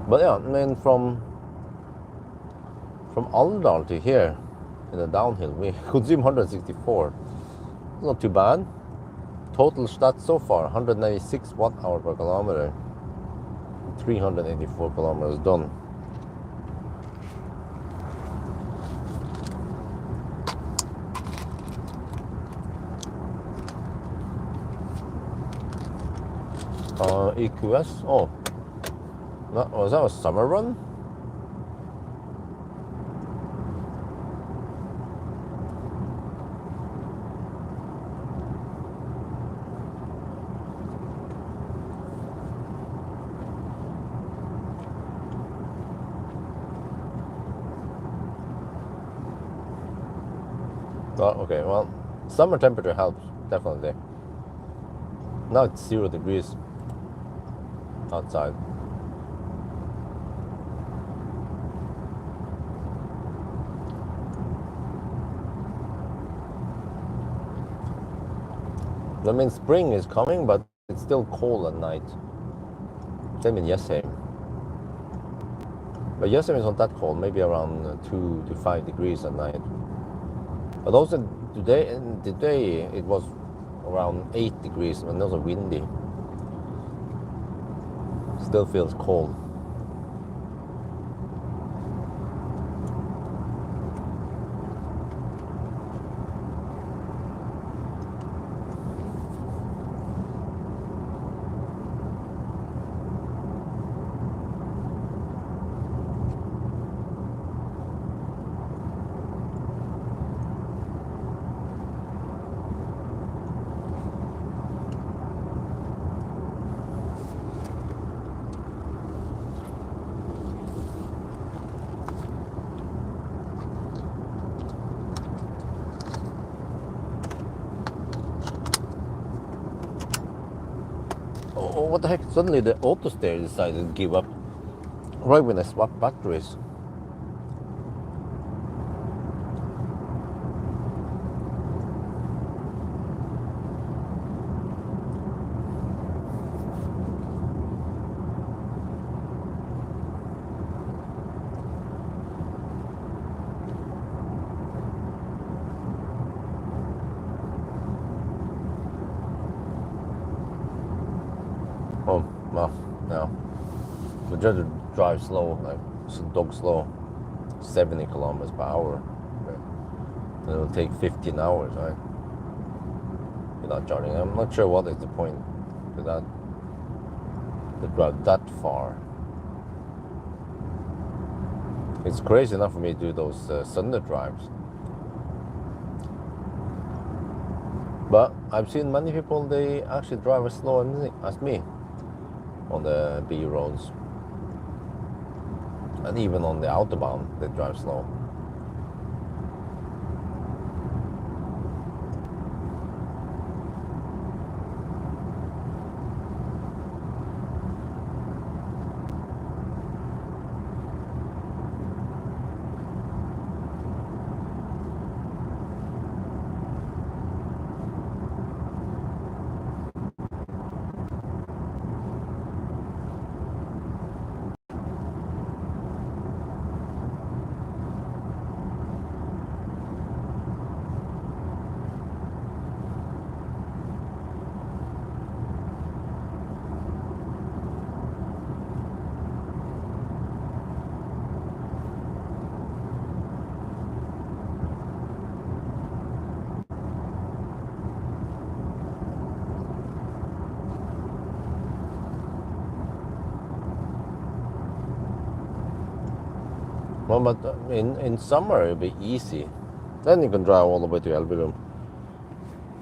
but yeah, from Alvdal to here in the downhill, we consume 164. It's not too bad. Total stats so far, 196 watt hour per kilometer. 384 kilometers done. EQS. Oh, was that a summer run? Oh, okay, well, summer temperature helps, definitely. Now it's 0 degrees outside. I mean, spring is coming, but it's still cold at night. Same in Jessheim. But Jessheim is not that cold, maybe around 2 to 5 degrees at night. But also today it was around 8 degrees and also windy. Still feels cold. what the heck? Suddenly the auto steer decided to give up right when I swapped batteries. Oh, well, no. We just drive slow, like dog slow, 70 kilometers per hour. It'll take 15 hours, right? Without charging. I'm not sure what is the point to that, to drive that far. It's crazy enough for me to do those Sunday drives. But I've seen many people, they actually drive as slow as me on the B roads. And even on the Autobahn, they drive slow. Well, but in summer it'll be easy. Then you can drive all the way to Alvdal.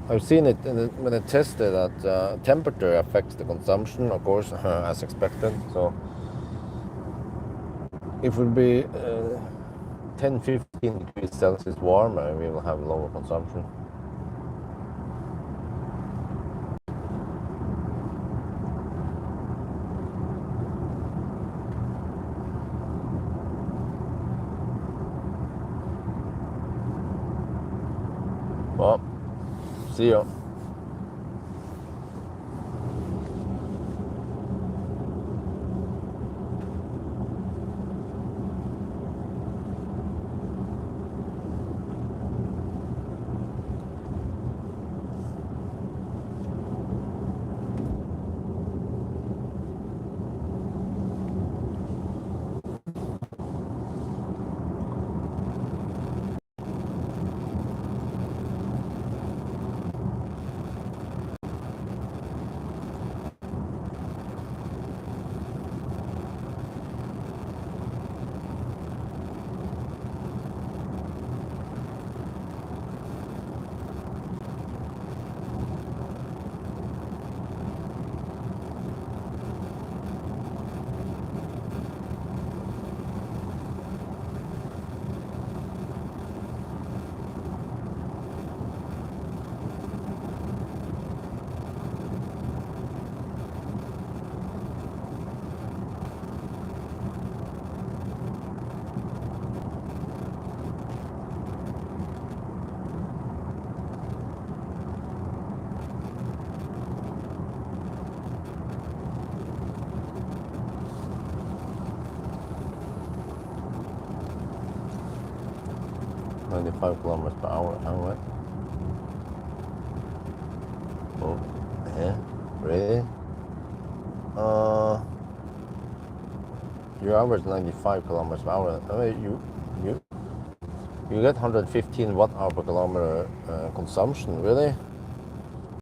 I've seen it when I tested that temperature affects the consumption, of course, as expected. So if it will be 10-15 degrees Celsius warmer, we will have lower consumption. Well, see you. .95 kilometers per hour. Alright. Oh, yeah, really? You average 95 kilometers per hour. I mean, you get 115 watt hour per kilometer consumption, really?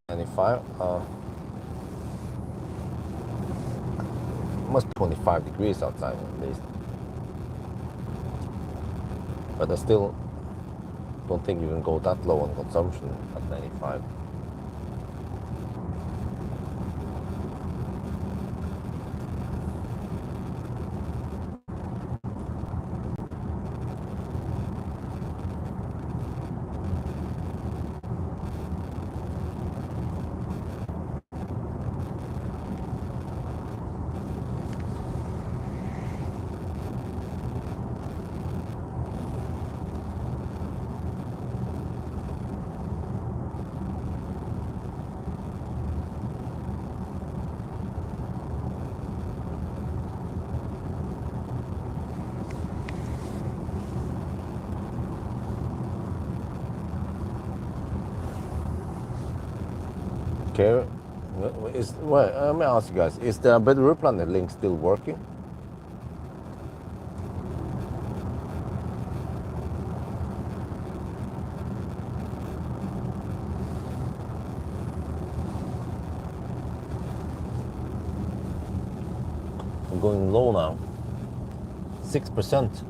95? Must be 25 degrees outside at least. But I still don't think you can go that low on consumption at 95. Okay, let me ask you guys, is the better route planner link still working? I'm going low now. 6%.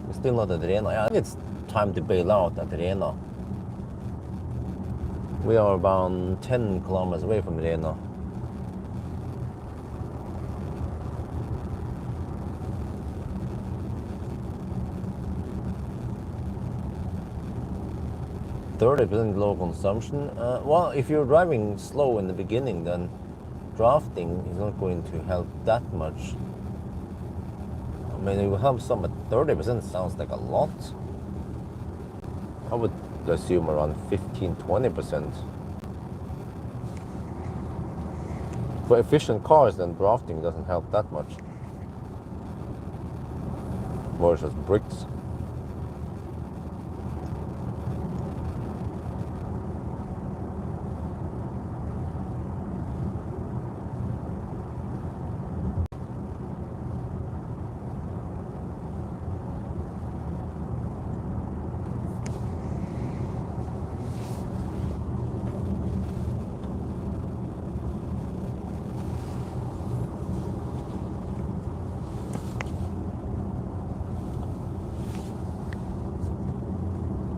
We're still not at Rena. I think it's time to bail out at Rena. We are about 10 kilometers away from Rena. %30% low consumption. Well, if you're driving slow in the beginning, then drafting is not going to help that much. I mean, it will help some, but 30% sounds like a lot. I would assume around 15-20%. For efficient cars, then drafting doesn't help that much. Versus bricks.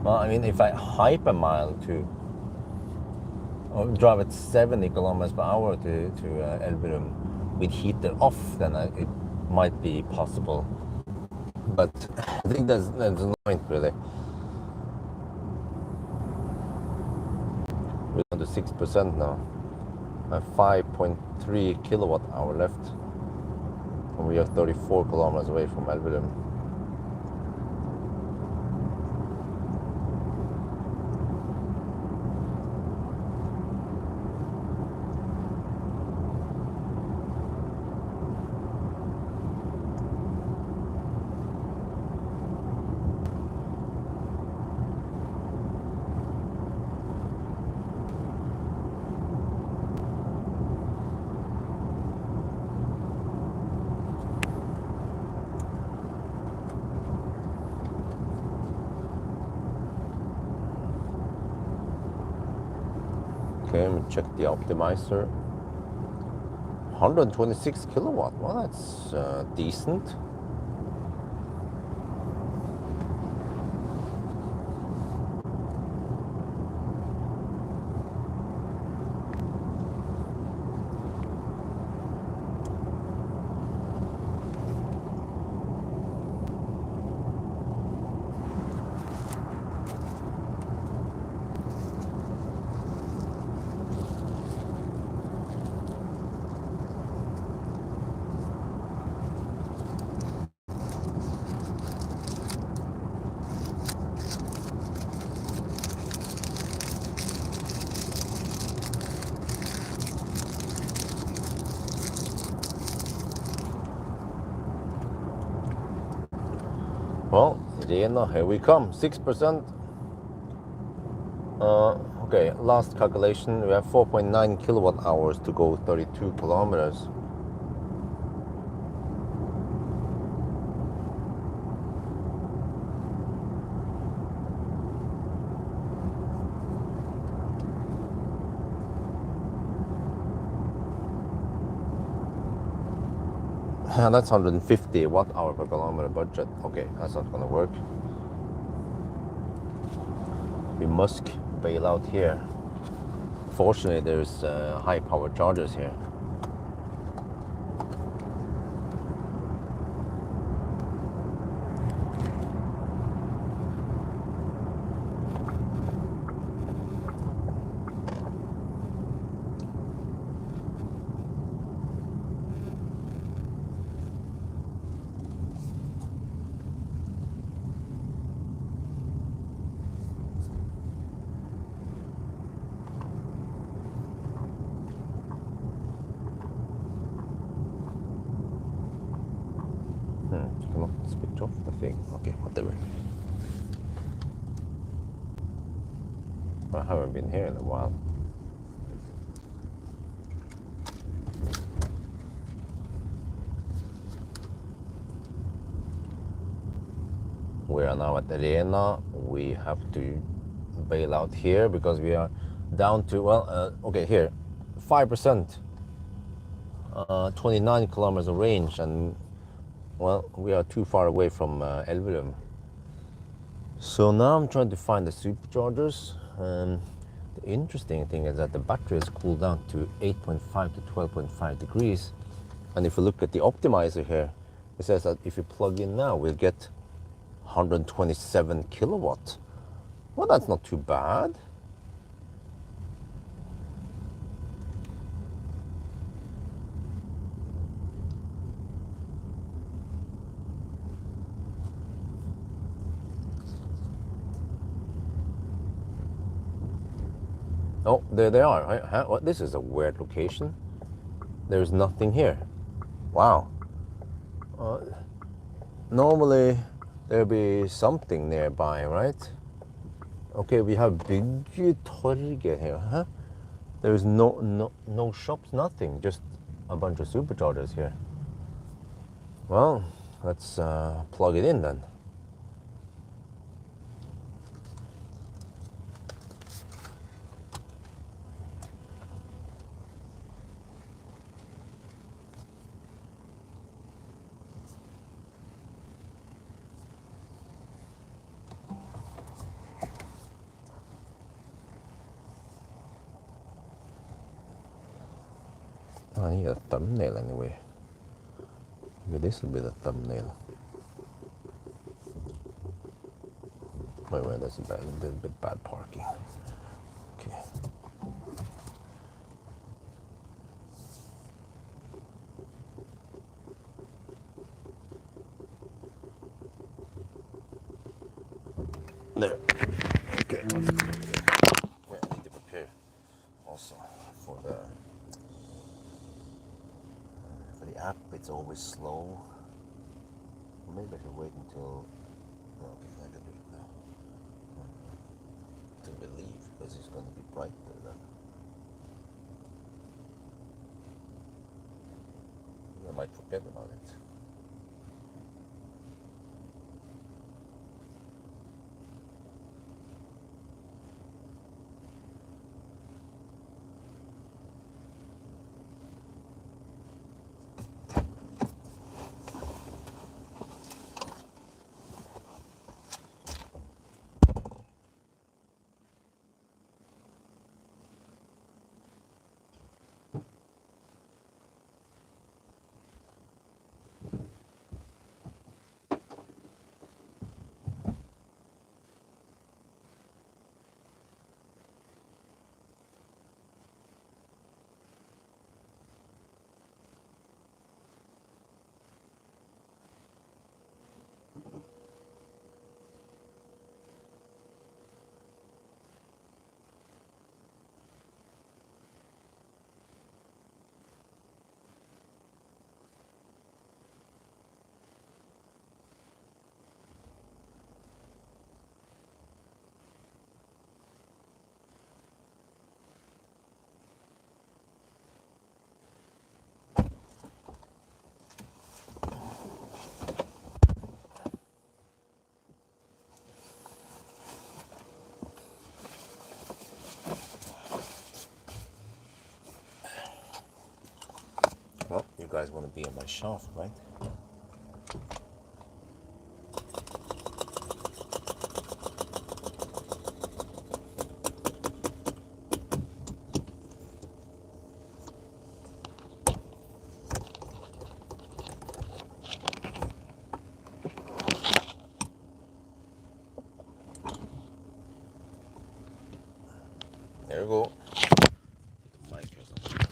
Well, I mean, if I hype a mile to, or drive at 70 kilometers per hour to Elverum with heater off, then it might be possible. But I think there's no point really. We're down to 6% now. I have 5.3 kilowatt hour left. And we are 34 kilometers away from Elverum. Okay, let me check the optimizer. 126 kilowatt. Well, that's decent. Well, Rena, here we come. 6%. Okay, last calculation, we have 4.9 kilowatt hours to go 32 kilometers. And that's 150 watt hour per kilometer budget. Okay, that's not gonna work. We must bail out here. Fortunately, there's high power chargers here. Cannot switch off the thing. Okay, whatever. I haven't been here in a while. We are now at Arena. We have to bail out here because we are down to, well, okay, here, 5%, 29 kilometers of range, and well, we are too far away from Elverum. So now I'm trying to find the superchargers. The interesting thing is that the battery is cooled down to 8.5 to 12.5 degrees. And if you look at the optimizer here, it says that if you plug in now, we'll get 127 kilowatts. Well, that's not too bad. Oh, there they are. Huh? What? This is a weird location. There's nothing here. Wow. Normally there'll be something nearby, right? Okay, we have Byggetorget here, huh? There's no shops, nothing, just a bunch of superchargers here. Well, let's plug it in then. I need a thumbnail anyway. Maybe this will be the thumbnail. Wait, that's a little bit bad parking. Okay. There. Okay. Wait, I need to prepare also for the app. It's always slow. Maybe I should wait until. Okay, I can do it now. To believe, because it's going to be brighter then. I might forget about it. Well, you guys want to be in my shaft, right? There we go. Mic or something.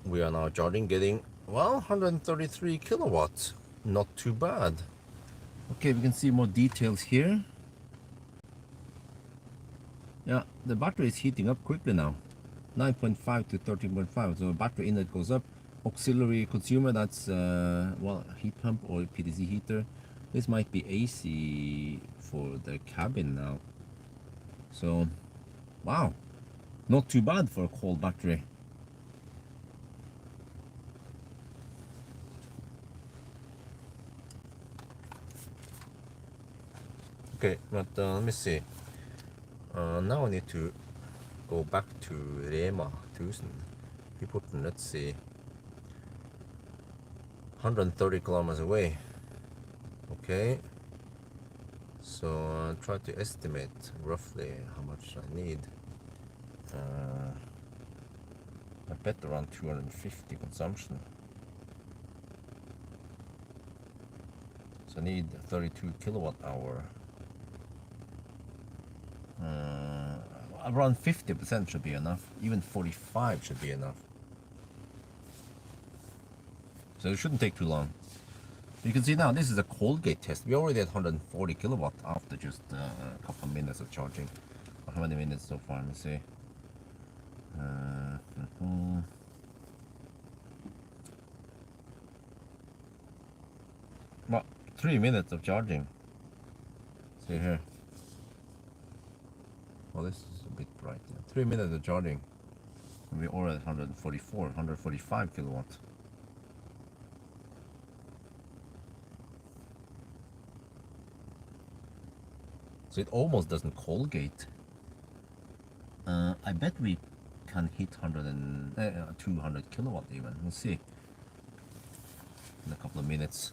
We are now charging, getting, well, 133 kilowatts. Not too bad. Okay, we can see more details here. Yeah, the battery is heating up quickly now. 9.5 to 13.5. So battery inlet goes up. Auxiliary consumer, that's well, heat pump or PTZ heater. This might be AC for the cabin now. So, wow, Not too bad for a cold battery. Okay, but let me see. Now I need to go back to Rema 1000. We put, let's see, 130 kilometers away. Okay, so try to estimate roughly how much I need. I bet around 250 consumption. So I need 32 kilowatt hour. Around 50% should be enough. Even 45 should be enough. So it shouldn't take too long. You can see now this is a Colgate test. We already at 140 kilowatt after just a couple of minutes of charging. How many minutes so far? Let me see. Well, 3 minutes of charging. See here. Well, this is a bit bright. Yeah. 3 minutes of charging. We're already at 145 kilowatts. So it almost doesn't Colgate. I bet we can hit 200 kilowatt even. We'll see in a couple of minutes.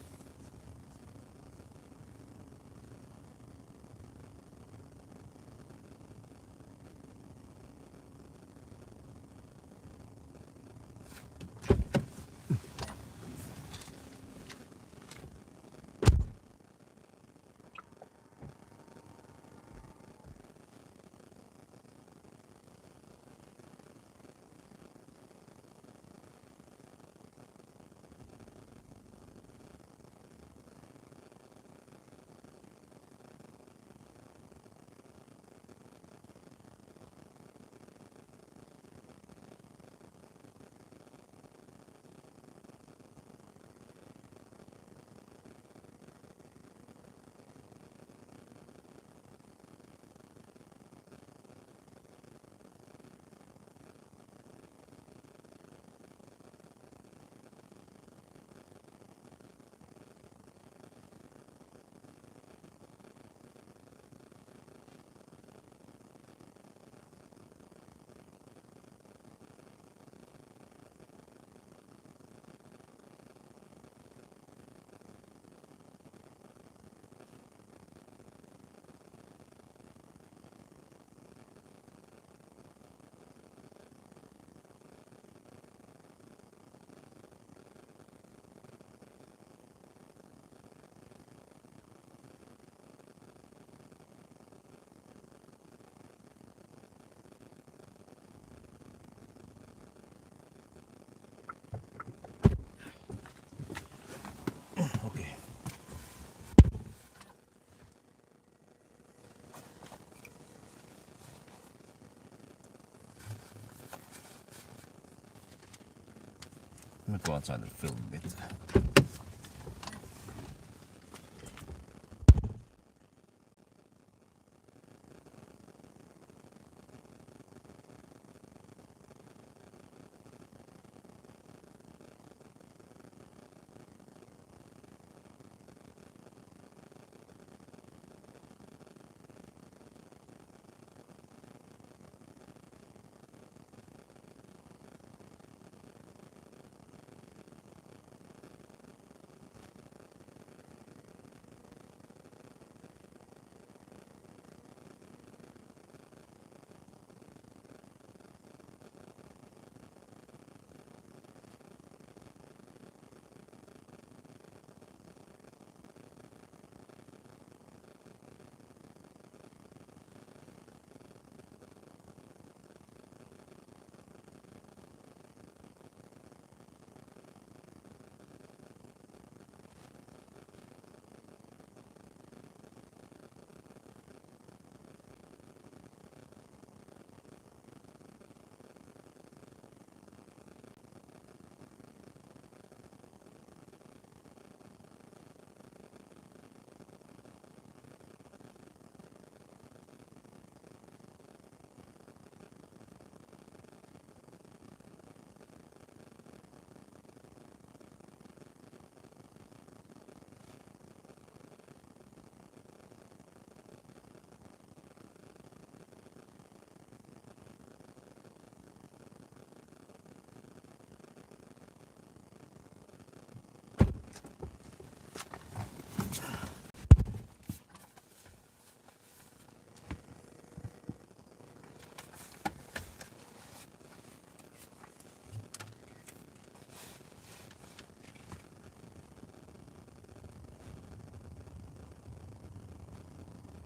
Okay. Let me go outside and film a bit.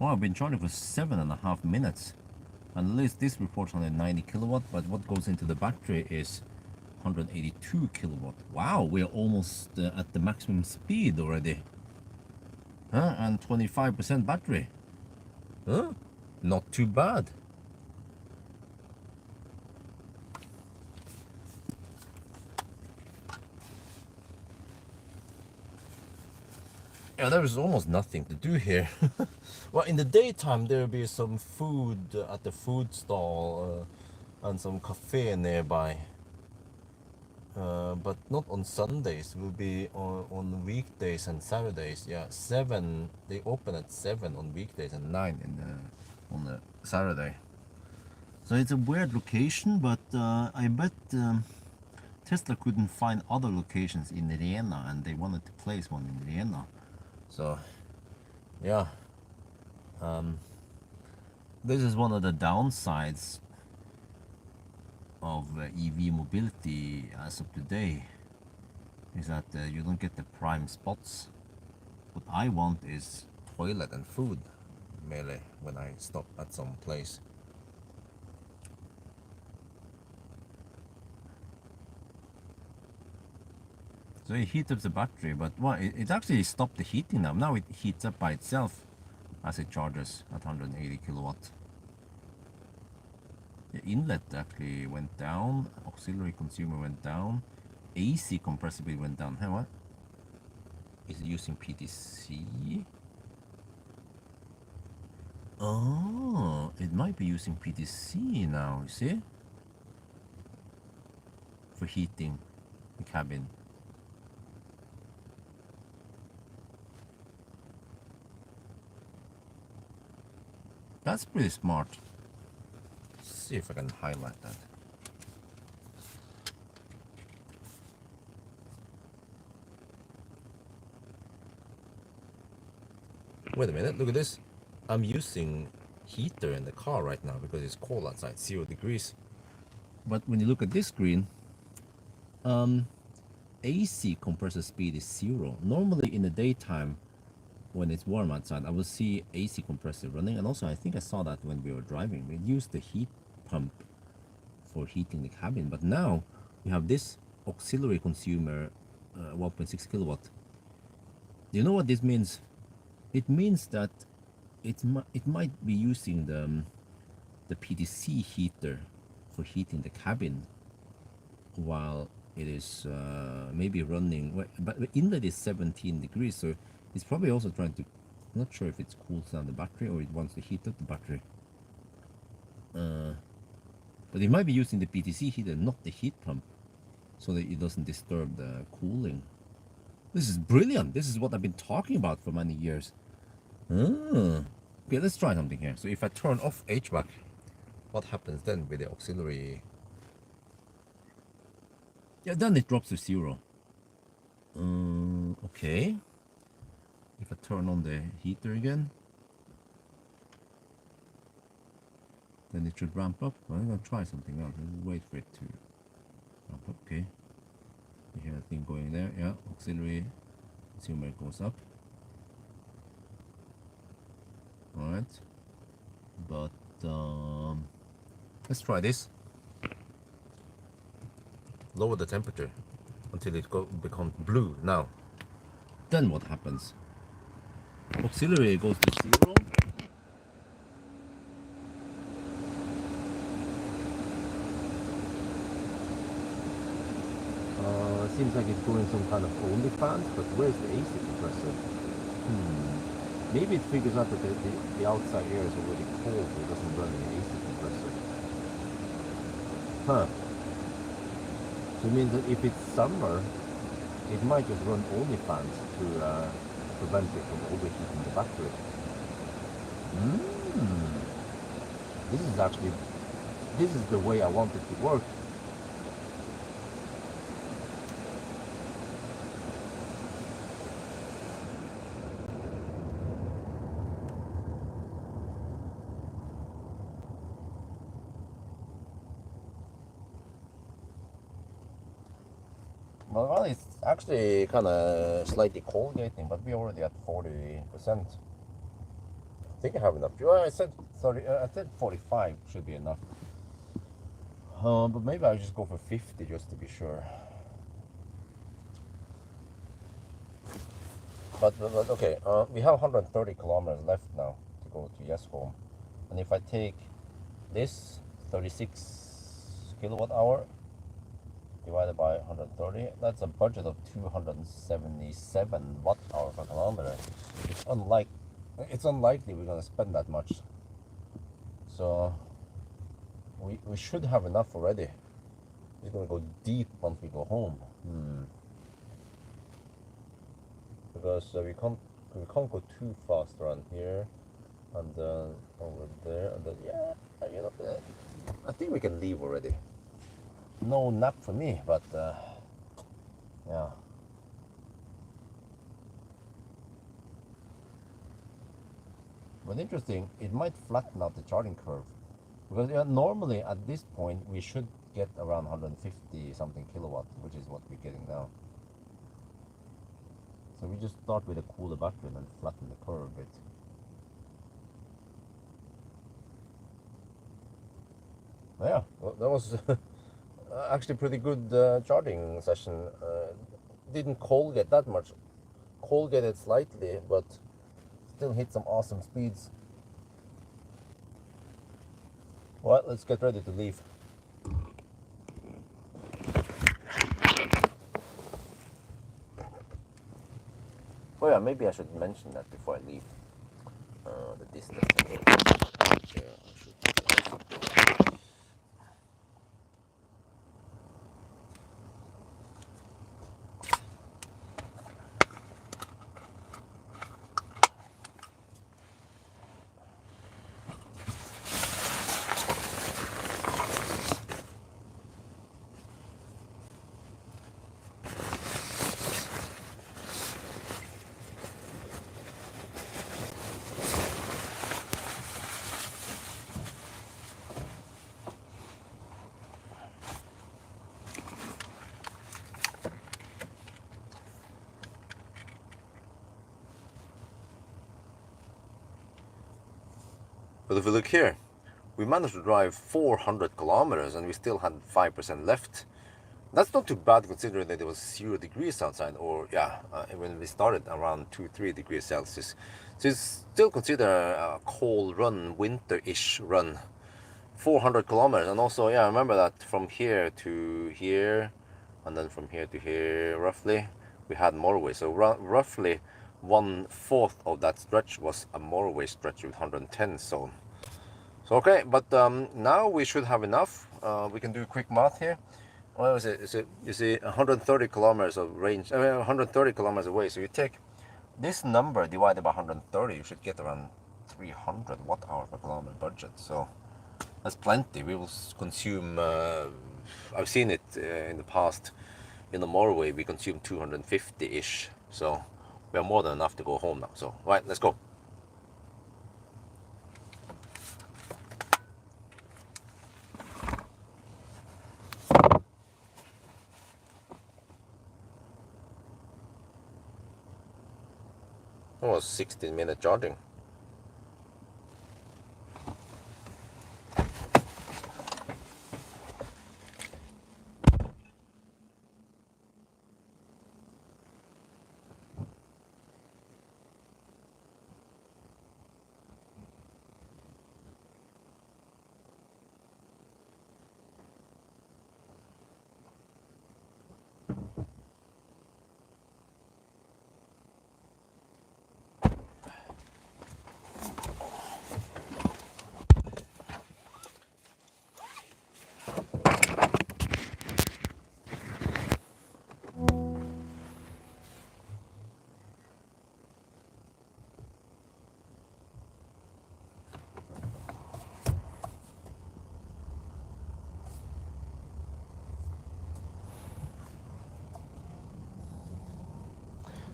Well, I've been charging for 7.5 minutes. And at least this reports 190 kilowatt, but what goes into the battery is 182 kilowatt. Wow, we're almost at the maximum speed already. Huh? And 25% battery. Huh? Not too bad. Yeah, there is almost nothing to do here. Well, in the daytime there will be some food at the food stall and some cafe nearby. But not on Sundays. It will be on weekdays and Saturdays. Yeah, 7. They open at 7 on weekdays and 9 on the Saturday. So it's a weird location, but I bet Tesla couldn't find other locations in Rena, and they wanted to place one in Rena. So, yeah. This is one of the downsides of EV mobility as of today, is that you don't get the prime spots. What I want is toilet and food, mainly, when I stop at some place. So it heats up the battery, but well, it actually stopped the heating now. Now it heats up by itself as it charges at 180 kilowatt. The inlet actually went down, auxiliary consumer went down, AC compressor speed went down. Hey, what? Is it using PTC? Oh, it might be using PTC now, you see? For heating the cabin. That's pretty smart. Let's see if I can highlight that. Wait a minute, look at this. I'm using heater in the car right now because it's cold outside, 0 degrees. But when you look at this screen, AC compressor speed is 0. Normally in the daytime, when it's warm outside, I will see AC compressor running, and also I think I saw that when we were driving. We used the heat pump for heating the cabin, but now we have this auxiliary consumer 1.6 kilowatt. Do you know what this means? It means that it might be using the PTC heater for heating the cabin while it is maybe running, but the inlet is 17 degrees, so it's probably also trying to, I'm not sure if it cools down the battery or it wants to heat up the battery. But it might be using the PTC heater, not the heat pump, so that it doesn't disturb the cooling. This is brilliant. This is what I've been talking about for many years. Okay, let's try something here. So if I turn off HVAC, what happens then with the auxiliary? Yeah, then it drops to 0. Okay. If I turn on the heater again, then it should ramp up. Well, I'm gonna try something else. Wait for it to ramp up. Okay. You hear that thing going there? Yeah. Auxiliary consumer goes up. Alright. But let's try this. Lower the temperature until it becomes blue. Now, then what happens? Auxiliary goes to 0. Seems like it's doing some kind of only fans, but where's the AC compressor? Maybe it figures out that the outside air is already cold, so it doesn't run an AC compressor. Huh. So it means that if it's summer, it might just run only fans to prevent it from overheating the battery. This is the way I want it to work. Well, it's actually kind of slightly cold getting, but we're already at 40%. think I have enough. Well, I said 30. I said 45 should be enough. But maybe I'll just go for 50 just to be sure. But okay, we have 130 kilometers left now to go to Yes home, and if I take this 36 kilowatt hour divided by 130, that's a budget of 277 watt hour per kilometer. It's unlikely we're gonna spend that much. So we should have enough already. We're gonna go deep once we go home. Because we can't go too fast around here, and then over there, and then I think we can leave already. No nap for me, but yeah. But interesting, it might flatten out the charging curve, because normally at this point we should get around 150 something kilowatt, which is what we're getting now. So we just start with a cooler battery and then flatten the curve a bit. Yeah, well, that was actually pretty good charging session. Didn't cold get that much. Cold get it slightly, but still hit some awesome speeds. Well, let's get ready to leave. Oh yeah, maybe I should mention that before I leave. The distance. Yeah, I should. But if we look here, we managed to drive 400 kilometers and we still had 5% left. That's not too bad considering that it was 0 degrees outside, or when we started around 2-3 degrees Celsius. So it's still considered a cold run, winter-ish run. 400 kilometers, and also I remember that from here to here, and then from here to here, roughly, we had motorway. So roughly 1/4 of that stretch was a motorway stretch with 110 zone. So okay, but now we should have enough. We can do quick math here. What was it? You see 130 kilometers of range, 130 kilometers away. So you take this number divided by 130, you should get around 300 watt hour per kilometer budget. So that's plenty. We will consume, I've seen it in the past, in the motorway we consume 250-ish. So we have more than enough to go home now. So, right, let's go. Almost 16-minute charging.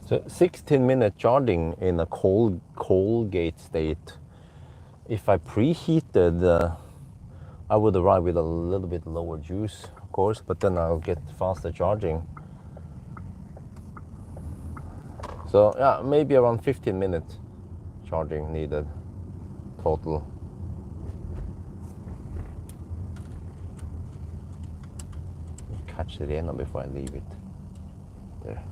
So 16-minute charging in a cold gate state. If I preheated, I would arrive with a little bit lower juice, of course, but then I'll get faster charging. So yeah, maybe around 15 minutes charging needed. total. Catch Rena before I leave it. There.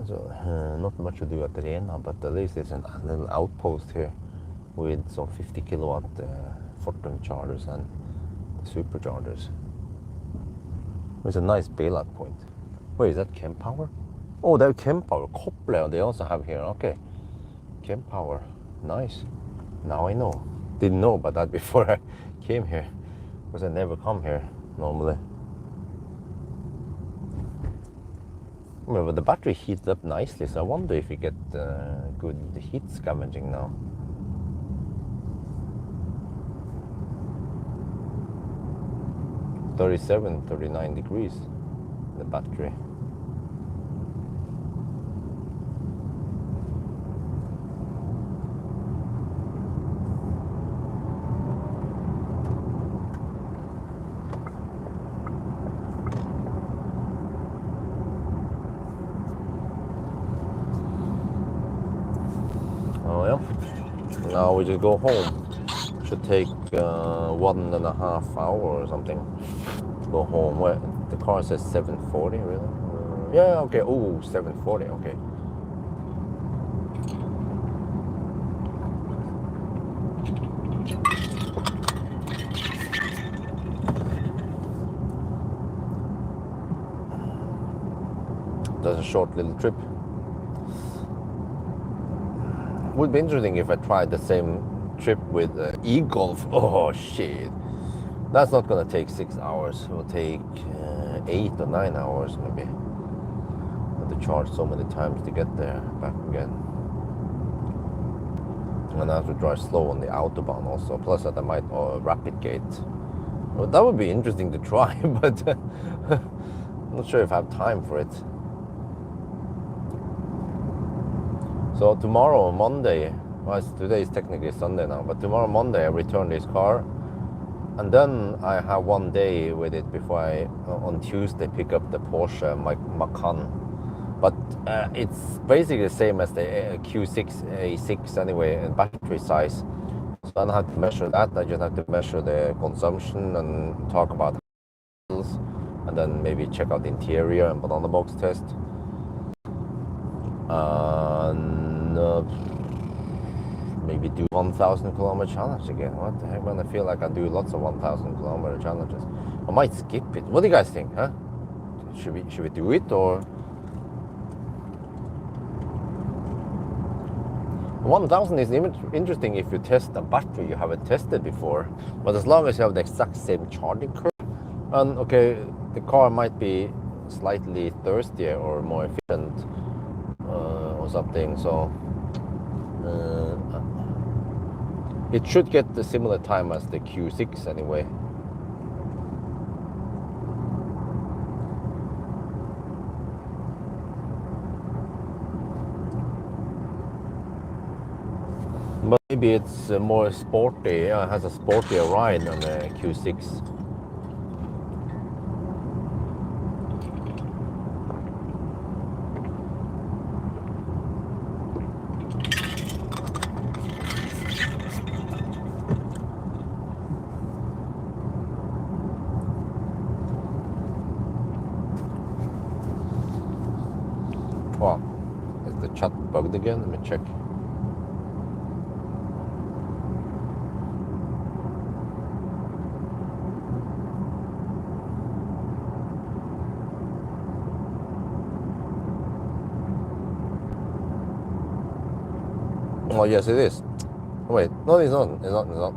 So not much to do at Rena, but at least it's a little outpost here with some 50 kilowatt Fortum chargers and superchargers. It's a nice bailout point. Wait, is that Chem Power? Oh, that Chem Power. Koppler they also have here. Okay. Chem Power. Nice. Now I know. Didn't know about that before I came here. Because I never come here normally. But the battery heats up nicely, so I wonder if you get good heat scavenging now. $37, $39 degrees, the battery. Oh yeah, now we just go home. Should take 1.5 hours or something. Go home. Where the car says 7:40, really? Yeah, okay. Oh, 7:40, okay. That's a short little trip. Would be interesting if I tried the same trip with e-golf. Oh shit. That's not gonna take 6 hours. It will take 8 or 9 hours maybe. I have to charge so many times to get there, back again. And I have to drive slow on the Autobahn also. Plus that I might rapid gate. Well, that would be interesting to try, but I'm not sure if I have time for it. So tomorrow, Monday, well, today is technically Sunday now, but tomorrow, Monday, I return this car. And then I have one day with it before I, on Tuesday, pick up the Porsche Macan. But it's basically the same as the Q6 A6 anyway, in battery size. So I don't have to measure that, I just have to measure the consumption and talk about handles, and then maybe check out the interior and banana box test. And maybe do 1,000 kilometer challenge again. What the heck, man? I feel like I do lots of 1,000 kilometer challenges. I might skip it. What do you guys think, huh? Should we do it, or 1,000 is interesting if you test a battery you haven't tested before. But as long as you have the exact same charging curve, and okay, the car might be slightly thirstier or more efficient or something, so it should get the similar time as the Q6 anyway. But maybe it's more sporty, it has a sportier ride than the Q6. Wow, is the chat bugged again? Let me check. Oh yes, it is. Wait, no, it's not. It's not. It's not.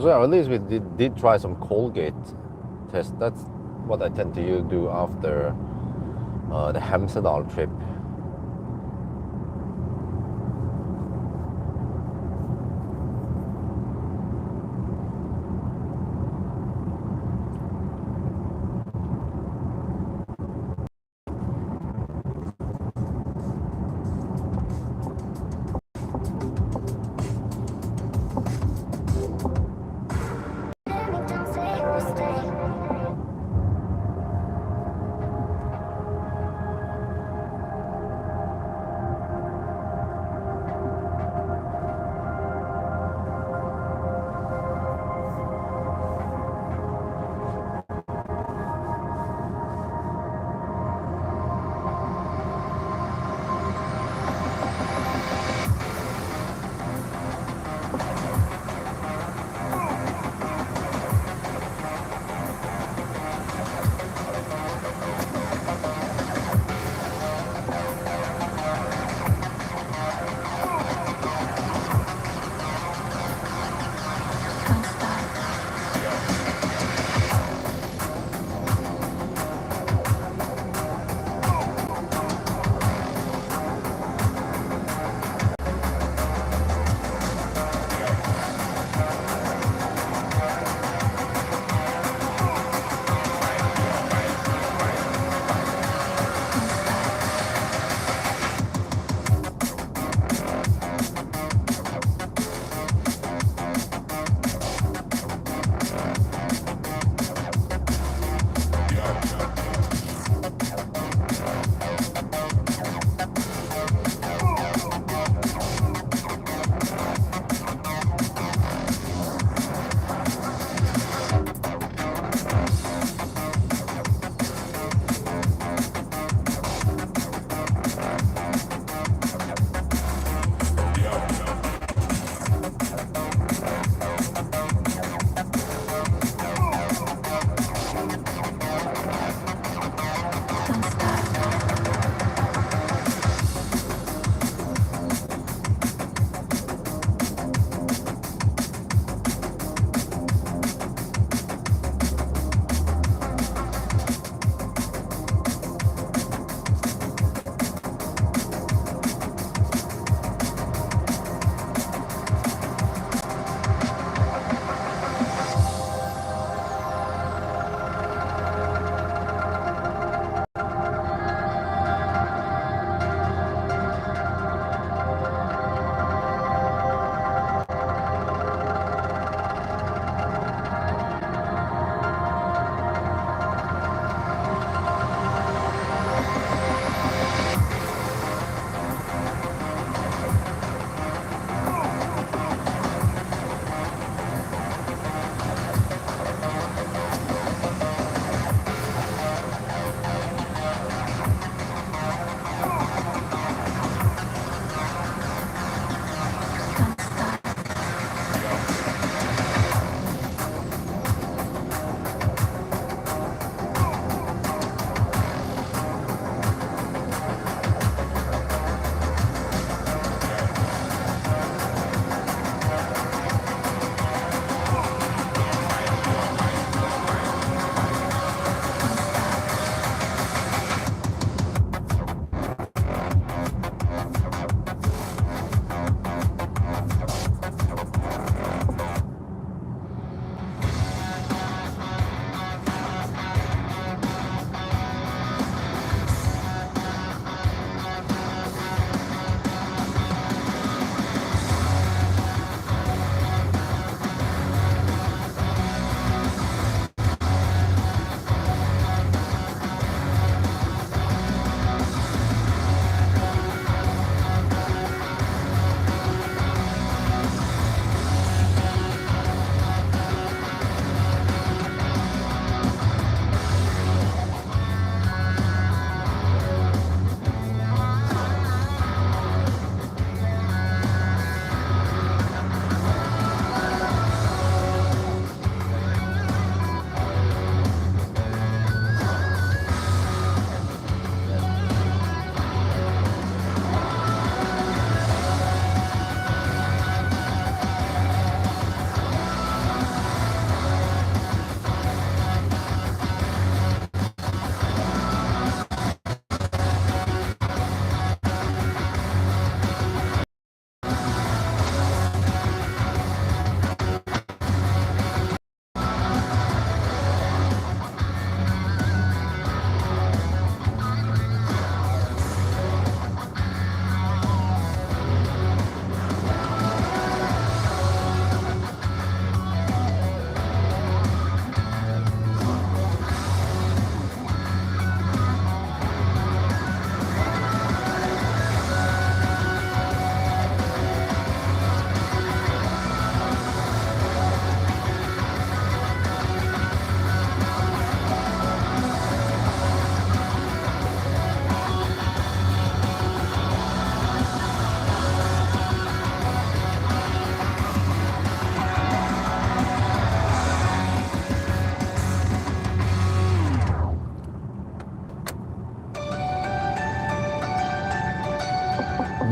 So yeah, at least we did try some Colgate test. That's what I tend to do after the Alvdal trip.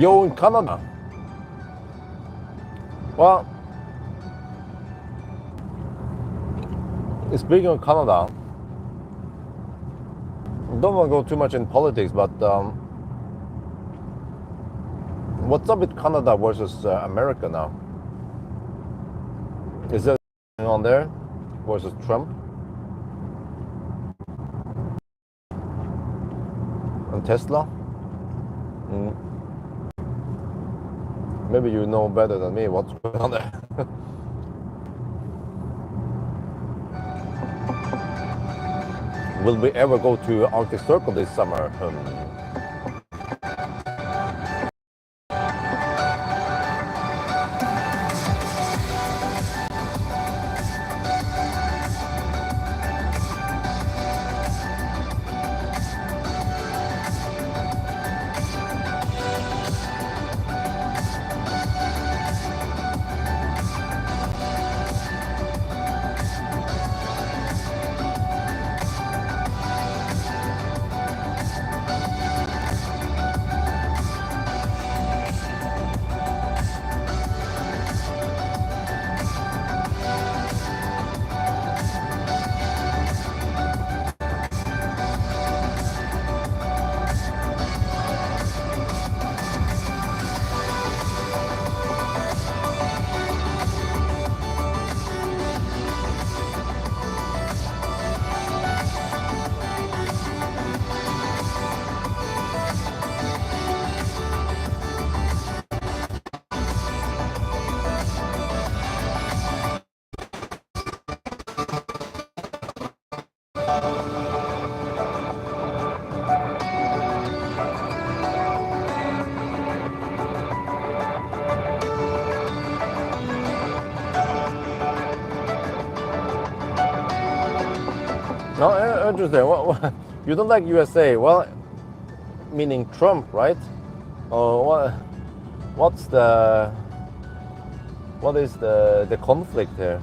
You're in Canada. Well, speaking of Canada, don't want to go too much in politics, but what's up with Canada versus America now? Is there anything on there versus Trump and Tesla? Maybe you know better than me what's going on there. Will we ever go to Arctic Circle this summer? No, interesting. You don't like USA? Well, meaning Trump, right? What is the conflict here?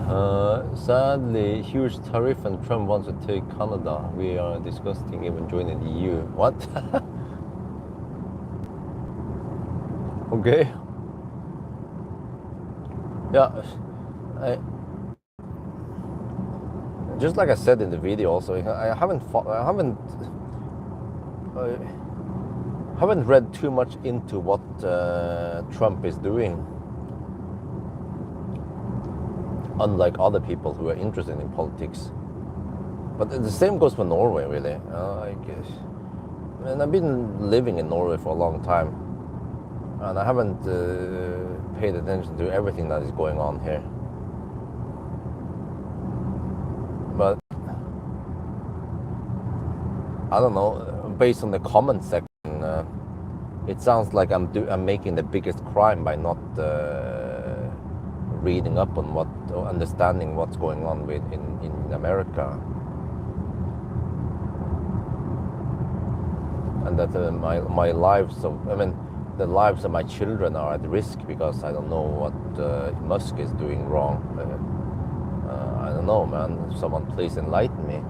Sadly, huge tariff and Trump wants to take Canada. We are discussing even joining the EU. What? Okay. Yeah. I, just like I said in the video, also, I haven't read too much into what Trump is doing. Unlike other people who are interested in politics. But the same goes for Norway, really. I guess. And I've been living in Norway for a long time, and I haven't paid attention to everything that is going on here. But I don't know. Based on the comment section, it sounds like I'm making the biggest crime by not reading up on understanding what's going on in America. And that my lives of, the lives of my children are at risk because I don't know what Musk is doing wrong. I don't know, man. Someone please enlighten me.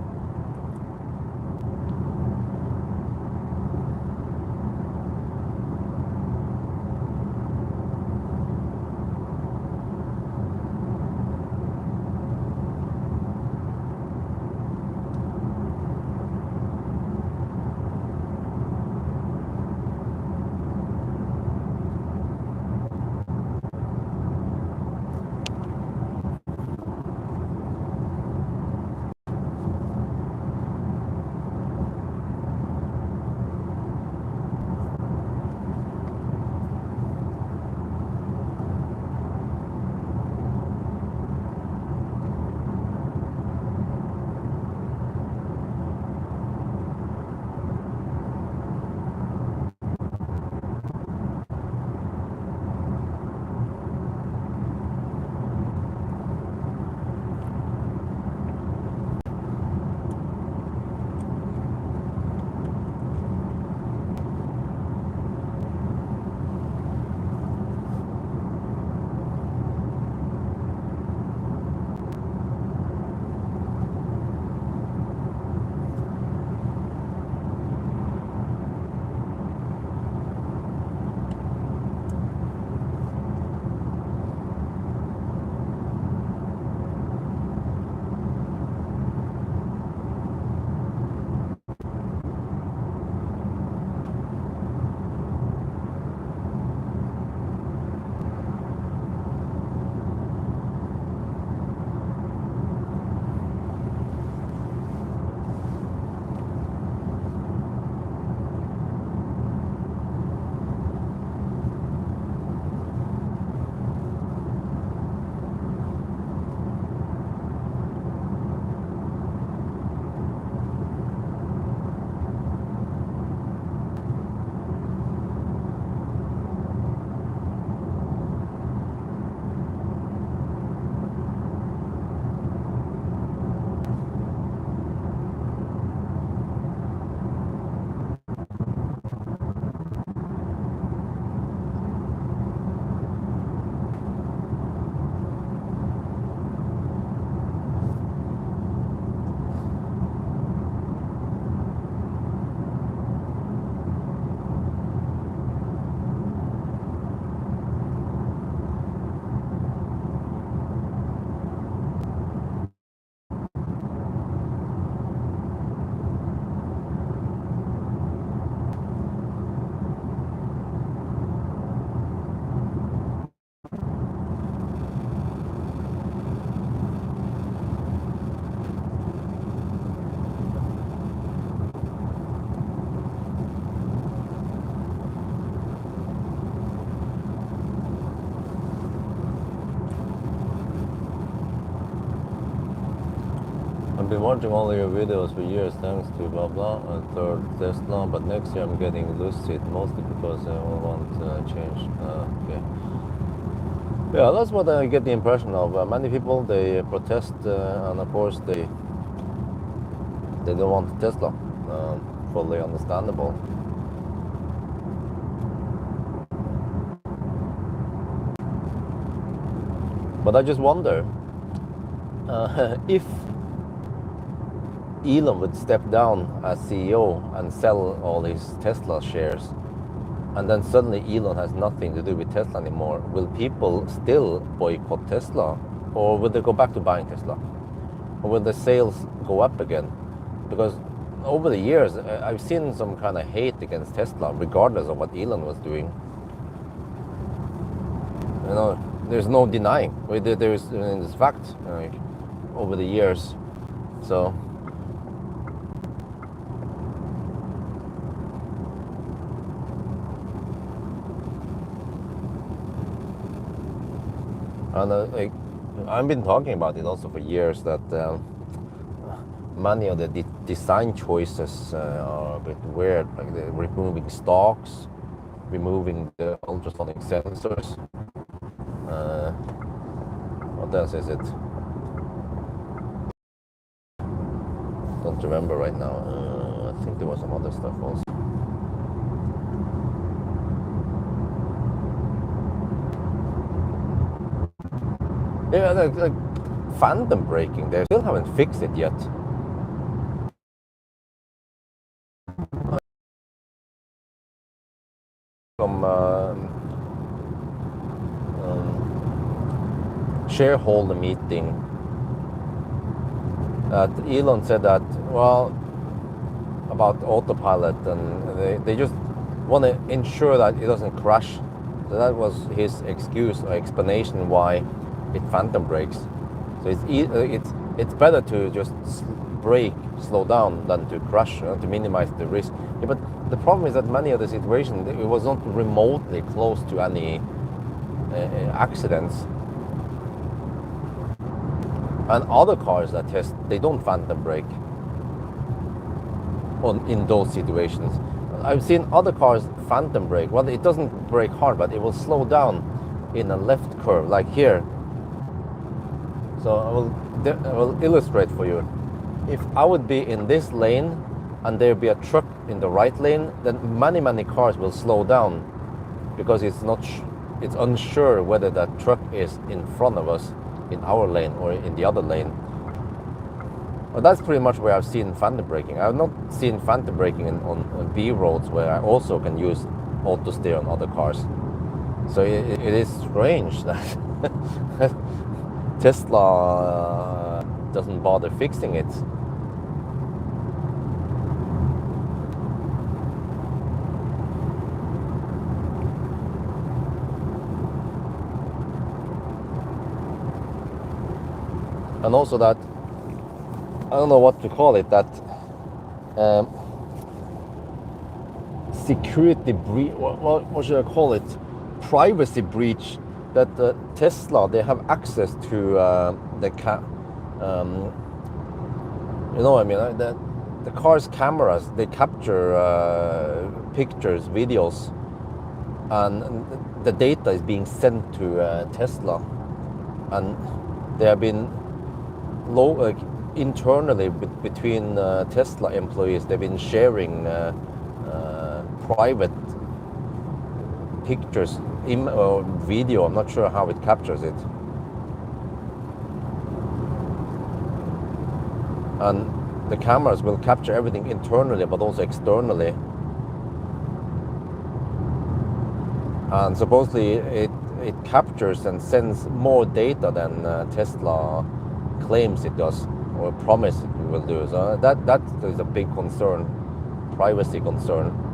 I've been watching all your videos for years thanks to blah blah third Tesla, but next year I'm getting Lucid mostly because I want change. Okay. Yeah, that's what I get the impression of. Many people they protest and of course they don't want Tesla. Fully understandable. But I just wonder if Elon would step down as CEO and sell all his Tesla shares, and then suddenly Elon has nothing to do with Tesla anymore, will people still boycott Tesla, or will they go back to buying Tesla, or will the sales go up again? Because over the years, I've seen some kind of hate against Tesla, regardless of what Elon was doing. You know, there's no denying. There is this fact over the years. So. And I've been talking about it also for years, that many of the design choices are a bit weird, like the removing stalks, removing the ultrasonic sensors. What else is it? Don't remember right now. I think there was some other stuff also. Yeah, like phantom braking, they still haven't fixed it yet. Some shareholder meeting that Elon said that, well, about autopilot, and they just want to ensure that it doesn't crash. So that was his excuse or explanation why it phantom brakes. So it's better to just brake, slow down, than to crash, to minimize the risk. Yeah, but the problem is that many of the situations, it was not remotely close to any accidents. And other cars that test, they don't phantom brake in those situations. I've seen other cars phantom brake. Well, it doesn't brake hard, but it will slow down in a left curve, like here. So I will illustrate for you. If I would be in this lane and there be a truck in the right lane, then many cars will slow down, because it's unsure whether that truck is in front of us in our lane or in the other lane. Well, that's pretty much where I've seen phantom braking. I've not seen phantom braking on B roads, where I also can use auto steer on other cars. So it is strange that Tesla doesn't bother fixing it. And also that, I don't know what to call it, that security breach, what should I call it? Privacy breach, that Tesla, they have access to the the car's cameras. They capture pictures, videos, and the data is being sent to Tesla, and they have been internally between Tesla employees. They've been sharing private pictures, or video. I'm not sure how it captures it. And the cameras will capture everything internally, but also externally. And supposedly it captures and sends more data than Tesla claims it does, or promise it will do. So that is a big concern, privacy concern.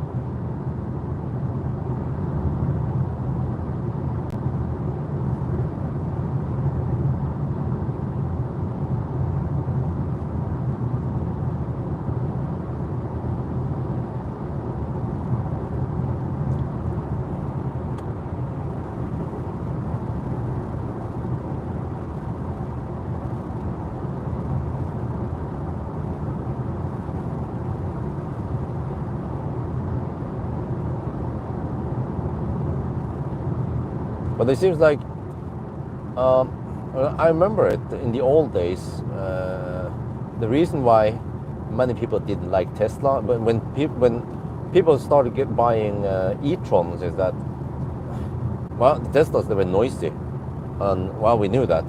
But it seems like, I remember it in the old days, the reason why many people didn't like Tesla, but when people started buying e-trons, is that, well, the Teslas, they were noisy, and well, we knew that.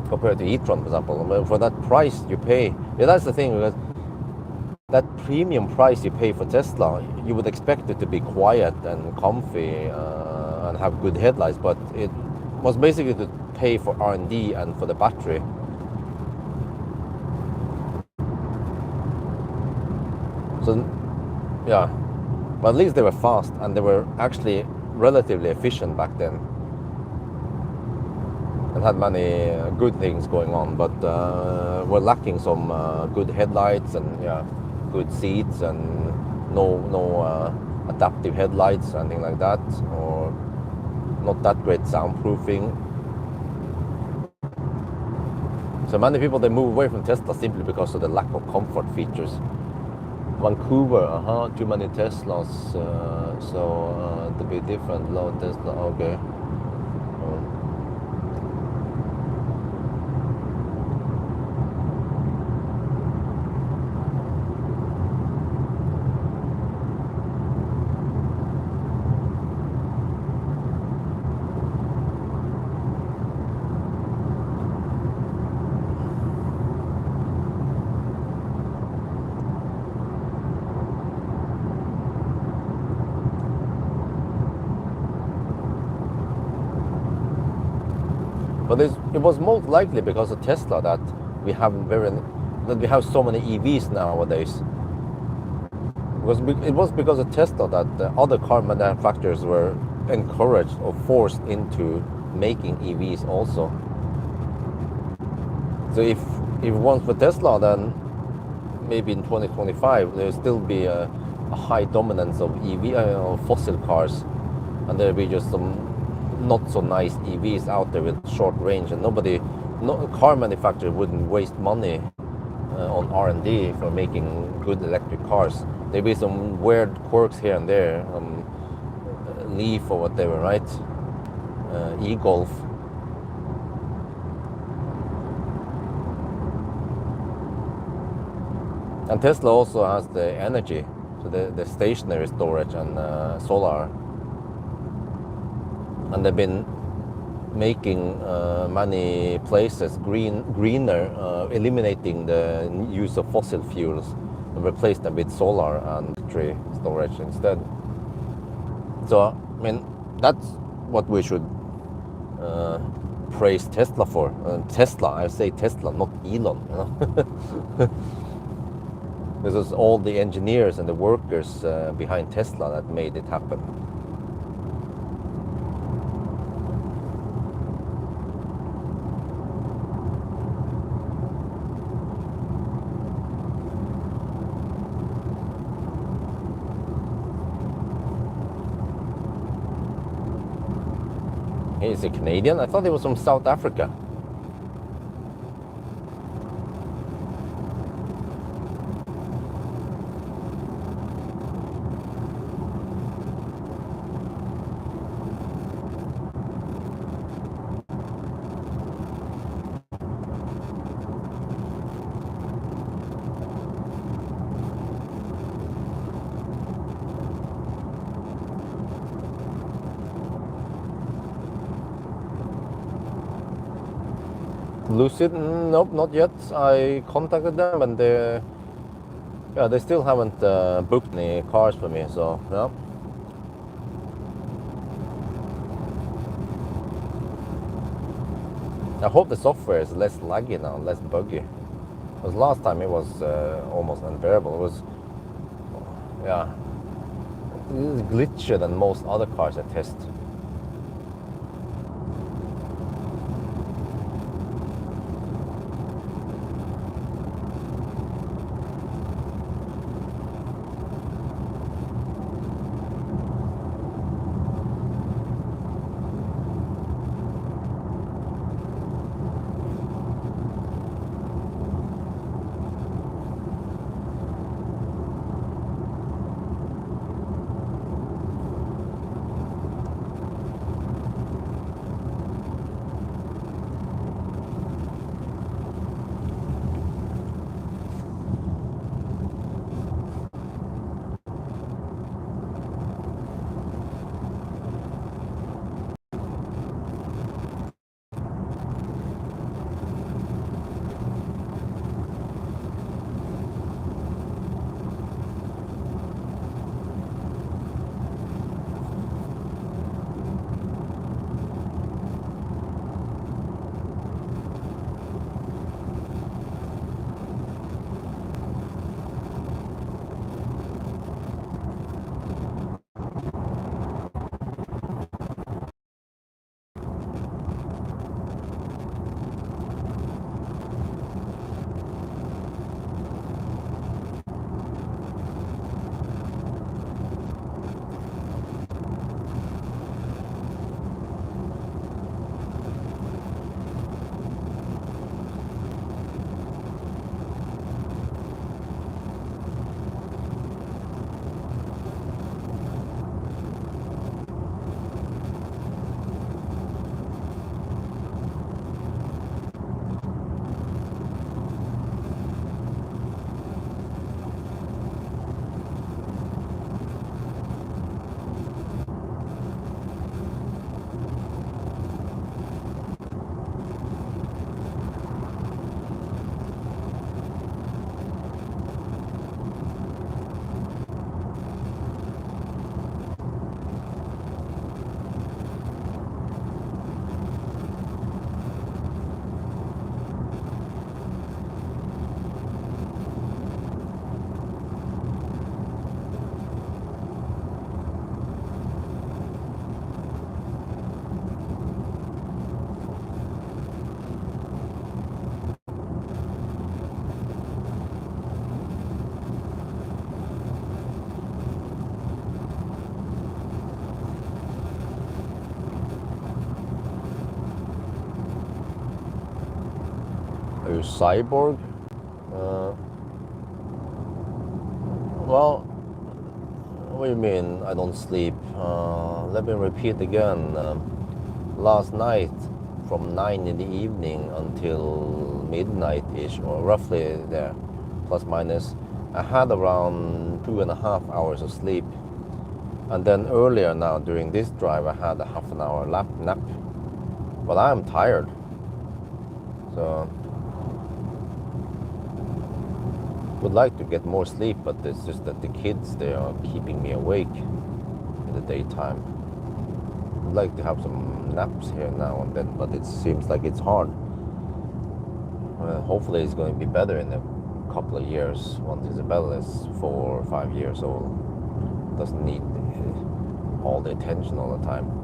compared to e-tron, for example. For that price you pay, yeah, that's the thing, because that premium price you pay for Tesla, you would expect it to be quiet and comfy and have good headlights, but it was basically to pay for R&D and for the battery. So yeah, but at least they were fast and they were actually relatively efficient back then and had many good things going on, but were lacking some good headlights and yeah, good seats and no adaptive headlights, anything like that, or not that great soundproofing. So many people, they move away from Tesla simply because of the lack of comfort features. Vancouver, too many Teslas, to be different, low Tesla, okay. But it was most likely because of Tesla that we have so many EVs nowadays. It was because of Tesla that the other car manufacturers were encouraged or forced into making EVs also. So if it weren't for Tesla, then maybe in 2025 there'll still be a high dominance of fossil cars, and there'll be just some not so nice EVs out there with short range, and no car manufacturer wouldn't waste money on R&D for making good electric cars. There'll be some weird quirks here and there, Leaf or whatever, right? E-Golf. And Tesla also has the energy, so the stationary storage and solar. And they've been making many places greener, eliminating the use of fossil fuels and replace them with solar and battery storage instead. So, I mean, that's what we should praise Tesla for. I say Tesla, not Elon, you know. This is all the engineers and the workers behind Tesla that made it happen. Is he Canadian? I thought he was from South Africa. Lucid? Nope, not yet. I contacted them and they still haven't booked any cars for me, so yeah. I hope the software is less laggy now, less buggy. Because last time it was almost unbearable. It was, yeah, it is glitchier than most other cars I test. to Cyborg. Well, what do you mean I don't sleep? Let me repeat again. Last night, from 9 in the evening until midnight-ish, or roughly there, plus minus, I had around 2.5 hours of sleep. And then earlier now, during this drive, I had a half an hour nap. But I'm tired. So, would like to get more sleep, but it's just that the kids, they are keeping me awake in the daytime. I'd like to have some naps here now and then, but it seems like it's hard. Hopefully it's going to be better in a couple of years once Isabella is 4 or 5 years old. Doesn't need all the attention all the time.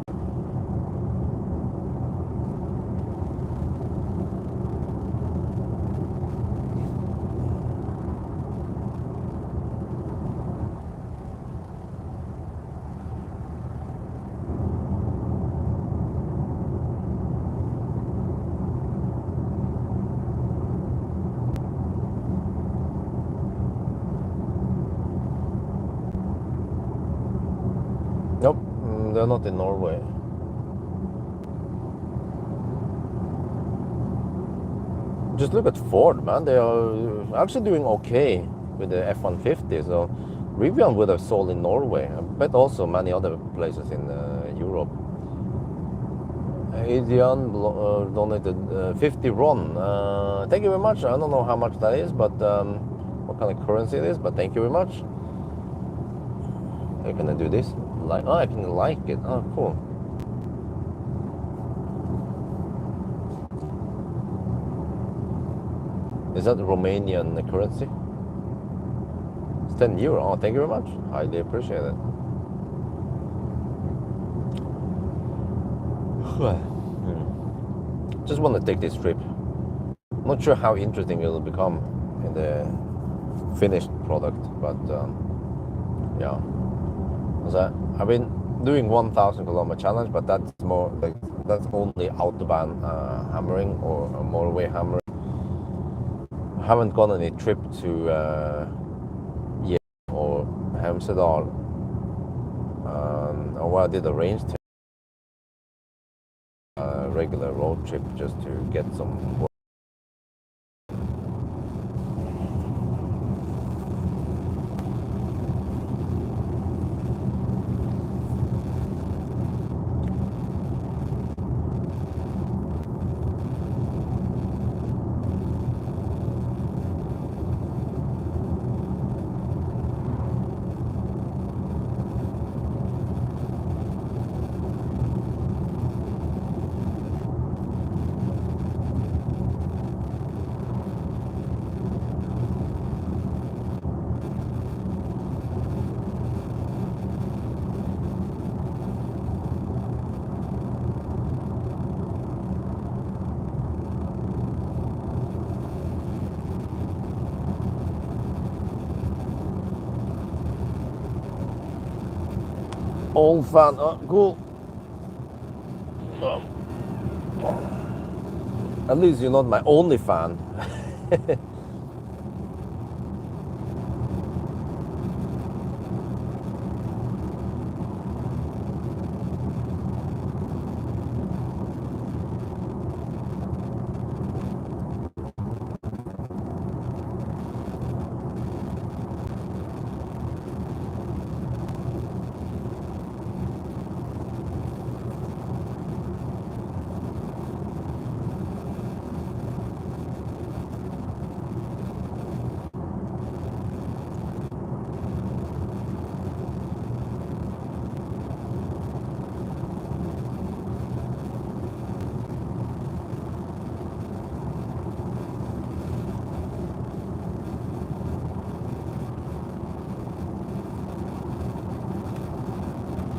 Nope, they're not in Norway. Just look at Ford, man. They are actually doing okay with the F-150. So Rivian would have sold in Norway. I bet also many other places in Europe. Adrian donated 50 RON. Thank you very much. I don't know how much that is, but what kind of currency it is, but thank you very much. How can I do this? Like, oh, I can like it. Oh, cool. Is that Romanian currency? It's 10 euro. Oh, thank you very much. Highly appreciate it. Just want to take this trip. Not sure how interesting it will become in the finished product, but yeah. So I've been doing 1,000 kilometer challenge, but that's more like that's only autobahn hammering or motorway hammering. I haven't gone on any trip to yet or Alvdal, or I did a range test, regular road trip just to get some work. Old fan, oh, cool. At least you're not my only fan.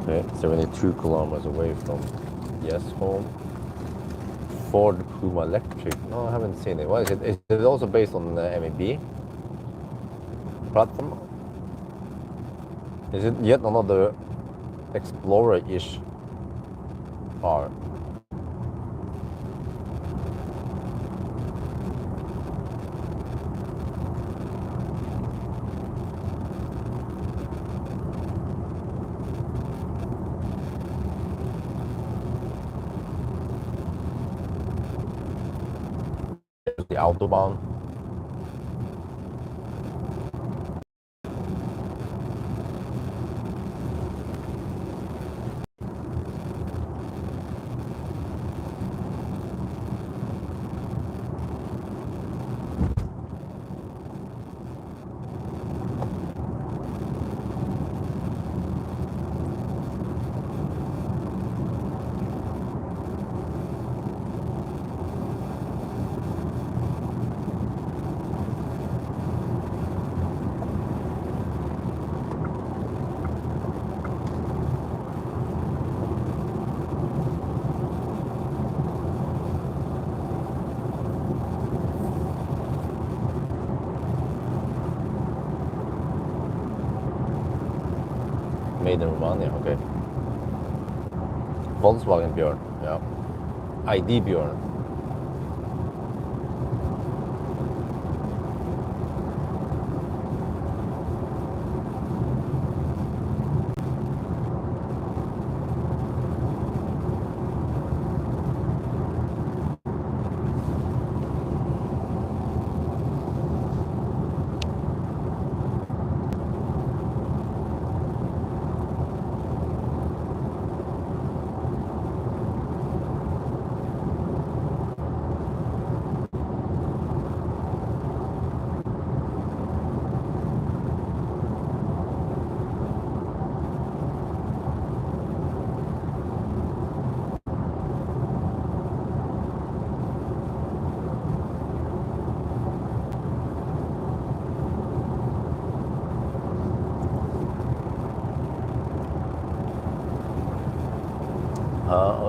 Okay, 72 kilometers away from Yes home. Ford Puma Electric. No, I haven't seen it. What is it? Is it also based on the MEB platform? Is it yet another Explorer-ish car? the Autobahn. Made in Romania, okay. Volkswagen Björn, yeah. ID Björn.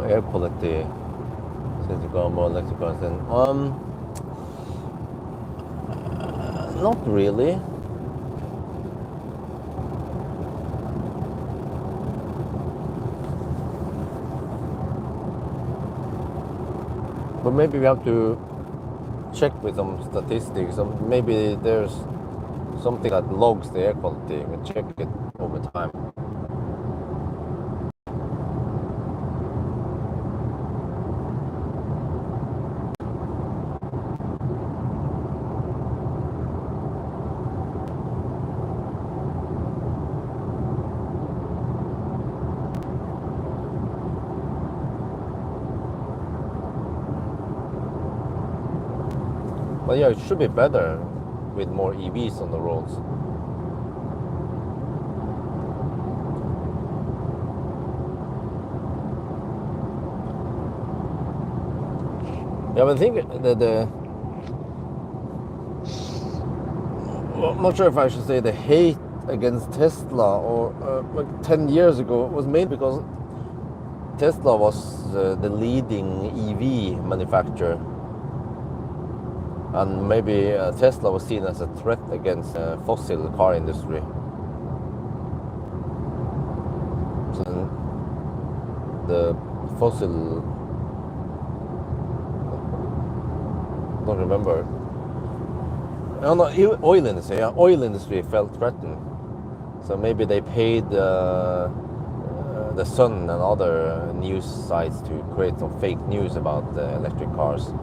Air quality. Since you go more electrical than not really. But maybe we have to check with some statistics. Maybe there's something that logs the air quality. We can check it over time. But yeah, it should be better with more EVs on the roads. Yeah, but I think well, I'm not sure if I should say the hate against Tesla or like 10 years ago was made because Tesla was the leading EV manufacturer. And maybe Tesla was seen as a threat against the fossil car industry. So the fossil, I don't remember. No, oil industry. Yeah, oil industry felt threatened. So maybe they paid the Sun and other news sites to create some fake news about the electric cars.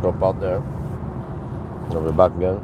drop out there. I'll be back again.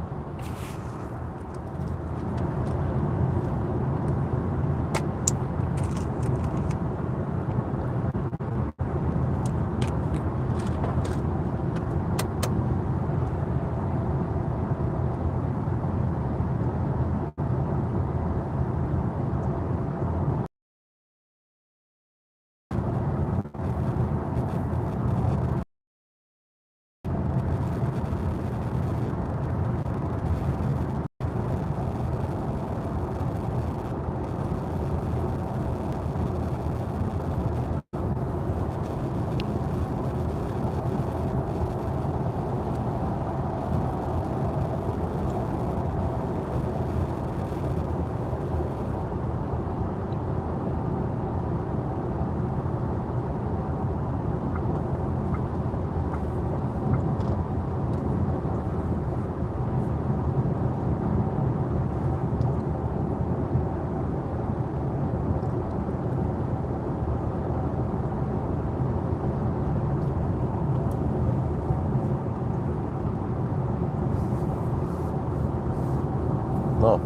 No.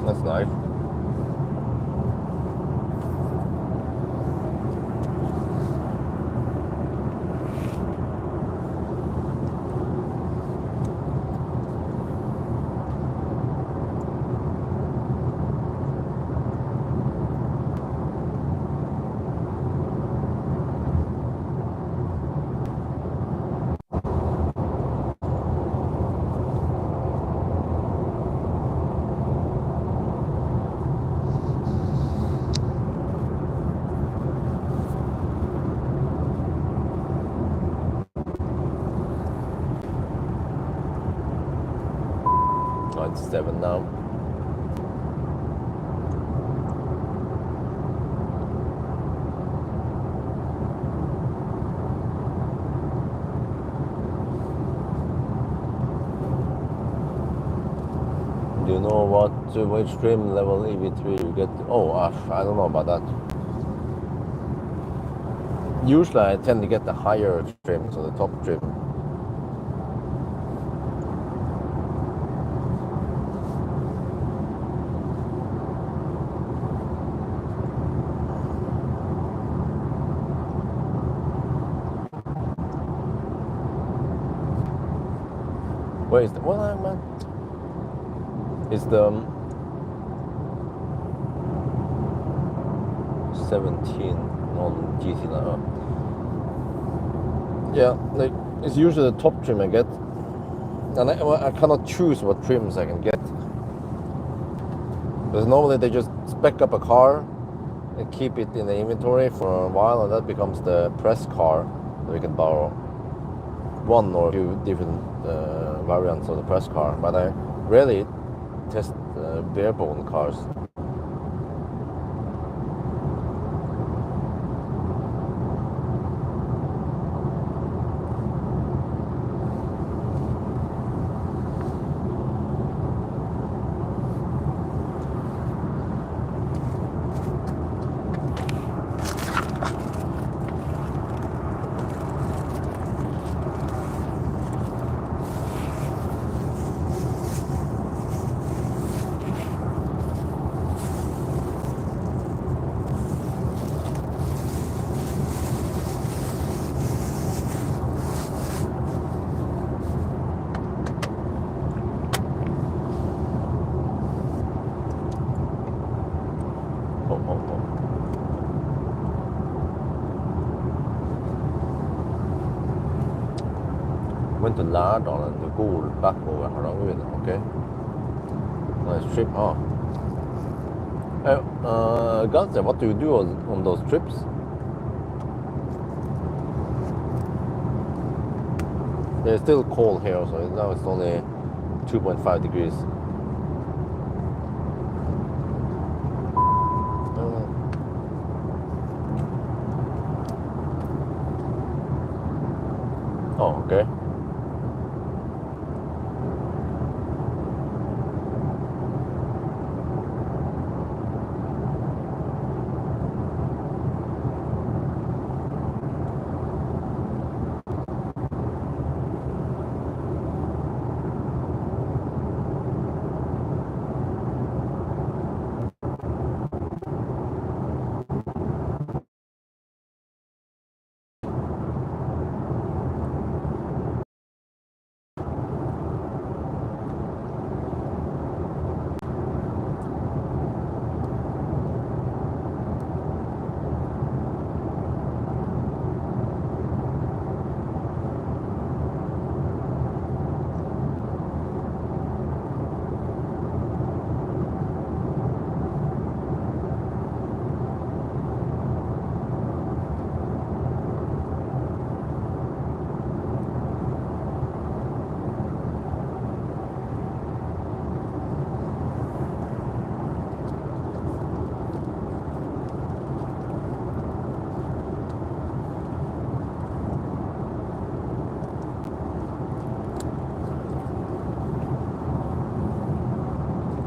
That's nice. ID7 now. Do you know which trim level EV3 you get? Oh, I don't know about that. Usually I tend to get the higher trim, so the top trim. Where is the, what am I? It's the 17 on GT now. Yeah, like it's usually the top trim I get, and I cannot choose what trims I can get. Because normally they just spec up a car and keep it in the inventory for a while, and that becomes the press car that we can borrow. One or two different variants of the press car, but I rarely test bare bone cars. Went to Alvdal and to go back over Hardangervidda. Okay, nice trip, huh? Galte, what do you do on those trips? It's still cold here, so now it's only 2.5 degrees. Oh, okay.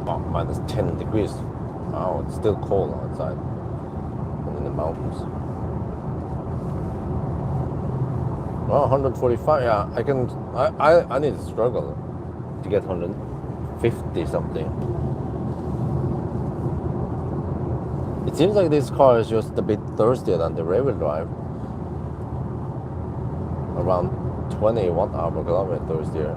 Oh, minus 10 degrees. Wow, it's still cold outside and in the mountains. Well, 145, yeah, I need to struggle to get 150 something. It seems like this car is just a bit thirstier than the rear-wheel drive. Around 20 watt-hour per kilometer thirstier.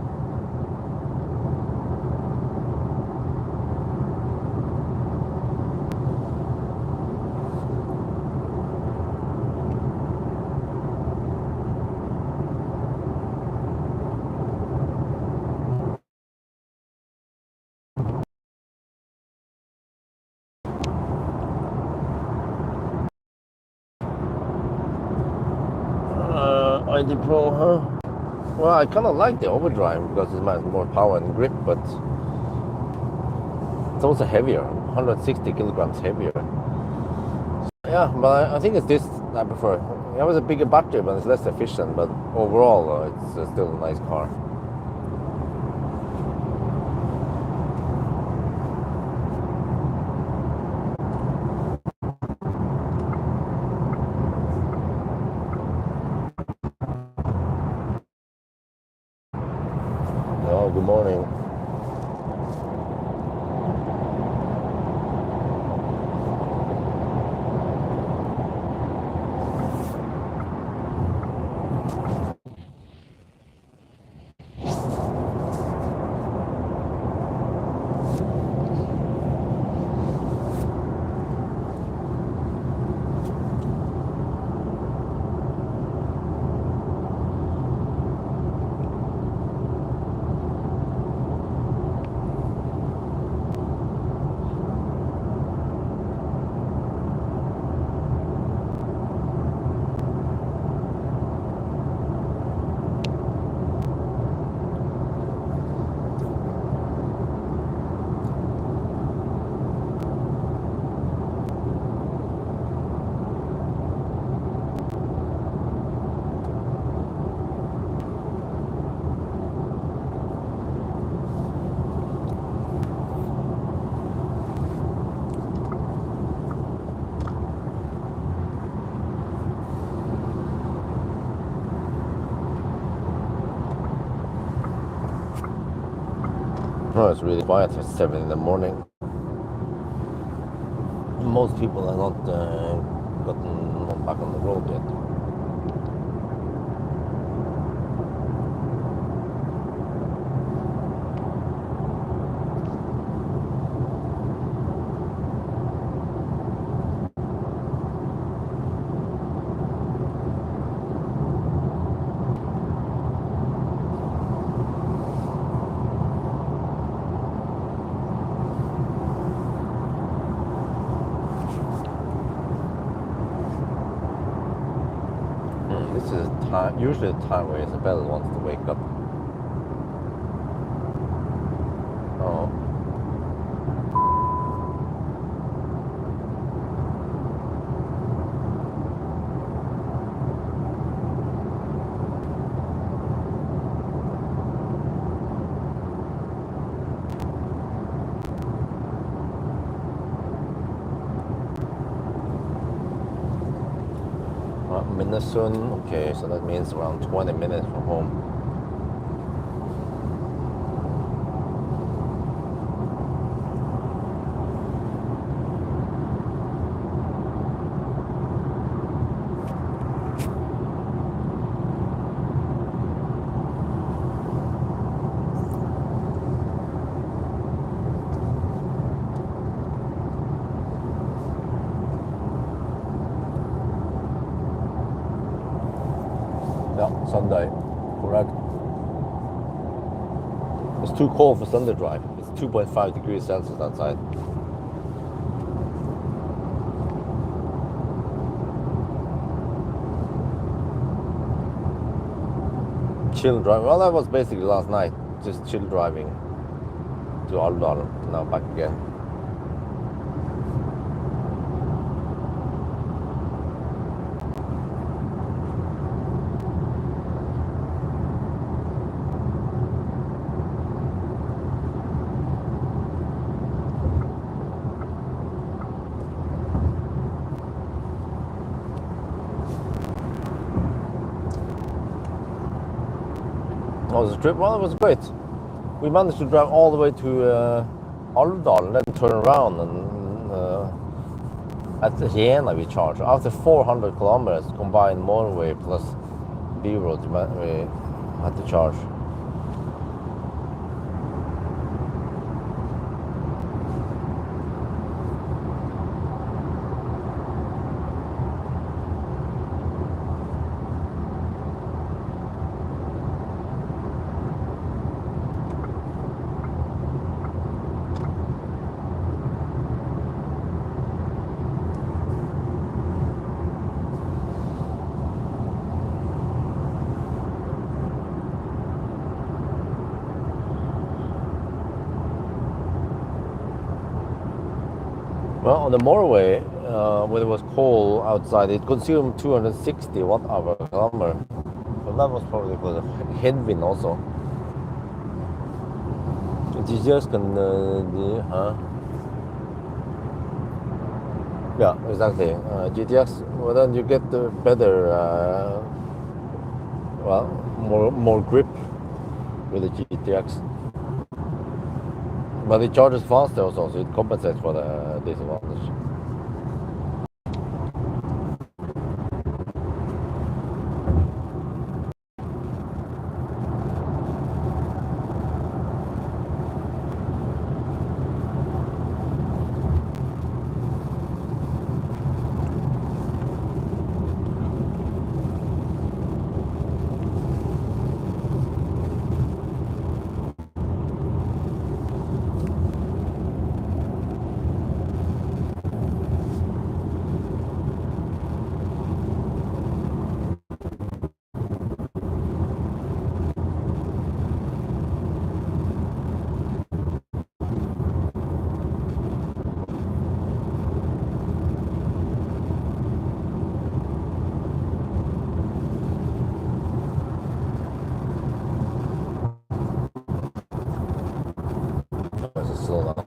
ID Pro, huh? Well, I kind of like the overdrive because it has more power and grip, but it's also heavier, 160 kilograms heavier. Yeah, but I think it's this I prefer. It has a bigger battery, but it's less efficient. But overall, it's still a nice car. Oh, good morning. Oh, it's really quiet at 7 in the morning. Most people are not gotten back on the road yet. This is time, usually the time where Isabella wants to wake up. Oh. Minnesoon, okay, so that means around 20 minutes from home. Yeah, Sunday, correct. It's too cold for Sunday drive. It's 2.5 degrees Celsius outside. Chill driving. Well, that was basically last night. Just chill driving to Alvdal. Now back again. How was the trip? Well, it was great. We managed to drive all the way to Alvdal and then turn around and at Jena we charged. After 400 kilometers combined motorway plus B-road, we had to charge. Well, on the motorway, when it was cold outside, it consumed 260 watt-hour per kilometer. So that was probably for the headwind also. GTX can yeah, exactly. GTX, well then you get the better, well, more grip with the GTX. But it charges faster also, so it compensates for the disadvantage. Let's slow down.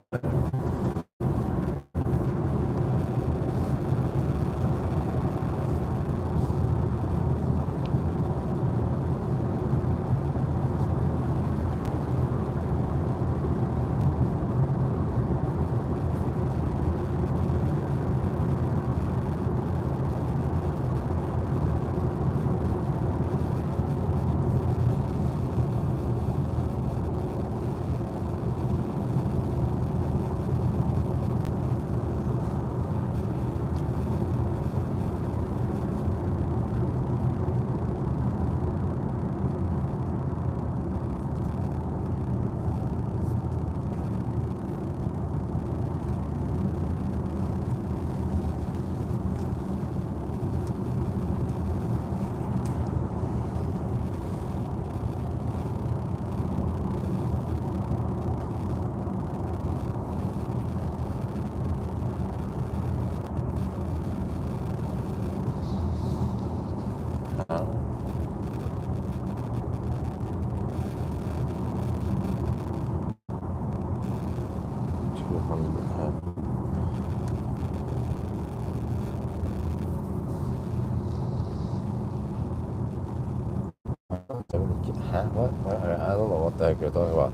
What? I don't know what the heck you're talking about.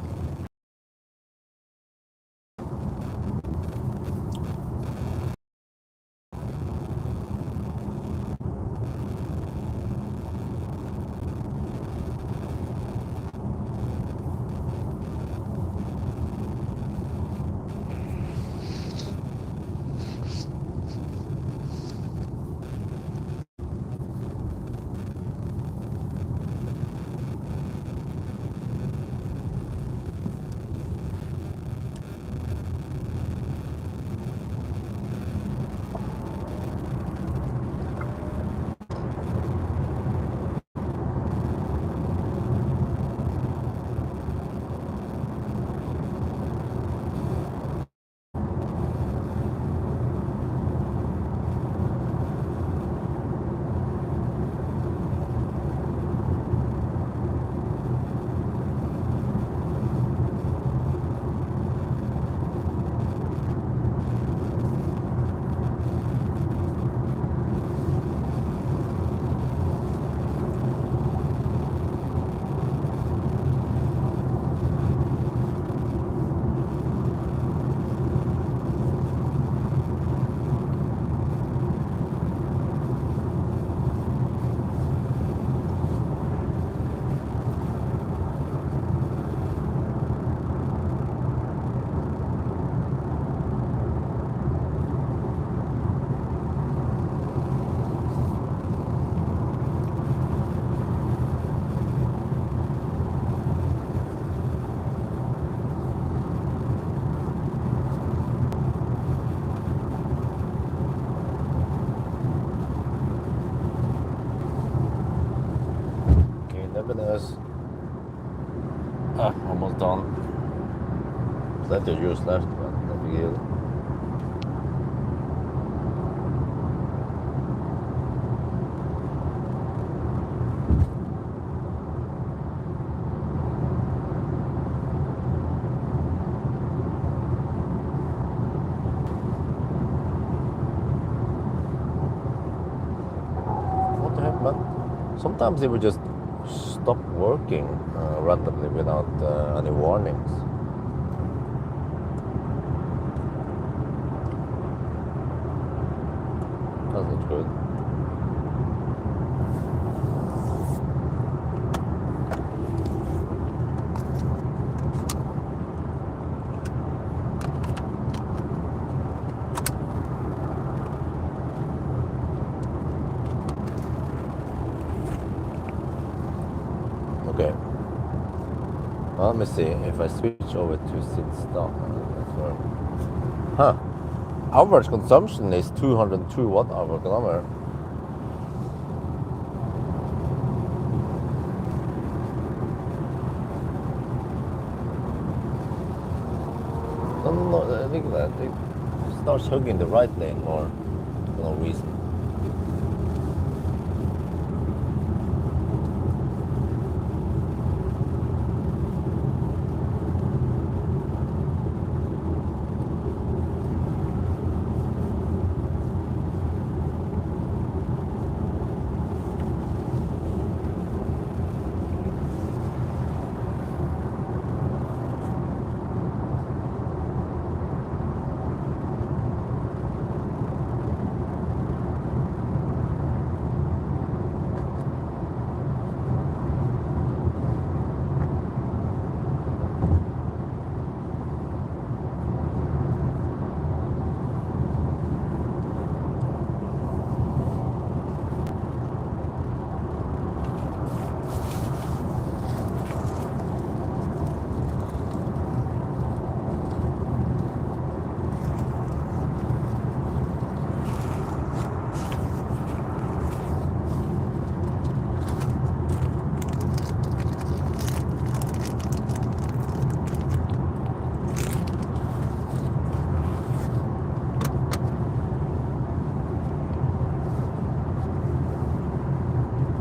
plenty of use left, but no big deal. What the heck, man? Sometimes it would just stop working randomly without any warnings. That's not good. Okay. Well, let me see if I switch over to sit start. Huh. Average consumption is 202 watt-hour per kilometer. No, I think that it starts hugging the right lane more for no reason.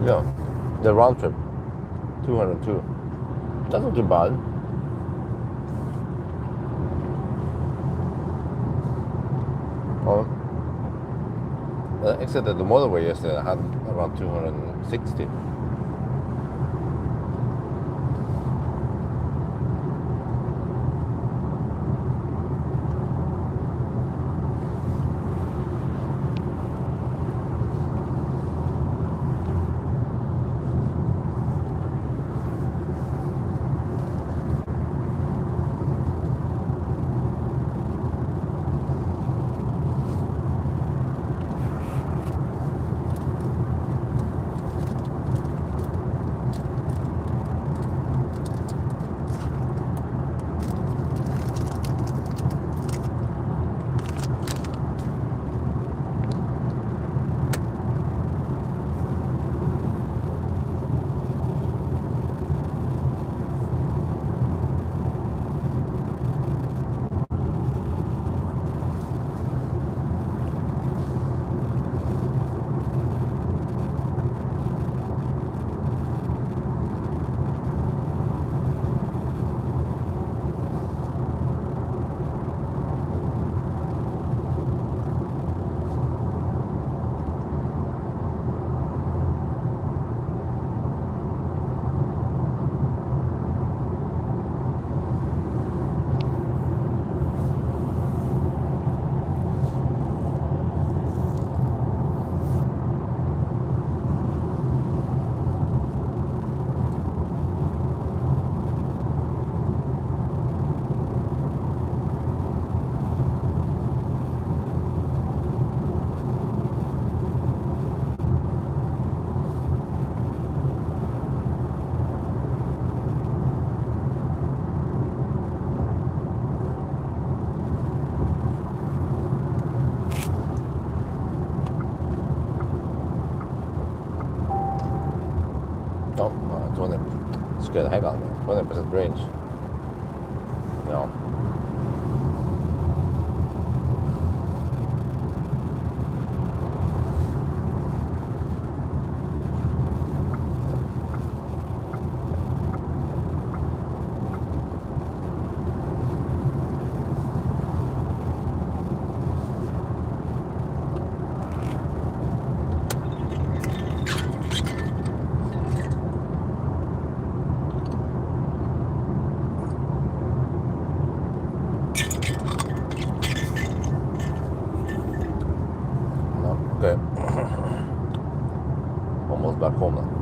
Yeah, the round trip, 202. That's not too bad. Well, except that the motorway yesterday I had around 260. Oh, 20. Scared the heck out of me. 20% range. No. No, okay. Almost back home now.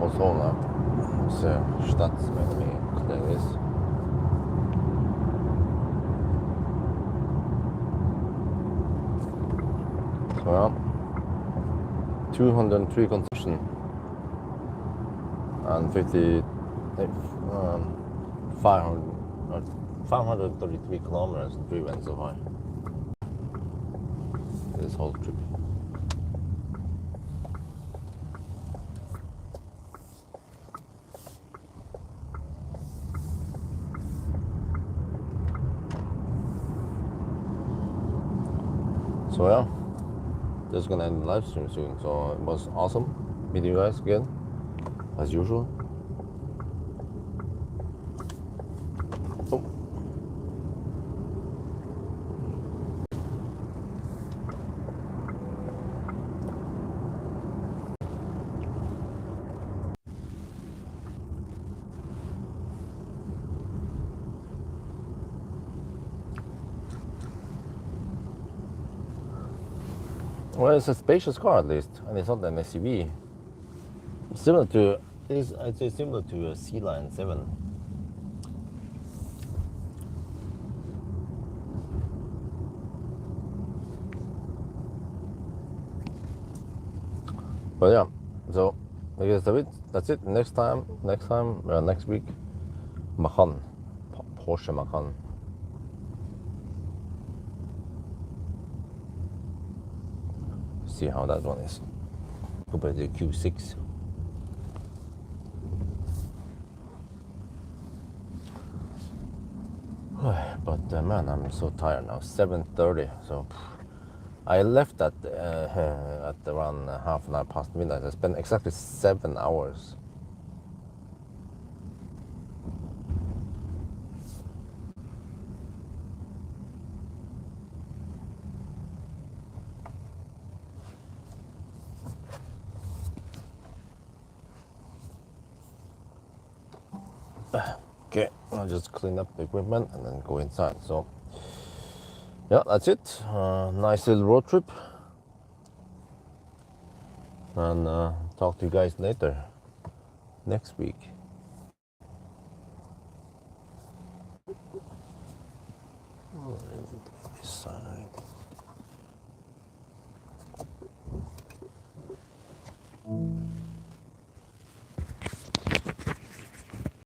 konsolene. Så slett med meg kledvis. Så ja. 203 concession. And 533 kilometers driven so far. This whole trip. So yeah, just gonna end the live stream soon. So it was awesome meeting you guys again, as usual. Oh. Well, it's a spacious car at least, and it's not an SUV. Similar to, I'd say similar to a C-Line 7. But yeah, so I guess that's it. Next week, Macan, Porsche Macan. See how that one is compared to the Q6. But man, I'm so tired now. 7:30. So I left at around half an hour past midnight. I spent exactly 7 hours. Okay, I'll just clean up the equipment and then go inside. So yeah, that's it. Nice little road trip. And talk to you guys later next week.